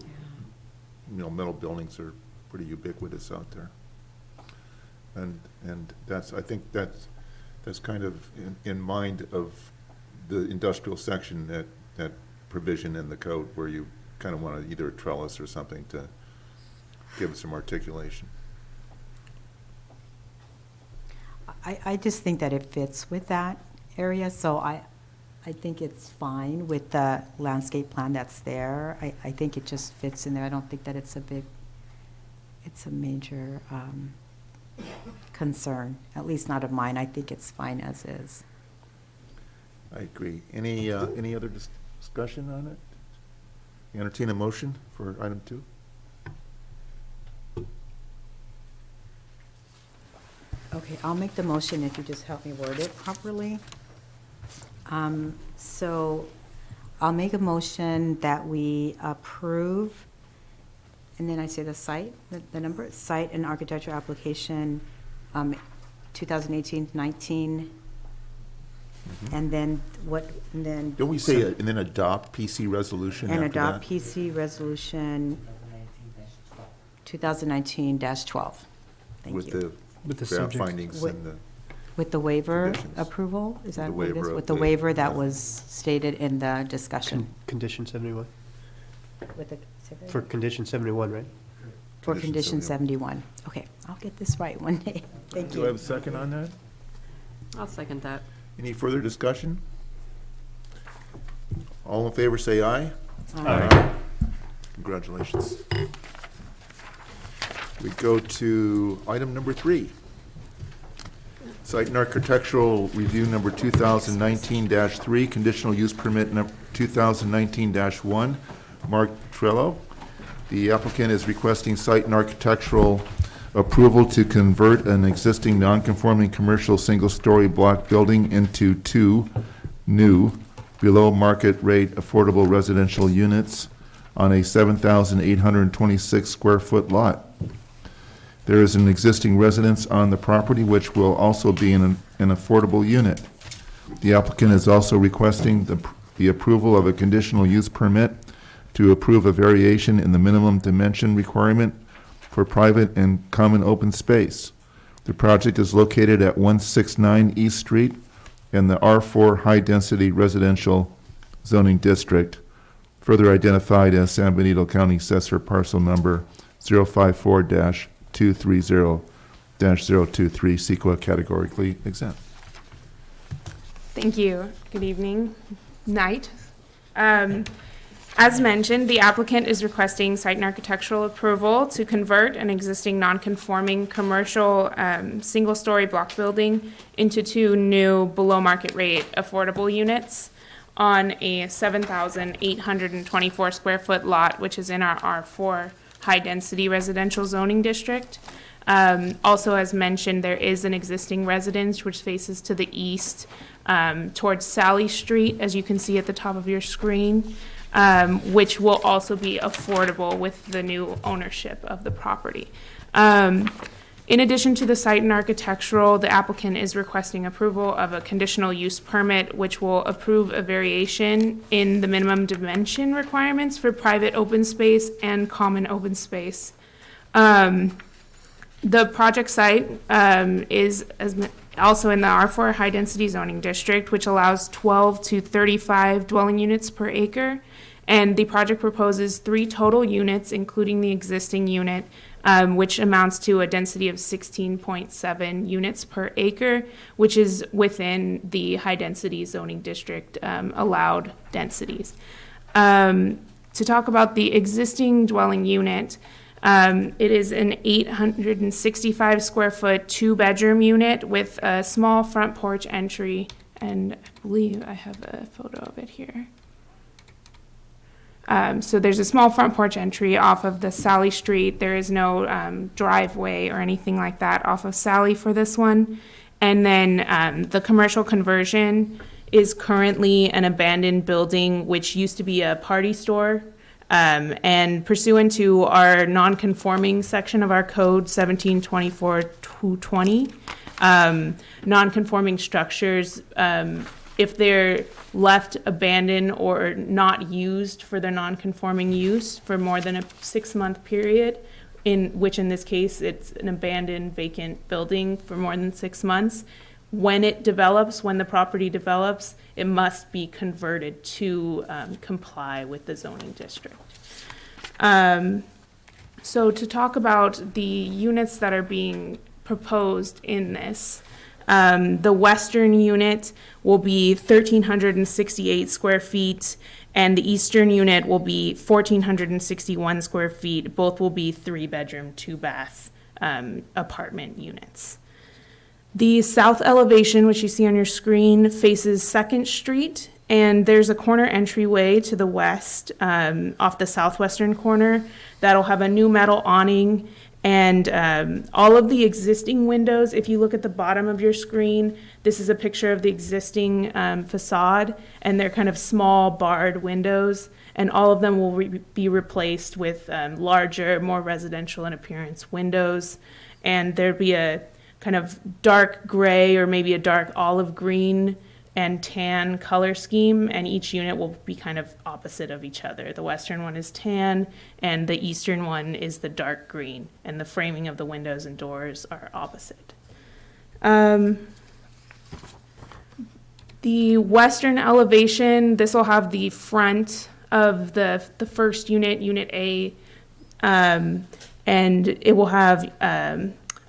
metal buildings are pretty ubiquitous out there. And I think that's kind of in mind of the industrial section, that provision in the code where you kind of want either a trellis or something to give it some articulation. I just think that it fits with that area, so I think it's fine with the landscape plan that's there. I think it just fits in there. I don't think that it's a major concern, at least not of mine. I think it's fine as is. I agree. Any other discussion on it? Entertain a motion for item 2? Okay, I'll make the motion if you just help me word it properly. So I'll make a motion that we approve, and then I say the site, the number, site and architectural application 2018-19, and then what, and then. Don't we say, and then adopt PC resolution And after adopt that? PC resolution 2019-12. Thank With you. the With the draft subject. findings With- and the, With the waiver Conditions. approval, is that The what it is? waiver of With the the- waiver that yeah. was stated in the discussion. Condition 71. With the, For condition 71, right? for Condition condition 71. Okay, I'll get this right one day. Thank do I have you. a second on that? I'll second that. Any further discussion? All in favor, say aye. Aye. Congratulations. We go to item number 3. Site and architectural review number 2019-3, conditional use permit number 2019-1, Mark Trello. The applicant is requesting site and architectural approval to convert an existing non-conforming commercial single-story block building into 2 new below-market rate affordable residential units on a 7,826 square foot lot. There is an existing residence on the property which will also be an affordable unit. The applicant is also requesting the approval of a conditional use permit to approve a variation in the minimum dimension requirement for private and common open space. The project is located at 169 East Street in the R4 High Density Residential Zoning District, further identified as San Benito County Assessor Parcel Number 054-230-023, CEQA categorically exempt. Thank you. Good evening, night. As mentioned, the applicant is requesting site and architectural approval to convert an existing non-conforming commercial single-story block building into 2 new below-market rate affordable units on a 7,824 square foot lot, which is in our R4 high-density residential zoning district. Also, as mentioned, there is an existing residence which faces to the east towards Sally Street, as you can see at the top of your screen, which will also be affordable with the new ownership of the property. In addition to the site and architectural, the applicant is requesting approval of a conditional use permit, which will approve a variation in the minimum dimension requirements for private open space and common open space. The project site is also in the R4 high density zoning district, which allows 12 to 35 dwelling units per acre. And the project proposes 3 total units, including the existing unit, which amounts to a density of 16.7 units per acre, which is within the high-density zoning district allowed densities. To talk about the existing dwelling unit, it is an 865 square foot 2-bedroom unit with a small front porch entry, and I believe I have a photo of it here. So there's a small front porch entry off of the Sally Street. There is no driveway or anything like that off of Sally for this one. And then the commercial conversion is currently an abandoned building, which used to be a party store. And pursuant to our non-conforming section of our code, 1724-220, non-conforming structures, if they're left abandoned or not used for their non-conforming use for more than a 6-month period, in which in this case it's an abandoned vacant building for more than 6 months, when the property develops, it must be converted to comply with the zoning district. So to talk about the units that are being proposed in this, the western unit will be 1,368 square feet, and the eastern unit will be 1,461 square feet. Both will be 3-bedroom, 2-bath apartment units. The south elevation, which you see on your screen, faces 2nd Street And there's a corner entryway to the west, off the southwestern corner, that'll have a new metal awning. And all of the existing windows, if you look at the bottom of your screen, this is a picture of the existing facade, and they're kind of small barred windows. And all of them will be replaced with larger, more residential in appearance windows. And there'll be a kind of dark gray or maybe a dark olive green and tan color scheme, and each unit will be kind of opposite of each other. The western one is tan, and the eastern one is the dark green, and the framing of the windows and doors are opposite. The western elevation, this will have the front of the first unit, Unit A, and it will have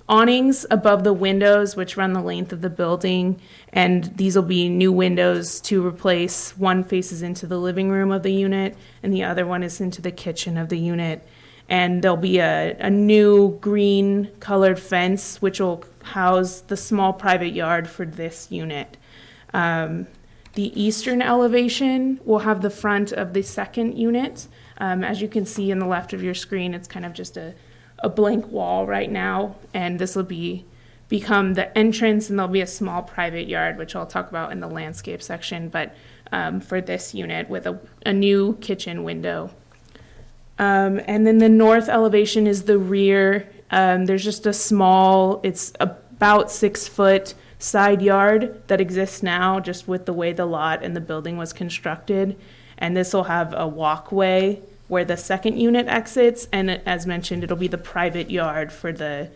awnings above the windows, which run the length of the building, and these will be new windows to replace. One faces into the living room of the unit, and the other one is into the kitchen of the unit. And there'll be a new green colored fence, which will house the small private yard for this unit. The eastern elevation will have the front of the second unit. As you can see in the left of your screen, it's kind of just a blank wall right now, and this will become the entrance, and there'll be a small private yard, which I'll talk about in the landscape section, but for this unit with a new kitchen window. And then the north elevation is the rear. There's just a small, it's about 6 foot side yard that exists now, just with the way the lot and the building was constructed. And this will have a walkway where the second unit exits, and as mentioned, it'll be the private yard for the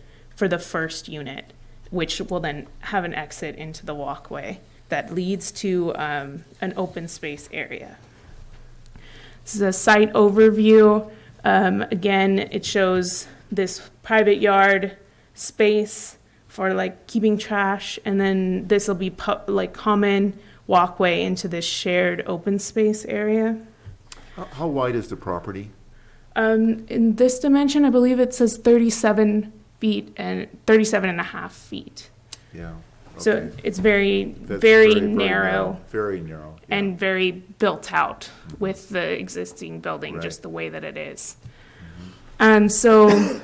first unit, which will then have an exit into the walkway that leads to an open space area. This is a site overview. Again, it shows this private yard space for like keeping trash, and then this will be common walkway into this shared open space area. How wide is the property? In this dimension, I believe it says 37 feet and 37 and a half feet. Yeah. Okay. So it's very, That's very narrow. Very narrow. Yeah. And very built out with the existing building, Right. just the way that it is. So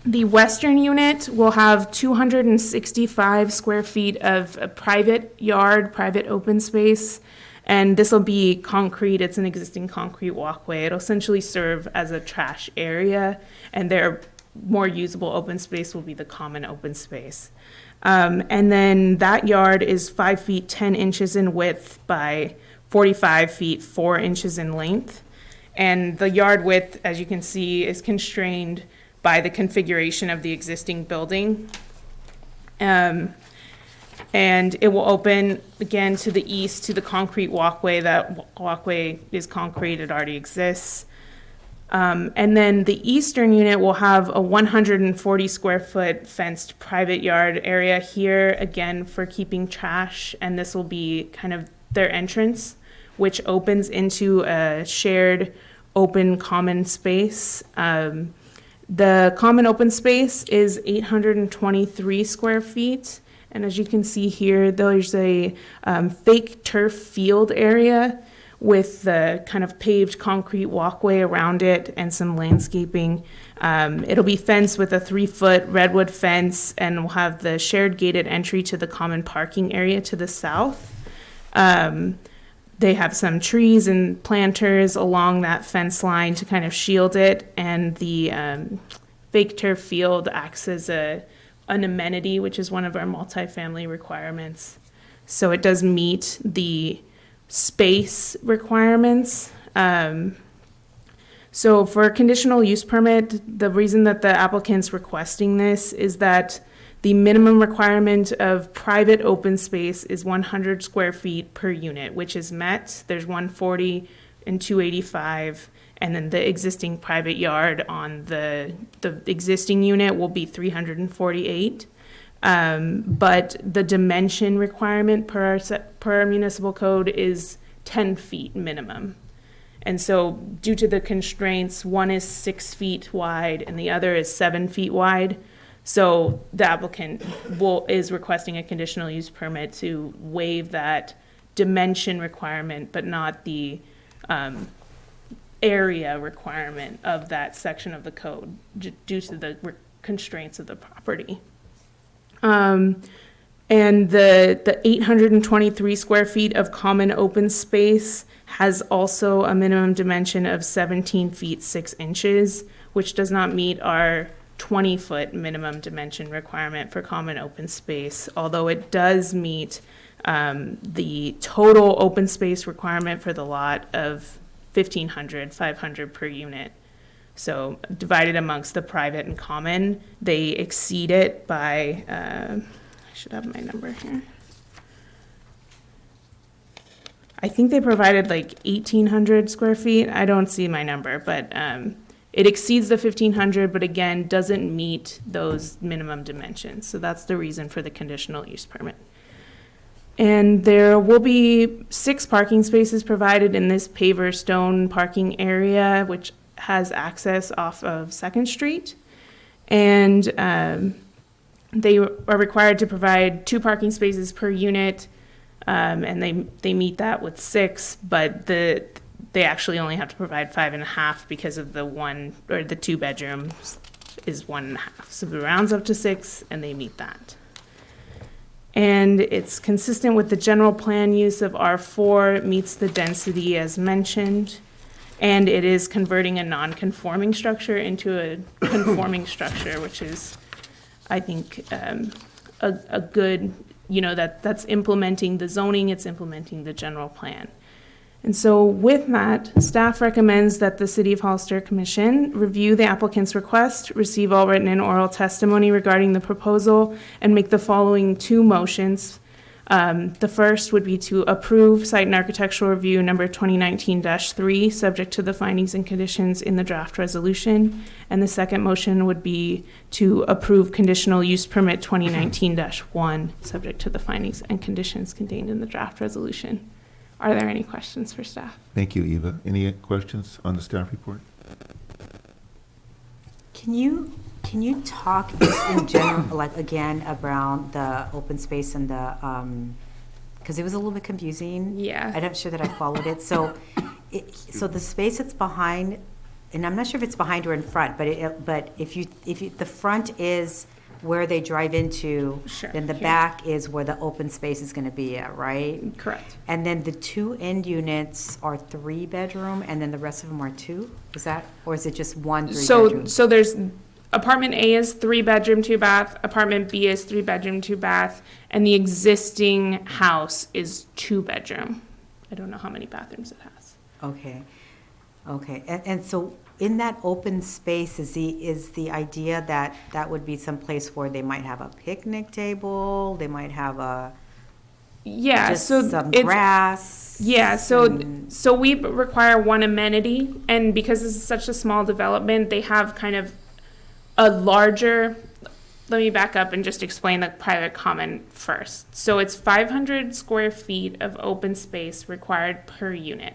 the western unit will have 265 square feet of a private yard, private open space. And this will be concrete. It's an existing concrete walkway. It'll essentially serve as a trash area, and their more usable open space will be the common open space. And then that yard is 5 feet 10 inches in width by 45 feet 4 inches in length. And the yard width, as you can see, is constrained by the configuration of the existing building. And it will open again to the east to the concrete walkway. That walkway is concrete, it already exists. And then the eastern unit will have a 140 square foot fenced private yard area here, again for keeping trash. And this will be kind of their entrance, which opens into a shared open common space. The common open space is 823 square feet. And as you can see here, there's a fake turf field area with the kind of paved concrete walkway around it and some landscaping. It'll be fenced with a 3-foot redwood fence, and will have the shared gated entry to the common parking area to the south. They have some trees and planters along that fence line to kind of shield it, and the fake turf field acts as an amenity, which is one of our multifamily requirements. So it does meet the space requirements. So for a conditional use permit, the reason that the applicant's requesting this is that the minimum requirement of private open space is 100 square feet per unit, which is met. There's 140 and 285. And then the existing private yard on the existing unit will be 348. But the dimension requirement per our municipal code is 10 feet minimum. And so due to the constraints, one is 6 feet wide and the other is 7 feet wide. So the applicant is requesting a conditional use permit to waive that dimension requirement, but not the area requirement of that section of the code due to the constraints of the property. And the 823 square feet of common open space has also a minimum dimension of 17 feet 6 inches, which does not meet our 20-foot minimum dimension requirement for common open space, although it does meet the total open space requirement for the lot of 500 per unit. So divided amongst the private and common, they exceed it by, I should have my number here. I think they provided like 1,800 square feet. I don't see my number, but it exceeds the 1,500, but again, doesn't meet those minimum dimensions. So that's the reason for the conditional use permit. And there will be 6 parking spaces provided in this paver stone parking area, which has access off of 2nd Street. And they are required to provide 2 parking spaces per unit, and they meet that with 6, but they actually only have to provide 5.5 because of the 2 bedrooms is 1.5. So it rounds up to 6, and they meet that. And it's consistent with the general plan use of R4, meets the density as mentioned, and it is converting a non-conforming structure into a conforming structure, which is, I think, a good, that's implementing the zoning, it's implementing the general plan. And so with that, staff recommends that the City of Hollister Commission review the applicant's request, receive all written and oral testimony regarding the proposal, and make the following 2 motions. The first would be to approve site and architectural review number 2019-3, subject to the findings and conditions in the draft resolution. And the second motion would be to approve conditional use permit 2019-1, subject to the findings and conditions contained in the draft resolution. Are there any questions for staff? Thank you, Eva. Any questions on the staff report? Can you talk just in general, like again, around the open space and the, because it was a little bit confusing. Yeah. I'm not sure that I followed it. So the space that's behind, and I'm not sure if it's behind or in front, but if the front is where they drive into, sure, then the here. back is where the open space is going to be at, right? Correct. And then the 2 end units are 3 bedroom, and then the rest of them are 2? Is that, or is it just 1 3 bedroom? So there's apartment A is 3 bedroom, 2 bath, apartment B is 3 bedroom, 2 bath, and the existing house is 2 bedroom. I don't know how many bathrooms it has. Okay. And so in that open space, is the idea that that would be some place where they might have a picnic table, they might have some grass? Yeah, so we require 1 amenity, and because this is such a small development, they have kind of a larger, let me back up and just explain the private common first. So it's 500 square feet of open space required per unit.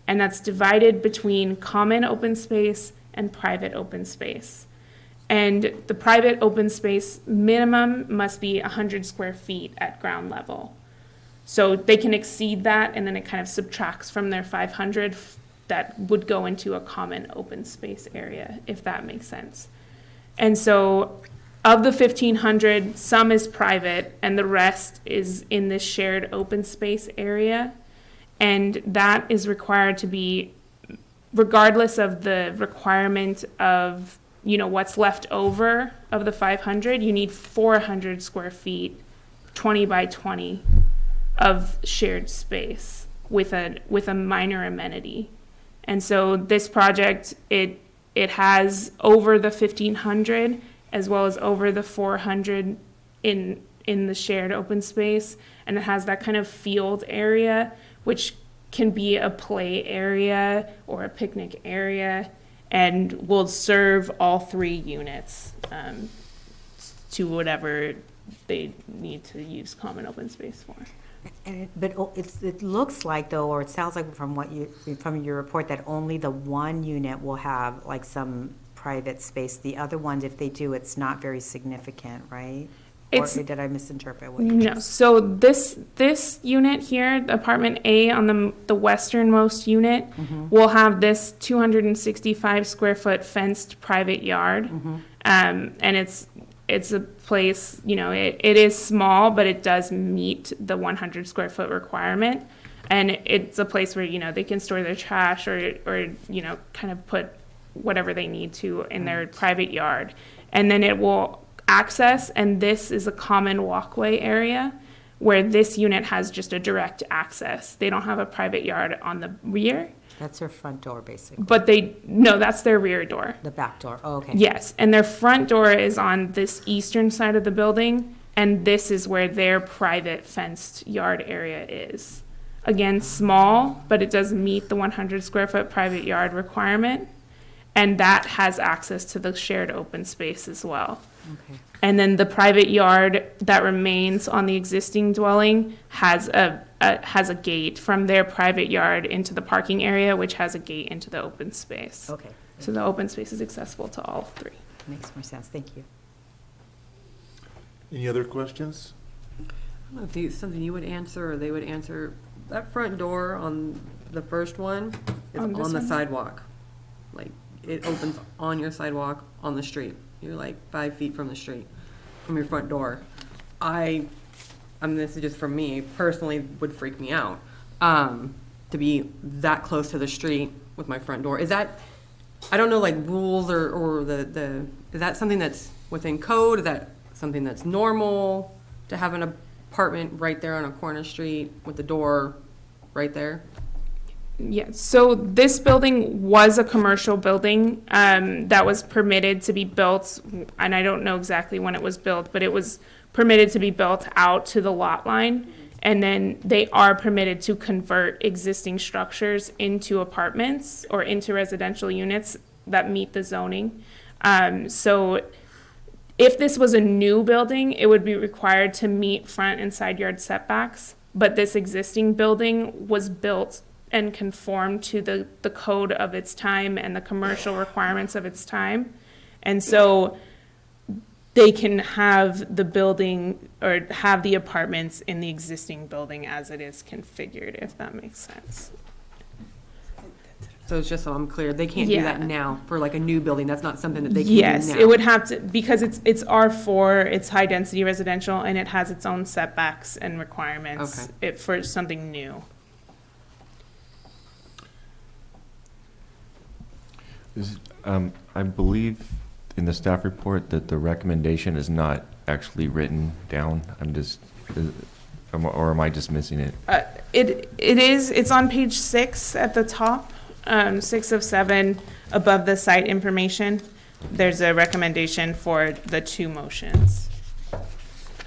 And that's divided between common open space and private open space. And the private open space minimum must be 100 square feet at ground level. So they can exceed that, and then it kind of subtracts from their 500 that would go into a common open space area, if that makes sense. And so of the 1,500, some is private, and the rest is in this shared open space area. And that is required to be, regardless of the requirement of, what's left over of the 500, you need 400 square feet, 20 by 20 of shared space with a minor amenity. And so this project, it has over the 1,500 as well as over the 400 in the shared open space, and it has that kind of field area, which can be a play area or a picnic area, and will serve all 3 units to whatever they need to use common open space for. But it looks like, though, or it sounds like from your report, that only the 1 unit will have like some private space. The other ones, if they do, it's not very significant, right? Or It's- did I misinterpret what you No, just? so this unit here, apartment A on the westernmost unit, Mhm. will have this 265 square foot fenced private yard. And it's a place, it is small, but it does meet the 100 square foot requirement. And it's a place where, they can store their trash or kind of put whatever they need to in their private yard. And then it will access, and this is a common walkway area where this unit has just a direct access. They don't have a private yard on the rear, That's their front door, basically. but no, that's their rear door. The back door, oh, okay. Yes, and their front door is on this eastern side of the building, and this is where their private fenced yard area is. Again, small, but it does meet the 100 square foot private yard requirement, and that has access to the shared open space as well. Okay. And then the private yard that remains on the existing dwelling has a gate from their private yard into the parking area, which has a gate into the open space. Okay. So the open space is accessible to all three. Makes more sense, thank you. Any other questions? I don't know if it's something you would answer or they would answer. That front door on the first one is On this on the one? sidewalk. Like, it opens on your sidewalk on the street. You're like 5 feet from the street, from your front door. I mean, this is just from me, personally would freak me out, to be that close to the street with my front door. Is that, I don't know, like rules or is that something that's within code? Is that something that's normal to have an apartment right there on a corner street with the door right there? Yeah, so this building was a commercial building that was permitted to be built, and I don't know exactly when it was built, but it was permitted to be built out to the lot line. And then they are permitted to convert existing structures into apartments or into residential units that meet the zoning. So if this was a new building, it would be required to meet front and side yard setbacks. But this existing building was built and conformed to the code of its time and the commercial requirements of its time. And so they can have the building or have the apartments in the existing building as it is configured, if that makes sense. So it's just so I'm clear, they can't do Yeah. that now for like a new building. That's not something that they can do now. Yes, it would have to, because it's R4, it's high density residential, and it has its own setbacks and requirements for something new. I believe in the staff report that the recommendation is not actually written down. Or am I just missing it? It's on page 6 at the top, 6 of 7, above the site information. There's a recommendation for the two motions.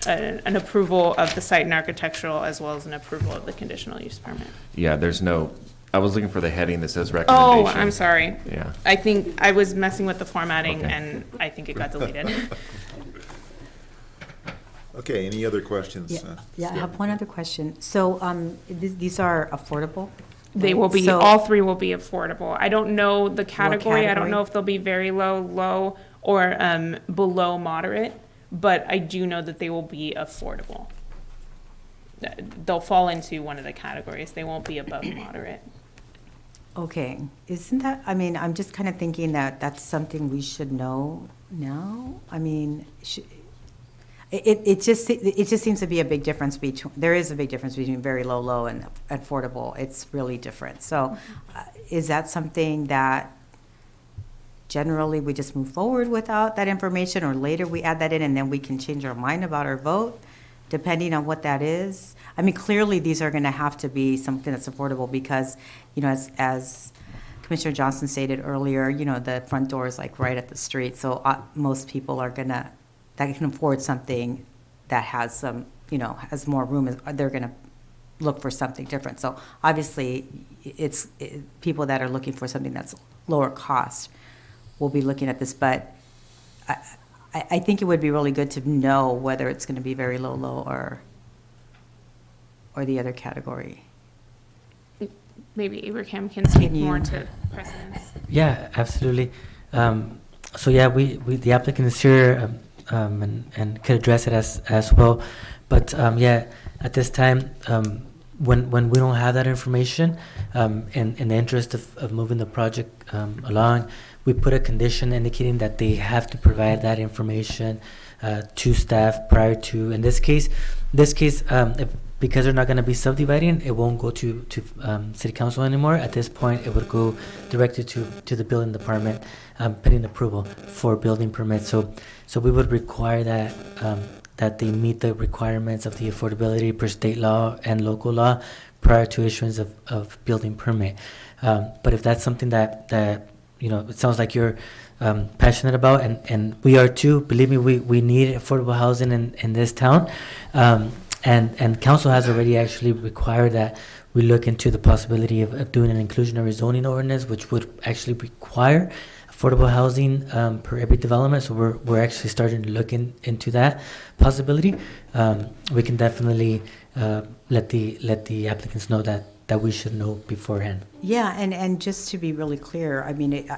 An approval of the site and architectural as well as an approval of the conditional use permit. Yeah, I was looking for the heading that says Oh, recommendation. I'm sorry. Yeah. I think I was messing with the formatting Okay. and I think it got deleted. Okay, any other questions? Yeah, I have one other question. So, these are affordable? They will be, So- all three will be affordable. I don't know the category. I don't category? know if they'll be very low, or below moderate, but I do know that they will be affordable. They'll fall into one of the categories. They won't be above moderate. Okay, isn't that, I mean, I'm just kind of thinking that that's something we should know now? I mean, it just seems to be a big difference there is a big difference between very low, and affordable. It's really different. So is that something that generally we just move forward without that information, or later we add that in and then we can change our mind about our vote, depending on what that is? I mean, clearly these are going to have to be something that's affordable because, as Commissioner Johnson stated earlier, the front door is like right at the street. So most people that can afford something that has some, has more room, they're going to look for something different. So obviously people that are looking for something that's lower cost will be looking at this, but I think it would be really good to know whether it's going to be very low, or the other category. Maybe Abraham can speak Can you- more to precedence. Yeah, absolutely. So yeah, we the applicant is here and could address it as well. But yeah, at this time, when we don't have that information, in the interest of moving the project along, we put a condition indicating that they have to provide that information to staff prior to. In this case, because they're not going to be subdividing, it won't go to city council anymore. At this point, it would go directly to the building department, pending approval for building permits. So we would require that they meet the requirements of the affordability per state law and local law prior to issuance of building permit. But if that's something that it sounds like you're passionate about, and we are too. Believe me, we need affordable housing in this town. And council has already actually required that we look into the possibility of doing an inclusionary zoning ordinance, which would actually require affordable housing per every development. So we're actually starting to look into that possibility. We can definitely let the applicants know that we should know beforehand. Yeah, and just to be really clear, I mean,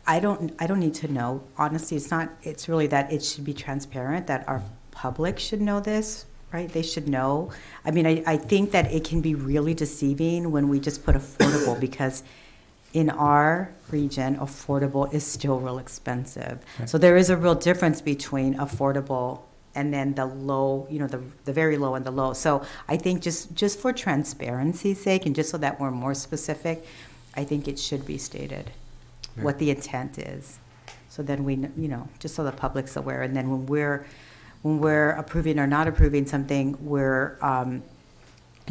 I don't need to know. Honestly, it's really that it should be transparent, that our public should know this. Right, they should know. I mean, I think that it can be really deceiving when we just put affordable, because in our region, affordable is still real expensive. Right. So there is a real difference between affordable and then the low, the very low and the low. So I think just for transparency's sake, and just so that we're more specific, I think it should be stated what the intent is. So then we, just so the public's aware, and then when we're approving or not approving something, we're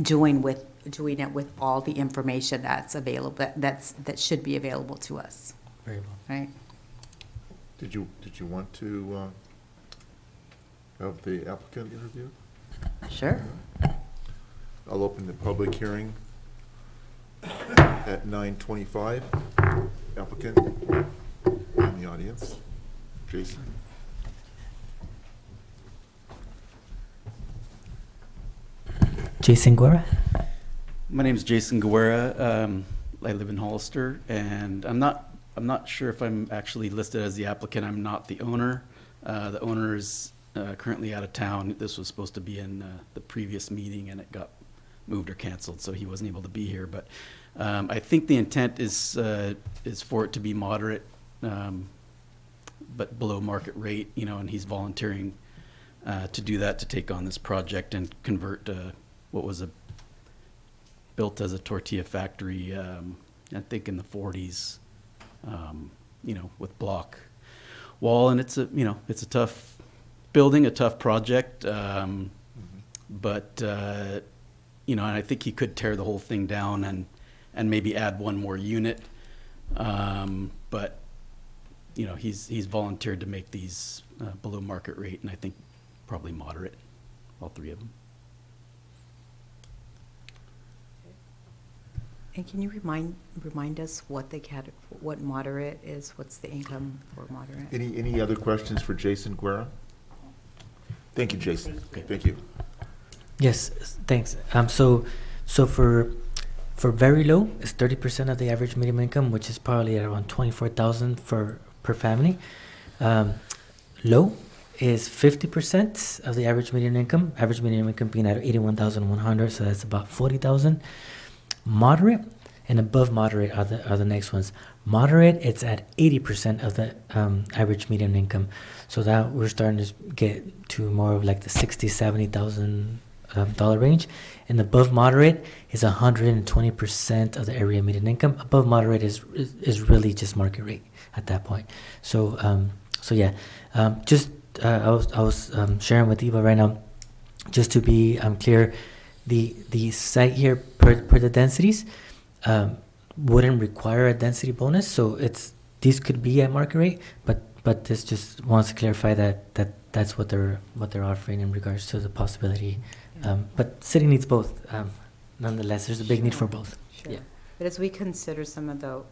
doing it with all the information that's available, that should be available to us. Very well. Right? Did you want to have the applicant interviewed? Sure. I'll open the public hearing at 9:25. Applicant in the audience, Jason. Jason Guerra. My name is Jason Guerra. I live in Hollister, and I'm not sure if I'm actually listed as the applicant. I'm not the owner. The owner is currently out of town. This was supposed to be in the previous meeting, and it got moved or canceled, so he wasn't able to be here. But I think the intent is for it to be moderate, but below market rate. And he's volunteering to do that, to take on this project and convert what was built as a tortilla factory, I think in the 40s, with block wall, and it's a tough building, a tough project, but and I think he could tear the whole thing down and maybe add one more unit, but he's volunteered to make these below market rate, and I think probably moderate, all three of them. And can you remind us what moderate is? What's the income for moderate? Any other questions for Jason Guerra? Thank you, Jason. Okay, thank you. Yes, thanks. So for very low, it's 30% of the average median income, which is probably at around 24,000 per family. Low is 50% of the average median income. Average median income being at 81,100, so that's about 40,000. Moderate and above moderate are the next ones. Moderate, it's at 80% of the average median income. So that we're starting to get to more of like the $60,000-$70,000 dollar range. And above moderate is 120% of the area median income. Above moderate is really just market rate at that point. So yeah, I was sharing with Eva right now, just to be clear. The site here per the densities wouldn't require a density bonus, so these could be at market rate, but this just wants to clarify that's what they're offering in regards to the possibility. But city needs both. Nonetheless, there's a big need for both. Sure. Yeah. But as we consider some of the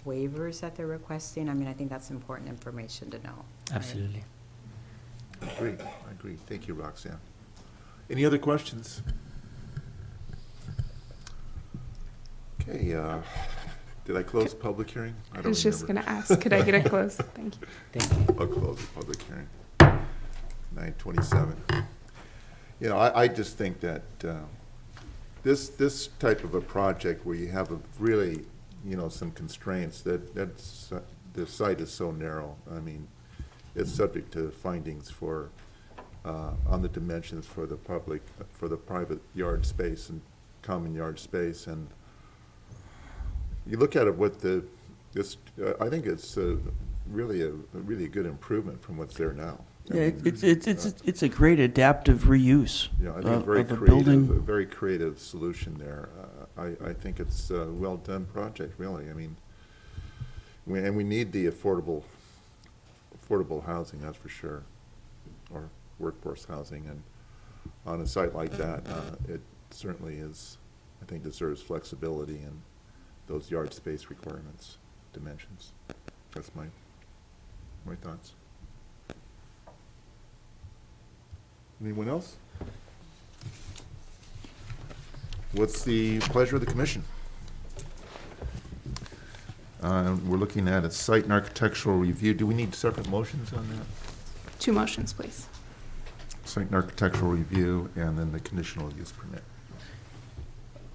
waivers that they're requesting, I think that's important information to know. Absolutely. I agree. Thank you, Roxanne. Any other questions? Okay, did I close the public hearing? I was just going to ask, could I get a close? Thank you. Thank you. I'll close the public hearing. 927. You know, I just think that this type of a project where you have a really, you know, some constraints, that's the site is so narrow. I mean, it's subject to findings for on the dimensions for the public, for the private yard space and common yard space, and you look at it with I think it's really a really good improvement from what's there now. Yeah, it's a great adaptive reuse Yeah, I think very of a creative, building. a very creative solution there. I think it's a well-done project, really. I mean, we need the affordable housing, that's for sure, or workforce housing, and on a site like that, it certainly is, I think, deserves flexibility and those yard space requirements, dimensions. That's my thoughts. Anyone else? What's the pleasure of the commission? We're looking at a site and architectural review. Do we need separate motions on that? 2 motions, please. Site and architectural review, and then the conditional use permit.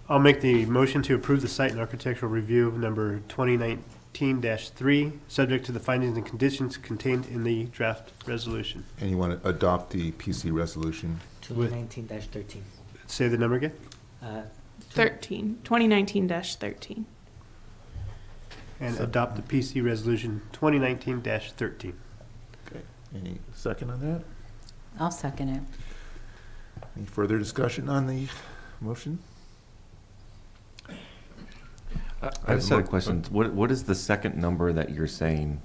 I'll make the motion to approve the site and architectural review number 2019-3, subject to the findings and conditions contained in the draft resolution. And you want to adopt the PC resolution? 2019-13. Say the number again? 2019-13. And adopt the PC resolution 2019-13. Okay. Any second on that? I'll second it. Any further discussion on the motion? I just had a question. What is the second number that you're saying?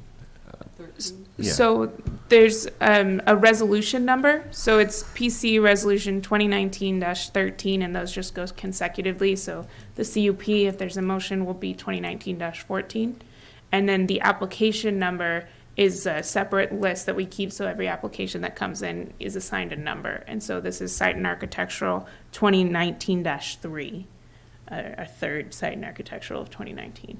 Yeah. So there's a resolution number. So it's PC resolution 2019-13, and those just go consecutively. So the CUP, if there's a motion, will be 2019-14. And then the application number is a separate list that we keep, so every application that comes in is assigned a number. And so this is site and architectural 2019-3, a third site and architectural of 2019.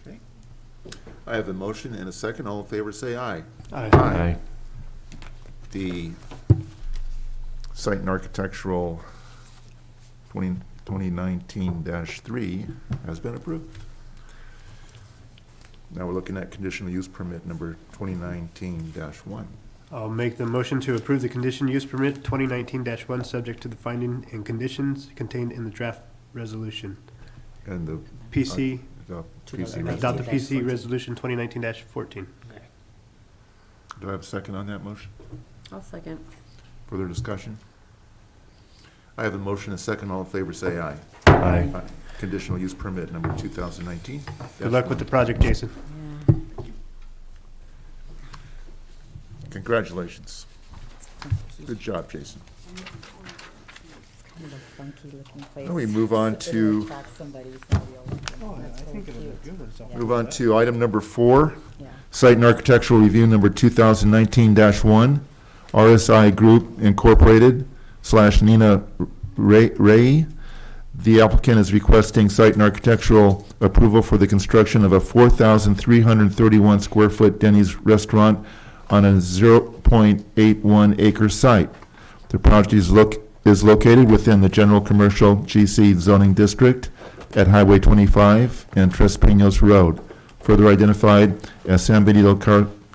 Okay. I have a motion and a second. All in favor, say aye. Aye. Aye. The site and architectural 2019-3 has been approved. Now we're looking at conditional use permit number 2019-1. I'll make the motion to approve the condition use permit 2019-1, subject to the finding and conditions contained in the draft resolution. And the PC, PC adopt the PC 2019-14. resolution 2019-14. Do I have a second on that motion? I'll second. Further discussion? I have a motion and a second. All in favor, say aye. Aye. Conditional use permit number 2019. Good luck with the project, Jason. Congratulations. Good job, Jason. It's kind of a funky looking place. Now we move on It'll to attract somebody who's gonna be able- that's really cute. Move on to item number 4, Yeah. site and architectural review number 2019-1, RSI Group Incorporated / Nina Ray. The applicant is requesting site and architectural approval for the construction of a 4,331 square foot Denny's restaurant on a 0.81 acre site. The project is located within the general commercial GC zoning district at Highway 25 and Tres Pinos Road, further identified as San Benito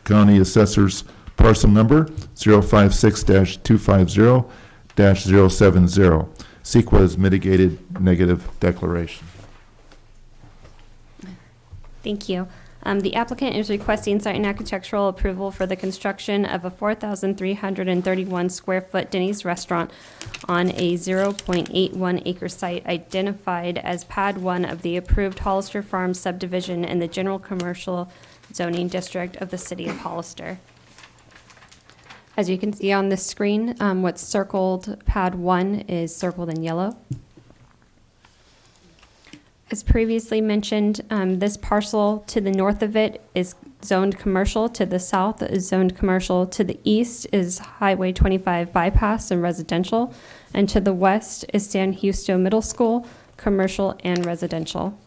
County Assessor's parcel number 056-250-070. CEQA's mitigated negative declaration. Thank you. The applicant is requesting site and architectural approval for the construction of a 4,331 square foot Denny's restaurant on a 0.81 acre site identified as Pad 1 of the approved Hollister Farms subdivision in the general commercial zoning district of the city of Hollister. As you can see on this screen, what's circled, Pad 1 is circled in yellow. As previously mentioned, this parcel to the north of it is zoned commercial, to the south is zoned commercial, to the east is Highway 25 bypass and residential, and to the west is San Justo Middle School, commercial and residential.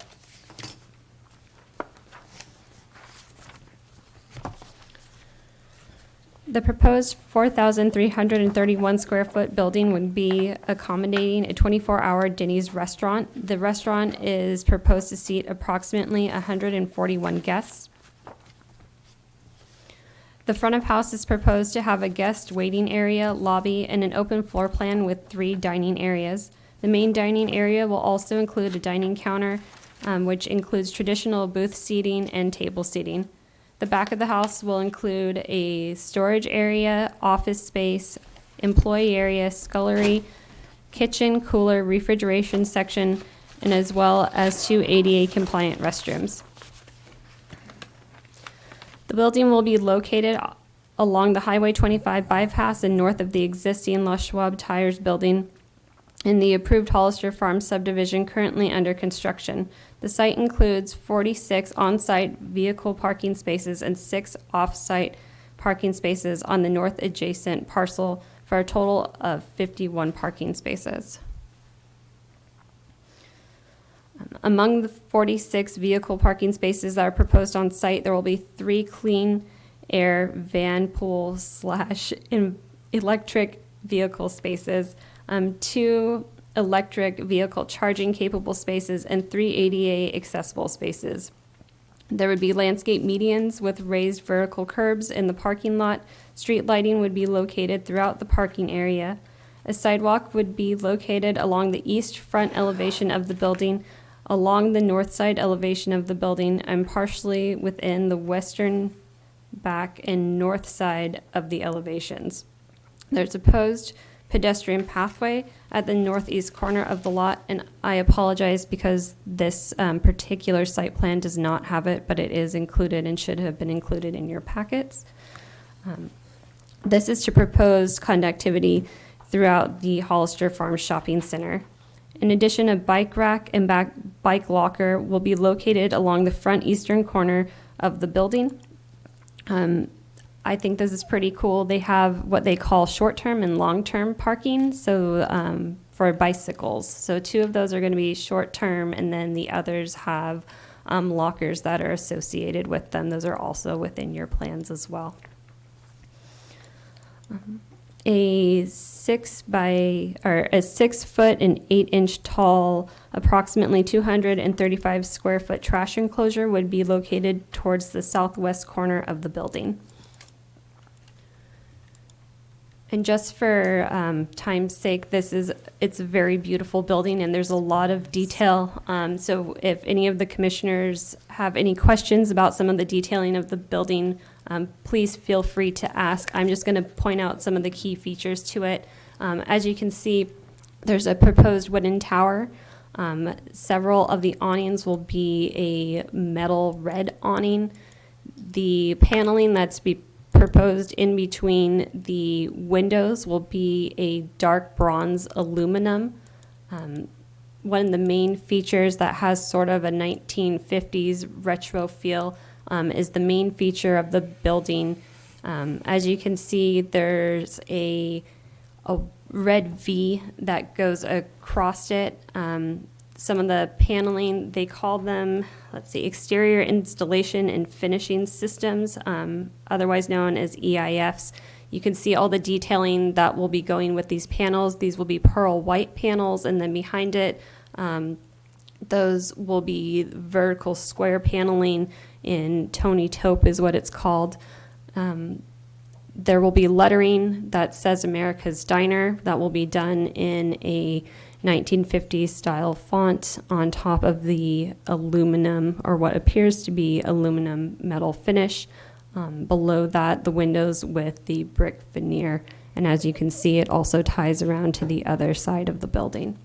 The proposed 4,331 square foot building would be accommodating a 24-hour Denny's restaurant. The restaurant is proposed to seat approximately 141 guests. The front of house is proposed to have a guest waiting area, lobby, and an open floor plan with 3 dining areas. The main dining area will also include a dining counter, which includes traditional booth seating and table seating. The back of the house will include a storage area, office space, employee area, scullery, kitchen, cooler, refrigeration section, and as well as 2 ADA compliant restrooms. The building will be located along the Highway 25 bypass and north of the existing Les Schwab Tires building in the approved Hollister Farm subdivision currently under construction. The site includes 46 on-site vehicle parking spaces and 6 off-site parking spaces on the north adjacent parcel for a total of 51 parking spaces. Among the 46 vehicle parking spaces that are proposed on site, there will be 3 clean air van pool / electric vehicle spaces, 2 electric vehicle charging capable spaces, and 3 ADA accessible spaces. There would be landscape medians with raised vertical curbs in the parking lot. Street lighting would be located throughout the parking area. A sidewalk would be located along the east front elevation of the building, along the north side elevation of the building, and partially within the western back and north side of the elevations. There's a proposed pedestrian pathway at the northeast corner of the lot, and I apologize because this particular site plan does not have it, but it is included and should have been included in your packets. This is to propose conductivity throughout the Hollister Farm Shopping Center. In addition, a bike rack and bike locker will be located along the front eastern corner of the building. I think this is pretty cool. They have what they call short-term and long-term parking, so for bicycles. So 2 of those are going to be short-term, and then the others have lockers that are associated with them. Those are also within your plans as well. A 6 foot and 8 inch tall, approximately 235 square foot trash enclosure would be located towards the southwest corner of the building. And just for time's sake, it's a very beautiful building, and there's a lot of detail. So if any of the commissioners have any questions about some of the detailing of the building, please feel free to ask. I'm just going to point out some of the key features to it. As you can see, there's a proposed wooden tower. Several of the awnings will be a metal red awning. The paneling that's proposed in between the windows will be a dark bronze aluminum. One of the main features that has sort of a 1950s retro feel is the main feature of the building. As you can see, there's a red V that goes across it. Some of the paneling, they call them, exterior installation and finishing systems, otherwise known as EIFs. You can see all the detailing that will be going with these panels. These will be pearl white panels, and then behind it, those will be vertical square paneling in Tony taupe is what it's called. There will be lettering that says America's Diner that will be done in a 1950s style font on top of the aluminum, or what appears to be aluminum metal finish. Below that, the windows with the brick veneer. And as you can see, it also ties around to the other side of the building.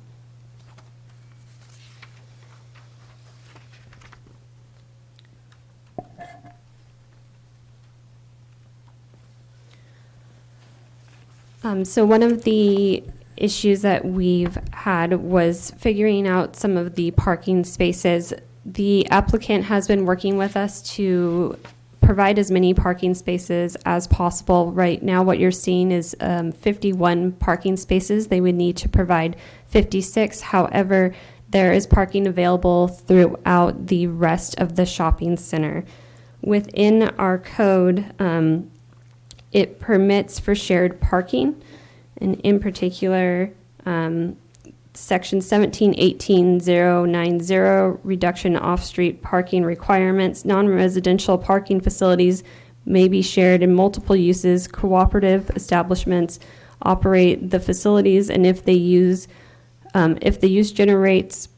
So one of the issues that we've had was figuring out some of the parking spaces. The applicant has been working with us to provide as many parking spaces as possible. Right now, what you're seeing is 51 parking spaces. They would need to provide 56. However, there is parking available throughout the rest of the shopping center. Within our code, It permits for shared parking, and in particular, Section 1718.090, reduction off-street parking requirements. Non-residential parking facilities may be shared in multiple uses. Cooperative establishments operate the facilities, and if the use generates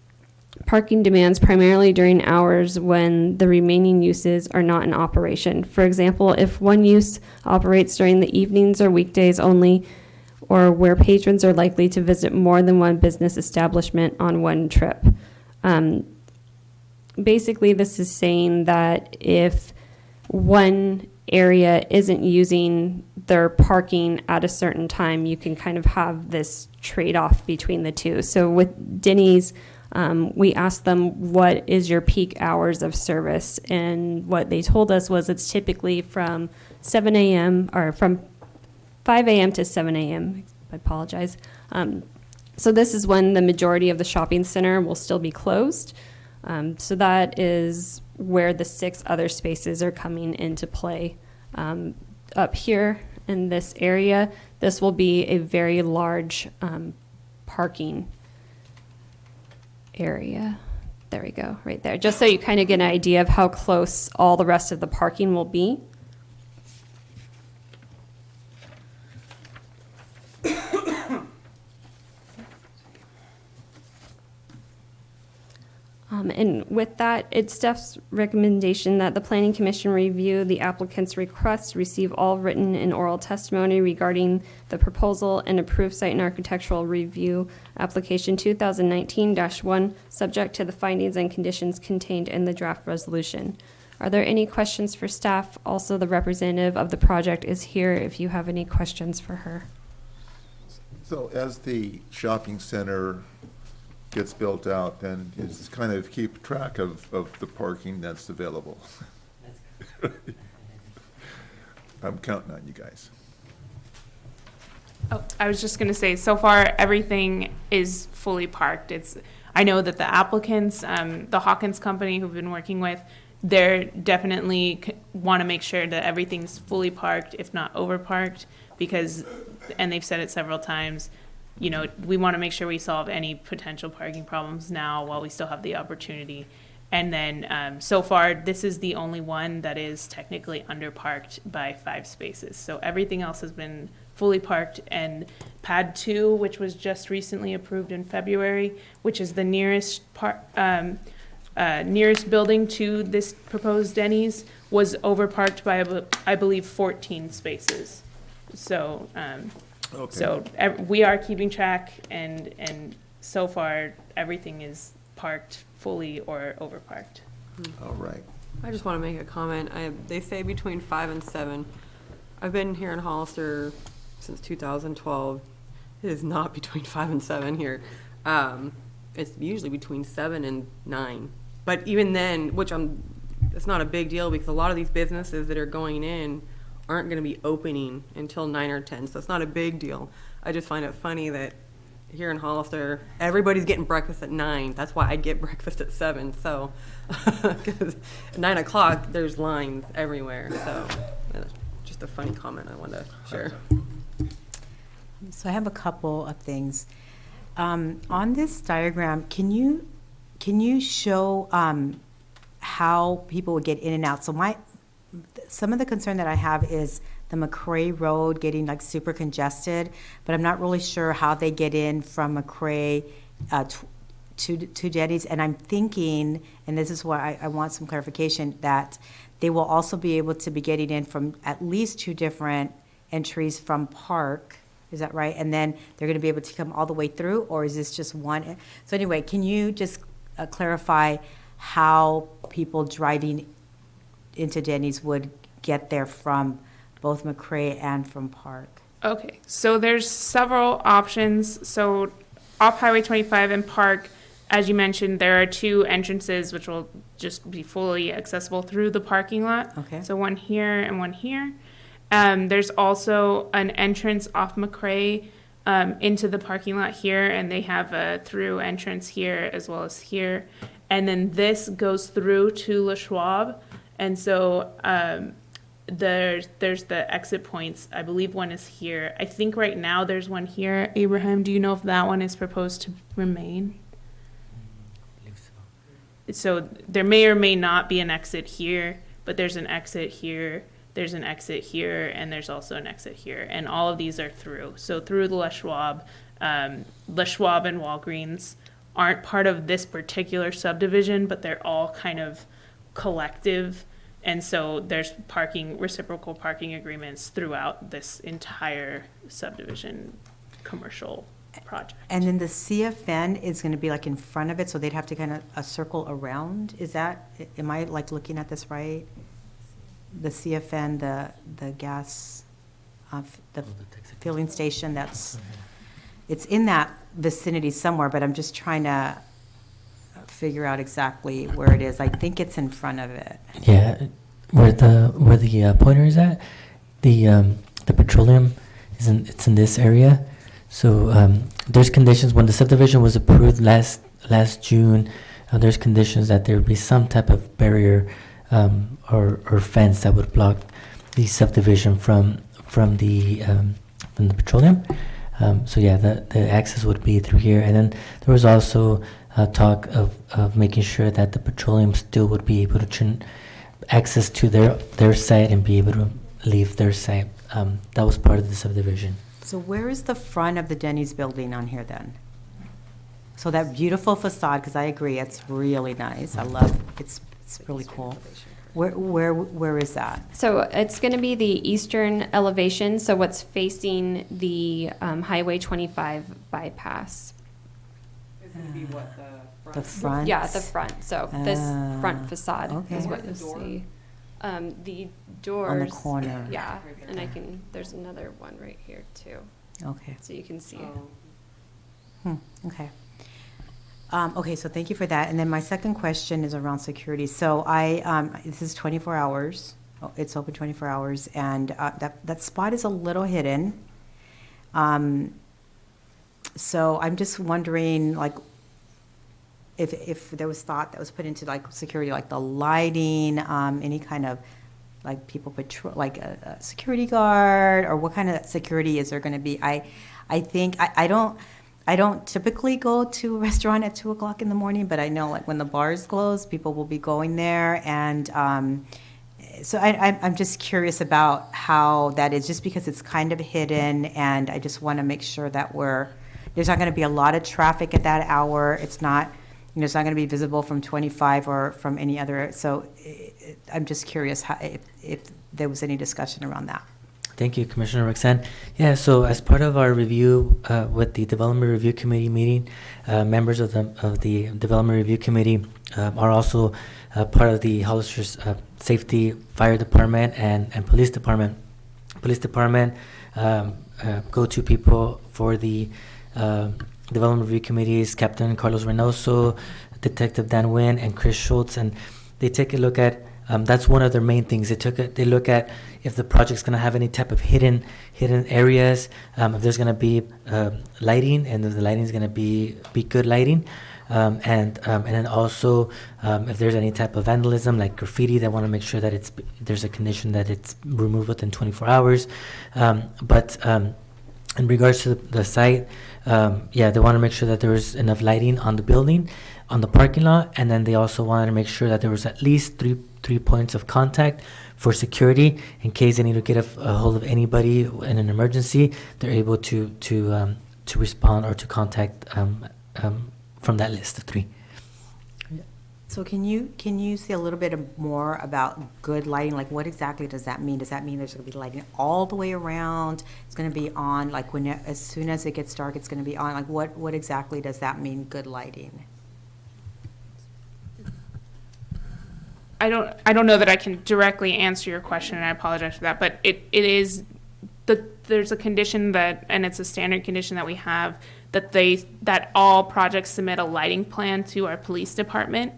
parking demands primarily during hours when the remaining uses are not in operation. For example, if one use operates during the evenings or weekdays only, or where patrons are likely to visit more than one business establishment on one trip. Basically, this is saying that if one area isn't using their parking at a certain time, you can kind of have this trade-off between the two. So with Denny's, we asked them, what is your peak hours of service? And what they told us was it's typically from 7 a.m. or from 5 a.m. to 7 a.m. I apologize. So this is when the majority of the shopping center will still be closed. So that is where the 6 other spaces are coming into play. Up here in this area, this will be a very large parking area. There we go, right there. Just so you kind of get an idea of how close all the rest of the parking will be. And with that, it's staff's recommendation that the Planning Commission review the applicant's request, receive all written and oral testimony regarding the proposal, and approve site and architectural review application 2019-1, subject to the findings and conditions contained in the draft resolution. Are there any questions for staff? Also, the representative of the project is here if you have any questions for her. So as the shopping center gets built out, then it's kind of keep track of the parking that's available. I'm counting on you guys. Oh, I was just going to say, so far everything is fully parked. I know that the applicants, the Hawkins company who've been working with, they're definitely want to make sure that everything's fully parked, if not overparked, because, and they've said it several times, you know, we want to make sure we solve any potential parking problems now while we still have the opportunity. And then so far, this is the only one that is technically underparked by 5 spaces. So everything else has been fully parked. And Pad 2, which was just recently approved in February, which is the nearest nearest building to this proposed Denny's, was overparked by, I believe, 14 spaces. So. Okay. So we are keeping track, and so far everything is parked fully or overparked. All right. I just want to make a comment. They say between 5 and 7. I've been here in Hollister since 2012. It is not between 5 and 7 here. It's usually between 7 and 9. But even then, it's not a big deal because a lot of these businesses that are going in aren't going to be opening until 9 or 10, so it's not a big deal. I just find it funny that here in Hollister, everybody's getting breakfast at 9. That's why I get breakfast at 7. So, because at 9 o'clock, there's lines everywhere. So, just a funny comment I wanted to share. So I have a couple of things. On this diagram, can you show how people would get in and out? So some of the concern that I have is the McCrae Road getting like super congested, but I'm not really sure how they get in from McCrae to Denny's. And I'm thinking, and this is why I want some clarification, that they will also be able to be getting in from at least 2 different entries from Park. Is that right? And then they're going to be able to come all the way through, or is this just one? So anyway, can you just clarify how people driving into Denny's would get there from both McCrae and from Park? Okay, so there's several options. So off Highway 25 and Park, as you mentioned, there are 2 entrances which will just be fully accessible through the parking lot. Okay. So one here and one here. There's also an entrance off McCrae into the parking lot here, and they have a through entrance here as well as here. And then this goes through to La Schwab. And so there's the exit points. I believe one is here. I think right now there's one here. Abraham, do you know if that one is proposed to remain? So there may or may not be an exit here, but there's an exit here, there's an exit here, and there's also an exit here. And all of these are through. So through the Les Schwab and Walgreens aren't part of this particular subdivision, but they're all kind of collective. And so there's reciprocal parking agreements throughout this entire subdivision commercial project. And then the CFN is going to be like in front of it, so they'd have to kind of circle around? Is that, am I like looking at this right? The CFN, the gas, the filling station, it's in that vicinity somewhere, but I'm just trying to figure out exactly where it is. I think it's in front of it. Yeah, where the pointer is at, the petroleum it's in this area. So there's conditions when the subdivision was approved last June. There's conditions that there would be some type of barrier or fence that would block the subdivision from the petroleum. So yeah, the access would be through here, and then there was also talk of making sure that the petroleum still would be able to access to their site and be able to leave their site. That was part of the subdivision. So where is the front of the Denny's building on here then? So that beautiful facade, because I agree, it's really nice. I love it's really cool. Where is that? So it's going to be the eastern elevation, so what's facing the Highway 25 bypass. It's going to be what, the front? Yeah, the front. So this front facade okay. is what you'll see. The doors. On the corner. Yeah, and there's another one right here too. Okay. So you can see it. Okay. Okay, so thank you for that. And then my second question is around security. So this is 24 hours. It's open 24 hours, and that spot is a little hidden. So I'm just wondering, like, if there was thought that was put into like security, like the lighting, any kind of like people patrol, like a security guard, or what kind of security is there going to be? I think I don't typically go to a restaurant at 2:00 in the morning, but I know like when the bars close, people will be going there, and so I'm just curious about how that is, just because it's kind of hidden, and I just want to make sure that there's not going to be a lot of traffic at that hour. It's not. It's not going to be visible from 25 or from any other. So I'm just curious if there was any discussion around that. Thank you, Commissioner Roxanne. Yeah, so as part of our review with the Development Review Committee meeting, members of the Development Review Committee are also part of the Hollister's Safety, Fire Department, and Police Department. Police Department go-to people for the Development Review Committees, Captain Carlos Reynoso, Detective Dan Wynn, and Chris Schultz, and they take a look at. That's one of their main things. They look at if the project's going to have any type of hidden areas, if there's going to be lighting, and if the lighting is going to be good lighting, and then also if there's any type of vandalism like graffiti, they want to make sure that there's a condition that it's removed within 24 hours. But in regards to the site, they want to make sure that there is enough lighting on the building, on the parking lot, and then they also wanted to make sure that there was at least three points of contact for security in case they need to get a hold of anybody in an emergency. They're able to respond or to contact from that list of 3. So can you say a little bit more about good lighting? Like, what exactly does that mean? Does that mean there's going to be lighting all the way around? It's going to be on, like, as soon as it gets dark, it's going to be on. Like, what exactly does that mean, good lighting? I don't know that I can directly answer your question, and I apologize for that, but it is there's a condition and it's a standard condition that we have that all projects submit a lighting plan to our police department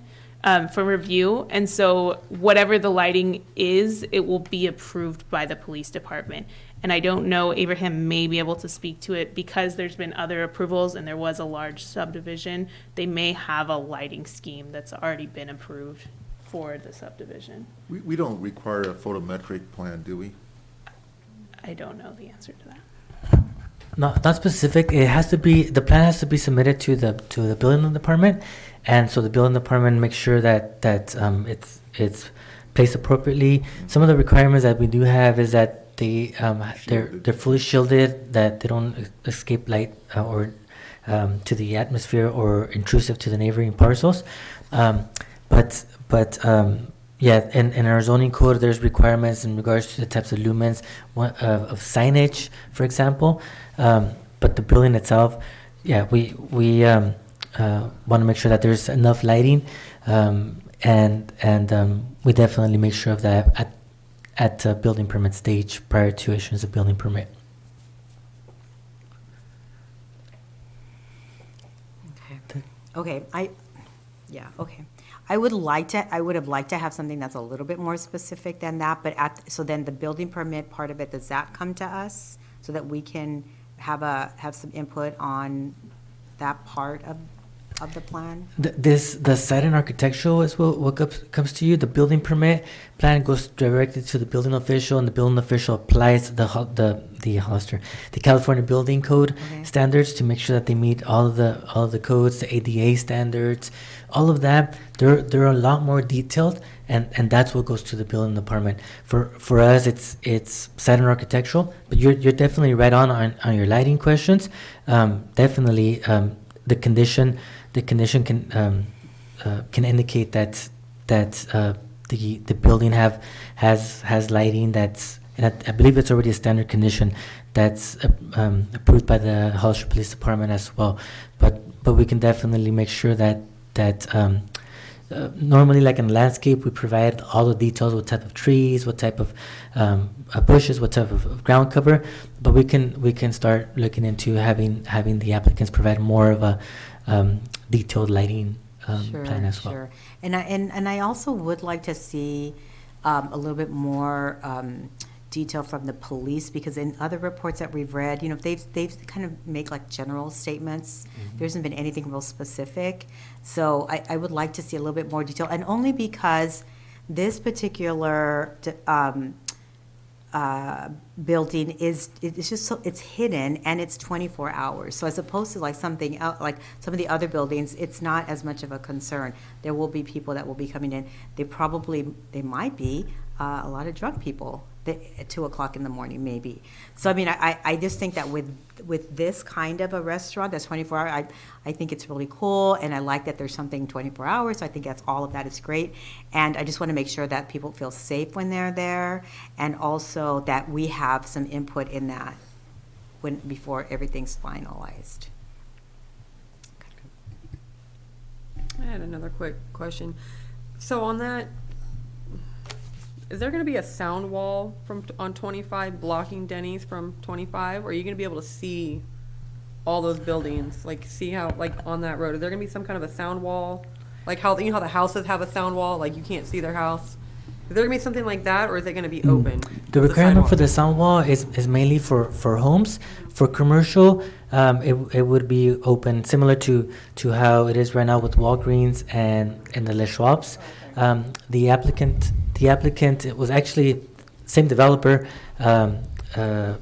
for review, and so whatever the lighting is, it will be approved by the police department. And I don't know, Abraham may be able to speak to it because there's been other approvals and there was a large subdivision. They may have a lighting scheme that's already been approved. for the subdivision. We don't require a photometric plan, do we? I don't know the answer to that. Not specific. It has to be, the plan has to be submitted to the building department, and so the building department makes sure that it's placed appropriately. Some of the requirements that we do have is that they're fully shielded, that they don't escape light or to the atmosphere or intrusive to the neighboring parcels. Yeah, in our zoning code, there's requirements in regards to the types of lumens of signage, for example. But the building itself, yeah, we want to make sure that there's enough lighting, and we definitely make sure of that at building permit stage prior to issuance of building permit. Okay, okay. I would have liked to have something that's a little bit more specific than that, but so then the building permit part of it, does that come to us so that we can have some input on that part of the plan? The site and architectural is what comes to you. The building permit plan goes directly to the building official, and the building official applies the California Building Code standards to make sure that they meet all of the codes, the ADA standards, all of that. They're a lot more detailed, and that's what goes to the building department. For us, it's site and architectural, but you're definitely right on your lighting questions. Definitely, the condition can indicate that the building has lighting that's, and I believe it's already a standard condition that's approved by the Hollister Police Department as well. But we can definitely make sure that normally, like in landscape, we provide all the details: what type of trees, what type of bushes, what type of ground cover. But we can start looking into having the applicants provide more of a detailed lighting plan as well. Sure. And I also would like to see a little bit more detail from the police, because in other reports that we've read, they've kind of make like general statements. Mm-hmm. There hasn't been anything real specific. So I would like to see a little bit more detail, and only because this particular building it's just so it's hidden and it's 24 hours. So as opposed to like something else, like some of the other buildings, it's not as much of a concern. There will be people that will be coming in. They might be a lot of drunk people at 2:00 in the morning, maybe. So I mean, I just think that with this kind of a restaurant that's 24 hours, I think it's really cool, and I like that there's something 24 hours. So I think that's all of that is great, and I just want to make sure that people feel safe when they're there, and also that we have some input in that before everything's finalized. I had another quick question. So on that, is there going to be a sound wall on 25 blocking Denny's from 25? Or are you going to be able to see all those buildings? Like, see how, like, on that road, is there going to be some kind of a sound wall? Like how, how the houses have a sound wall, like you can't see their house? Is there going to be something like that, or is it going to be open? The requirement for the sound wall is mainly for homes. For commercial, it would be open, similar to how it is right now with Walgreens and the Les Schwab's. The applicant, it was actually same developer, but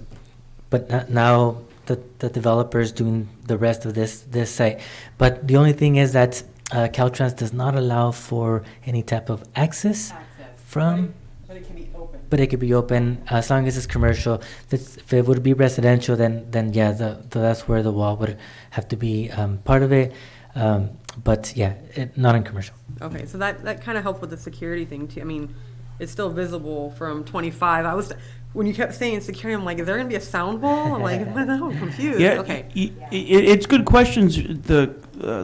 now the developer is doing the rest of this site. But the only thing is that Caltrans does not allow for any type of access from. But it can be open. But it could be open as long as it's commercial. If it would be residential, then yeah, that's where the wall would have to be part of it. But yeah, not in commercial. Okay, so that kind of helped with the security thing too. I mean, it's still visible from 25. When you kept saying security, I'm like, is there going to be a sound wall? I'm like, I'm confused. Yeah, okay. It's good questions the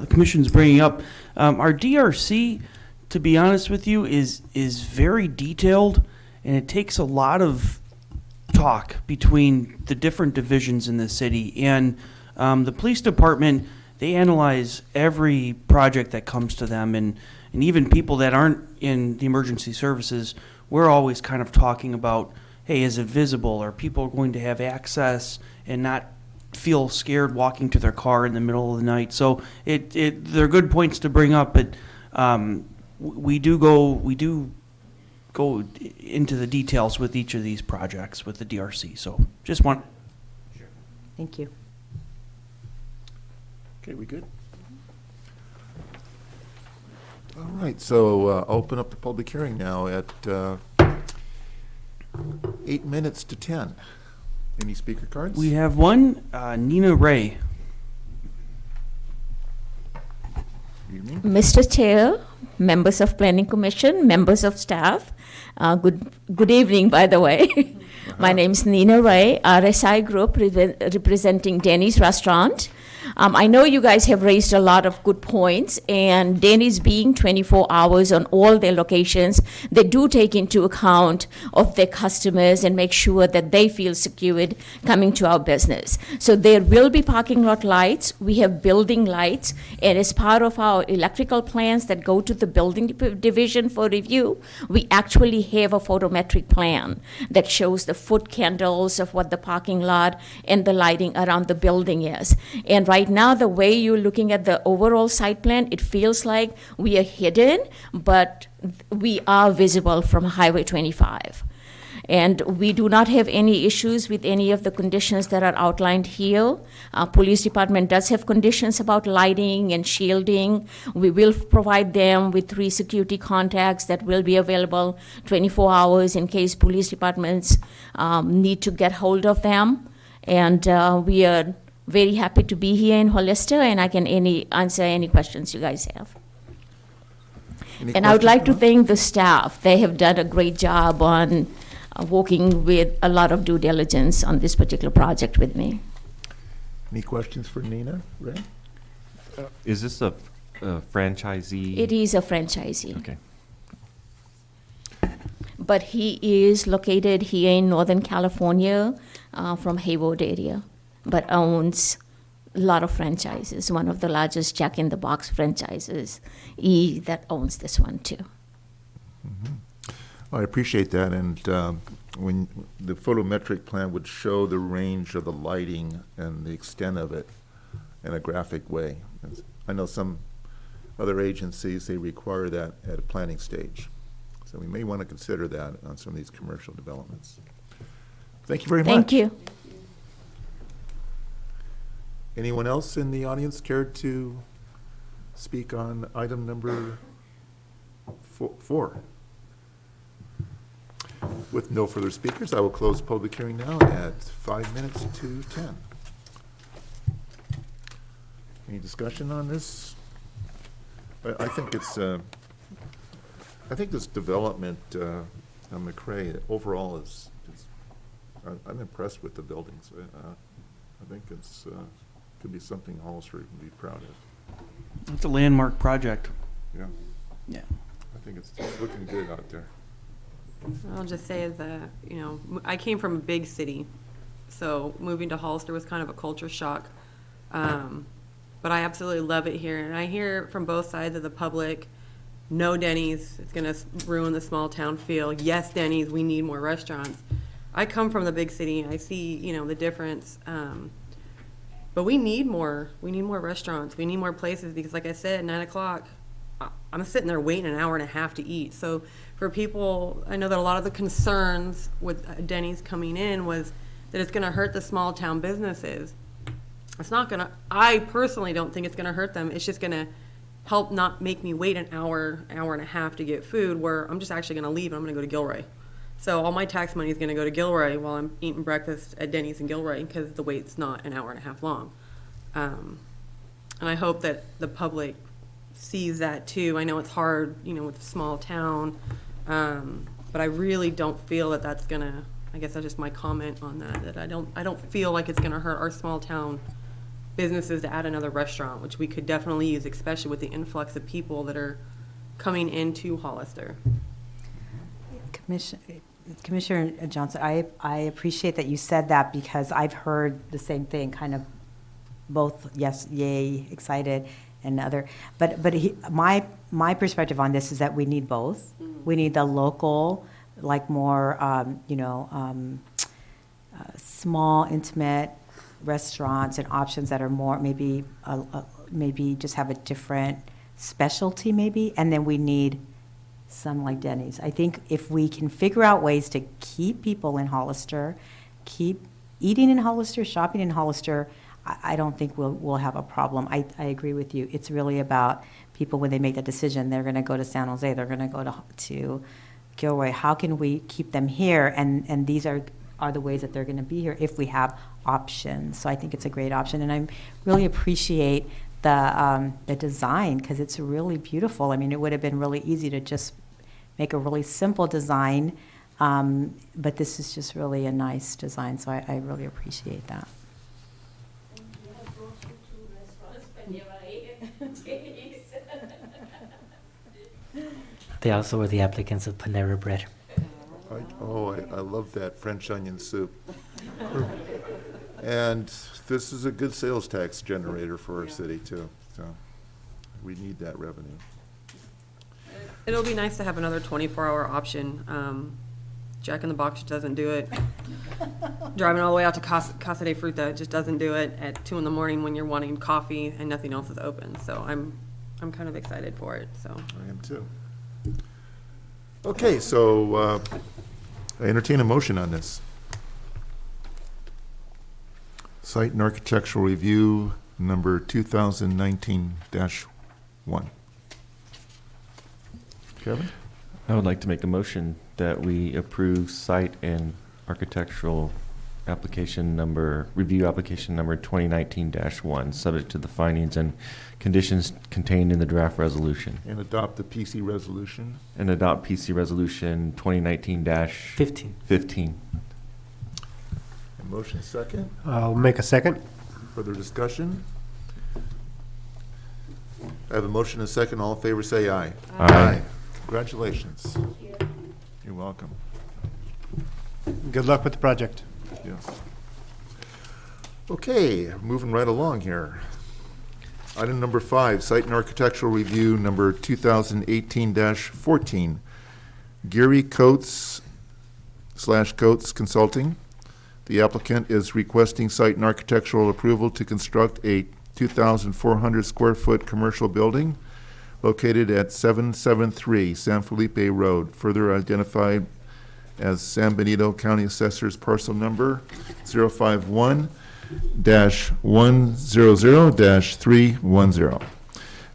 commission's bringing up. Our DRC, to be honest with you, is very detailed, and it takes a lot of talk between the different divisions in the city. And the police department, they analyze every project that comes to them, and even people that aren't in the emergency services, we're always kind of talking about, hey, is it visible? Are people going to have access and not feel scared walking to their car in the middle of the night? So they're good points to bring up, but we do go into the details with each of these projects with the DRC. So just want. Thank you. Okay, we good? All right, so open up the public hearing now at 8 minutes to 10. Any speaker cards? We have one, Nina Ray. Mr. Chair, members of Planning Commission, members of staff, good evening, by the way. My name is Nina Ray, RSI Group, representing Denny's Restaurant. I know you guys have raised a lot of good points, and Denny's being 24 hours on all their locations, they do take into account of their customers and make sure that they feel secured coming to our business. So there will be parking lot lights. We have building lights, and as part of our electrical plans that go to the building division for review, we actually have a photometric plan that shows the foot candles of what the parking lot and the lighting around the building is. And right now, the way you're looking at the overall site plan, it feels like we are hidden, but we are visible from Highway 25. And we do not have any issues with any of the conditions that are outlined here. Police department does have conditions about lighting and shielding. We will provide them with 3 security contacts that will be available 24 hours in case police departments need to get hold of them. And we are very happy to be here in Hollister, and I can answer any questions you guys have. And I would like to thank the staff. They have done a great job on working with a lot of due diligence on this particular project with me. Any questions for Nina? Ray? Is this a franchisee? It is a franchisee. Okay. But he is located here in Northern California, from Hayward area, but owns a lot of franchises. One of the largest Jack in the Box franchises, that owns this one too. Mm-hmm. Well, I appreciate that, and when the photometric plan would show the range of the lighting and the extent of it in a graphic way. I know some other agencies, they require that at a planning stage. So we may want to consider that on some of these commercial developments. Thank you very much. Thank you. Anyone else in the audience care to speak on item number 4? With no further speakers, I will close public hearing now at 5 minutes to 10. Any discussion on this? I think it's, I think this development on McRae overall is I'm impressed with the buildings. I think it's could be something Hollister can be proud of. It's a landmark project. Yeah. Yeah. I think it's looking good out there. I'll just say that, I came from a big city, so moving to Hollister was kind of a culture shock. But I absolutely love it here, and I hear from both sides of the public, no Denny's, it's gonna ruin the small town feel. Yes, Denny's, we need more restaurants. I come from the big city, and I see, the difference. But we need more restaurants, we need more places, because like I said, 9 o'clock, I'm sitting there waiting an hour and a half to eat. So for people, I know that a lot of the concerns with Denny's coming in was that it's gonna hurt the small town businesses. It's not gonna, I personally don't think it's gonna hurt them. It's just gonna help not make me wait an hour and a half to get food, where I'm just actually gonna leave and I'm gonna go to Gilroy. So all my tax money is gonna go to Gilroy while I'm eating breakfast at Denny's in Gilroy, because the wait's not an hour and a half long. And I hope that the public sees that too. I know it's hard, with a small town, but I really don't feel that that's gonna, I guess that's just my comment on that I don't feel like it's gonna hurt our small town businesses to add another restaurant, which we could definitely use, especially with the influx of people that are coming into Hollister. Commissioner Johnson, I appreciate that you said that, because I've heard the same thing, kind of both, yes, yay, excited, and other. But my perspective on this is that we need both. Mm-hmm. We need the local, like more, small, intimate restaurants and options that are more maybe just have a different specialty maybe, and then we need some like Denny's. I think if we can figure out ways to keep people in Hollister, keep eating in Hollister, shopping in Hollister, I don't think we'll have a problem. I agree with you. It's really about people when they make that decision. They're going to go to San Jose. They're going to go to Gilroy. How can we keep them here? And these are the ways that they're going to be here if we have options. So I think it's a great option, and I really appreciate the design because it's really beautiful. I mean, it would have been really easy to just make a really simple design, but this is just really a nice design. So I really appreciate that. They also were the applicants of Panera Bread. I love that French onion soup. And this is a good sales tax generator for our city too, so we need that revenue. It'll be nice to have another 24-hour option. Jack in the Box just doesn't do it. Driving all the way out to Casa de Fruta just doesn't do it at 2 in the morning when you're wanting coffee and nothing else is open. So I'm kind of excited for it. So I am too. Okay, so I entertain a motion on this. Site and Architectural Review number 2019-1. Kevin? I would like to make a motion that we approve site and architectural review application number 2019-1, subject to the findings and conditions contained in the draft resolution. And adopt the PC resolution. And adopt PC resolution 2019-15. Motion second. I'll make a second. Further discussion? I have a motion and a second. All in favor say aye. Aye. Congratulations. You're welcome. Good luck with the project. Yes. Okay, moving right along here. Item number 5, Site and Architectural Review number 2018-14. Geary Coates / Coates Consulting. The applicant is requesting site and architectural approval to construct a 2,400 square foot commercial building located at 773 San Felipe Road, further identified as San Benito County Assessor's parcel number 051-100-310.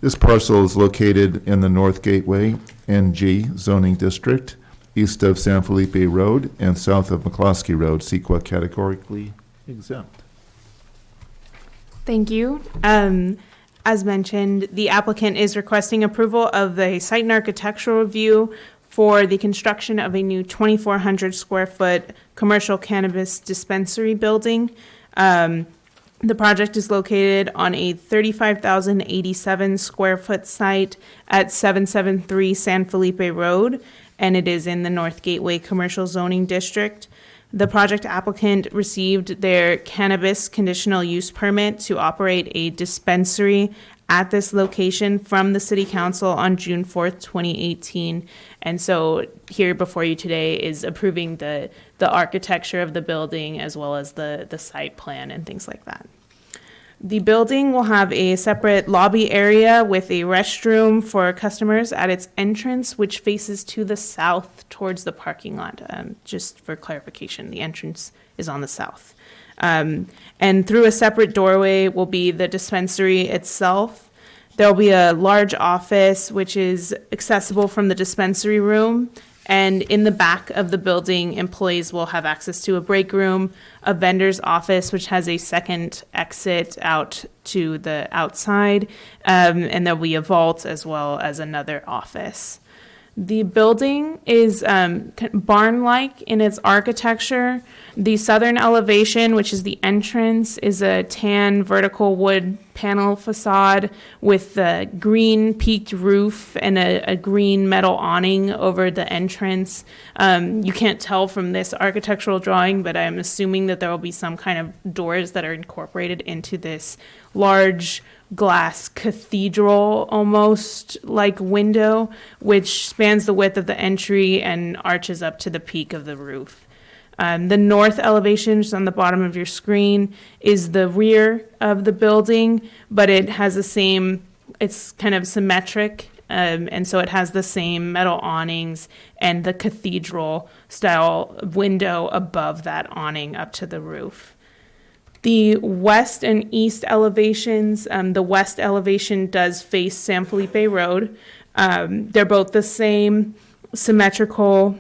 This parcel is located in the North Gateway NG zoning district, east of San Felipe Road and south of McCloskey Road, CEQA categorically exempt. Thank you. As mentioned, the applicant is requesting approval of the site and architectural review for the construction of a new 2,400 square foot commercial cannabis dispensary building. The project is located on a 35,087 square foot site at 773 San Felipe Road, and it is in the North Gateway Commercial Zoning District. The project applicant received their cannabis conditional use permit to operate a dispensary at this location from the City Council on June 4th, 2018. And so here before you today is approving the architecture of the building as well as the site plan and things like that. The building will have a separate lobby area with a restroom for customers at its entrance, which faces to the south towards the parking lot. Just for clarification, the entrance is on the south. And through a separate doorway will be the dispensary itself. There'll be a large office, which is accessible from the dispensary room. And in the back of the building, employees will have access to a break room, a vendor's office, which has a second exit out to the outside, and there'll be a vault as well as another office. The building is barn-like in its architecture. The southern elevation, which is the entrance, is a tan vertical wood panel facade with the green peaked roof and a green metal awning over the entrance. You can't tell from this architectural drawing, but I'm assuming that there will be some kind of doors that are incorporated into this large glass cathedral almost like window, which spans the width of the entry and arches up to the peak of the roof. The north elevation, just on the bottom of your screen, is the rear of the building, but it has the same, it's kind of symmetric And so it has the same metal awnings and the cathedral style window above that awning up to the roof. The west and east elevations, the west elevation does face San Felipe Road. They're both the same symmetrical.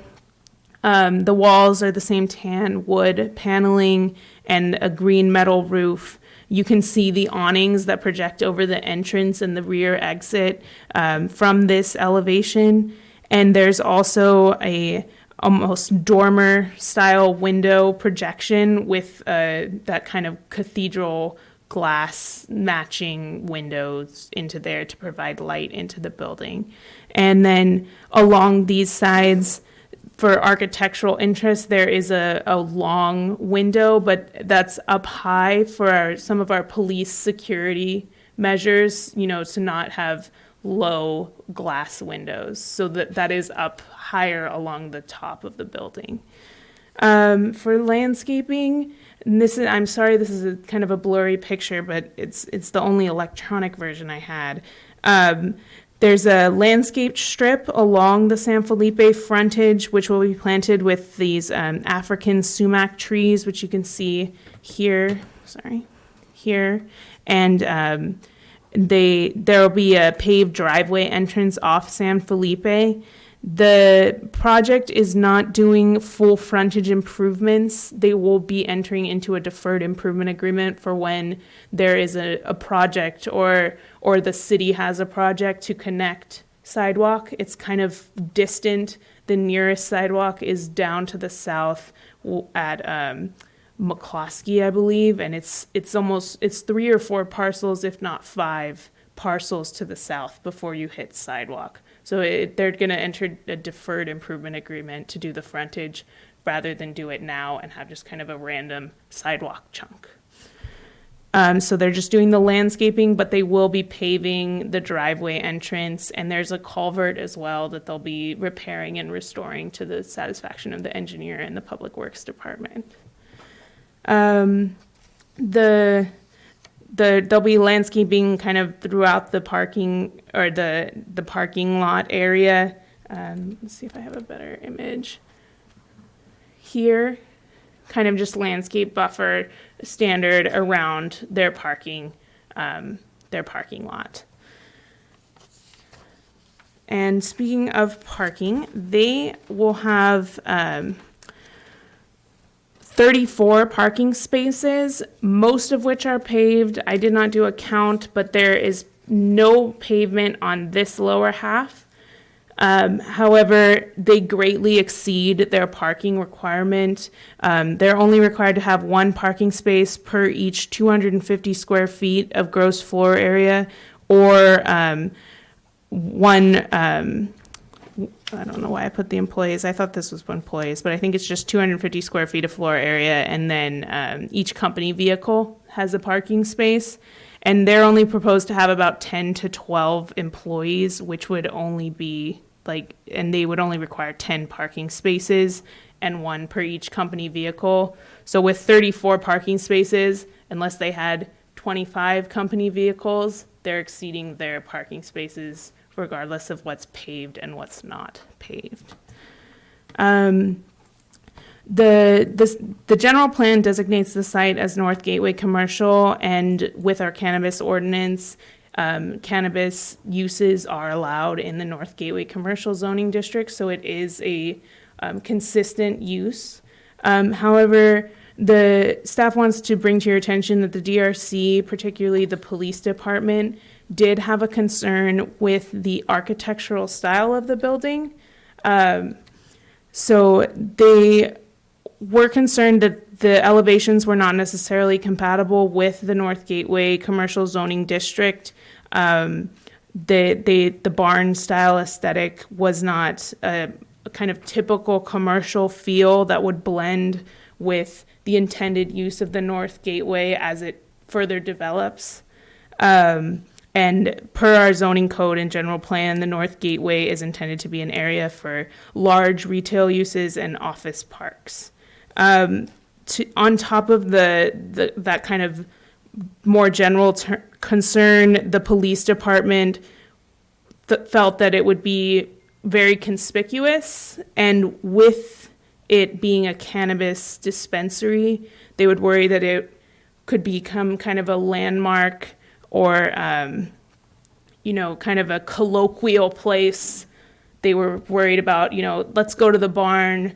The walls are the same tan wood paneling and a green metal roof. You can see the awnings that project over the entrance and the rear exit from this elevation. And there's also a almost dormer style window projection with that kind of cathedral glass matching windows into there to provide light into the building. And then along these sides, for architectural interest, there is a long window, but that's up high for some of our police security measures, to not have low glass windows. So that is up higher along the top of the building. For landscaping, and I'm sorry, this is kind of a blurry picture, but it's the only electronic version I had. There's a landscape strip along the San Felipe frontage, which will be planted with these African sumac trees, which you can see here. Here. And there will be a paved driveway entrance off San Felipe. The project is not doing full frontage improvements. They will be entering into a deferred improvement agreement for when there is a project or the city has a project to connect sidewalk. It's kind of distant. The nearest sidewalk is down to the south at McCloskey, I believe, and it's 3 or 4 parcels, if not 5 parcels to the south before you hit sidewalk. So they're going to enter a deferred improvement agreement to do the frontage rather than do it now and have just kind of a random sidewalk chunk. So they're just doing the landscaping, but they will be paving the driveway entrance, and there's a culvert as well that they'll be repairing and restoring to the satisfaction of the engineer and the Public Works Department. There'll be landscaping kind of throughout the parking or the parking lot area. Let's see if I have a better image. Here, kind of just landscape buffer standard around their parking lot. And speaking of parking, they will have 34 parking spaces, most of which are paved. I did not do a count, but there is no pavement on this lower half. However, they greatly exceed their parking requirement. They're only required to have 1 parking space per each 250 square feet of gross floor area, or one, I don't know why I put the employees. I thought this was employees, but I think it's just 250 square feet of floor area, and then each company vehicle has a parking space. And they're only proposed to have about 10 to 12 employees, which would only be and they would only require 10 parking spaces and 1 per each company vehicle. So with 34 parking spaces, unless they had 25 company vehicles, they're exceeding their parking spaces regardless of what's paved and what's not paved. The general plan designates the site as North Gateway Commercial, and with our cannabis ordinance, cannabis uses are allowed in the North Gateway Commercial zoning district, so it is a consistent use. However, the staff wants to bring to your attention that the DRC, particularly the police department, did have a concern with the architectural style of the building. So they were concerned that the elevations were not necessarily compatible with the North Gateway Commercial Zoning District. The barn style aesthetic was not a kind of typical commercial feel that would blend with the intended use of the North Gateway as it further develops. And per our zoning code and general plan, the North Gateway is intended to be an area for large retail uses and office parks. On top of that kind of more general concern, the police department felt that it would be very conspicuous, and with it being a cannabis dispensary, they would worry that it could become kind of a landmark or, kind of a colloquial place. They were worried about, let's go to the barn,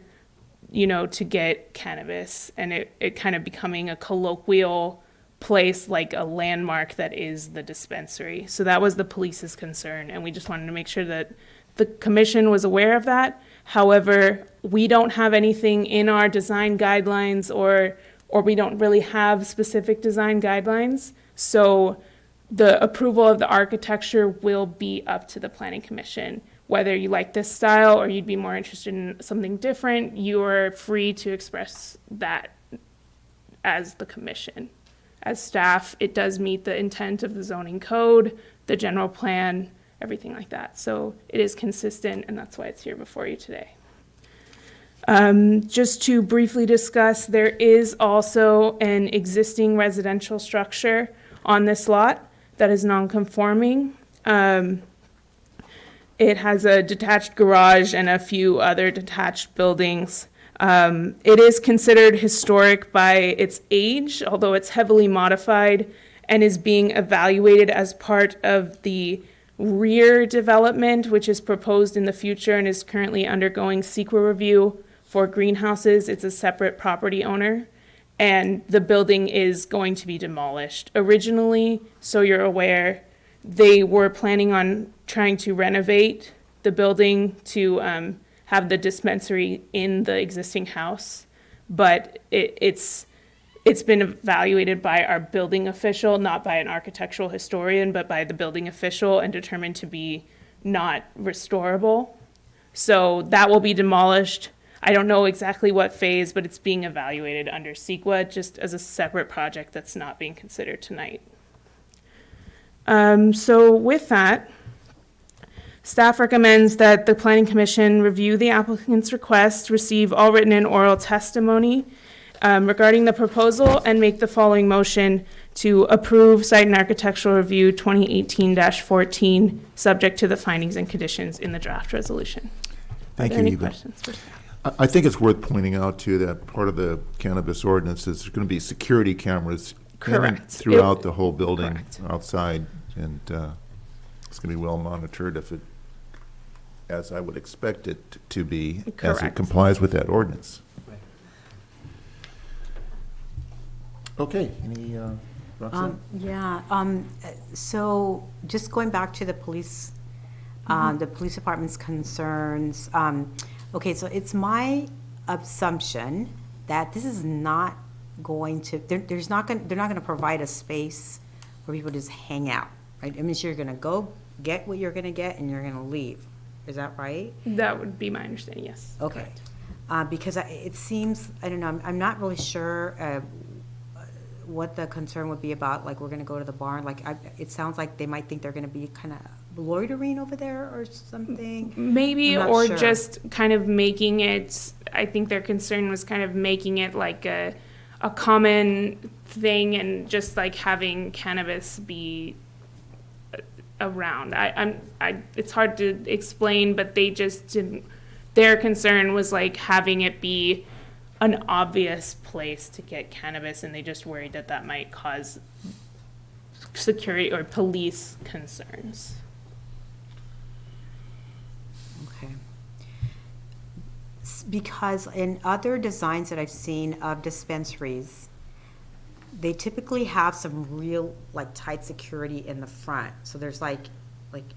to get cannabis, and it kind of becoming a colloquial place, like a landmark that is the dispensary. So that was the police's concern, and we just wanted to make sure that the commission was aware of that. However, we don't have anything in our design guidelines, or we don't really have specific design guidelines. So the approval of the architecture will be up to the planning commission. Whether you like this style or you'd be more interested in something different, you're free to express that as the commission. As staff, it does meet the intent of the zoning code, the general plan, everything like that. So it is consistent, and that's why it's here before you today. Just to briefly discuss, there is also an existing residential structure on this lot that is non-conforming. It has a detached garage and a few other detached buildings. It is considered historic by its age, although it's heavily modified, and is being evaluated as part of the rear development, which is proposed in the future and is currently undergoing CEQA review for greenhouses. It's a separate property owner, and the building is going to be demolished. Originally, so you're aware, they were planning on trying to renovate the building to have the dispensary in the existing house, but it's been evaluated by our building official, not by an architectural historian, but by the building official, and determined to be not restorable. So that will be demolished. I don't know exactly what phase, but it's being evaluated under CEQA just as a separate project that's not being considered tonight. So with that, staff recommends that the Planning Commission review the applicant's request, receive all written and oral testimony regarding the proposal, and make the following motion to approve Site and Architectural Review 2018-14, subject to the findings and conditions in the draft resolution. Thank you, Any Eva. questions for staff? I think it's worth pointing out, too, that part of the cannabis ordinance is there's going to be security cameras Correct. throughout the whole building, Correct. outside, and it's going to be well monitored if it, as I would expect it to be, as it Correct. complies with that ordinance. Okay, any, Roxanne? So just going back to the police department's concerns, okay, so it's my assumption that this is not going to, they're not going to provide a space where people just hang out, right? I mean, so you're going to go get what you're going to get and you're going to leave. Is that right? That would be my understanding, yes. Okay. Because it seems, I don't know, I'm not really sure what the concern would be about, like, we're going to go to the barn. Like, it sounds like they might think they're going to be kind of loitering over there or something. Maybe, I'm not or sure. just kind of making it, I think their concern was kind of making it like a common thing, and just like having cannabis be around. It's hard to explain, but they just didn't, their concern was like having it be an obvious place to get cannabis, and they just worried that that might cause security or police concerns. Okay. Because in other designs that I've seen of dispensaries, they typically have some real, like, tight security in the front. So there's like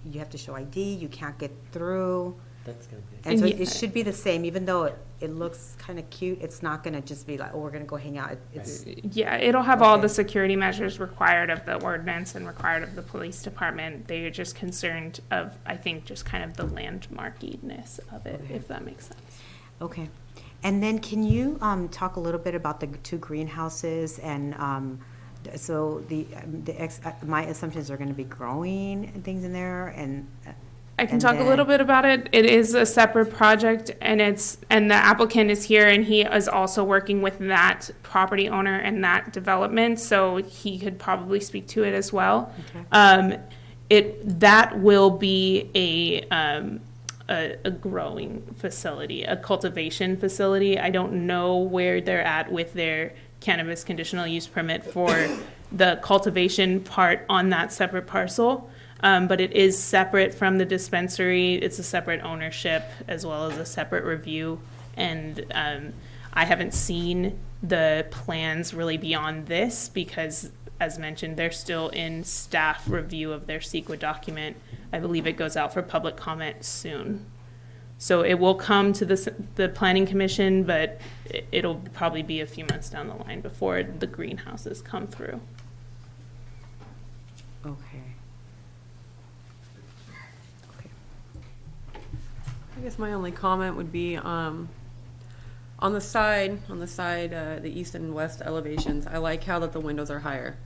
you have to show ID, you can't get through. That's gonna be. And so And it should be the same, even though it looks kind of cute, it's not gonna just be like, oh, we're gonna go hang out. It's, Yeah, it'll have all Okay. the security measures required of the ordinance and required of the police department. They are just concerned of, I think, just kind of the landmarkiness of it, Okay. if that makes sense. okay. And then can you talk a little bit about the two greenhouses and so my assumptions are going to be growing and things in there and. I can and talk a little then- bit about it. It is a separate project, and the applicant is here, and he is also working with that property owner and that development, so he could probably speak to it as well. Okay. that will be a growing facility, a cultivation facility. I don't know where they're at with their cannabis conditional use permit for the cultivation part on that separate parcel. But it is separate from the dispensary. It's a separate ownership as well as a separate review. And I haven't seen the plans really beyond this because, as mentioned, they're still in staff review of their CEQA document. I believe it goes out for public comment soon. So it will come to the Planning Commission, but it'll probably be a few months down the line before the greenhouses come through. Okay. I guess my only comment would be on the side, the east and west elevations. I like how that the windows are higher,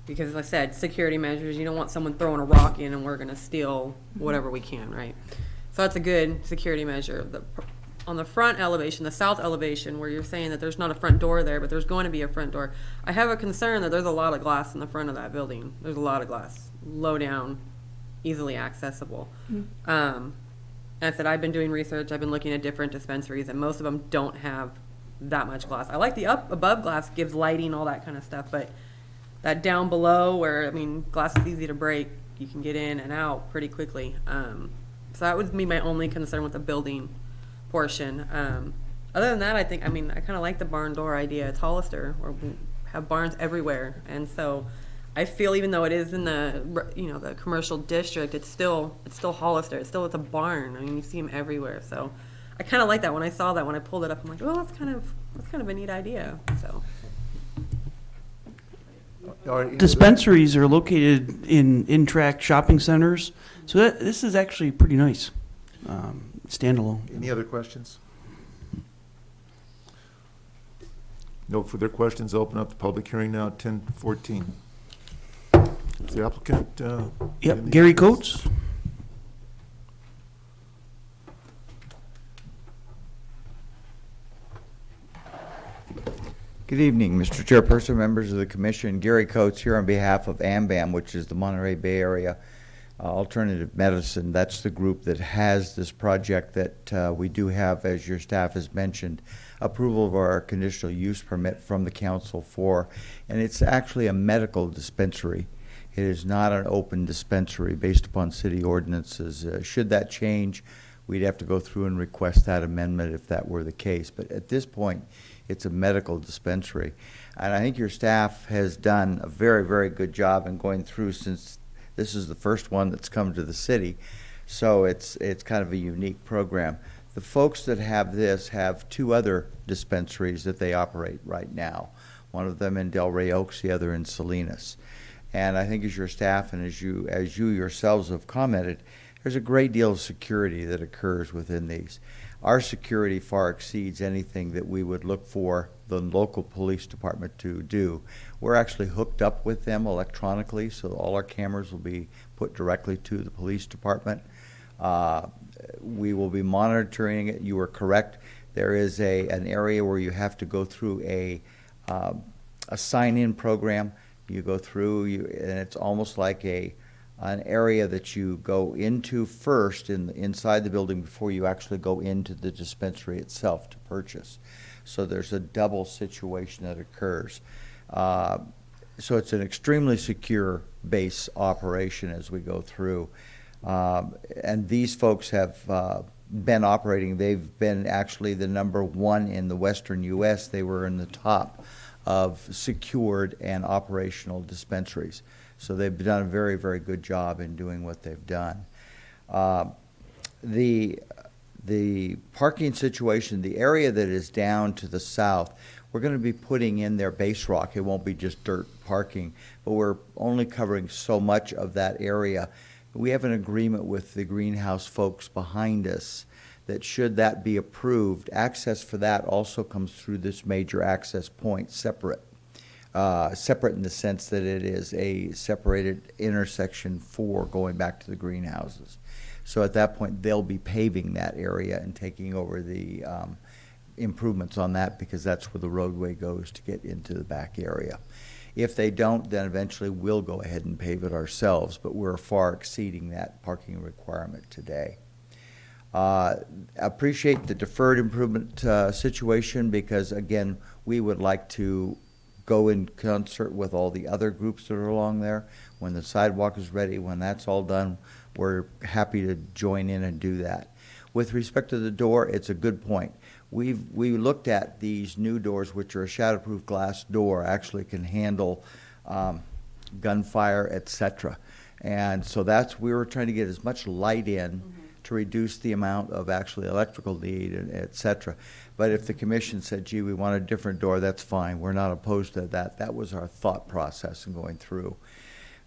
because as I said, security measures. You don't want someone throwing a rock in and we're going to steal whatever we can, right? So that's a good security measure. On the front elevation, the south elevation, where you're saying that there's not a front door there, but there's going to be a front door. I have a concern that there's a lot of glass in the front of that building. There's a lot of glass, low down, easily accessible. And I said, I've been doing research. I've been looking at different dispensaries, and most of them don't have that much glass. I like the above glass, gives lighting, all that kind of stuff, but that down below where, I mean, glass is easy to break. You can get in and out pretty quickly. So that would be my only concern with the building portion. Other than that, I kind of like the barn door idea. It's Hollister, where we have barns everywhere. And so I feel even though it is in the commercial district, it's still Hollister. It's a barn. I mean, you see them everywhere. So I kind of like that. When I saw that, when I pulled it up, I'm like, oh, that's kind of a neat idea. So. Dispensaries are located in tract shopping centers, so this is actually pretty nice. Standalone. Any other questions? No further questions. Open up the public hearing now at 10:14. Is the applicant? Yep, Gary Coates. Good evening, Mr. Chairperson, members of the Commission. Gary Coates here on behalf of AMBAM, which is the Monterey Bay Area Alternative Medicine. That's the group that has this project that we do have, as your staff has mentioned, approval of our conditional use permit from the council for. And it's actually a medical dispensary. It is not an open dispensary based upon city ordinances. Should that change, we'd have to go through and request that amendment if that were the case. But at this point, it's a medical dispensary. And I think your staff has done a very, very good job in going through, since this is the first one that's come to the city. So it's kind of a unique program. The folks that have this have two other dispensaries that they operate right now. One of them in Delray Oaks, the other in Salinas. And I think as your staff and as you yourselves have commented, there's a great deal of security that occurs within these. Our security far exceeds anything that we would look for the local police department to do. We're actually hooked up with them electronically, so all our cameras will be put directly to the police department. We will be monitoring it. You are correct. There is an area where you have to go through a sign-in program. You go through, and it's almost like an area that you go into first inside the building before you actually go into the dispensary itself to purchase. So there's a double situation that occurs. So it's an extremely secure base operation as we go through. And these folks have been operating. They've been actually the #1 in the Western U.S. They were in the top of secured and operational dispensaries. So they've done a very, very good job in doing what they've done. The parking situation, the area that is down to the south, we're going to be putting in their base rock. It won't be just dirt parking, but we're only covering so much of that area. We have an agreement with the greenhouse folks behind us that should that be approved, access for that also comes through this major access point separate. Separate in the sense that it is a separated intersection for going back to the greenhouses. So at that point, they'll be paving that area and taking over the improvements on that, because that's where the roadway goes to get into the back area. If they don't, then eventually we'll go ahead and pave it ourselves, but we're far exceeding that parking requirement today. Appreciate the deferred improvement situation because, again, we would like to go in concert with all the other groups that are along there. When the sidewalk is ready, when that's all done, we're happy to join in and do that. With respect to the door, it's a good point. We looked at these new doors, which are a shatterproof glass door, actually can handle gunfire, etc. And so we were trying to get as much light in to reduce the amount of actually electrical need, and et cetera. But if the commission said, gee, we want a different door, that's fine. We're not opposed to that. That was our thought process in going through.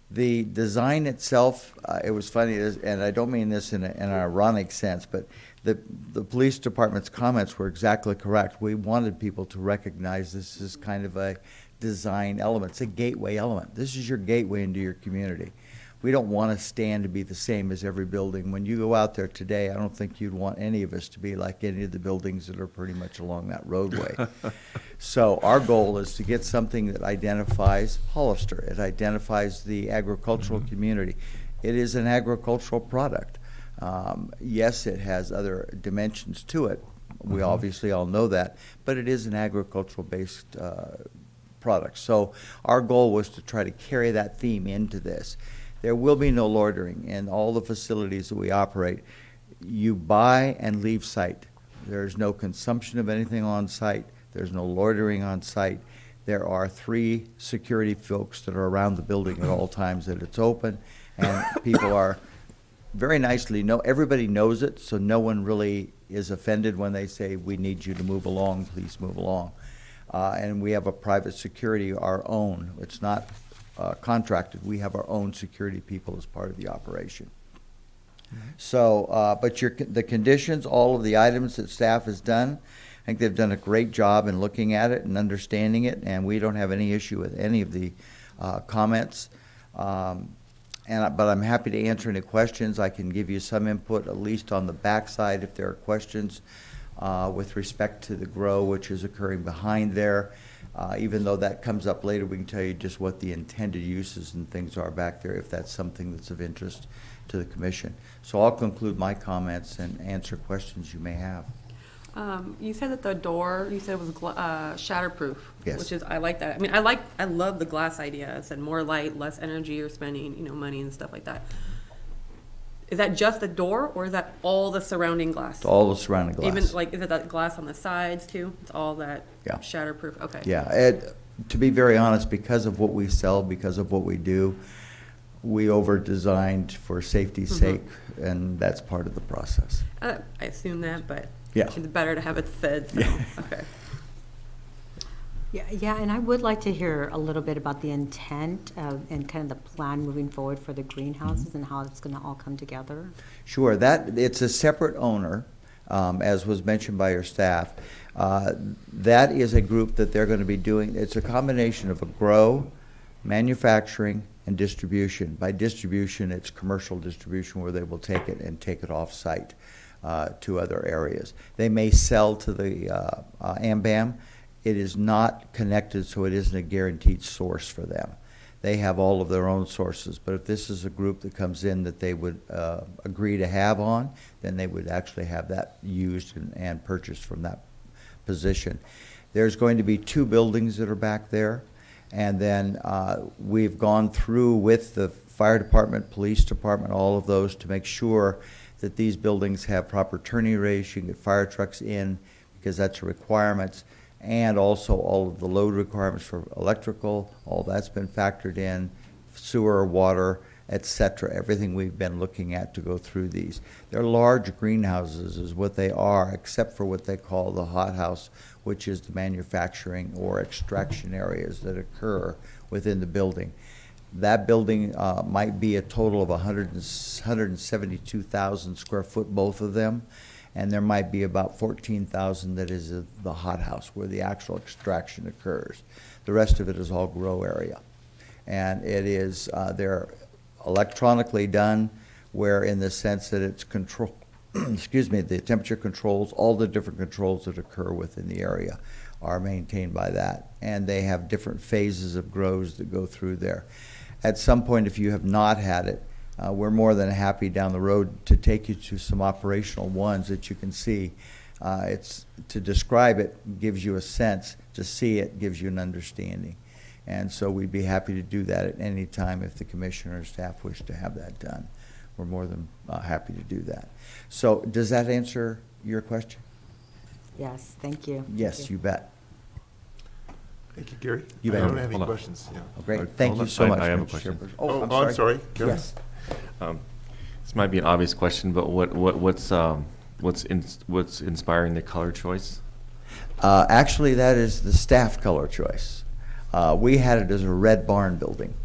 The design itself, it was funny, and I don't mean this in an ironic sense, but the police department's comments were exactly correct. We wanted people to recognize this is kind of a design element. It's a gateway element. This is your gateway into your community. We don't want to stand to be the same as every building. When you go out there today, I don't think you'd want any of us to be like any of the buildings that are pretty much along that roadway. So our goal is to get something that identifies Hollister. It identifies the agricultural community. It is an agricultural product. Yes, it has other dimensions to it. We obviously all know that, but it is an agricultural-based product. So our goal was to try to carry that theme into this. There will be no loitering in all the facilities that we operate. You buy and leave site. There's no consumption of anything on site. There's no loitering on site. There are 3 security folks that are around the building at all times that it's open, and people are very nicely everybody knows it, so no one really is offended when they say, we need you to move along, please move along. And we have a private security, our own. It's not contracted. We have our own security people as part of the operation. So, but the conditions, all of the items that staff has done, I think they've done a great job in looking at it and understanding it, and we don't have any issue with any of the comments. But I'm happy to answer any questions. I can give you some input, at least on the backside, if there are questions with respect to the grow, which is occurring behind there. Even though that comes up later, we can tell you just what the intended uses and things are back there, if that's something that's of interest to the commission. So I'll conclude my comments and answer questions you may have. You said that the door, you said it was shatterproof. Yes. Which is, I like that. I mean, I love the glass idea. I said more light, less energy you're spending, money and stuff like that. Is that just the door, or is that all the surrounding glass? It's all the surrounding glass. Even, is it that glass on the sides too? It's all that shatterproof? Okay. Yeah, to be very honest, because of what we sell, because of what we do, we over-designed for safety's sake, and that's part of the process. I assume that, but it's better to have it said, so, okay. Yeah, and I would like to hear a little bit about the intent and kind of the plan moving forward for the greenhouses and how it's going to all come together. Sure, it's a separate owner, as was mentioned by your staff. That is a group that they're going to be doing, it's a combination of a grow, manufacturing, and distribution. By distribution, it's commercial distribution where they will take it and take it off-site to other areas. They may sell to the AMBAM. It is not connected, so it isn't a guaranteed source for them. They have all of their own sources, but if this is a group that comes in that they would agree to have on, then they would actually have that used and purchased from that position. There's going to be 2 buildings that are back there, and then we've gone through with the fire department, police department, all of those to make sure that these buildings have proper turning radius. You can get fire trucks in because that's a requirement. And also all of the load requirements for electrical, all that's been factored in, sewer, water, etc. Everything we've been looking at to go through these. They're large greenhouses is what they are, except for what they call the hothouse, which is the manufacturing or extraction areas that occur within the building. That building might be a total of 172,000 square foot, both of them. And there might be about 14,000 that is the hothouse where the actual extraction occurs. The rest of it is all grow area. And it is, they're electronically done, where in the sense that it's the temperature controls, all the different controls that occur within the area are maintained by that. And they have different phases of grows that go through there. At some point, if you have not had it, we're more than happy down the road to take you to some operational ones that you can see. It's to describe it gives you a sense, to see it gives you an understanding. And so we'd be happy to do that at any time if the commissioner or staff wish to have that done. We're more than happy to do that. So does that answer your question? Yes, thank you. Yes, Thank you bet. Thank you, Gary. You I bet. don't have any Hold on. questions. Yeah. Oh, great. Thank you so much, I have a Mr. question. Chairperson. Oh, I'm sorry. Kevin? Yes. This might be an obvious question, but what's inspiring the color choice? Actually, that is the staff color choice. We had it as a red barn building.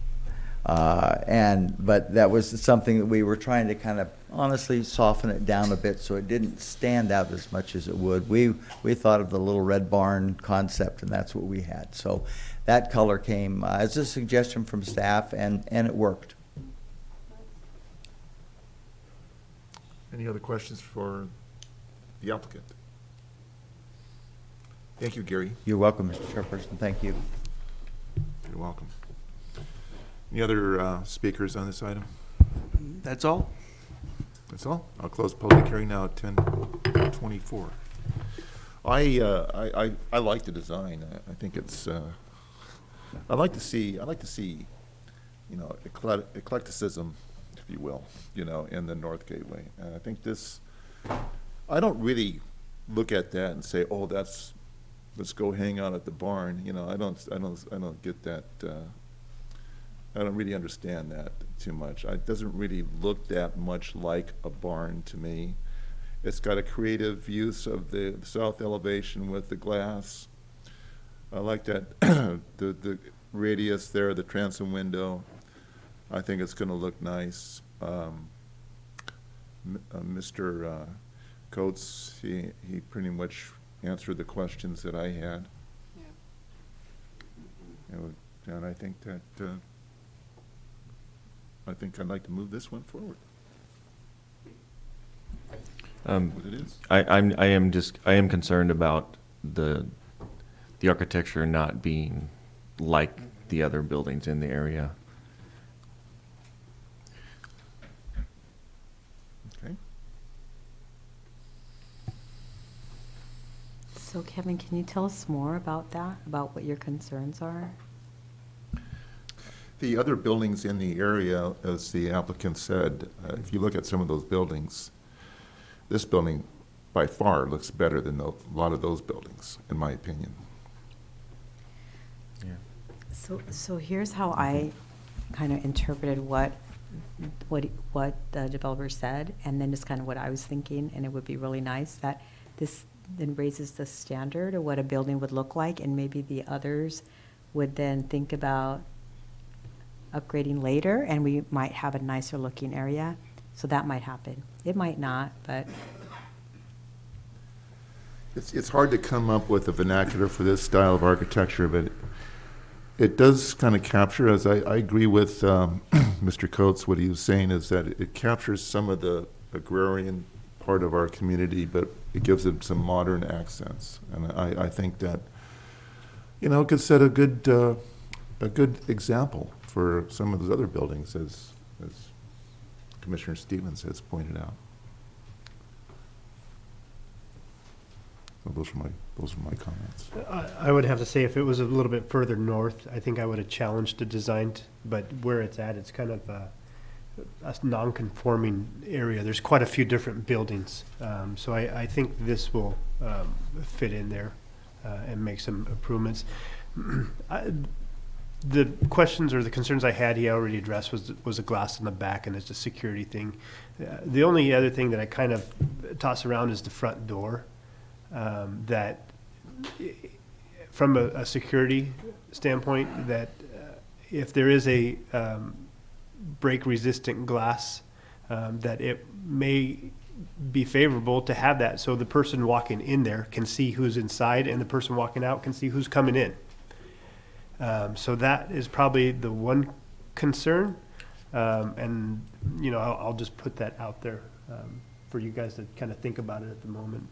But that was something that we were trying to kind of honestly soften it down a bit so it didn't stand out as much as it would. We thought of the little red barn concept, and that's what we had. So that color came as a suggestion from staff, and it worked. Any other questions for the applicant? Thank you, Gary. You're welcome, Mr. Chairperson. Thank you. You're welcome. Any other speakers on this item? That's all. That's all? I'll close public hearing now at 10:24. I like the design. I think it's, I like to see, you know, eclecticism, if you will, you know, in the North Gateway. And I think this, I don't really look at that and say, oh, let's go hang out at the barn. You know, I don't get that, I don't really understand that too much. It doesn't really look that much like a barn to me. It's got a creative use of the south elevation with the glass. I like that, the radius there, the transom window. I think it's gonna look nice. Mr. Coates, he pretty much answered the questions that I had. Yeah. And I think that, I think I'd like to move this one forward. What it is. I am concerned about the architecture not being like the other buildings in the area. Okay. So Kevin, can you tell us more about that, about what your concerns are? The other buildings in the area, as the applicant said, if you look at some of those buildings, this building by far looks better than a lot of those buildings, in my opinion. Yeah. So here's how I kind of interpreted what the developer said, and then just kind of what I was thinking, and it would be really nice that this then raises the standard of what a building would look like, and maybe the others would then think about upgrading later, and we might have a nicer looking area. So that might happen. It might not, but. It's hard to come up with a vernacular for this style of architecture, but it does kind of capture, as I agree with Mr. Coates, what he was saying is that it captures some of the agrarian part of our community, but it gives it some modern accents. And I think that, you know, it could set a good example for some of those other buildings, as Commissioner Stevens has pointed out. So those are my comments. I would have to say if it was a little bit further north, I think I would have challenged the design, but where it's at, it's kind of a non-conforming area. There's quite a few different buildings. So I think this will fit in there and make some improvements. The questions or the concerns I had, he already addressed, was a glass in the back, and it's a security thing. The only other thing that I kind of toss around is the front door. That from a security standpoint, that if there is a break-resistant glass, that it may be favorable to have that, so the person walking in there can see who's inside, and the person walking out can see who's coming in. So that is probably the one concern, and you know, I'll just put that out there for you guys to kind of think about it at the moment.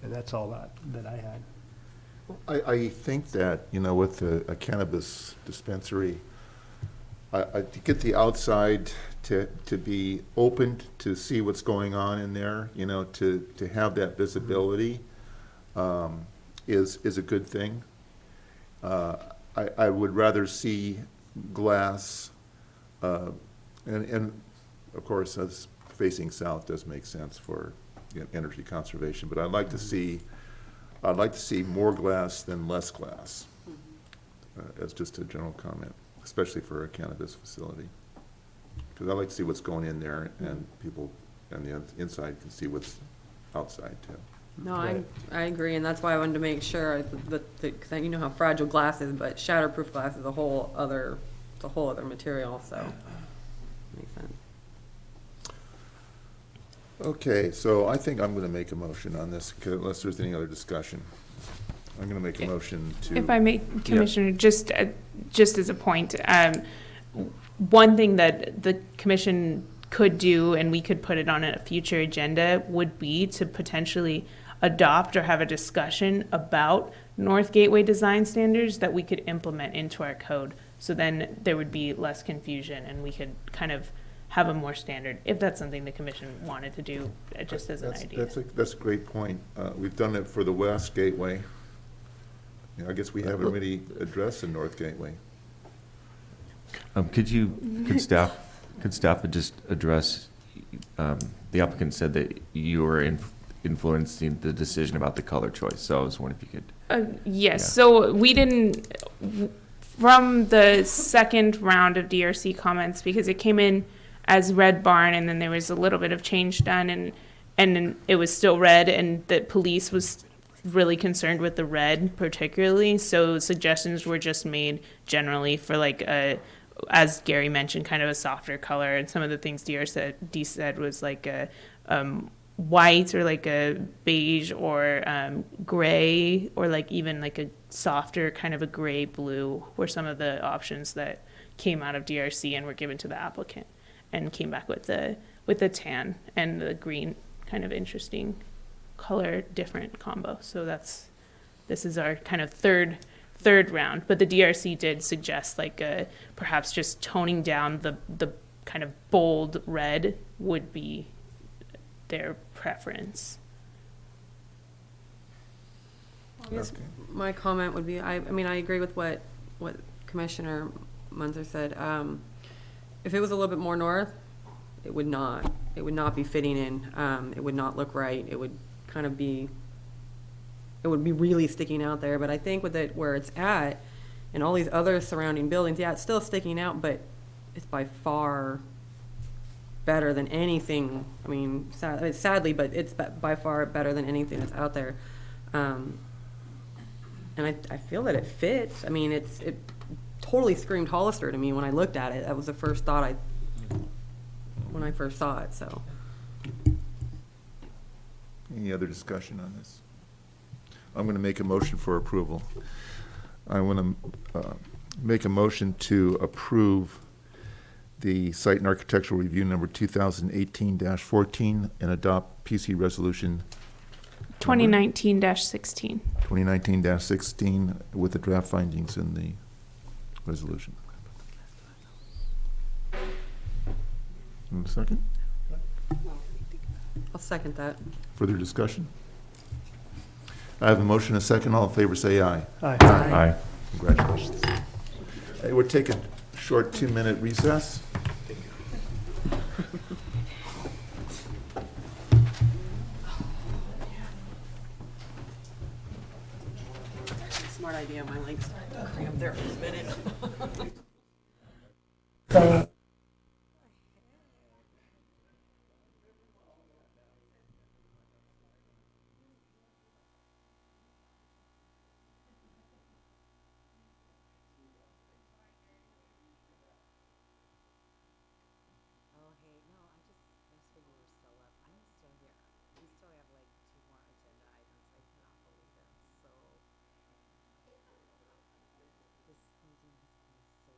And that's all that I had. I think that, with a cannabis dispensary, to get the outside to be opened to see what's going on in there, to have that visibility is a good thing. I would rather see glass, and of course, as facing south does make sense for energy conservation, but I'd like to see more glass than less glass, as just a general comment, especially for a cannabis facility. Because I like to see what's going in there, and people on the inside can see what's outside too. No, I agree, and that's why I wanted to make sure that because you know how fragile glass is, but shatterproof glass is a whole other material, so makes sense. Okay, so I think I'm going to make a motion on this, unless there's any other discussion. I'm going to make a motion to. If I may, Commissioner, just as a point, one thing that the commission could do, and we could put it on a future agenda, would be to potentially adopt or have a discussion about North Gateway design standards that we could implement into our code. So then there would be less confusion, and we could kind of have a more standard, if that's something the commission wanted to do, just as an idea. That's a great point. We've done it for the West Gateway. I guess we haven't really addressed the North Gateway. Could staff just address, the applicant said that you were influencing the decision about the color choice, so I was wondering if you could. Yes, so we didn't, from the second round of DRC comments, because it came in as red barn, and then there was a little bit of change done, and then it was still red, and the police was really concerned with the red particularly, so suggestions were just made generally for like as Gary mentioned, kind of a softer color, and some of the things D said was like a white or like a beige or gray, or like even like a softer kind of a gray blue were some of the options that came out of DRC and were given to the applicant, and came back with the tan and the green, kind of interesting color different combo. So this is our kind of third round, but the DRC did suggest like perhaps just toning down the kind of bold red would be their preference. I guess my comment would be, I mean, I agree with what Commissioner Munzer said. If it was a little bit more north, it would not be fitting in. It would not look right. It would kind of be, it would be really sticking out there. But I think with it where it's at and all these other surrounding buildings, yeah, it's still sticking out, but it's by far better than anything. I mean, sadly, but it's by far better than anything that's out there. And I feel that it fits. I mean, it totally screamed Hollister to me when I looked at it. That was the first thought when I first saw it, so. Any other discussion on this? I'm going to make a motion for approval. I want to make a motion to approve the Site and Architectural Review number 2018-14 and adopt PC Resolution 2019-16. 2019-16 with the draft findings in the resolution. In a second? I'll second that. Further discussion? I have a motion and a second. All in favor say aye. Aye. Aye. Congratulations. Hey, we'll take a short 2-minute recess. Smart idea. My legs cramp there for a minute. This meeting has been so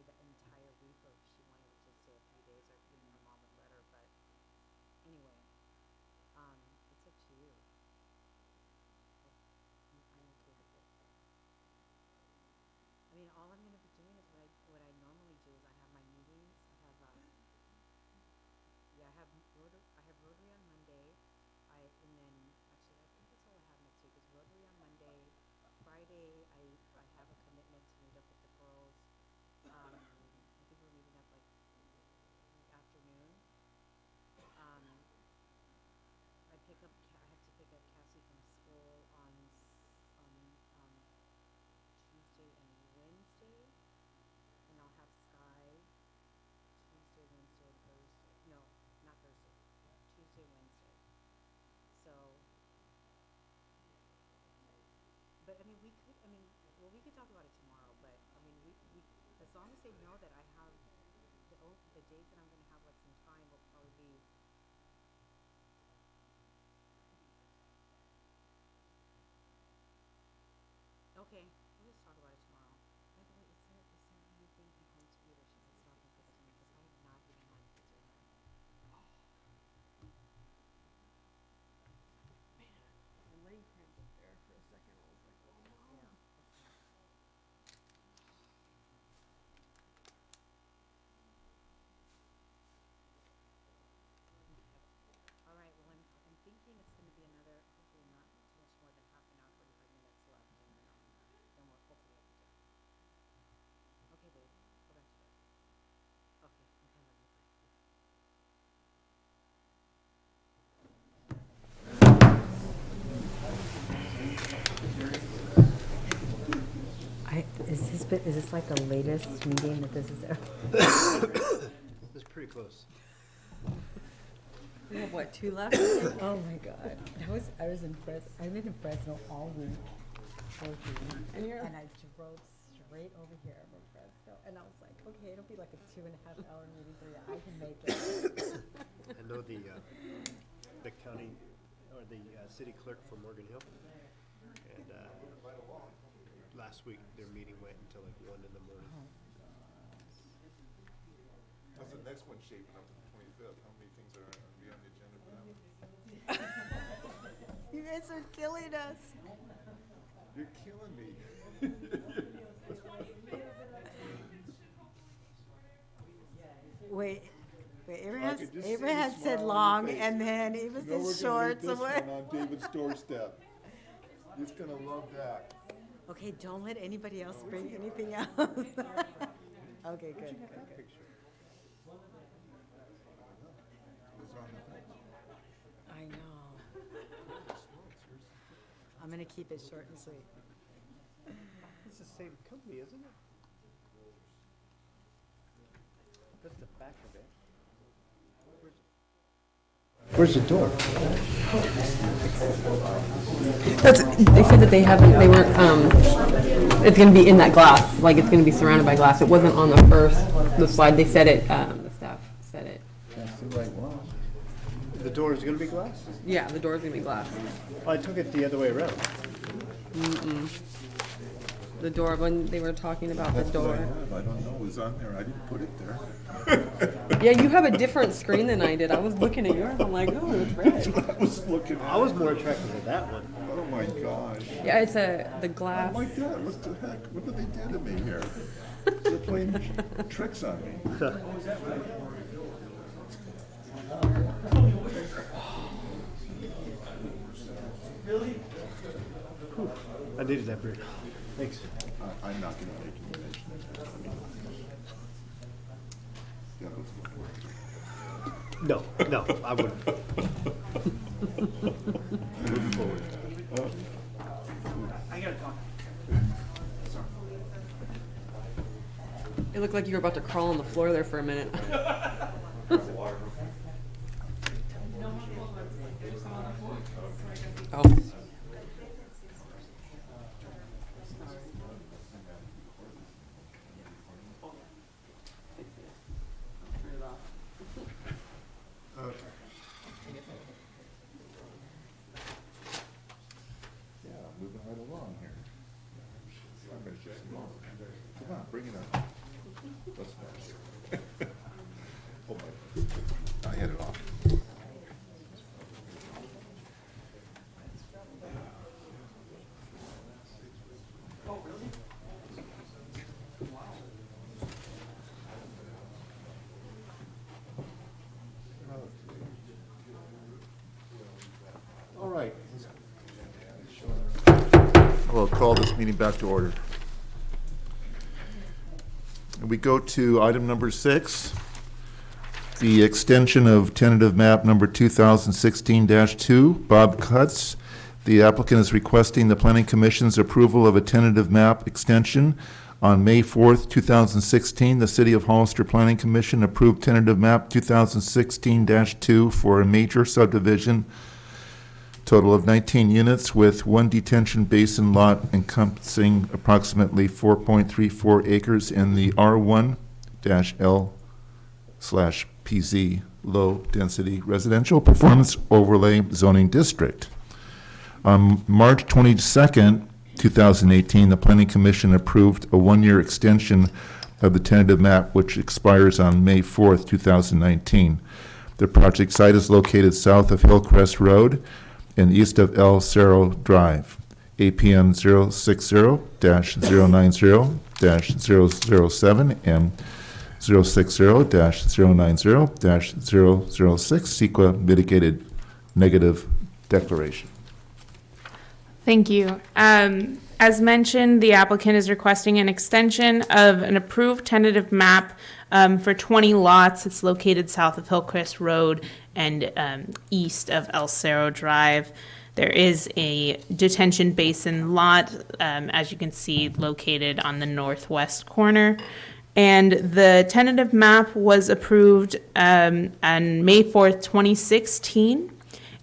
the entire week, or if she wanted to just stay a few days, or if her mom would let her, but anyway, it's up to you. I'm okay with it. I mean, all I'm gonna be doing is what I normally do is I have my meetings, I have Rotary on Monday, and then, actually, I think that's all I have next week, is Rotary on Monday. Friday, I have a commitment to meet up with the girls. I think we're meeting up like in the afternoon. I have to pick up Cassie from school on Tuesday and Wednesday, and I'll have Sky Tuesday, Wednesday, and Thursday. No, not Thursday. Tuesday, Wednesday. So, but I mean, we could talk about it tomorrow. But I mean, we as long as they know that I have the days that I'm going to have like some time will probably be. Okay, we'll just talk about it tomorrow. By the way, is there anything behind to eat, or should I stop and put it in? Because I have not eaten my pizza yet. My leg cramped up there for a second. I was like, oh no. Yeah. All right, well, I'm thinking it's going to be another, hopefully not too much more than half an hour, 45 minutes left, and then we'll hopefully have to do. Okay, babe, go back to bed. Okay, okay, love you, bye. Is this like the latest meeting that this is ever? It's pretty close. We have what, 2 left? Oh my God. I was impressed. I've been in Fresno all week, And you're- and I drove straight over here from Fresno, and I was like, okay, it'll be like a 2.5 hour meeting for you. I can make it. I know the county, or the city clerk from Morgan Hill, and last week their meeting went until like 1 in the morning. How's the next one shaping up on the 25th? How many things are going to be on the agenda for that one? You guys are killing us. You're killing me. Wait, I could just see Abraham the had said smile on long, your face. and then Ava You know said we're gonna leave short, so this what? one on David's doorstep. He's gonna love that. Okay, don't let anybody else bring anything else. Okay, good. I know. I'm gonna keep it short and sweet. It's the same company, isn't it? That's the back of it. Where's the door? They said that they weren't, it's gonna be in that glass, like it's gonna be surrounded by glass. It wasn't on the slide. They said it, the staff said it. That's the right one. The door is gonna be glass? Yeah, the door's gonna be glass. I took it the other way around. The door, when they were talking about the door. I don't know. It was on there. I didn't put it there. Yeah, you have a different screen than I did. I was looking at yours. I'm like, oh, it's red. I was looking. I was more attracted to that one. Oh my gosh. Yeah, it's the glass. Oh my God! What the heck? What did they do to me here? They're playing tricks on me. Really? I needed that break. Thanks. I'm not going to make any mention of that. I mean, that was No, I wouldn't. Moving forward. I gotta talk. It looked like you were about to crawl on the floor there for a minute. Oh. Okay. Yeah, moving right along here. I'm gonna just- Come on, bring it up. I had it off. All right. We'll call this meeting back to order. We go to item number 6, the extension of tentative map number 2016-2, Bob Cutts. The applicant is requesting the Planning Commission's approval of a tentative map extension. On May 4th, 2016, the City of Hollister Planning Commission approved tentative map 2016-2 for a major subdivision, total of 19 units with one detention basin lot encompassing approximately 4.34 acres in the R1-L/PZ Low Density Residential Performance Overlay Zoning District. On March 22nd, 2018, the Planning Commission approved a one-year extension of the tentative map, which expires on May 4th, 2019. The project site is located south of Hillcrest Road and east of El Cerro Drive. APN 060-090-007 and 060-090-006 CEQA mitigated negative declaration. Thank you. As mentioned, the applicant is requesting an extension of an approved tentative map for 20 lots. It's located south of Hillcrest Road and east of El Cerro Drive. There is a detention basin lot, as you can see, located on the northwest corner. And the tentative map was approved on May 4th, 2016.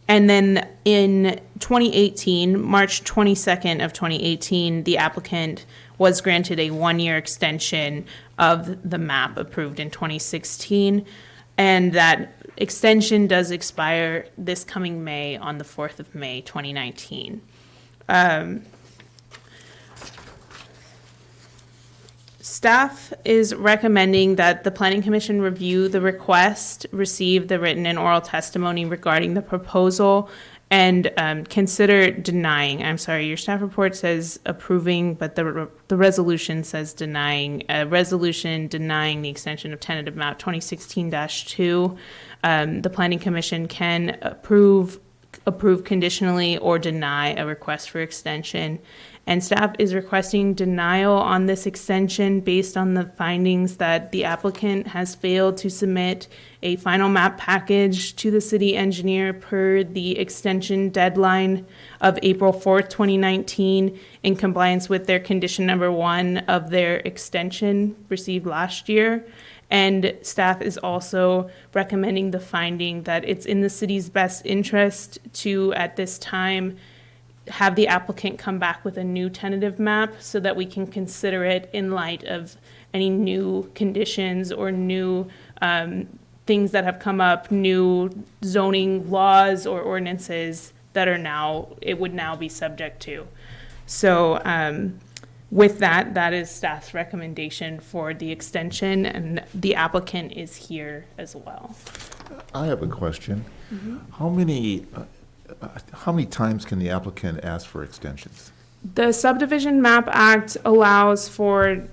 And then in 2018, March 22nd of 2018, the applicant was granted a one-year extension of the map approved in 2016. And that extension does expire this coming May on the 4th of May, 2019. Staff is recommending that the Planning Commission review the request, receive the written and oral testimony regarding the proposal, and consider denying. I'm sorry, your staff report says approving, but the resolution says denying. A resolution denying the extension of tentative map 2016-2. The Planning Commission can approve conditionally or deny a request for extension. And staff is requesting denial on this extension based on the findings that the applicant has failed to submit a final map package to the city engineer per the extension deadline of April 4th, 2019, in compliance with their condition number 1 of their extension received last year. And staff is also recommending the finding that it's in the city's best interest to, at this time, have the applicant come back with a new tentative map so that we can consider it in light of any new conditions or new things that have come up, new zoning laws or ordinances that are now, it would now be subject to. So with that, that is staff's recommendation for the extension, and the applicant is here as well. I have a question. Mm-hmm. How many times can the applicant ask for extensions? The Subdivision Map Act allows for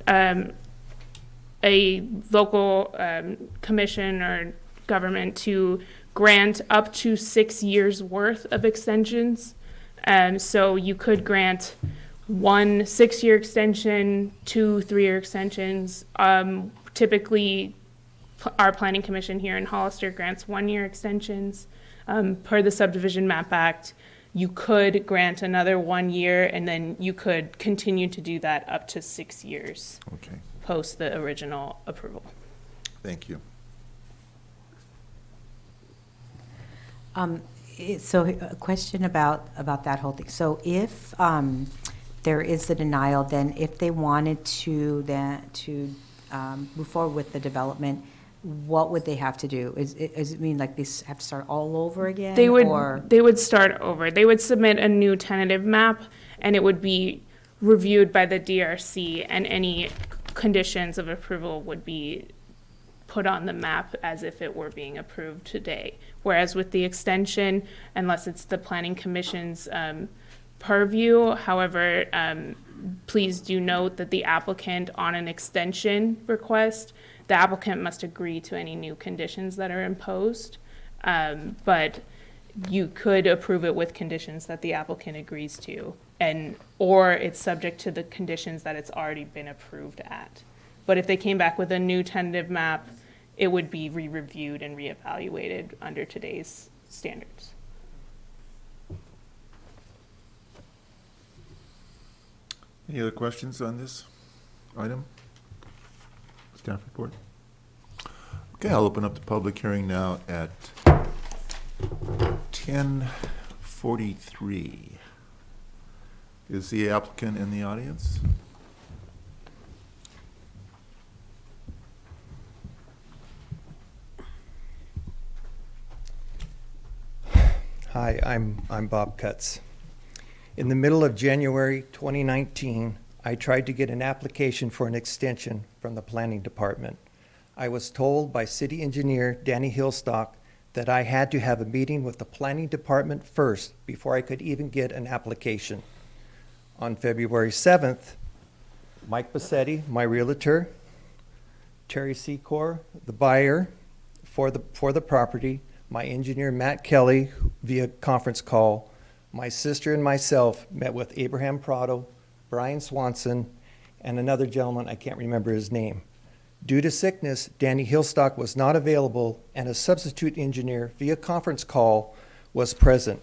a local commission or government to grant up to 6 years worth of extensions. So you could grant 1 6-year extension, 2 3-year extensions. Typically, our planning commission here in Hollister grants 1-year extensions. Per the Subdivision Map Act, you could grant another 1 year, and then you could continue to do that up to 6 years. Okay. Post the original approval. Thank you. So a question about that whole thing. So if there is a denial, then if they wanted to move forward with the development, what would they have to do? Does it mean like they have to start all over again? They would start over. They would submit a new tentative map, and it would be reviewed by the DRC, and any conditions of approval would be put on the map as if it were being approved today. Whereas with the extension, unless it's the planning commission's purview, however, please do note that the applicant on an extension request, the applicant must agree to any new conditions that are imposed. But you could approve it with conditions that the applicant agrees to, or it's subject to the conditions that it's already been approved at. But if they came back with a new tentative map, it would be re-reviewed and reevaluated under today's standards. Any other questions on this item? Staff report? Okay, I'll open up the public hearing now at 10:43. Is the applicant in the audience? Hi, I'm Bob Cutts. In the middle of January 2019, I tried to get an application for an extension from the planning department. I was told by city engineer Danny Hillstock that I had to have a meeting with the planning department first before I could even get an application. On February 7th, Mike Bassetti, my realtor, Terry Secor, the buyer for the property, my engineer Matt Kelly via conference call, my sister and myself met with Abraham Prado, Brian Swanson, and another gentleman, I can't remember his name. Due to sickness, Danny Hillstock was not available, and a substitute engineer via conference call was present.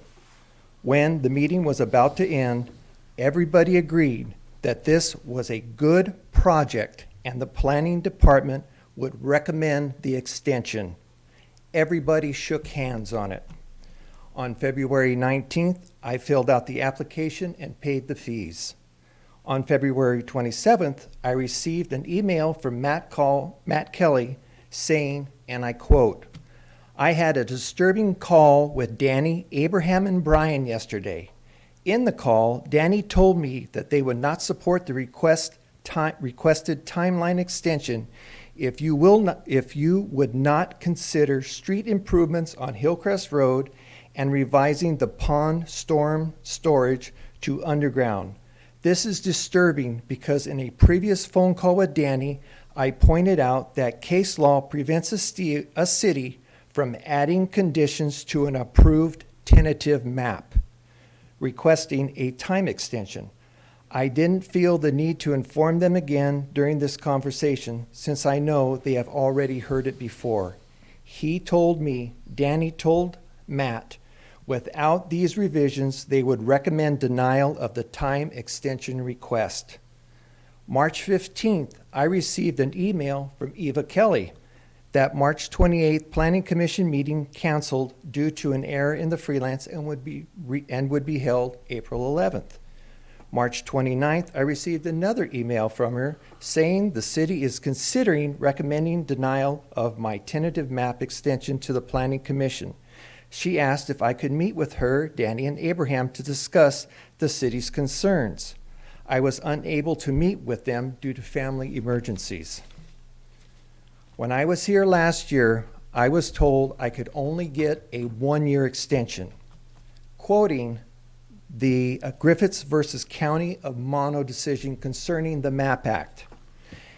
When the meeting was about to end, everybody agreed that this was a good project and the planning department would recommend the extension. Everybody shook hands on it. On February 19th, I filled out the application and paid the fees. On February 27th, I received an email from Matt Kelly saying, and I quote, "I had a disturbing call with Danny, Abraham, and Brian yesterday. In the call, Danny told me that they would not support the requested timeline extension if you would not consider street improvements on Hillcrest Road and revising the pond storm storage to underground. This is disturbing because in a previous phone call with Danny, I pointed out that case law prevents a city from adding conditions to an approved tentative map, requesting a time extension. I didn't feel the need to inform them again during this conversation since I know they have already heard it before. He told me, Danny told Matt, without these revisions, they would recommend denial of the time extension request. March 15th, I received an email from Eva Kelly that March 28th Planning Commission meeting canceled due to an error in the freelance and would be held April 11th. March 29th, I received another email from her saying the city is considering recommending denial of my tentative map extension to the Planning Commission. She asked if I could meet with her, Danny, and Abraham to discuss the city's concerns. I was unable to meet with them due to family emergencies. When I was here last year, I was told I could only get a one-year extension. Quoting the Griffiths versus County of Mono decision concerning the MAP Act.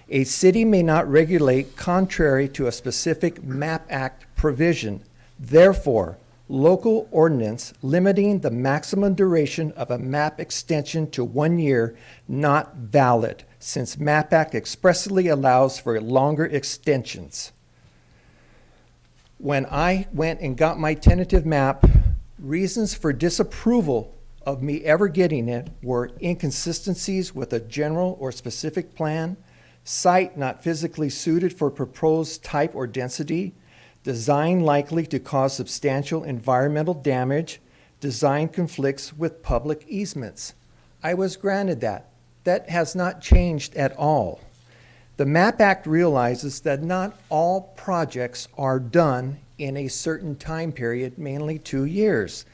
A city may not regulate contrary to a specific MAP Act provision. Therefore, local ordinance limiting the maximum duration of a MAP extension to 1 year not valid, since MAP Act expressly allows for longer extensions. When I went and got my tentative map, reasons for disapproval of me ever getting it were inconsistencies with a general or specific plan, site not physically suited for proposed type or density, design likely to cause substantial environmental damage, design conflicts with public easements. I was granted that. That has not changed at all. The MAP Act realizes that not all projects are done in a certain time period, mainly 2 years.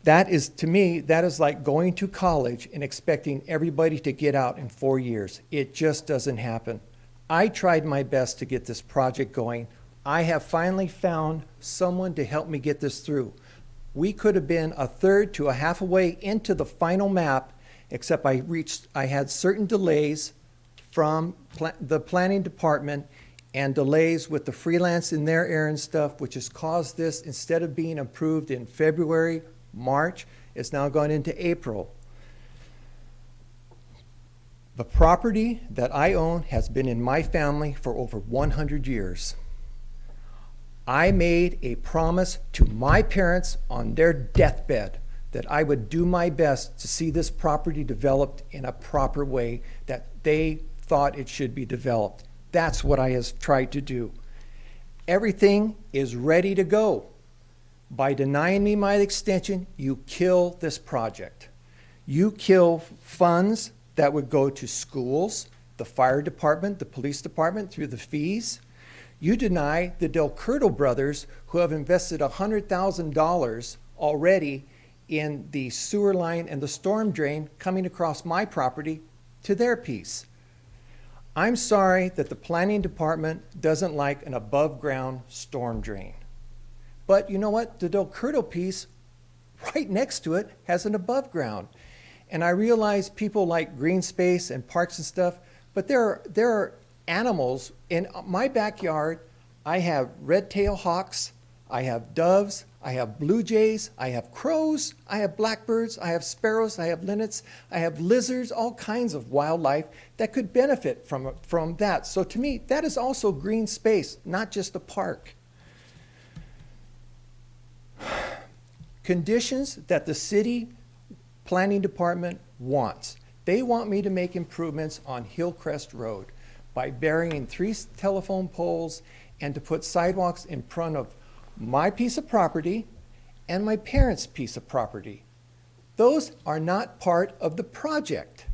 That is, to me, that is like going to college and expecting everybody to get out in 4 years. It just doesn't happen. I tried my best to get this project going. I have finally found someone to help me get this through. We could have been a third to a half a way into the final map, except I had certain delays from the planning department and delays with the freelance in their errand stuff, which has caused this, instead of being approved in February, March, it's now gone into April. The property that I own has been in my family for over 100 years. I made a promise to my parents on their deathbed that I would do my best to see this property developed in a proper way that they thought it should be developed. That's what I have tried to do. Everything is ready to go. By denying me my extension, you kill this project. You kill funds that would go to schools, the fire department, the police department through the fees. You deny the Del Curto brothers, who have invested $100,000 already in the sewer line and the storm drain coming across my property, to their piece. I'm sorry that the planning department doesn't like an above-ground storm drain. But you know what? The Del Curto piece right next to it has an above ground. And I realize people like green space and parks and stuff, but there are animals. In my backyard, I have red-tailed hawks, I have doves, I have blue jays, I have crows, I have blackbirds, I have sparrows, I have linnets, I have lizards, all kinds of wildlife that could benefit from that. So to me, that is also green space, not just a park. Conditions that the city planning department wants. They want me to make improvements on Hillcrest Road by burying 3 telephone poles and to put sidewalks in front of my piece of property and my parents' piece of property. Those are not part of the project.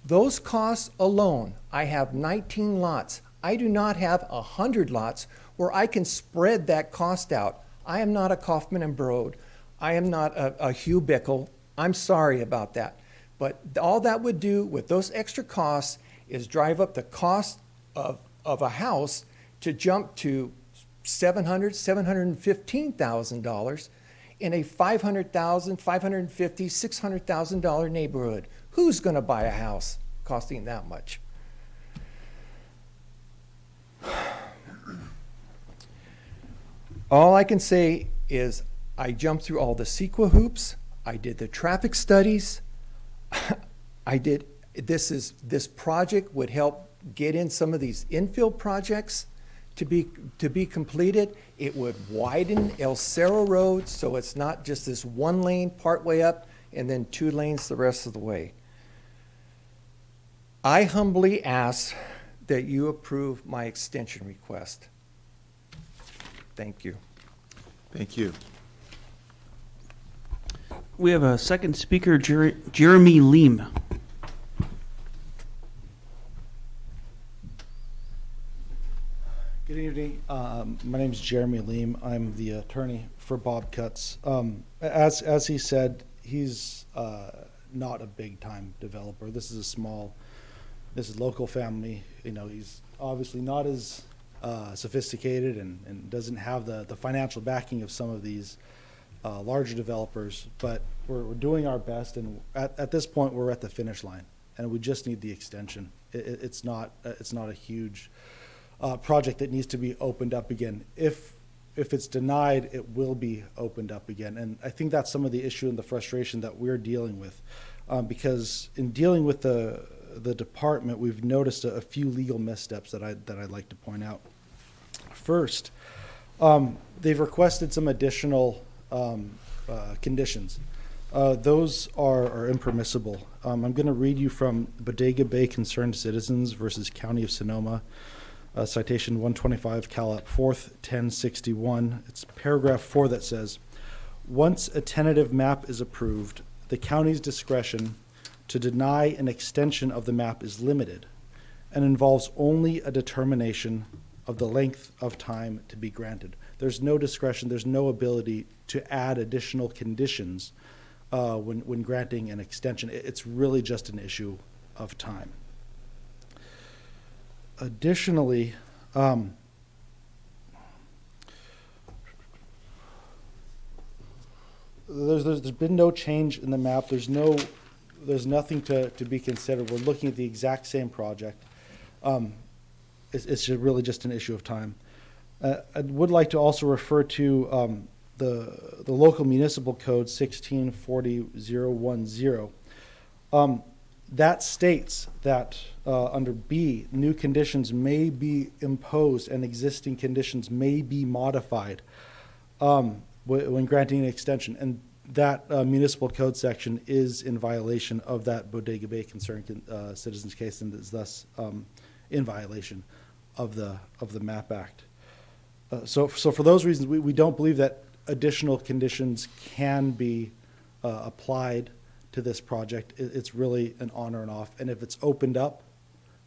Those costs alone, I have 19 lots. I do not have 100 lots where I can spread that cost out. I am not a Kaufman and Broad. I am not a Hugh Bickle. I'm sorry about that. But all that would do with those extra costs is drive up the cost of a house to jump to $700,000, $715,000 in a $500,000, $550,000, $600,000 neighborhood. Who's going to buy a house costing that much? All I can say is I jumped through all the CEQA hoops. I did the traffic studies. This project would help get in some of these infill projects to be completed. It would widen El Cerro Road so it's not just this 1 lane part way up and then 2 lanes the rest of the way. I humbly ask that you approve my extension request. Thank you. Thank you. We have a second speaker, Jeremy Leem. Good evening. My name is Jeremy Leem. I'm the attorney for Bob Cutts. As he said, he's not a big-time developer. This is local family. You know, he's obviously not as sophisticated and doesn't have the financial backing of some of these larger developers. But we're doing our best, and at this point, we're at the finish line, and we just need the extension. It's not a huge project that needs to be opened up again. If it's denied, it will be opened up again. And I think that's some of the issue and the frustration that we're dealing with, because in dealing with the department, we've noticed a few legal missteps that I'd like to point out. First, they've requested some additional conditions. Those are impermissible. I'm going to read you from Bodega Bay Concerned Citizens versus County of Sonoma, citation 125 Cal 4th 1061. It's paragraph 4 that says, once a tentative map is approved, the county's discretion to deny an extension of the map is limited and involves only a determination of the length of time to be granted. There's no discretion, there's no ability to add additional conditions when granting an extension. It's really just an issue of time. Additionally, there's been no change in the map. There's nothing to be considered. We're looking at the exact same project. It's really just an issue of time. I would like to also refer to the local municipal code 1640.010. That states that under B, new conditions may be imposed and existing conditions may be modified when granting an extension. And that municipal code section is in violation of that Bodega Bay concern citizens case, and is thus in violation of the MAP Act. So for those reasons, we don't believe that additional conditions can be applied to this project. It's really an on or an off. And if it's opened up,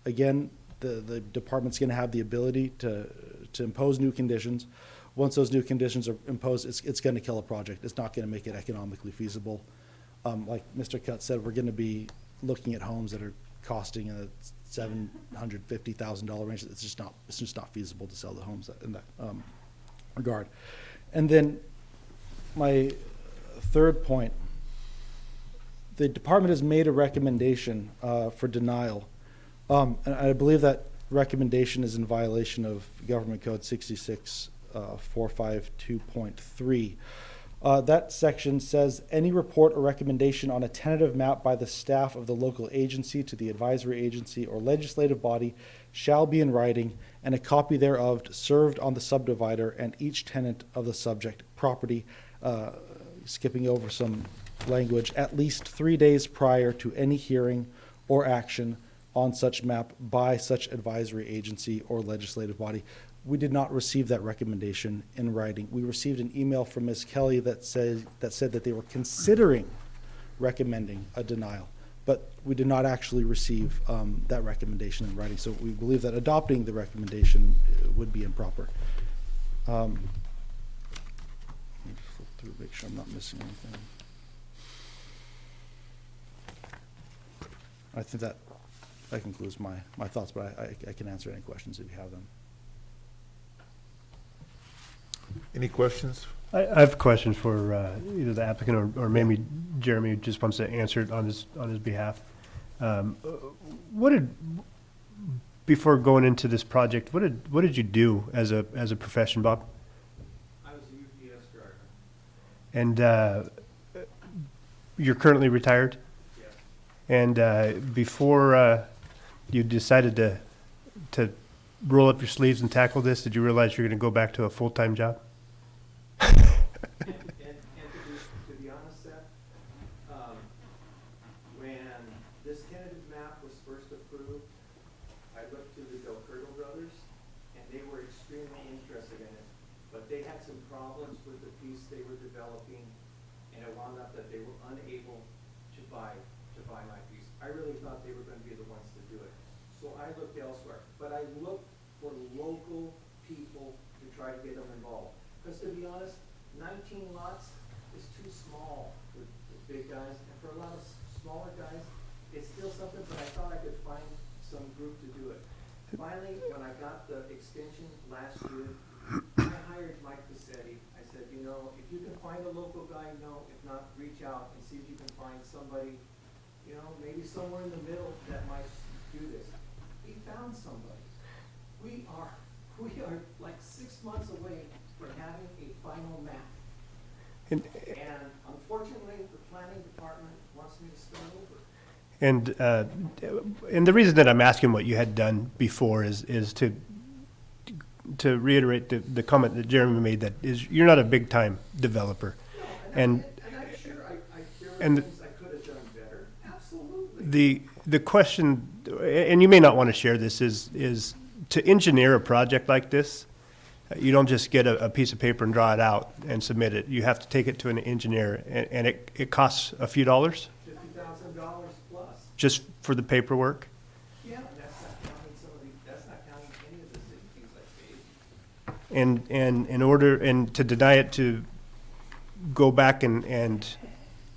again, the department's going to have the ability to impose new conditions. Once those new conditions are imposed, it's going to kill a project. It's not going to make it economically feasible. Like Mr. Cutt said, we're going to be looking at homes that are costing a $750,000 range. It's just not feasible to sell the homes in that regard. And then my third point, the department has made a recommendation for denial. And I believe that recommendation is in violation of Government Code 66452.3. That section says any report or recommendation on a tentative map by the staff of the local agency to the advisory agency or legislative body shall be in writing, and a copy thereof served on the subdivider and each tenant of the subject property, skipping over some language, at least 3 days prior to any hearing or action on such map by such advisory agency or legislative body. We did not receive that recommendation in writing. We received an email from Ms. Kelly that said that they were considering recommending a denial, but we did not actually receive that recommendation in writing. So we believe that adopting the recommendation would be improper. Let me flip through, make sure I'm not missing anything. I think that concludes my thoughts, but I can answer any questions if you have them. Any questions? I have questions for either the applicant or maybe Jeremy just wants to answer it on his behalf. Before going into this project, what did you do as a profession, Bob? I was a UPS driver. And you're currently retired? Yes. And before you decided to roll up your sleeves and tackle this, did you realize you're going to go back to a full-time job? And to be honest, Seth, when this tentative map was first approved, I looked to the Del Curto brothers, and they were extremely interested in it. But they had some problems with the piece they were developing, and it wound up that they were unable to buy my piece. I really thought they were going to be the ones to do it. So I looked elsewhere. But I looked for local people to try to get them involved. Because to be honest, 19 lots is too small for the big guys. And for a lot of smaller guys, it's still something, but I thought I could find some group to do it. Finally, when I got the extension last year, I hired Mike Cassetti. I said, if you can find a local guy, if not, reach out and see if you can find somebody, maybe somewhere in the middle that might do this. He found somebody. We are like 6 months away from having a final map. And unfortunately, the planning department wants me to start over. And the reason that I'm asking what you had done before is to reiterate the comment that Jeremy made, that is, you're not a big time developer. No, and I'm sure there were things I could have done better. Absolutely. The question, and you may not want to share this, is to engineer a project like this, you don't just get a piece of paper and draw it out and submit it. You have to take it to an engineer, and it costs a few dollars? $50,000 plus. Just for the paperwork? Yeah, that's not counting any of the things I paid. And in order, and to deny it to go back and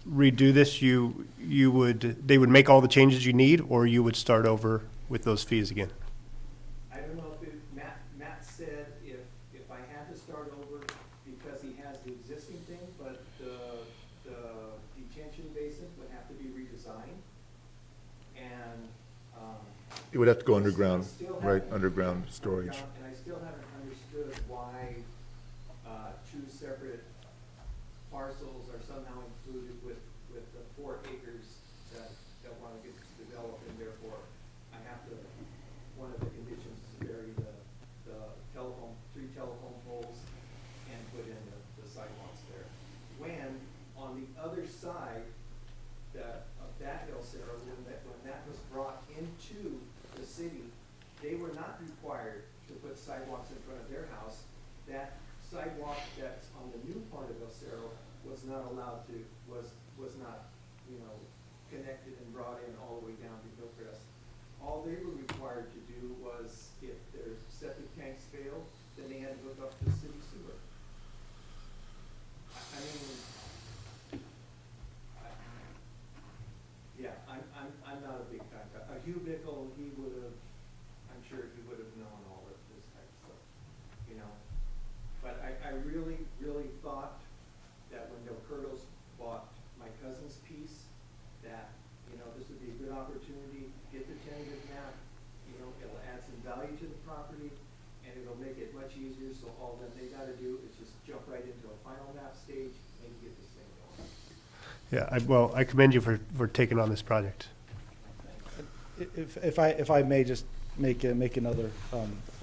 redo this, they would make all the changes you need, or you would start over with those fees again? I don't know if Matt said if I had to start over because he has the existing thing, but the detention basin would have to be redesigned. And, It would have to go underground, still right, haven't- underground storage. And I still haven't understood why two separate parcels are somehow included with the 4 acres that want to get developed, and therefore I have to, one of the conditions is to bury the telephone, 3 telephone poles and put in the sidewalks there. When on the other side of that El Cerro, when that was brought into the city, they were not required to put sidewalks in front of their house. That sidewalk that's on the new part of El Cerro was not allowed to, was not, connected and brought in all the way down to Hillcrest. All they were required to do was, if their septic tanks failed, then they had to hook up to the city sewer. I'm not a big time guy. Hugh Bickle, I'm sure he would have known all of this type of stuff, But I really, really thought that when Del Curtis bought my cousin's piece, that, this would be a good opportunity, get the tentative map, it'll add some value to the property, and it'll make it much easier, so all that they gotta do is just jump right into a final map stage and get this thing going. Yeah, I commend you for taking on this project. If I may just make another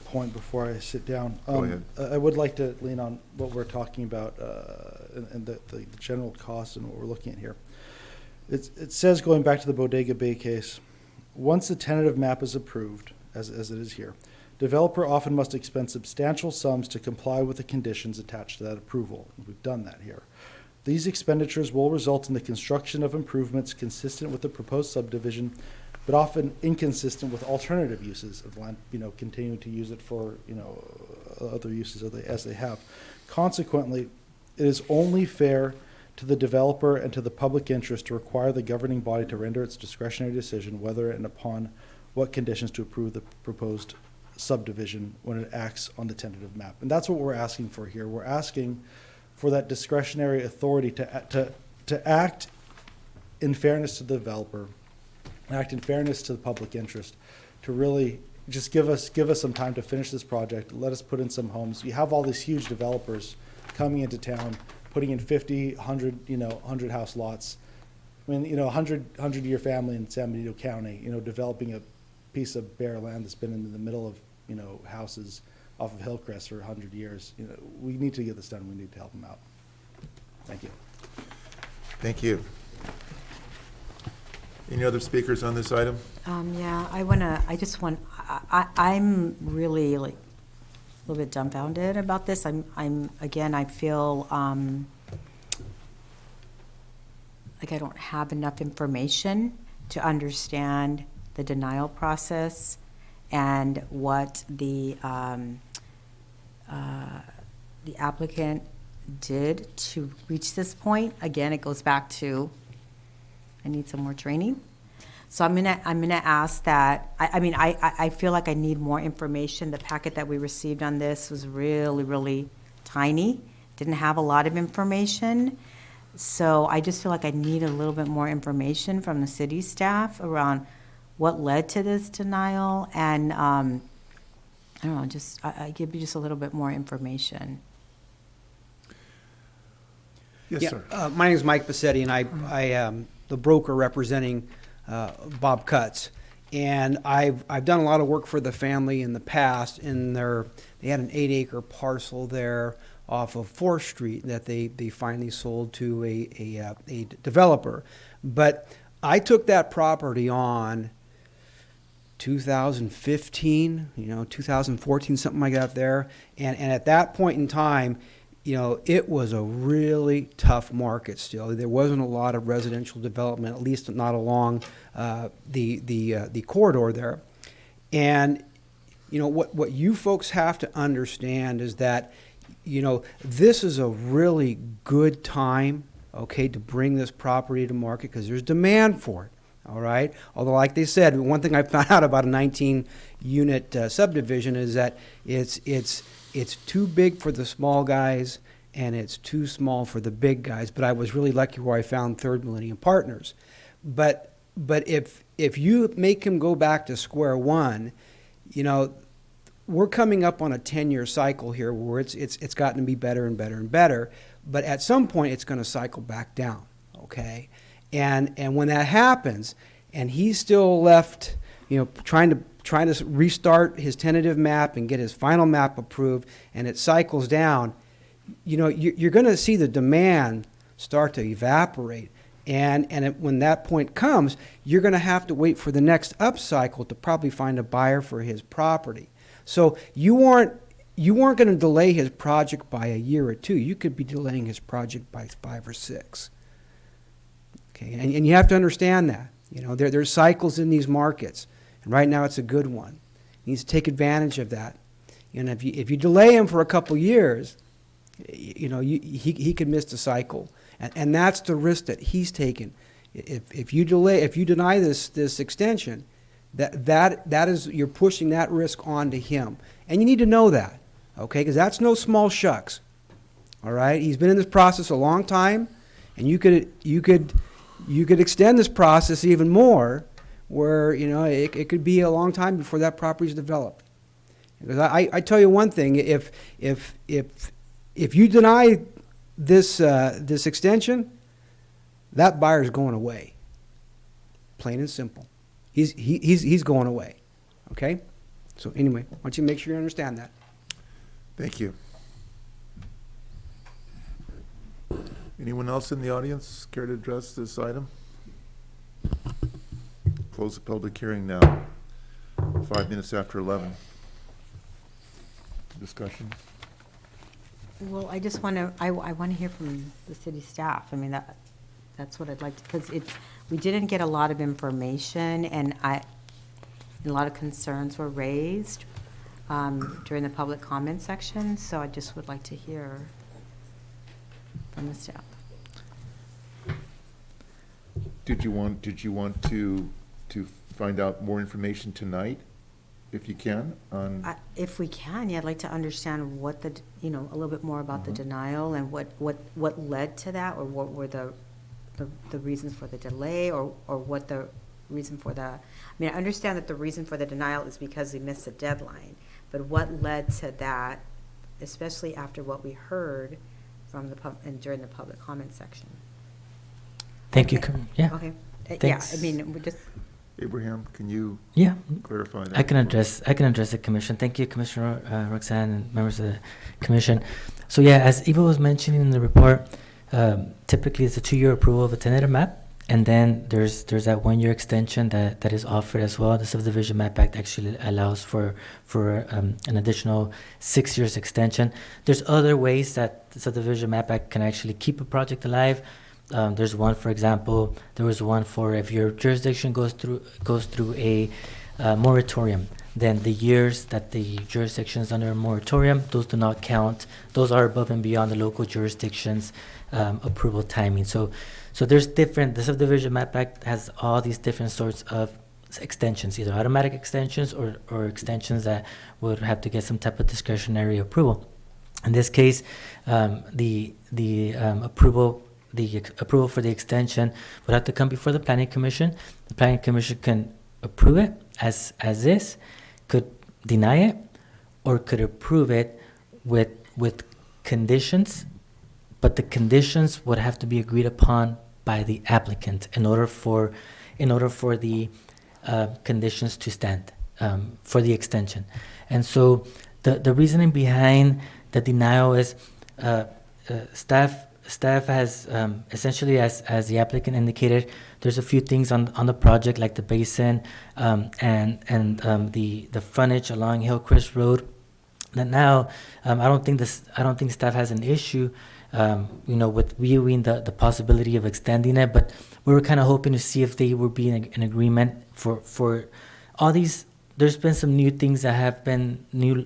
point before I sit down. Go ahead. I would like to lean on what we're talking about and the general cost and what we're looking at here. It says, going back to the Bodega Bay case, once the tentative map is approved, as it is here, developer often must expend substantial sums to comply with the conditions attached to that approval. We've done that here. These expenditures will result in the construction of improvements consistent with the proposed subdivision, but often inconsistent with alternative uses of land, continuing to use it for, other uses as they have. Consequently, it is only fair to the developer and to the public interest to require the governing body to render its discretionary decision whether and upon what conditions to approve the proposed subdivision when it acts on the tentative map. And that's what we're asking for here. We're asking for that discretionary authority to act in fairness to the developer, act in fairness to the public interest, to really just give us some time to finish this project, let us put in some homes. You have all these huge developers coming into town, putting in 50, 100, 100 house lots. I mean, 100-year family in San Benito County, developing a piece of bare land that's been in the middle of, houses off of Hillcrest for 100 years. We need to get this done. We need to help them out. Thank you. Thank you. Any other speakers on this item? I'm really a little bit dumbfounded about this. I feel like I don't have enough information to understand the denial process and what the applicant did to reach this point. Again, it goes back to, I need some more training. So I'm gonna ask that, I feel like I need more information. The packet that we received on this was really, really tiny, didn't have a lot of information. So I just feel like I need a little bit more information from the city staff around what led to this denial, and I don't know, I give you just a little bit more information. Yes, sir. My name is Mike Bassetti, and I am the broker representing Bob Cutts. And I've done a lot of work for the family in the past. They had an 8-acre parcel there off of 4th Street that they finally sold to a developer. But I took that property on 2015, 2014, something like that there. And at that point in time, it was a really tough market still. There wasn't a lot of residential development, at least not along the corridor there. And what you folks have to understand is that you know, this is a really good time, okay, to bring this property to market because there's demand for it. All right. Although, like they said, one thing I found out about a 19-unit subdivision is that it's too big for the small guys and it's too small for the big guys. But I was really lucky where I found Third Millennium Partners. But if you make him go back to square one, you know, we're coming up on a 10-year cycle here where it's gotten to be better and better and better. But at some point, it's going to cycle back down. Okay. And when that happens, and he's still left, you know, trying to restart his tentative map and get his final map approved, and it cycles down, you know, you're going to see the demand start to evaporate. And when that point comes, you're going to have to wait for the next upcycle to probably find a buyer for his property. So you weren't going to delay his project by a year or two. You could be delaying his project by 5 or 6. Okay, and you have to understand that. You know, there's cycles in these markets, and right now it's a good one. He needs to take advantage of that. And if you delay him for a couple years, you know, he could miss the cycle, and that's the risk that he's taken. If you deny this extension, that is, you're pushing that risk onto him, and you need to know that, okay? Because that's no small shucks. All right, he's been in this process a long time, and you could extend this process even more, where, you know, it could be a long time before that property is developed. Because I tell you one thing: if you deny this extension, that buyer's going away. Plain and simple. He's going away. Okay. So anyway, why don't you make sure you understand that? Thank you. Anyone else in the audience care to address this item? Close the public hearing now. 5 minutes after 11. Discussion. Well, I just want to, I want to hear from the city staff. I mean, that's what I'd like to, because we didn't get a lot of information, and a lot of concerns were raised during the public comment section, so I just would like to hear from the staff. Did you want to find out more information tonight, if you can, on? If we can, yeah, I'd like to understand what a little bit more about the denial and what led to that, or what were the reasons for the delay, or what the reason for the, I mean, I understand that the reason for the denial is because we missed the deadline, but what led to that, especially after what we heard from and during the public comment section? Thank you. Yeah. Okay. Thanks. Yeah, I mean, we just. Abraham, can you clarify that? I can address the commission. Thank you, Commissioner Roxanne and members of the commission. So yeah, as Eva was mentioning in the report, typically it's a 2-year approval of a tentative map, and then there's that 1-year extension that is offered as well. The Subdivision Map Act actually allows for an additional 6 years extension. There's other ways that the Subdivision Map Act can actually keep a project alive. There's one, for example, there was one for if your jurisdiction goes through a moratorium, then the years that the jurisdiction is under a moratorium, those do not count. Those are above and beyond the local jurisdiction's approval timing. So there's different, the Subdivision Map Act has all these different sorts of extensions, either automatic extensions or extensions that would have to get some type of discretionary approval. In this case, the approval for the extension would have to come before the Planning Commission. The Planning Commission can approve it as is, could deny it, or could approve it with conditions, but the conditions would have to be agreed upon by the applicant in order for the conditions to stand for the extension. And so the reasoning behind the denial is staff has essentially, as the applicant indicated, there's a few things on the project, like the basin and the frontage along Hillcrest Road, that now I don't think staff has an issue with viewing the possibility of extending it, but we were kind of hoping to see if they would be in agreement for all these there's been some new things that have been new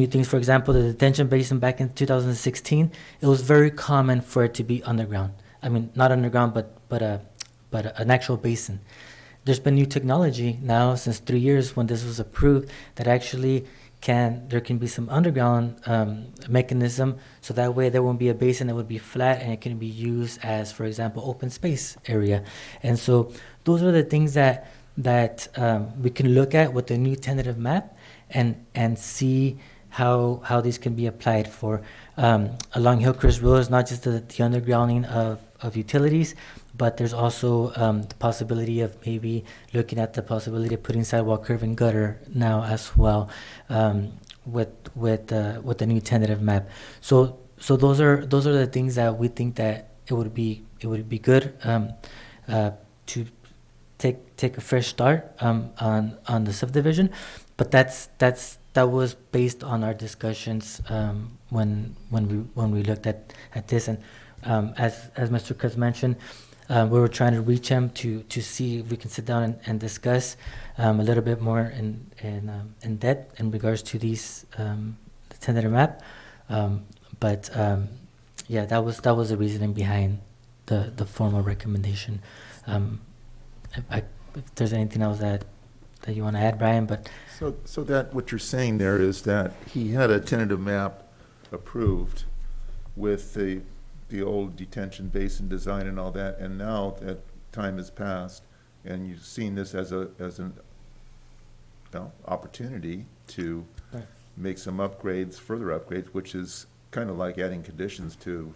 things. For example, the detention basin back in 2016, it was very common for it to be underground. I mean, not underground, but an actual basin. There's been new technology now since 3 years when this was approved that actually there can be some underground mechanism, so that way there won't be a basin that would be flat and it can be used as, for example, open space area. And so those are the things that we can look at with the new tentative map and see how these can be applied for along Hillcrest Road. Is not just the undergrounding of utilities, but there's also the possibility of maybe looking at the possibility of putting sidewalk, curb, and gutter now as well with the new tentative map. So those are the things that we think that it would be good to take a fresh start on the subdivision, but that was based on our discussions when we looked at this, and as Mr. Kutz mentioned, we were trying to reach him to see if we can sit down and discuss a little bit more in depth in regards to these the tentative map, but yeah, that was the reasoning behind the formal recommendation. If there's anything else that you want to add, Brian, but So that, what you're saying there is that he had a tentative map approved with the old detention basin design and all that, and now that time has passed, and you've seen this as an opportunity to make some upgrades, further upgrades, which is kind of like adding conditions to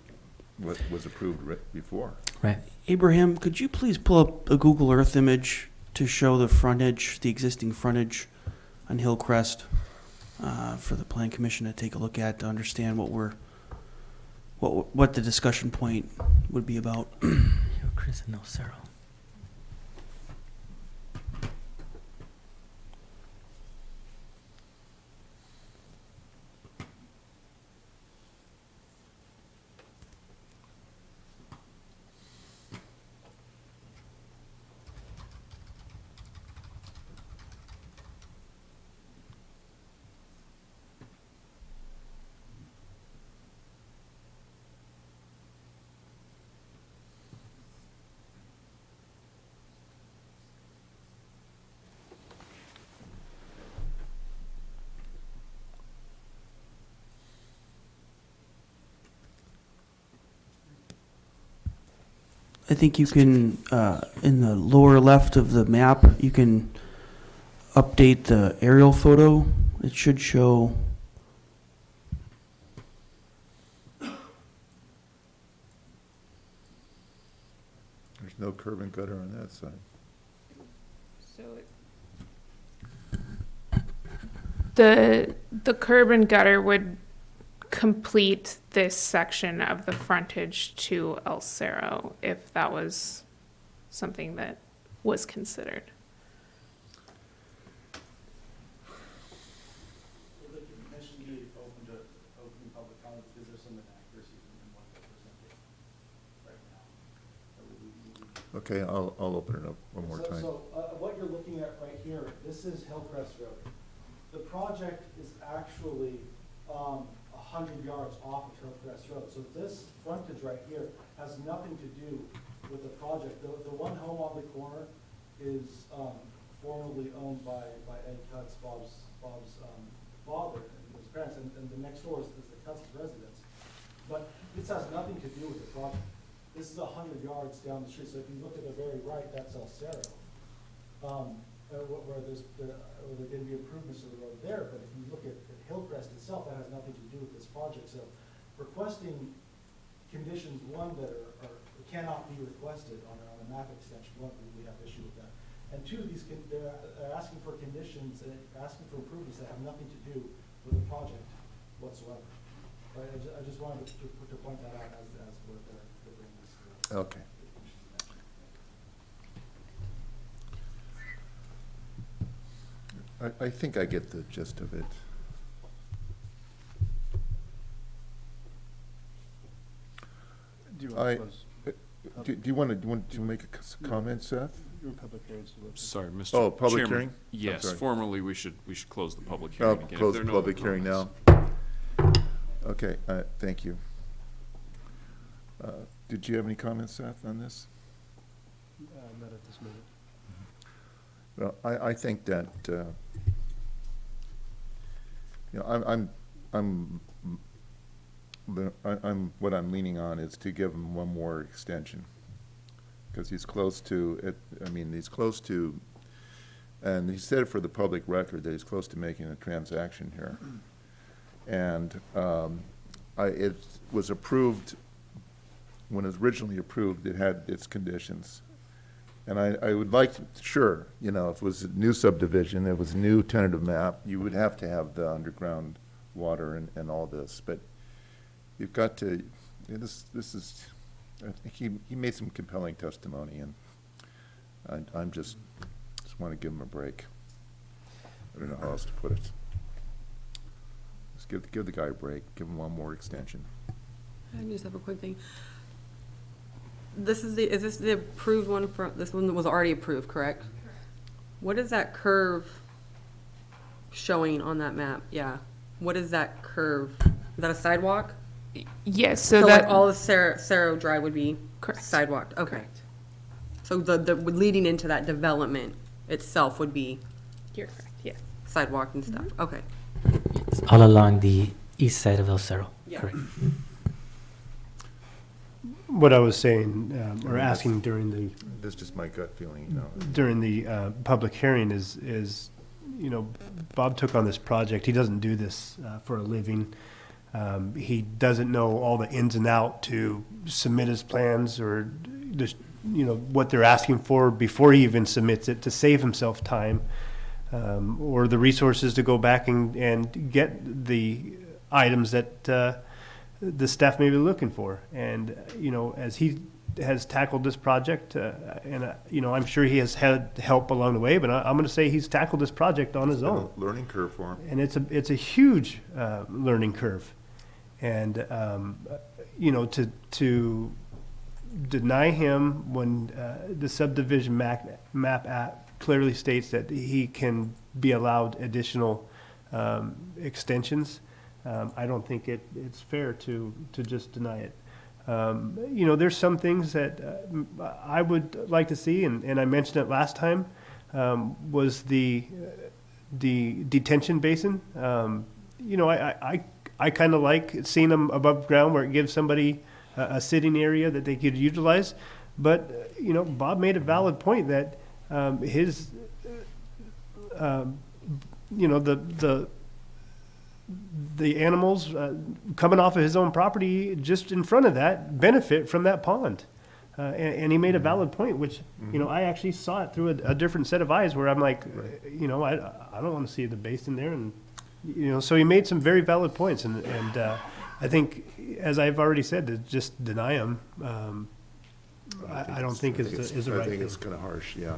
what was approved before. Right. Abraham, could you please pull up a Google Earth image to show the frontage, the existing frontage on Hillcrest, for the Plan Commission to take a look at to understand what the discussion point would be about? Hillcrest and El Cerro. I think you can, in the lower left of the map, you can update the aerial photo. It should show. There's no curb and gutter on that side. So the curb and gutter would complete this section of the frontage to El Cerro, if that was something that was considered. Will the commission be open to opening public comment because there's some inaccuracies in what they're presenting right now? Okay, I'll open it up one more time. So what you're looking at right here, this is Hillcrest Road. The project is actually 100 yards off of Hillcrest Road. So this frontage right here has nothing to do with the project. The one home on the corner is formerly owned by Ed Cutts, Bob's father and his parents, and the next door is the Cutts residence. But this has nothing to do with the project. This is 100 yards down the street. So if you look at the very right, that's El Cerro, where there can be improvements to the road there. But if you look at Hillcrest itself, that has nothing to do with this project. So requesting conditions, one, that cannot be requested on a map extension, one, we have issue with that. And two, they're asking for conditions and asking for improvements that have nothing to do with the project whatsoever. Right? I just wanted to point that out as what they're bringing this to. Okay. I think I get the gist of it. Do you want to make a comment, Seth? Sorry, Mr. Oh, public Chairman. hearing? I'm Yes, sorry. formally, we should close the public I'll hearing again. If close there the are no public hearing now. comments. Okay, thank you. Did you have any comments, Seth, on this? Not at this minute. Well, I think that, what I'm leaning on is to give him one more extension. Because he's close to it, he's close to, and he said it for the public record, that he's close to making a transaction here. And it was approved, when it was originally approved, it had its conditions. And I would like, sure, if it was a new subdivision, it was a new tentative map, you would have to have the underground water and all this, but you've got to, this is, I think he made some compelling testimony, and I'm just want to give him a break. I don't know how else to put it. Just give the guy a break, give him one more extension. I just have a quick thing. Is this the approved one from, this one was already approved, correct? What is that curve showing on that map? Yeah. What is that curve? Is that a sidewalk? Yes, So that like all of Cerro Drive would be sidewalked, okay. So the leading into that development itself would be you're correct. Yeah. sidewalk and stuff, okay. It's all along the east side of El Cerro. Yeah. Correct. What I was saying, or asking during the. This is just my gut feeling, During the public hearing is, Bob took on this project. He doesn't do this for a living. He doesn't know all the ins and out to submit his plans or just, what they're asking for before he even submits it to save himself time, or the resources to go back and get the items that the staff may be looking for. And, as he has tackled this project, and, I'm sure he has had help along the way, but I'm going to say he's tackled this project on his own. Learning curve for him. And it's a huge learning curve. And, to deny him when the subdivision map act clearly states that he can be allowed additional extensions, I don't think it's fair to just deny it. There's some things that I would like to see, and I mentioned it last time, was the detention basin. I kind of like seeing them above ground where it gives somebody a sitting area that they could utilize. But, Bob made a valid point that his, the animals coming off of his own property just in front of that benefit from that pond. And he made a valid point, which, I actually saw it through a different set of eyes where I'm like, I don't want to see the basin there. And, so he made some very valid points. And I think, as I've already said, to just deny him, I don't think is the right thing. I think it's kind of harsh, yeah.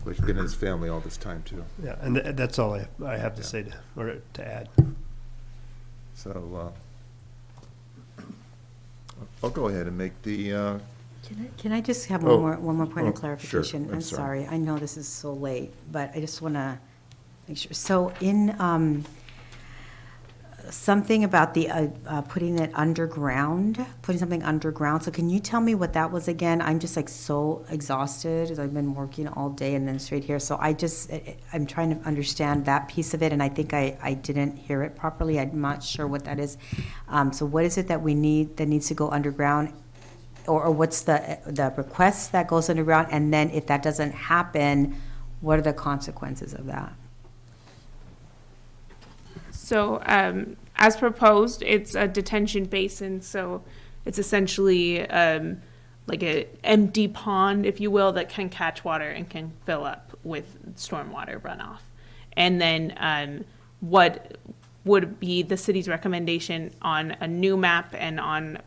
Like, been in his family all this time, too. Yeah, and that's all I have to say to add. So, I'll go ahead and make the, Can I just have one more point of clarification? Sure. I'm sorry, I know this is so late, but I just want to make sure. So in something about the putting something underground. So can you tell me what that was again? I'm just like so exhausted as I've been working all day and then straight here. So I'm trying to understand that piece of it, and I think I didn't hear it properly. I'm not sure what that is. So what is it that we need that needs to go underground? Or what's the request that goes underground? And then if that doesn't happen, what are the consequences of that? So, as proposed, it's a detention basin. So, it's essentially like an empty pond, if you will, that can catch water and can fill up with stormwater runoff. And then, what would be the city's recommendation on a new map and on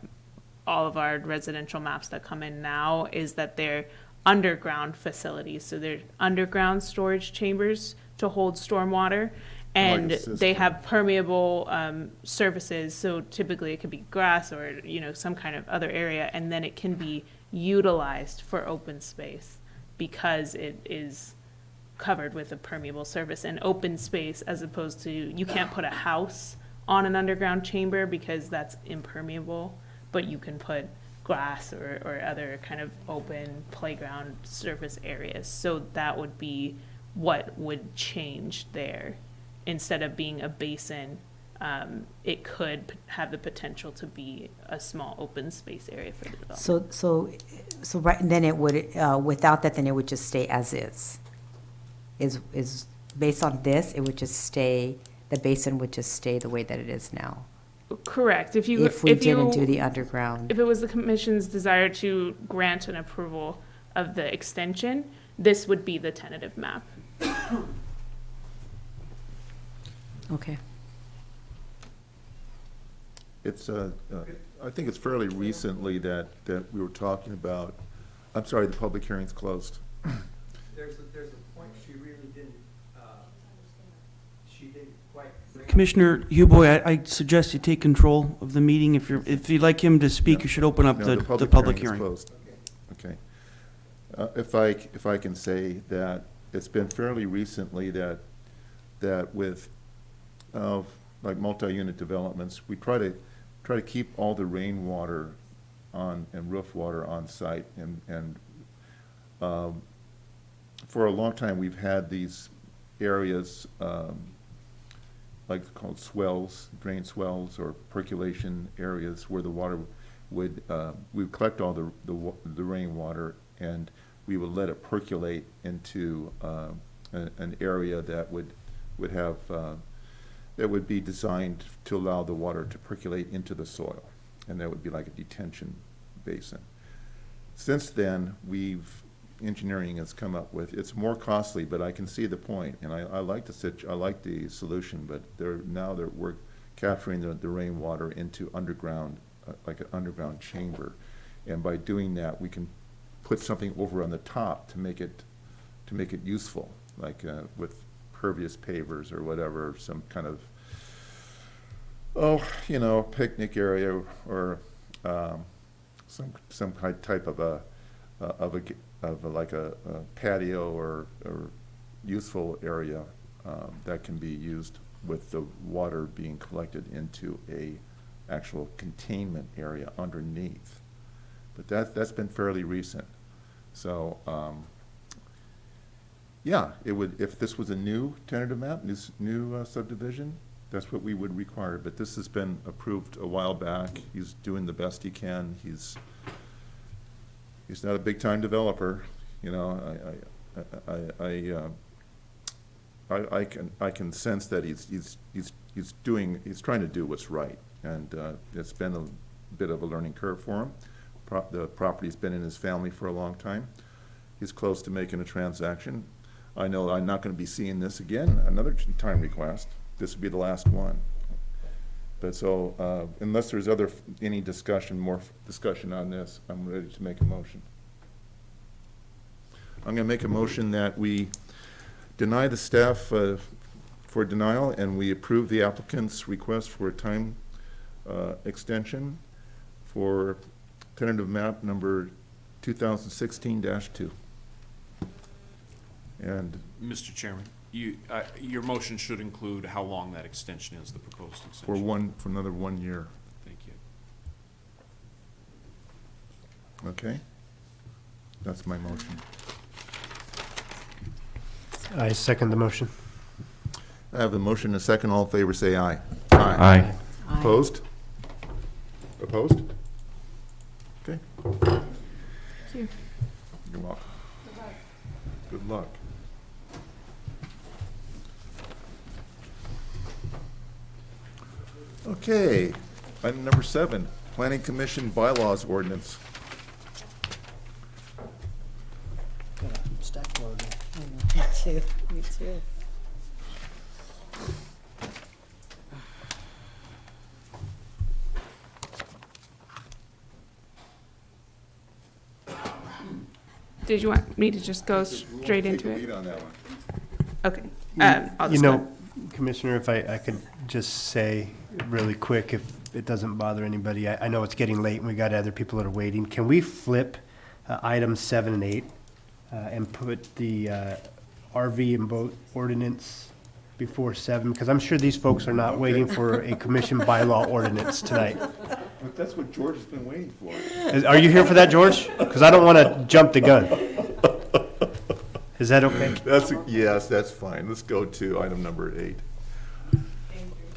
all of our residential maps that come in now is that they're underground facilities. So, they're underground storage chambers to hold stormwater. And they have permeable surfaces, so typically it could be grass or some kind of other area, and then it can be utilized for open space. because it is covered with a permeable surface and open space, as opposed to, you can't put a house on an underground chamber because that's impermeable, but you can put grass or other kind of open playground surface areas. So that would be what would change there. Instead of being a basin, it could have the potential to be a small open space area for the development. So right, and then it would, without that, then it would just stay as is. Is based on this, it would just stay, the basin would just stay the way that it is now. Correct. If we didn't do the underground. If it was the commission's desire to grant an approval of the extension, this would be the tentative map. Okay. It's, I think it's fairly recently that we were talking about, I'm sorry, the public hearing's closed. There's a point she really didn't quite bring. Commissioner Huboy, I suggest you take control of the meeting. If you'd like him to speak, you should open up the public is hearing. closed. Okay. If I can say that it's been fairly recently that with like multi-unit developments, we try to keep all the rainwater and roof water on site, and for a long time we've had these areas like called swells, drain swells, or percolation areas where the water would we would collect all the rainwater, and we would let it percolate into an area that would have that would be designed to allow the water to percolate into the soil, and that would be like a detention basin. Since then, engineering has come up with, it's more costly, but I can see the point, and I like the solution, but we're capturing the rainwater into underground, like an underground chamber, and by doing that, we can put something over on the top to make it useful, like with pervious pavers or whatever, some kind of picnic area, or some type of a patio or useful area that can be used with the water being collected into a actual containment area underneath. But that's been fairly recent. So yeah, it would, if this was a new tentative map, new subdivision, that's what we would require. But this has been approved a while back. He's doing the best he can. He's not a big-time developer, I can sense that he's trying to do what's right, and it's been a bit of a learning curve for him. The property's been in his family for a long time. He's close to making a transaction. I know I'm not going to be seeing this again, another time request. This would be the last one. But so, unless there's any more discussion on this, I'm ready to make a motion. I'm going to make a motion that we deny the staff for denial, and we approve the applicant's request for a time extension for tentative map number 2016-2. And Mr. Chairman, your motion should include how long that extension is, the proposed extension. for another 1 year. Thank you. Okay? That's my motion. I second the motion. I have a motion and a second. All in favor, say aye. Aye. Opposed? Opposed? Okay. Thank you. You're welcome. Good luck. Okay, item number 7, Planning Commission bylaws ordinance. Got a stack load. Me too, me too. Did you want me to just go straight into it? Lead on that one. Okay. I'll just go. Commissioner, if I could just say really quick, if it doesn't bother anybody, I know it's getting late and we got other people that are waiting. Can we flip items 7 and 8 and put the RV and boat ordinance before 7? Because I'm sure these folks are not waiting for a commission bylaw ordinance tonight. But that's what George has been waiting for. Are you here for that, George? Because I don't want to jump the gun. Is that okay? Yes, that's fine. Let's go to item number 8.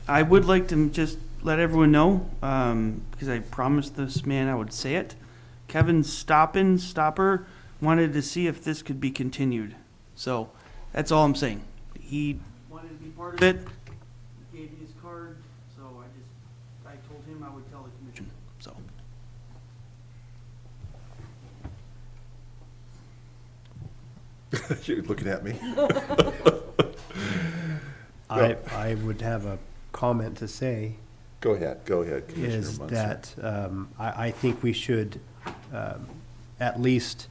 I would like to just let everyone know, because I promised this man I would say it. Kevin Stopper wanted to see if this could be continued. So that's all I'm saying. He wanted to be part of it. He gave me his card, so I told him I would tell the commission. So. You're looking at me. I would have a comment to say. Go ahead, Commissioner Is Munson. that I think we should at least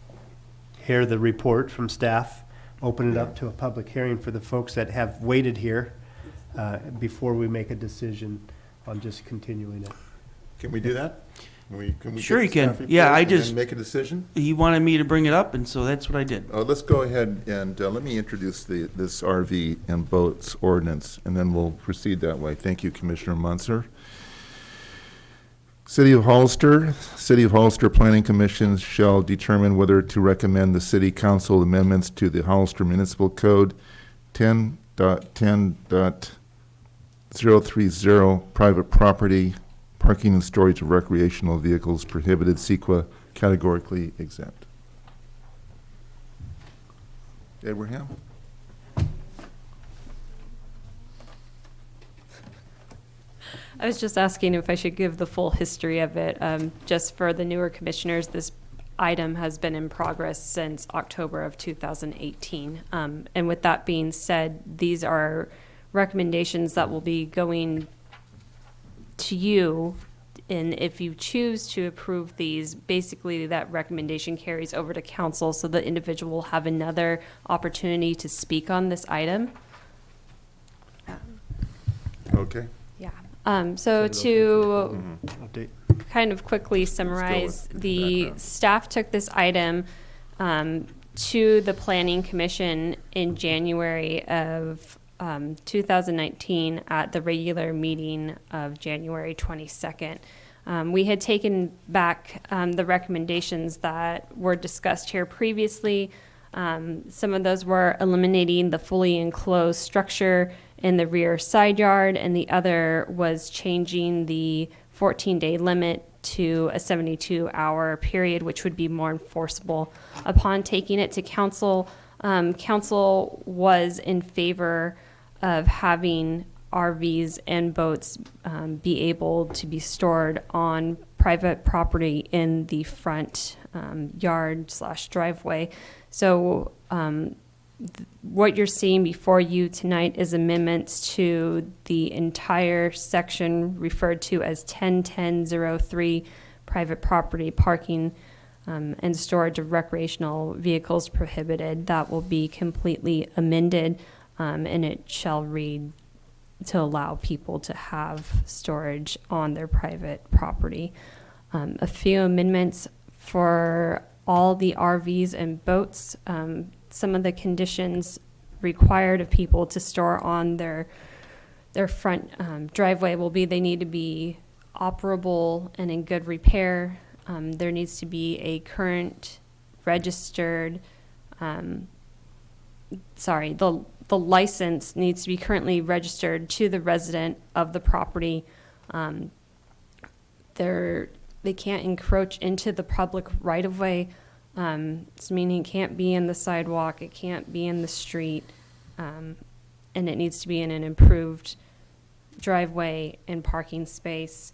hear the report from staff, open it up to a public hearing for the folks that have waited here before we make a decision on just continuing it. Can we do that? Can we Sure, get you the can. staff Yeah, report I and then just make a decision? He wanted me to bring it up, and so that's what I did. Let's go ahead and let me introduce this RV and boats ordinance, and then we'll proceed that way. Thank you, Commissioner Munzer. City of Hollister Planning Commission shall determine whether to recommend the City Council amendments to the Hollister Municipal Code 10.10.030, private property, parking and storage of recreational vehicles prohibited, CEQA categorically exempt. Abraham? I was just asking if I should give the full history of it. Just for the newer commissioners, this item has been in progress since October of 2018. And with that being said, these are recommendations that will be going to you. And if you choose to approve these, basically that recommendation carries over to council, so the individual will have another opportunity to speak on this item. Okay. Yeah. So to kind of quickly summarize, the staff took this item to the Planning Commission in January of 2019 at the regular meeting of January 22nd. We had taken back the recommendations that were discussed here previously. Some of those were eliminating the fully enclosed structure in the rear side yard, and the other was changing the 14-day limit to a 72-hour period, which would be more enforceable. Upon taking it to council, council was in favor of having RVs and boats be able to be stored on private property in the front yard/driveway. So what you're seeing before you tonight is amendments to the entire section referred to as 10.10.03, private property parking and storage of recreational vehicles prohibited. That will be completely amended, and it shall read to allow people to have storage on their private property. A few amendments for all the RVs and boats. Some of the conditions required of people to store on their front driveway will be they need to be operable and in good repair. There needs to be a current registered, the license needs to be currently registered to the resident of the property. They can't encroach into the public right-of-way. So meaning it can't be in the sidewalk, it can't be in the street, and it needs to be in an improved driveway and parking space.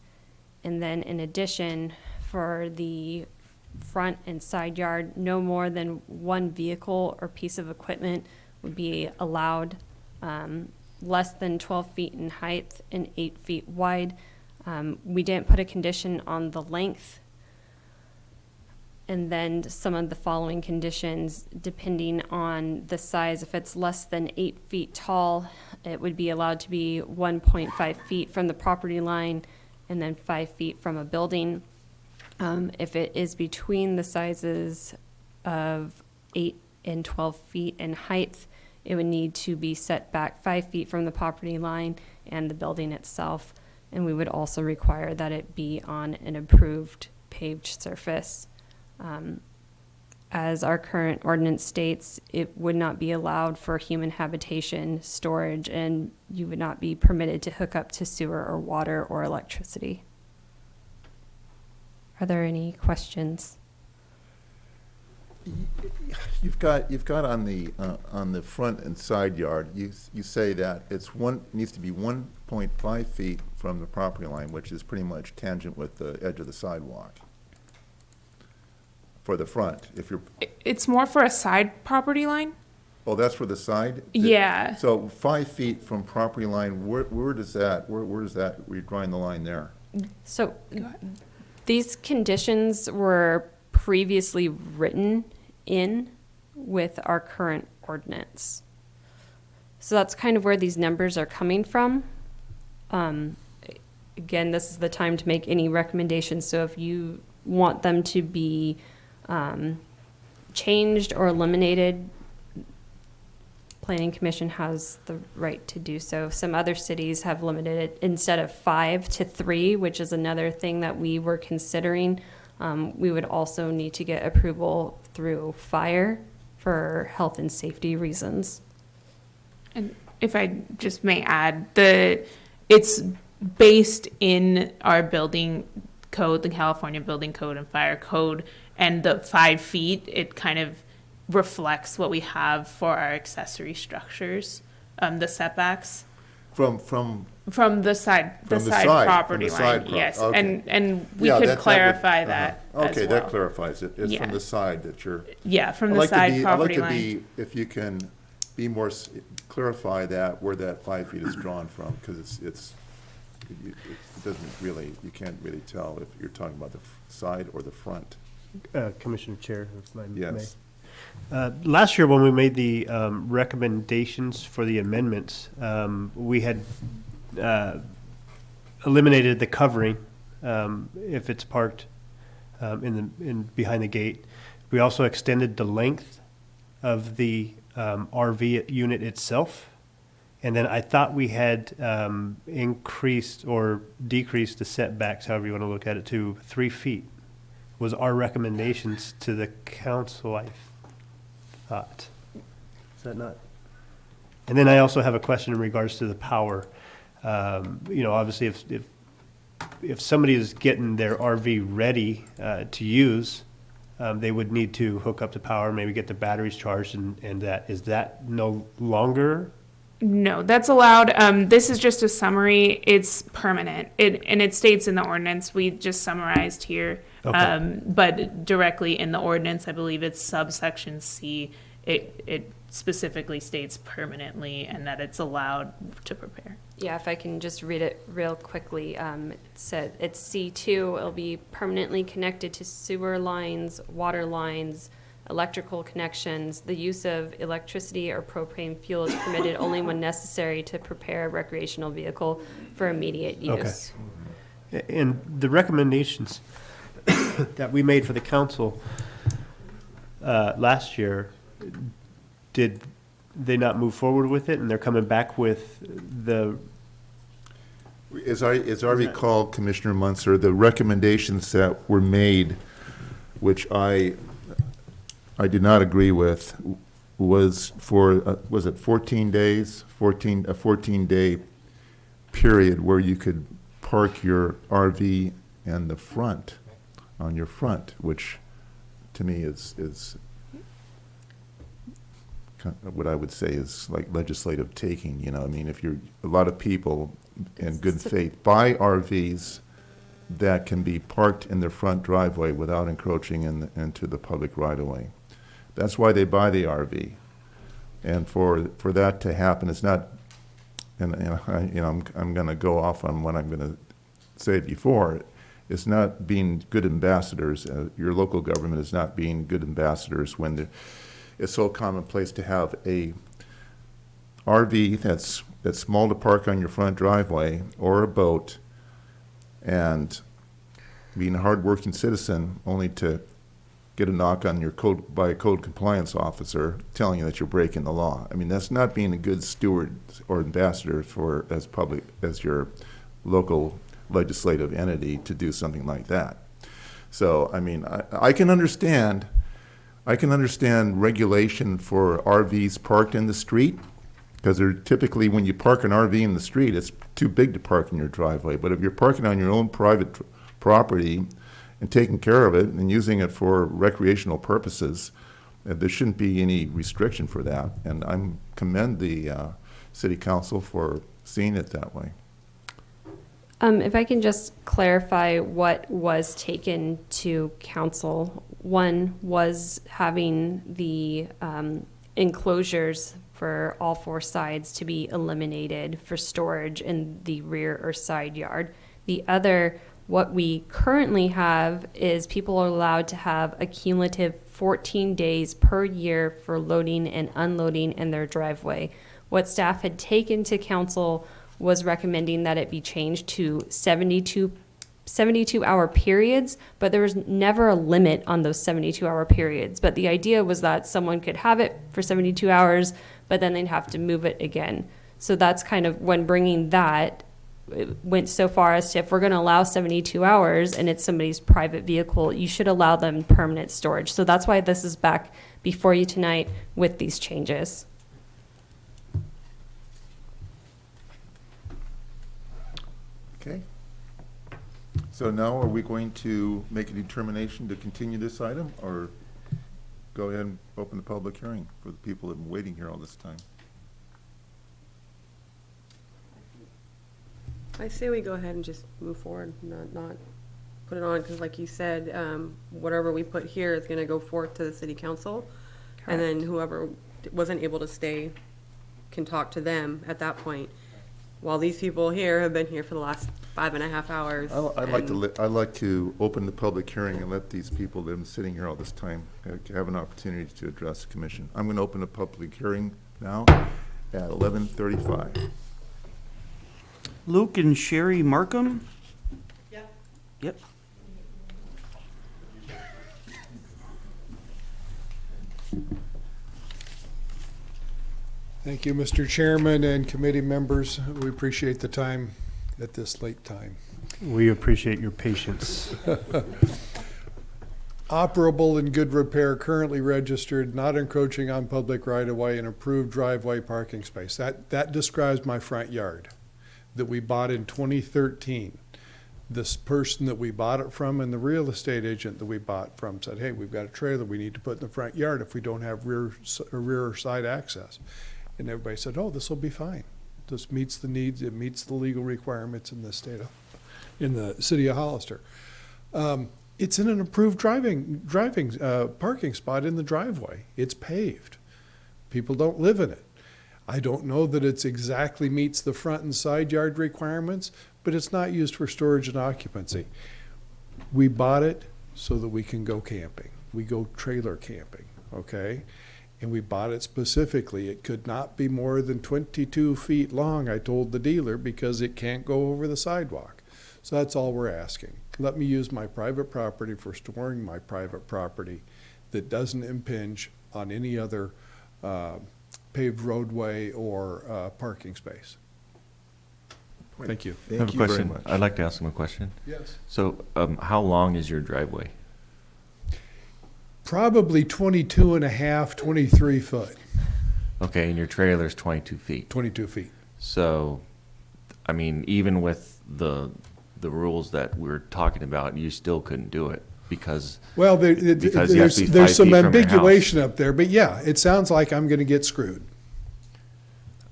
And then in addition, for the front and side yard, no more than one vehicle or piece of equipment would be allowed, less than 12 feet in height and 8 feet wide. We didn't put a condition on the length. And then some of the following conditions, depending on the size, if it's less than 8 feet tall, it would be allowed to be 1.5 feet from the property line and then 5 feet from a building. If it is between the sizes of 8 and 12 feet in height. It would need to be set back 5 feet from the property line and the building itself. And we would also require that it be on an approved paved surface. As our current ordinance states, it would not be allowed for human habitation, storage, and you would not be permitted to hook up to sewer or water or electricity. Are there any questions? You've got on the front and side yard, you say that needs to be 1.5 feet from the property line, which is pretty much tangent with the edge of the sidewalk. For the front, if you're, It's more for a side property line. oh, that's for the side? Yeah. So 5 feet from property line, where does that, where is that, we're drawing the line there? So these conditions were previously written in with our current ordinance. So that's kind of where these numbers are coming from. Again, this is the time to make any recommendations. So if you want them to be changed or eliminated, Planning Commission has the right to do so. Some other cities have limited it instead of 5 to 3, which is another thing that we were considering. We would also need to get approval through fire for health and safety reasons. And if I just may add, it's based in our building code, the California Building Code and Fire Code, and the 5 feet, it kind of reflects what we have for our accessory structures, the setbacks. From the side property line, yes. Okay. And we Yeah, could that clarify would, that Okay, as well. that clarifies it. It's Yeah. from the side that you're. Yeah, from I'd the like to side be- property I'd line. like to be, if you can be more, clarify that, where that 5 feet is drawn from, because it doesn't really, you can't really tell if you're talking about the side or the front. Commissioner Chair, if I may. Yes. Last year, when we made the recommendations for the amendments, we had eliminated the covering if it's parked behind the gate. We also extended the length of the RV unit itself. And then I thought we had increased or decreased the setbacks, however you want to look at it, to 3 feet. Was our recommendations to the council, I thought. Is that not? And then I also have a question in regards to the power. Obviously, if somebody is getting their RV ready to use, they would need to hook up to power, maybe get the batteries charged, and that is that no longer? No, that's allowed. This is just a summary. It's permanent. And it states in the ordinance. We just summarized here. Okay. But directly in the ordinance, I believe it's subsection C. It specifically states permanently and that it's allowed to prepare. Yeah, if I can just read it real quickly. It said it's C2. It'll be permanently connected to sewer lines, water lines, electrical connections. The use of electricity or propane fuel is permitted only when necessary to prepare a recreational vehicle for immediate use. Okay. And the recommendations that we made for the council last year, did they not move forward with it, and they're coming back with the? As I recall, Commissioner Munster, the recommendations that were made, which I did not agree with, was for, was it 14 days? A 14-day period where you could park your RV in the front, on your front, which to me is what I would say is like legislative taking, I mean, if you're, a lot of people in good faith buy RVs that can be parked in their front driveway without encroaching into the public right-of-way. That's why they buy the RV. And for that to happen, it's not, and I'm going to go off on what I'm going to say before. It's not being good ambassadors. Your local government is not being good ambassadors when it's so commonplace to have a RV that's small to park on your front driveway or a boat, and being a hardworking citizen only to get a knock on your code by a code compliance officer telling you that you're breaking the law. I mean, that's not being a good steward or ambassador for as your local legislative entity to do something like that. So, I mean, I can understand regulation for RVs parked in the street, because they're typically, when you park an RV in the street, it's too big to park in your driveway. But if you're parking on your own private property and taking care of it and using it for recreational purposes, there shouldn't be any restriction for that. And I commend the City Council for seeing it that way. If I can just clarify what was taken to council. One was having the enclosures for all four sides to be eliminated for storage in the rear or side yard. The other, what we currently have, is people are allowed to have a cumulative 14 days per year for loading and unloading in their driveway. What staff had taken to council was recommending that it be changed to 72-hour periods, but there was never a limit on those 72-hour periods. But the idea was that someone could have it for 72 hours, but then they'd have to move it again. So that's kind of when bringing that, it went so far as to, if we're going to allow 72 hours and it's somebody's private vehicle, you should allow them permanent storage. So that's why this is back before you tonight with these changes. Okay. So now are we going to make a determination to continue this item, or go ahead and open the public hearing for the people that have been waiting here all this time? I say we go ahead and just move forward, not put it on, because like you said, whatever we put here is gonna go forth to the city council. And then whoever wasn't able to stay can talk to them at that point. While these people here have been here for the last 5.5 hours. I'd like to open the public hearing and let these people that have been sitting here all this time have an opportunity to address the commission. I'm going to open a public hearing now at 11:35. Luke and Sherry Markham? Yep. Thank you, Mr. Chairman and committee members. We appreciate the time at this late time. We appreciate your patience. Operable in good repair, currently registered, not encroaching on public right-of-way, and approved driveway parking space. That describes my front yard that we bought in 2013. This person that we bought it from and the real estate agent that we bought from said, hey, we've got a trailer we need to put in the front yard if we don't have rear or side access. And everybody said, oh, this will be fine. This meets the needs, it meets the legal requirements in the city of Hollister. It's in an approved parking spot in the driveway. It's paved. People don't live in it. I don't know that it's exactly meets the front and side yard requirements, but it's not used for storage and occupancy. We bought it so that we can go camping. We go trailer camping, okay? And we bought it specifically. It could not be more than 22 feet long, I told the dealer, because it can't go over the sidewalk. So that's all we're asking. Let me use my private property for storing my private property that doesn't impinge on any other paved roadway or parking space. Thank you. I have a question. I'd like to ask him a question. Yes. So how long is your driveway? Probably 22 and a half, 23 foot. Okay, and your trailer's 22 feet. 22 feet. So, I mean, even with the rules that we're talking about, you still couldn't do it because there's some ambiguation up there, but yeah, it sounds like I'm going to get screwed.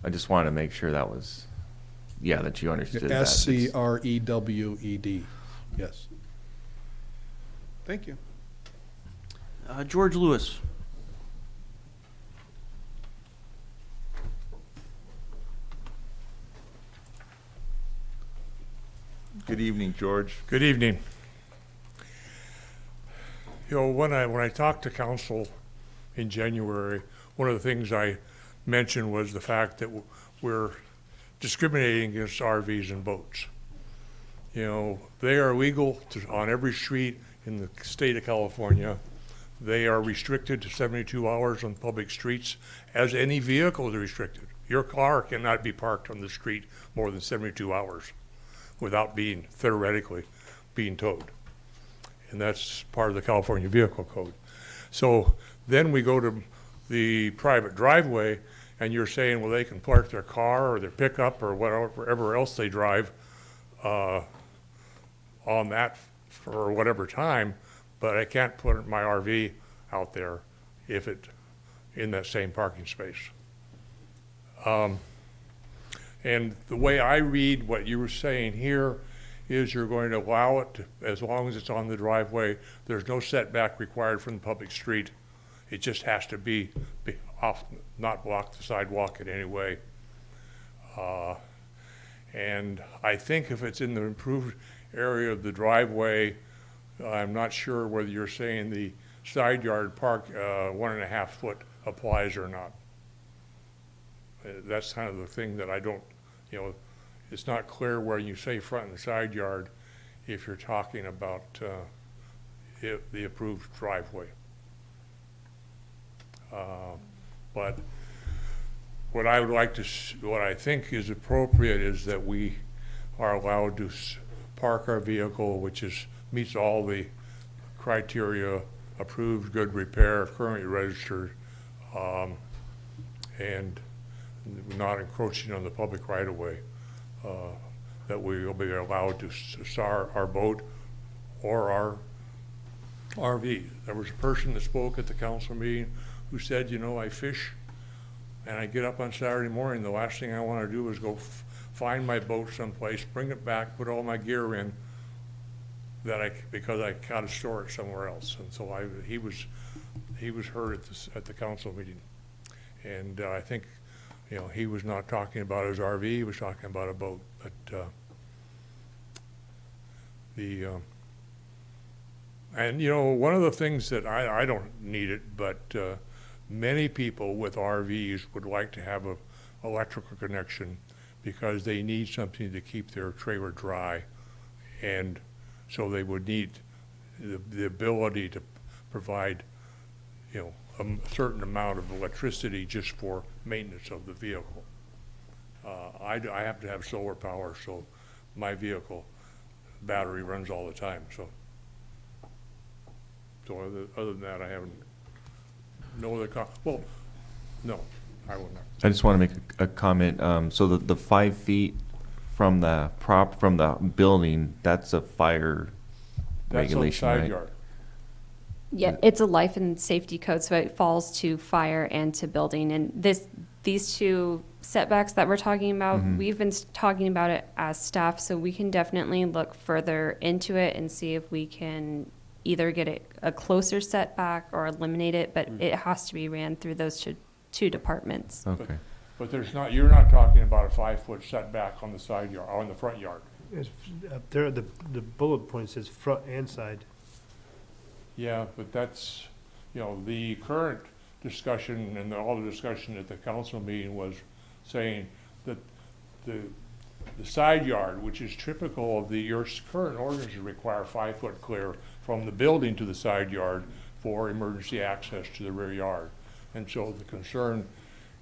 I just wanted to make sure that was, that you understood that. SCREWED. Yes. Thank you. George Lewis. Good evening, George. Good evening. You know, when I talked to council in January, one of the things I mentioned was the fact that we're discriminating against RVs and boats. You know, they are legal on every street in the state of California. They are restricted to 72 hours on public streets, as any vehicle is restricted. Your car cannot be parked on the street more than 72 hours without being, theoretically, being towed. And that's part of the California Vehicle Code. So then we go to the private driveway, and you're saying, well, they can park their car or their pickup or whatever else they drive on that for whatever time, but I can't put my RV out there if it in that same parking space. And the way I read what you were saying here is you're going to allow it to, as long as it's on the driveway. There's no setback required from the public street. It just has to be off, not block the sidewalk in any way. And I think if it's in the improved area of the driveway, I'm not sure whether you're saying the side yard park 1.5 foot applies or not. That's kind of the thing that I don't, it's not clear where you say front and side yard if you're talking about the approved driveway. But what I would like to, what I think is appropriate is that we are allowed to park our vehicle, which meets all the criteria, approved, good repair, currently registered, and not encroaching on the public right-of-way, that we will be allowed to start our boat or our RV. There was a person that spoke at the council meeting who said, I fish and I get up on Saturday morning, the last thing I want to do is go find my boat someplace, bring it back, put all my gear in, because I got to store it somewhere else. And so he was heard at the council meeting, and I think he was not talking about his RV, he was talking about a boat. But one of the things that I don't need it, but many people with RVs would like to have a electrical connection because they need something to keep their trailer dry, and so they would need the ability to provide a certain amount of electricity just for maintenance of the vehicle. I have to have solar power, so my vehicle battery runs all the time. So other than that, I haven't. No other well, no, I will not. I just want to make a comment. So the 5 feet from the building, that's a fire regulation, on the side right? yard. Yeah, it's a life and safety code, so it falls to fire and to building. And these two setbacks that we're talking about, we've been talking about it as staff, so we can definitely look further into it and see if we can either get it a closer setback or eliminate it, but it has to be ran through those two departments. Okay. But you're not talking about a 5 foot setback on the side yard, or on the front yard. It's up there, the bullet point says front and side. Yeah, but that's, the current discussion and all the discussion at the council meeting was saying that the side yard, which is typical of your current ordinances, require 5 foot clear from the building to the side yard for emergency access to the rear yard. And so the concern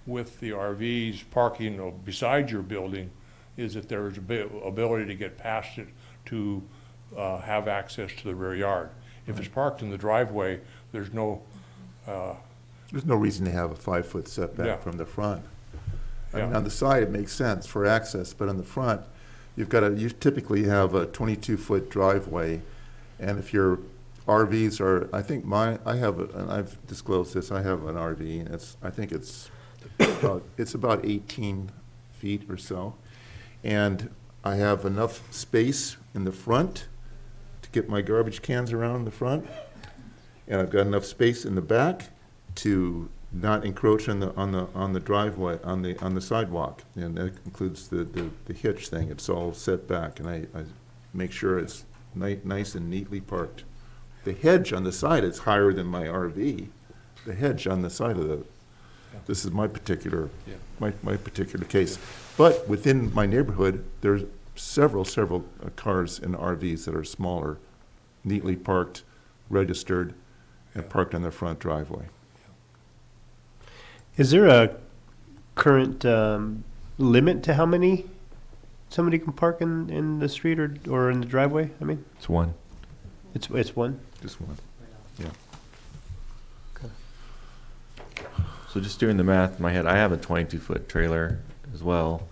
with the RVs parking beside your building is that there is ability to get past it to have access to the rear yard. If it's parked in the driveway, there's no reason to have a 5 foot setback from the front. I mean, on the side, it makes sense for access, but on the front, you typically have a 22 foot driveway. And if your RVs are, I think and I've disclosed this, I have an RV, and I think it's about 18 feet or so. And I have enough space in the front to get my garbage cans around the front. And I've got enough space in the back to not encroach on the driveway, on the sidewalk. And that includes the hitch thing. It's all set back, and I make sure it's nice and neatly parked. The hedge on the side is higher than my RV. The hedge on the side of this is my particular case. But within my neighborhood, there's several cars and RVs that are smaller, neatly parked, registered, and parked on their front driveway. Is there a current limit to how many somebody can park in the street or in the driveway? I mean, It's one. it's one. Just one. Yeah. So just doing the math in my head, I have a 22-foot trailer as well.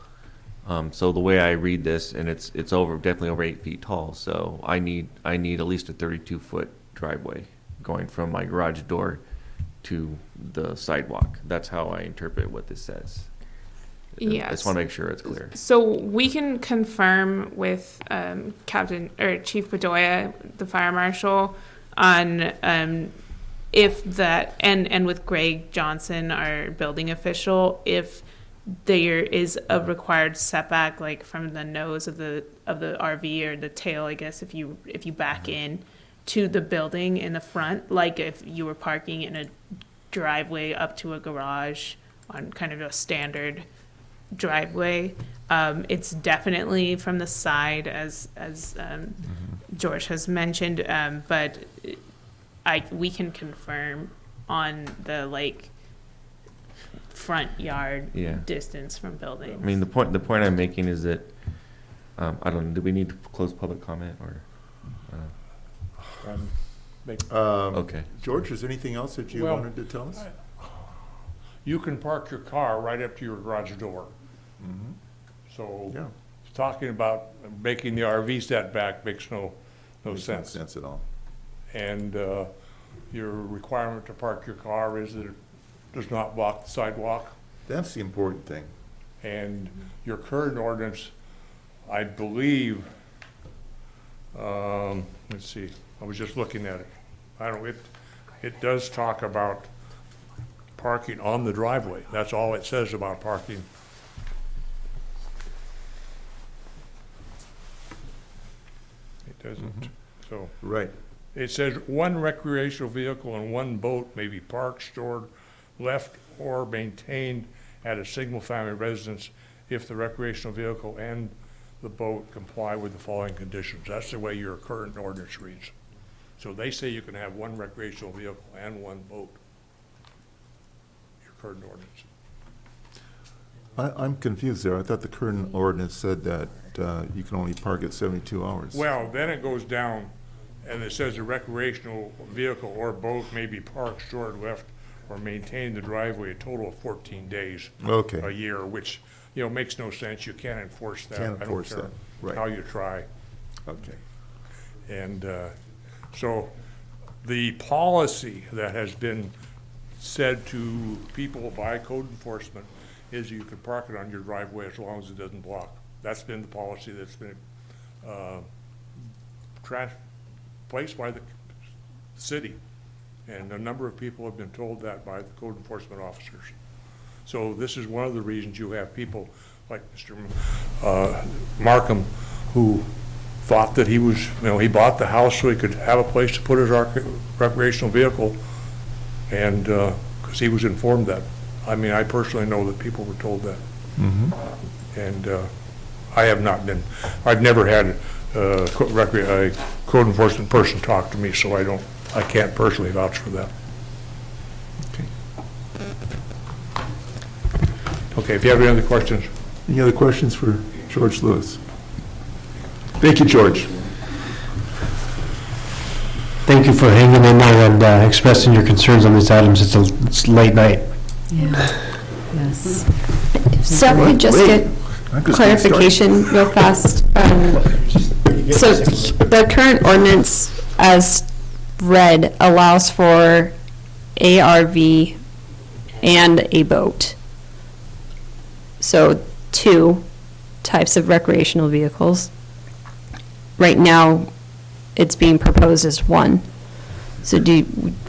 So the way I read this, and it's definitely over 8 feet tall. So I need at least a 32-foot driveway going from my garage door to the sidewalk. That's how I interpret what this says. I Yes. just want to make sure it's clear. So we can confirm with Captain or Chief Bedoya, the fire marshal, on if that, and with Greg Johnson, our building official, if there is a required setback, like from the nose of the RV or the tail, I guess, if you back in to the building in the front, like if you were parking in a driveway up to a garage on kind of a standard driveway. It's definitely from the side, as George has mentioned, but we can confirm on the front yard distance from buildings. I mean, the point I'm making is that I don't know. Do we need to close public comment or? Okay. George, is there anything else that you wanted to tell us? You can park your car right up to your garage door. Mm-hmm. So talking about making the RV setback makes no sense. No sense at all. And your requirement to park your car is that it does not block the sidewalk. That's the important thing. And your current ordinance, I believe, let's see, I was just looking at it. It does talk about parking on the driveway. That's all it says about parking. It doesn't, so. Right. It says one recreational vehicle and one boat may be parked, stored, left, or maintained at a single-family residence if the recreational vehicle and the boat comply with the following conditions. That's the way your current ordinance reads. So they say you can have one recreational vehicle and one boat. Your current ordinance. I'm confused there. I thought the current ordinance said that you can only park at 72 hours. Well, then it goes down and it says a recreational vehicle or boat may be parked, stored, left, or maintained in the driveway a total of 14 days a year, which, makes no sense. You can't enforce that. Can't enforce I don't that. care how you try. Okay. And so the policy that has been said to people by code enforcement is you can park it on your driveway as long as it doesn't block. That's been the policy that's been placed by the city. And a number of people have been told that by the code enforcement officers. So this is one of the reasons you have people like Mr. Markham, who thought that he was, he bought the house so he could have a place to put his recreational vehicle, and because he was informed that. I mean, I personally know that people were told that. Mm-hmm. And I have not been, I've never had a code enforcement person talk to me, so I can't personally vouch for that. Okay. Okay, if you have any other questions. Any other questions for George Lewis? Thank you, George. Thank you for hanging in there and expressing your concerns on these items. It's late night. Yeah. Yes. So if we just get clarification real fast. So the current ordinance as read allows for ARV and a boat. So 2 types of recreational vehicles. Right now, it's being proposed as 1. So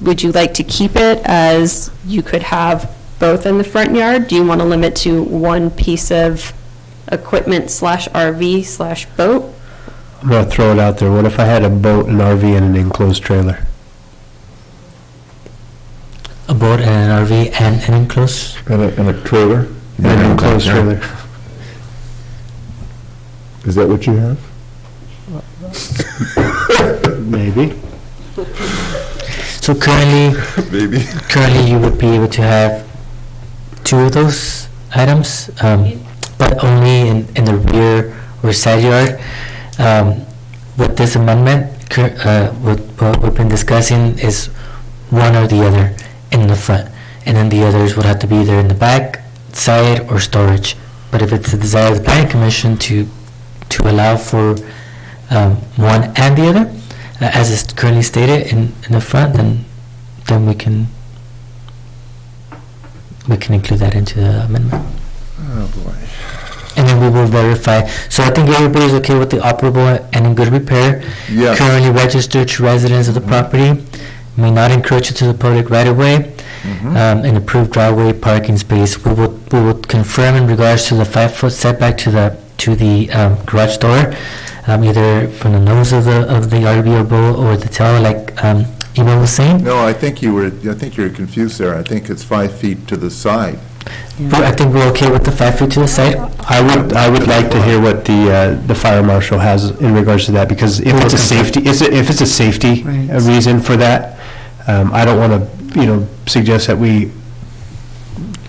would you like to keep it as you could have both in the front yard? Do you want to limit to one piece of equipment /RV/boat? I'm going to throw it out there. What if I had a boat, an RV, and an enclosed trailer? A boat and an RV and an enclosed? And a trailer? And an enclosed trailer. Is that what you have? Maybe. So So currently, Maybe. currently you would be able to have 2 of those items, but only in the rear or side yard. With this amendment, what we've been discussing is one or the other in the front, and then the others would have to be either in the back, side, or storage. But if it's the desire of the planning commission to allow for one and the other, as is currently stated in the front, then we can include that into the amendment. Oh, boy. And then we will verify. So I think everybody's okay with the operable and in good repair. Yes. Currently registered to residents of the property, may not encroach into the public right of way, an approved driveway parking space. We will confirm in regards to the 5-foot setback to the garage door, either from the nose of the RV or bowl or the tail, like Eva was saying. No, I think you were confused there. I think it's 5 feet to the side. But I think we're okay with the 5 feet to the side. I would like to hear what the fire marshal has in regards to that, because if it's a safety, if it's a safety reason for that, I don't want to, suggest that we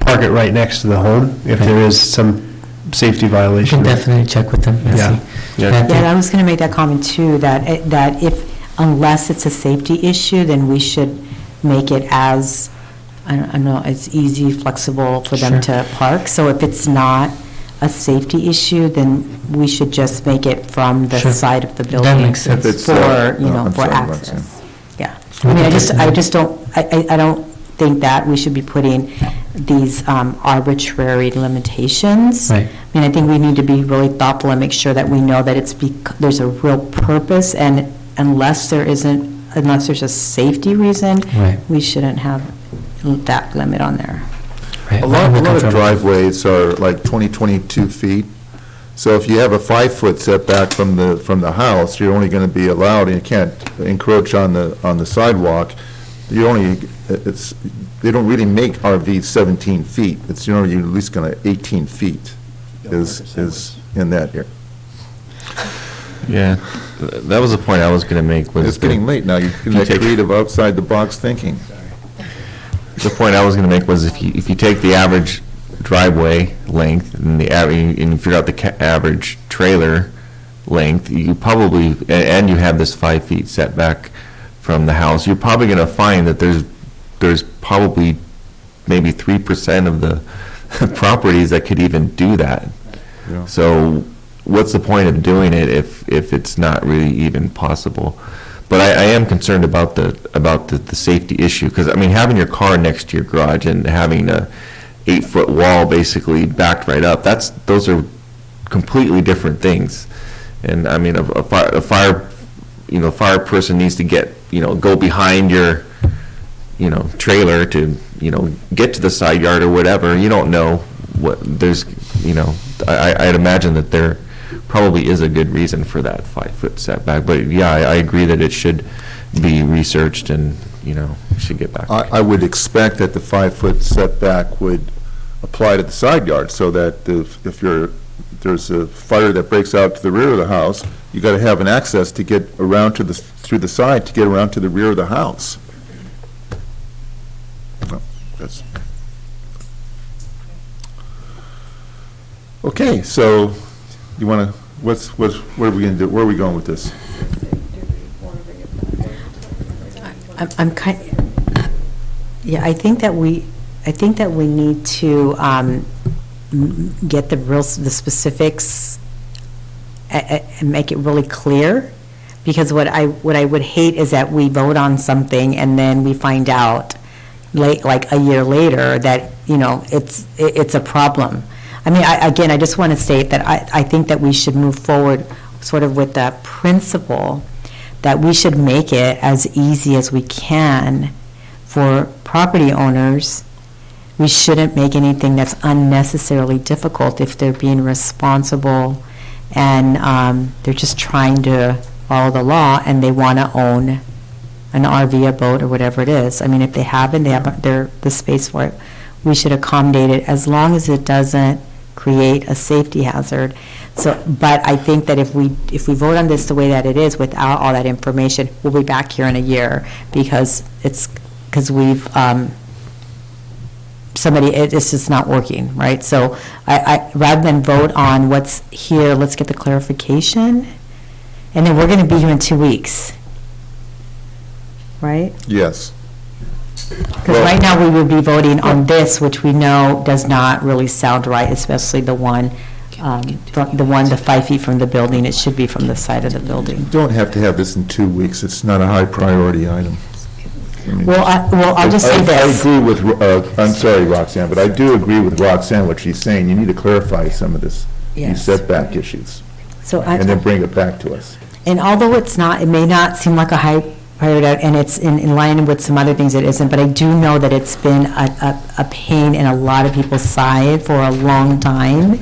park it right next to the home if there is some safety You violation. can definitely check with them. and Yeah. see. Yeah, I was going to make that comment too, that unless it's a safety issue, then we should make it as, I don't know, as easy, flexible for them to park. So if it's not a safety issue, then we should just make it from the side of the building. makes sense. If it's, For, I'm for sorry, access. Roxanne. Yeah. I mean, I don't think that we should be putting these arbitrary limitations. Right. I mean, I think we need to be really thoughtful and make sure that we know that there's a real purpose, and unless there's a safety reason, Right. we shouldn't have that limit on there. Right. A lot of driveways are like 22 feet. So if you have a 5-foot setback from the house, you're only going to be allowed, and you can't encroach on the sidewalk. They don't really make RVs 17 feet. It's, you're at least going to 18 feet is in that area. Yeah, that was the point I was going to make. Was It's getting late now. You're getting that creative outside the box thinking. The point I was going to make was if you take the average driveway length and you figure out the average trailer length, you probably, and you have this 5 feet setback from the house, you're probably going to find that there's probably maybe 3% of the properties that could even do that. Yeah. So what's the point of doing it if it's not really even possible? But I am concerned about the safety issue, because I mean, having your car next to your garage and having a 8-foot wall basically backed right up, those are completely different things. And I mean, a fire person needs to go behind your trailer to get to the side yard or whatever. You don't know what there's. I'd imagine that there probably is a good reason for that 5-foot setback. But yeah, I agree that it should be researched and should get back. I would expect that the 5-foot setback would apply to the side yard, so that if there's a fire that breaks out to the rear of the house, you got to have an access to get around through the side to get around to the rear of the house. Well, that's okay. So you want to? What are we going to do? Where are we going with this? I'm kind, yeah, I think that we need to get the specifics and make it really clear, because what I would hate is that we vote on something and then we find out like a year later that it's a problem. I mean, I just want to state that I think that we should move forward sort of with the principle that we should make it as easy as we can for property owners. We shouldn't make anything that's unnecessarily difficult if they're being responsible and they're just trying to follow the law and they want to own an RV, a boat, or whatever it is. I mean, if they have the space for it, we should accommodate it as long as it doesn't create a safety hazard. So, but I think that if we vote on this the way that it is without all that information, we'll be back here in a year because we've, it's just not working, right? So I rather than vote on what's here, let's get the clarification. And then we're going to be here in 2 weeks, right? Yes. Because right now we would be voting on this, which we know does not really sound right, especially the 5 feet from the building. It should be from the side of the building. Don't have to have this in 2 weeks. It's not a high priority item. I mean, I'll just say this. I agree with, I'm sorry, Roxanne, but I do agree with Roxanne, what she's saying. You need to clarify some of these setback issues. And then bring it back to us. And although it may not seem like a high priority, and it's in line with some other things it isn't, but I do know that it's been a pain in a lot of people's side for a long time,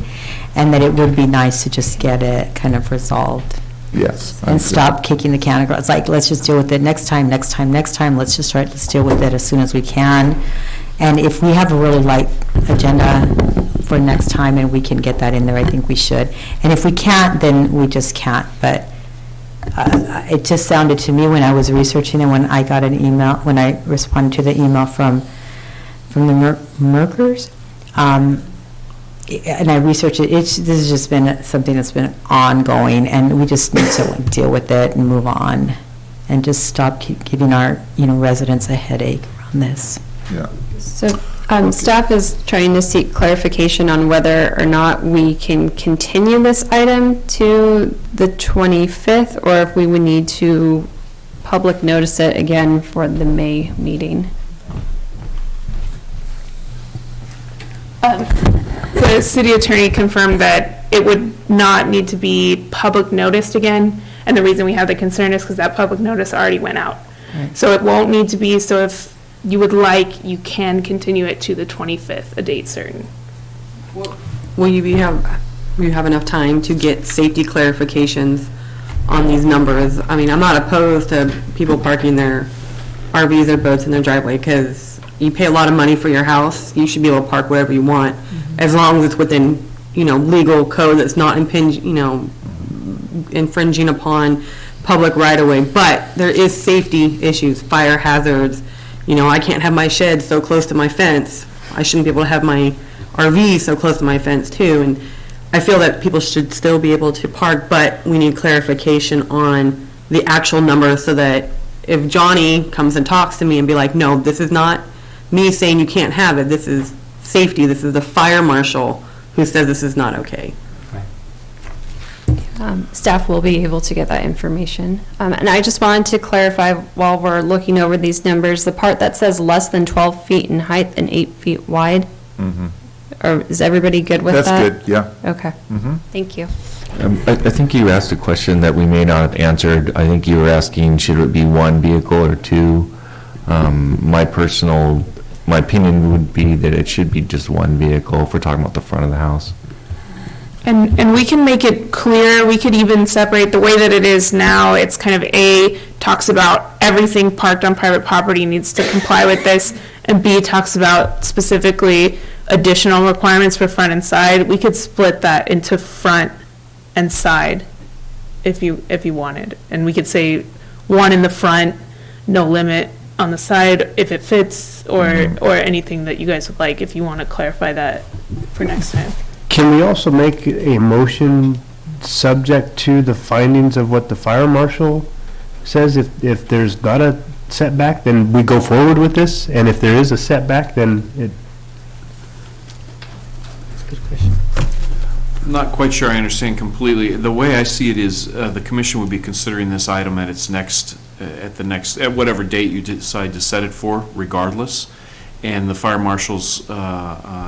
and that it would be nice to just get it kind of resolved. Yes. And stop kicking the can across. It's like, let's just deal with it next time. Let's deal with it as soon as we can. And if we have a really light agenda for next time and we can get that in there, I think we should. And if we can't, then we just can't. But it just sounded to me when I was researching and when I got an email, when I responded to the email from the Merkers, and I researched it, this has just been something that's been ongoing, and we just need to deal with it and move on and just stop giving our residents a headache around this. Yeah. So staff is trying to seek clarification on whether or not we can continue this item to the 25th, or if we would need to public notice it again for the May meeting. The city attorney confirmed that it would not need to be public noticed again, and the reason we have the concern is because that public notice already went out. Right. So it won't need to be, so if you would like, you can continue it to the 25th, a date certain. Will you have enough time to get safety clarifications on these numbers? I mean, I'm not opposed to people parking their RVs or boats in their driveway, because you pay a lot of money for your house. You should be able to park wherever you want, as long as it's within, legal code that's not infringing upon public right-of-way. But there is safety issues, fire hazards. I can't have my shed so close to my fence. I shouldn't be able to have my RV so close to my fence too. And I feel that people should still be able to park, but we need clarification on the actual number, so that if Johnny comes and talks to me and be like, no, this is not me saying you can't have it, this is safety, this is the fire marshal who says this is not okay. Staff will be able to get that information. And I just wanted to clarify, while we're looking over these numbers, the part that says less than 12 feet in height and 8 feet wide, or is everybody good with that? That's good, yeah. Okay, thank you. I think you asked a question that we may not have answered. I think you were asking, should it be one vehicle or two? My opinion would be that it should be just one vehicle if we're talking about the front of the house. And we can make it clear, we could even separate the way that it is now. It's kind of A, talks about everything parked on private property needs to comply with this, and B, talks about specifically additional requirements for front and side. We could split that into front and side if you wanted. And we could say one in the front, no limit on the side if it fits, or anything that you guys would like, if you want to clarify that for next time. Can we also make a motion subject to the findings of what the fire marshal says? If there's not a setback, then we go forward with this, and if there is a setback, then it... Good question. I'm not quite sure I understand completely. The way I see it is the commission would be considering this item at its next, at whatever date you decide to set it for, regardless. And the fire marshal's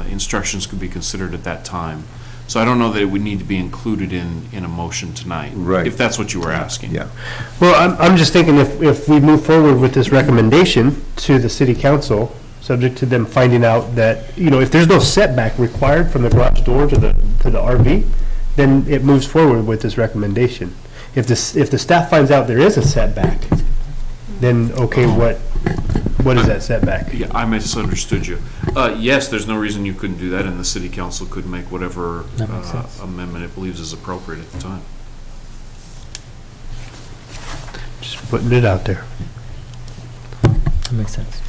instructions could be considered at that time. So I don't know that it would need to be included in a motion tonight. Right. If that's what you were asking. Yeah. Well, I'm just thinking if we move forward with this recommendation to the city council, subject to them finding out that, if there's no setback required from the garage door to the RV, then it moves forward with this recommendation. If the staff finds out there is a setback, then okay, What is that setback? Yeah, I misunderstood you. Yes, there's no reason you couldn't do that, and the city council could make whatever That makes sense. amendment it believes is appropriate at the time. Just putting it out there. That makes sense.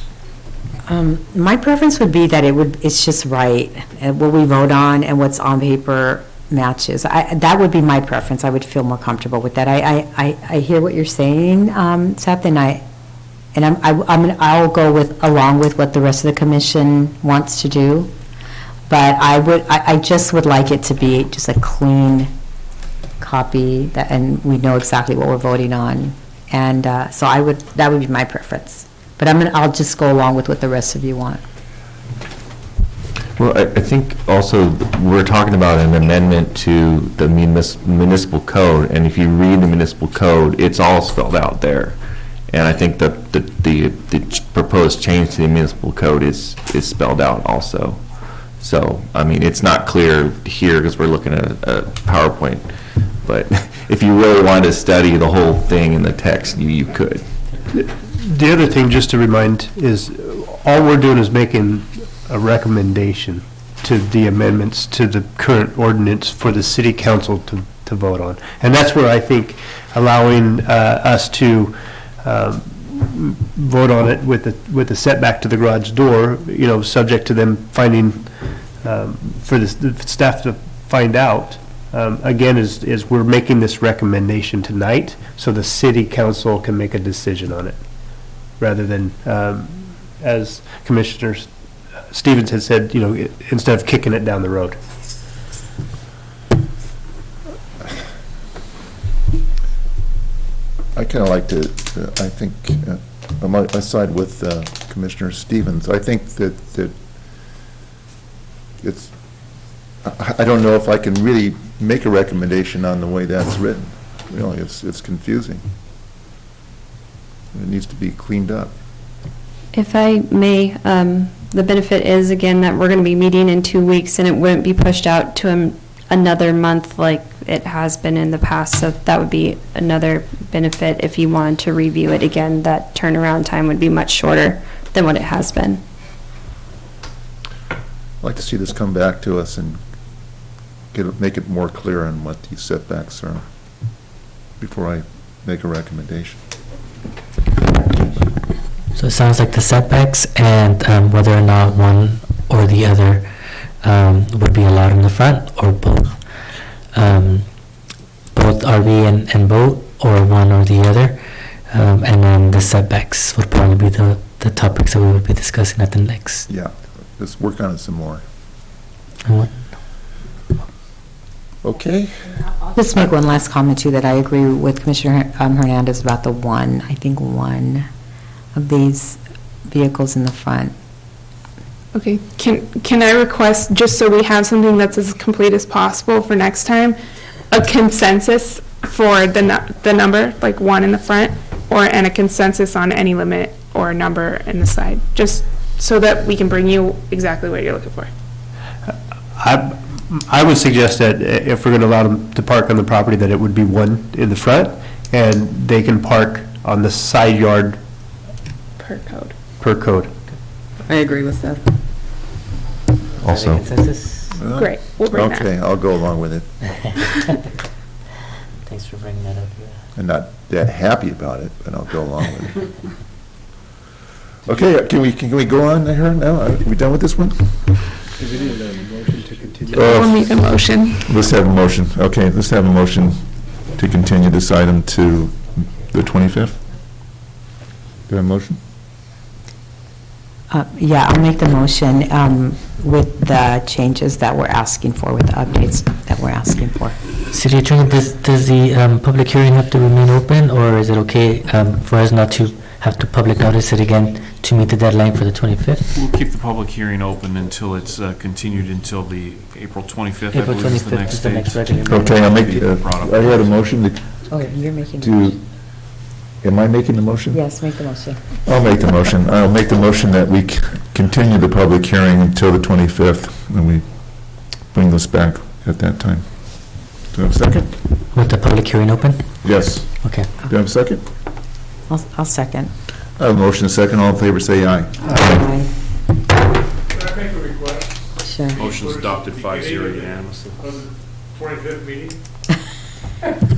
My preference would be that it's just right, what we vote on and what's on paper matches. That would be my preference. I would feel more comfortable with that. I hear what you're saying, Seth, and I'll go along with what the rest of the commission wants to do. But I just would like it to be just a clean copy and we know exactly what we're voting on. And so that would be my preference. But I'll just go along with what the rest of you want. Well, I think also we're talking about an amendment to the municipal code, and if you read the municipal code, it's all spelled out there. And I think that the proposed change to the municipal code is spelled out also. So, I mean, it's not clear here because we're looking at a PowerPoint, but if you really wanted to study the whole thing in the text, you could. The other thing, just to remind, is all we're doing is making a recommendation to the amendments to the current ordinance for the city council to vote on. And that's where I think allowing us to vote on it with the setback to the garage door, subject to them finding, for the staff to find out, again, is we're making this recommendation tonight so the city council can make a decision on it, rather than, as Commissioner Stevens had said, instead of kicking it down the road. I kind of like to, I think, I side with Commissioner Stevens. I think that it's, I don't know if I can really make a recommendation on the way that's written. Really, it's confusing. It needs to be cleaned up. If I may, the benefit is, again, that we're going to be meeting in 2 weeks, and it wouldn't be pushed out to another month like it has been in the past. So that would be another benefit if you wanted to review it again. That turnaround time would be much shorter than what it has been. I'd like to see this come back to us and make it more clear on what these setbacks are before I make a recommendation. So it sounds like the setbacks and whether or not one or the other would be allowed in the front, or both. Both RV and boat, or one or the other. And then the setbacks would probably be the topics that we would be discussing at the next. Yeah, let's work on it some more. Okay. I'll just make one last comment too, that I agree with Commissioner Hernandez about I think one of these vehicles in the front. Okay, can I request, just so we have something that's as complete as possible for next time, a consensus for the number, like one in the front, and a consensus on any limit or number in the side, just so that we can bring you exactly what you're looking for. I would suggest that if we're going to allow them to park on the property, that it would be one in the front, and they can park on the side yard per code. I agree with Seth. Also. Great, we'll bring that. Okay, I'll go along with it. Thanks for bringing that up. I'm not that happy about it, but I'll go along with it. Okay, can we go on here now? Are we done with this one? We need a motion to continue. We'll make a motion. Let's have a motion. Okay, let's have a motion to continue this item to the 25th. Do I have a motion? Yeah, I'll make the motion with the changes that we're asking for, with the updates that we're asking for. City Attorney, does the public hearing have to remain open, or is it okay for us not to have to public notice it again to meet the deadline for the 25th? We'll keep the public hearing open until it's continued until the April 25th. April I believe is the 25th next is the next date. regular meeting. Okay, I'll make, I had a motion Oh, you're making the to, motion. am I making the motion? Yes, make the motion. I'll make the motion. I'll make the motion that we continue the public hearing until the 25th, and we bring this back at that time. Do I have a second? With the public hearing open? Yes. Okay. Do I have a second? I'll second. I have a motion and a second. All in favor, say aye. Aye. Can I make a request? Sure. Motion's adopted 5-0 unanimously. On the 25th meeting?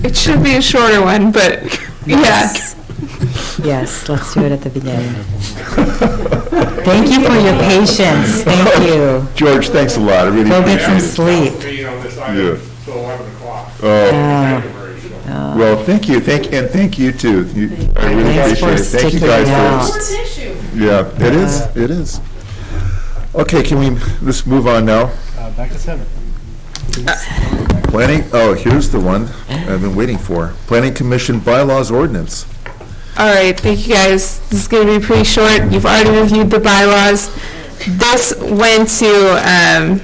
It should be a shorter one, but Yes. Yes, let's do it at the beginning. Thank you for your patience. Thank you. George, thanks a lot. I really Go get some appreciate it. sleep. Meeting on this Yeah. item till 11 o'clock. Oh. January, so. Well, thank you, and thank you too. I really Thanks for appreciate it. Thank you sticking guys it out. for. Yeah, it is. Okay, let's move on now. Back to 7. Planning, here's the one I've been waiting for. Planning Commission bylaws ordinance. all right, thank you guys. This is going to be pretty short. You've already reviewed the bylaws. This went to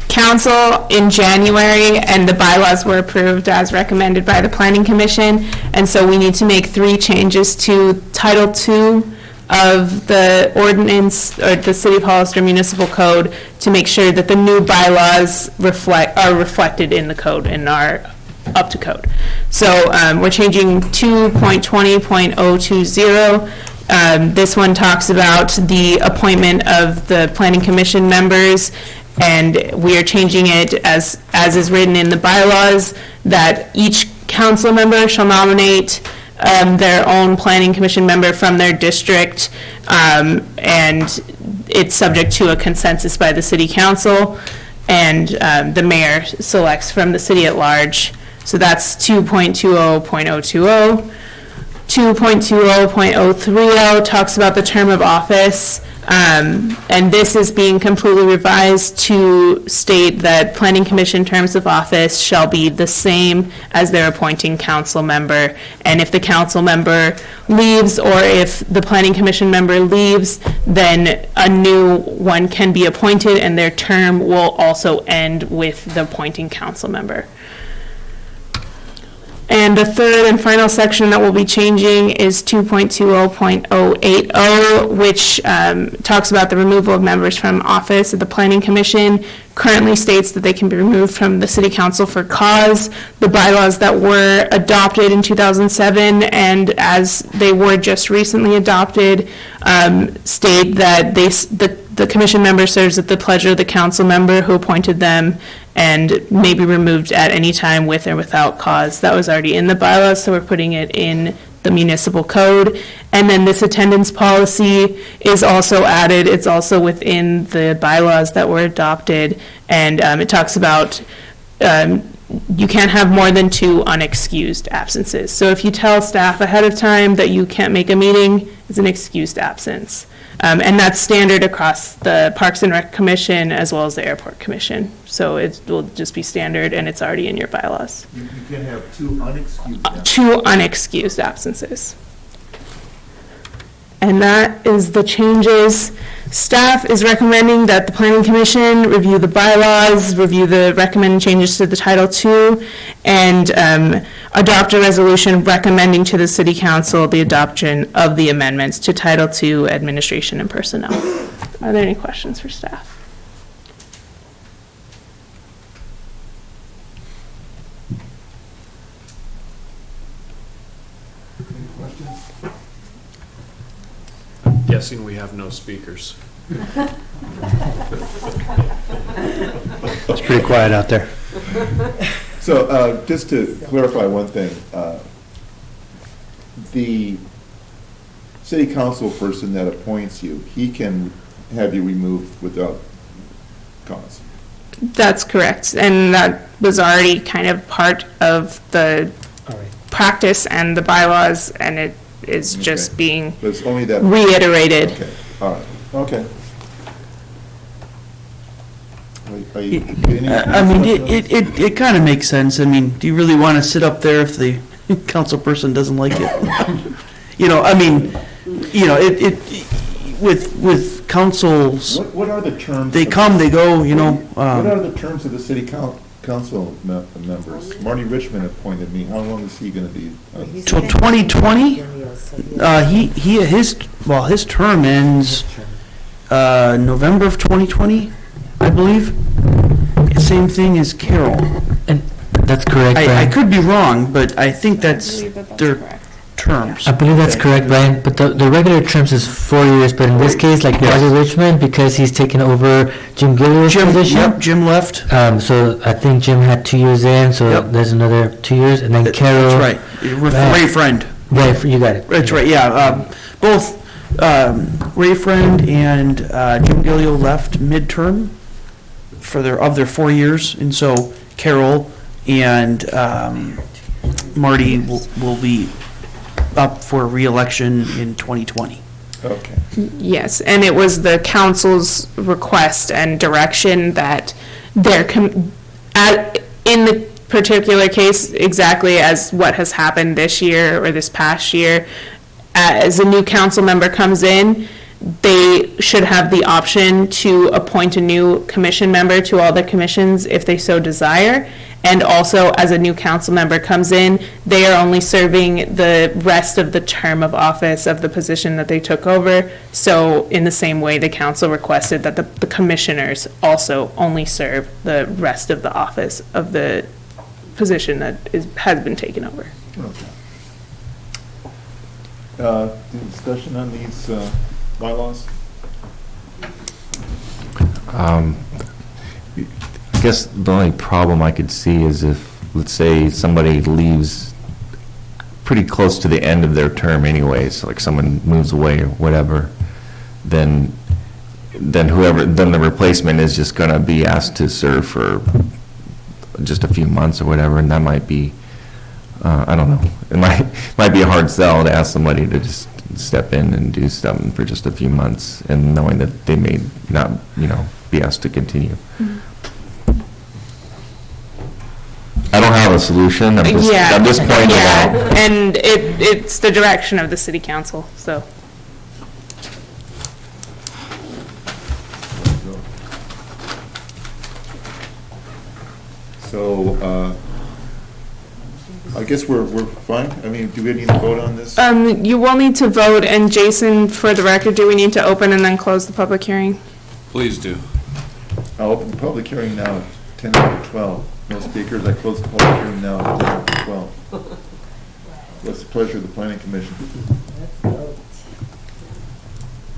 council in January, and the bylaws were approved as recommended by the Planning Commission. And so we need to make 3 changes to Title II of the ordinance, or the City of Hollister Municipal Code, to make sure that the new bylaws are reflected in the code and are up to code. So we're changing 2.20.020. This one talks about the appointment of the Planning Commission members, and we are changing it as is written in the bylaws, that each council member shall nominate their own Planning Commission member from their district, and it's subject to a consensus by the City Council, and the mayor selects from the city at large. So that's 2.20.020. 2.20.030 talks about the term of office, and this is being completely revised to state that Planning Commission terms of office shall be the same as their appointing council member. And if the council member leaves, or if the Planning Commission member leaves, then a new one can be appointed, and their term will also end with the appointing council member. And the third and final section that we'll be changing is 2.20.080, which talks about the removal of members from office of the Planning Commission. Currently states that they can be removed from the City Council for cause. The bylaws that were adopted in 2007, and as they were just recently adopted, state that the commission member serves at the pleasure of the council member who appointed them, and may be removed at any time with or without cause. That was already in the bylaws, so we're putting it in the municipal code. And then this attendance policy is also added. It's also within the bylaws that were adopted, and it talks about you can't have more than 2 unexcused absences. So if you tell staff ahead of time that you can't make a meeting, it's an excused absence. And that's standard across the Parks and Rec Commission as well as the Airport Commission. So it will just be standard, and it's already in your bylaws. You can have 2 unexcused absences. 2 unexcused absences. And that is the changes. Staff is recommending that the Planning Commission review the bylaws, review the recommended changes to the Title II, and adopt a resolution recommending to the City Council the adoption of the amendments to Title II, Administration and Personnel. Are there any questions for staff? Guessing we have no speakers. It's pretty quiet out there. So, just to clarify one thing, the city council person that appoints you, he can have you removed without cause. That's correct, and that was already kind of part of the practice and the bylaws, and it is just being But it's only that reiterated. Okay, all right, okay. I mean, it kind of makes sense. I mean, do you really want to sit up there if the council person doesn't like it? You know, I mean, you know, with councils. What are the terms? They come, they go, you know. What are the terms of the city council members? Marty Richmond appointed me. How long is he going to be? Till 2020? His term ends November of 2020, I believe. Same thing as Carol. And that's correct. I could be wrong, but I think that's believe that that's their correct. terms. I believe that's correct, Brian, but the regular terms is 4 years, but in this case, like Roger Richmond, because he's taken over Jim Gilliard's position. Yep, Jim left. So I think Jim had 2 years in, so Yep. there's another 2 years, and then Carol. That's right. With Ray Friend. Right, you got it. That's right, yeah. Both Ray Friend and Jim Gilliard left midterm for their 4 years, and so Carol and Marty will be up for re-election in 2020. Okay. Yes, and it was the council's request and direction that in the particular case, exactly as what has happened this year or this past year, as a new council member comes in, they should have the option to appoint a new commission member to all the commissions if they so desire. And also, as a new council member comes in, they are only serving the rest of the term of office of the position that they took over. So in the same way, the council requested that the commissioners also only serve the rest of the office of the position that has been taken over. Okay. Any discussion on these bylaws? I guess the only problem I could see is if, let's say, somebody leaves pretty close to the end of their term anyways, like someone moves away or whatever, then the replacement is just gonna be asked to serve for just a few months or whatever, and that might be, I don't know, it might be a hard sell to ask somebody to just step in and do something for just a few months, and knowing that they may not, be asked to continue. Mm-hmm. I don't have a solution. I'm just pointing it out. And it's the direction of the city council, so. So, I guess we're fine. I mean, do we need to vote on this? You will need to vote, and Jason, for the record, do we need to open and then close the public hearing? Please do. I'll open the public hearing now at 10 after 12. No speakers, I close the public hearing now at 10 after 12. What's the pleasure of the planning commission?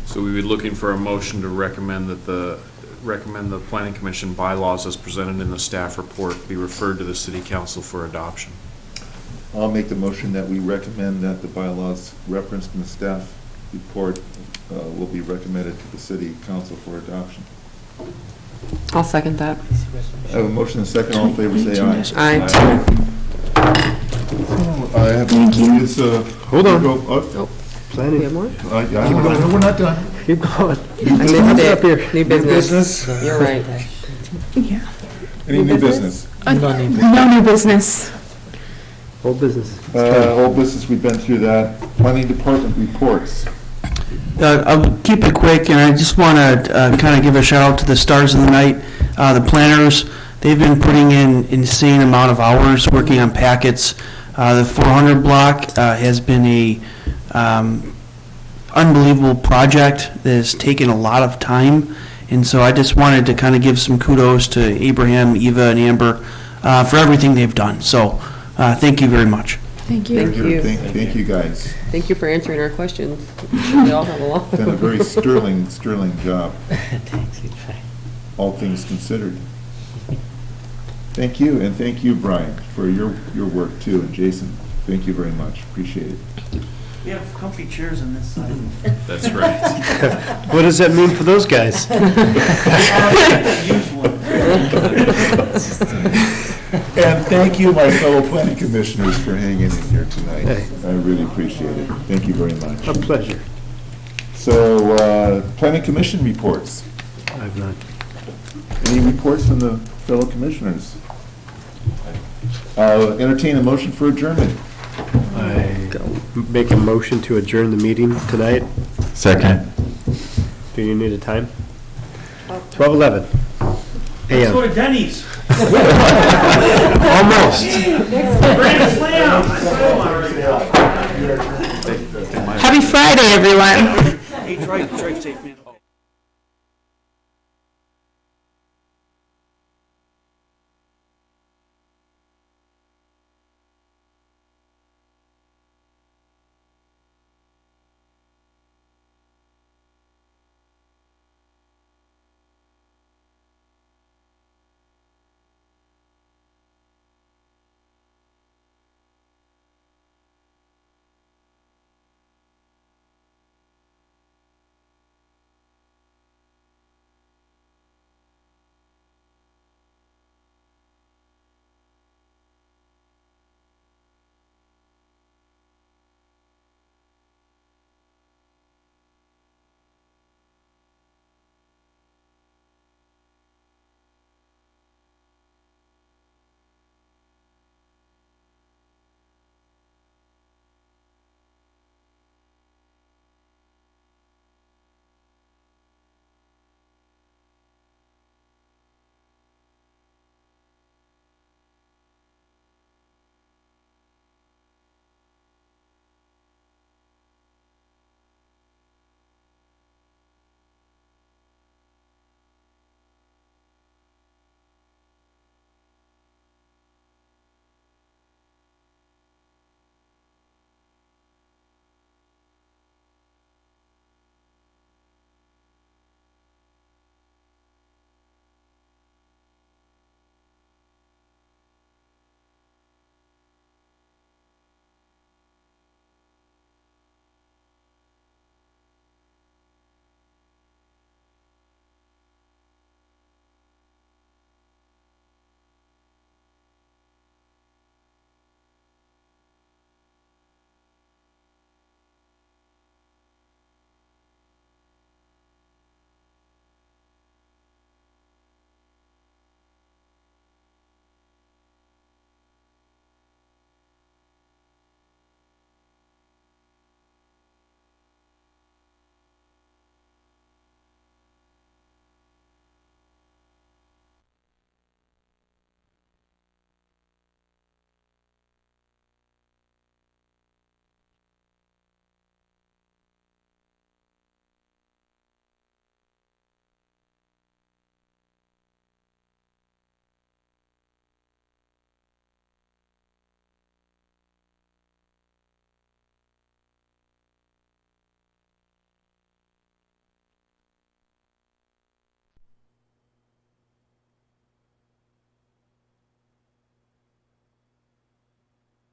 So we would be looking for a motion to recommend the planning commission bylaws as presented in the staff report be referred to the city council for adoption. I'll make the motion that we recommend that the bylaws referenced in the staff report will be recommended to the city council for adoption. I'll second that. I have a motion and a second. All in favor, say aye. Aye. I have. Hold on. Planning. We have more? We're not done. Keep going. I missed it. Up here. New business. You're right. Yeah. Any new business? No new business. Old business. Old business, we've been through that. Planning department reports. I'll keep it quick, and I just want to kind of give a shout out to the stars of the night, the planners. They've been putting in insane amount of hours working on packets. The 400 block has been a unbelievable project that has taken a lot of time, and so I just wanted to kind of give some kudos to Abraham, Eva, and Amber for everything they've done. So thank you very much. Thank you. Thank you, guys. Thank you for answering our questions. We all have a lot. Done a very sterling job. All things considered. Thank you, and thank you, Brian, for your work too, and Jason. Thank you very much. Appreciate it. We have comfy chairs on this side. That's right. What does that mean for those guys? And thank you, my fellow planning commissioners, for hanging in here tonight. Hey. I really appreciate it. Thank you very much. A pleasure. So, planning commission reports. I've not. Any reports from the fellow commissioners? Entertain a motion for adjournment. I make a motion to adjourn the meeting tonight. Second. Do you need a time? 12:11 Let's go a.m. to Denny's. Almost. Grand slam. Happy Friday, everyone. Hey, drive safe, man.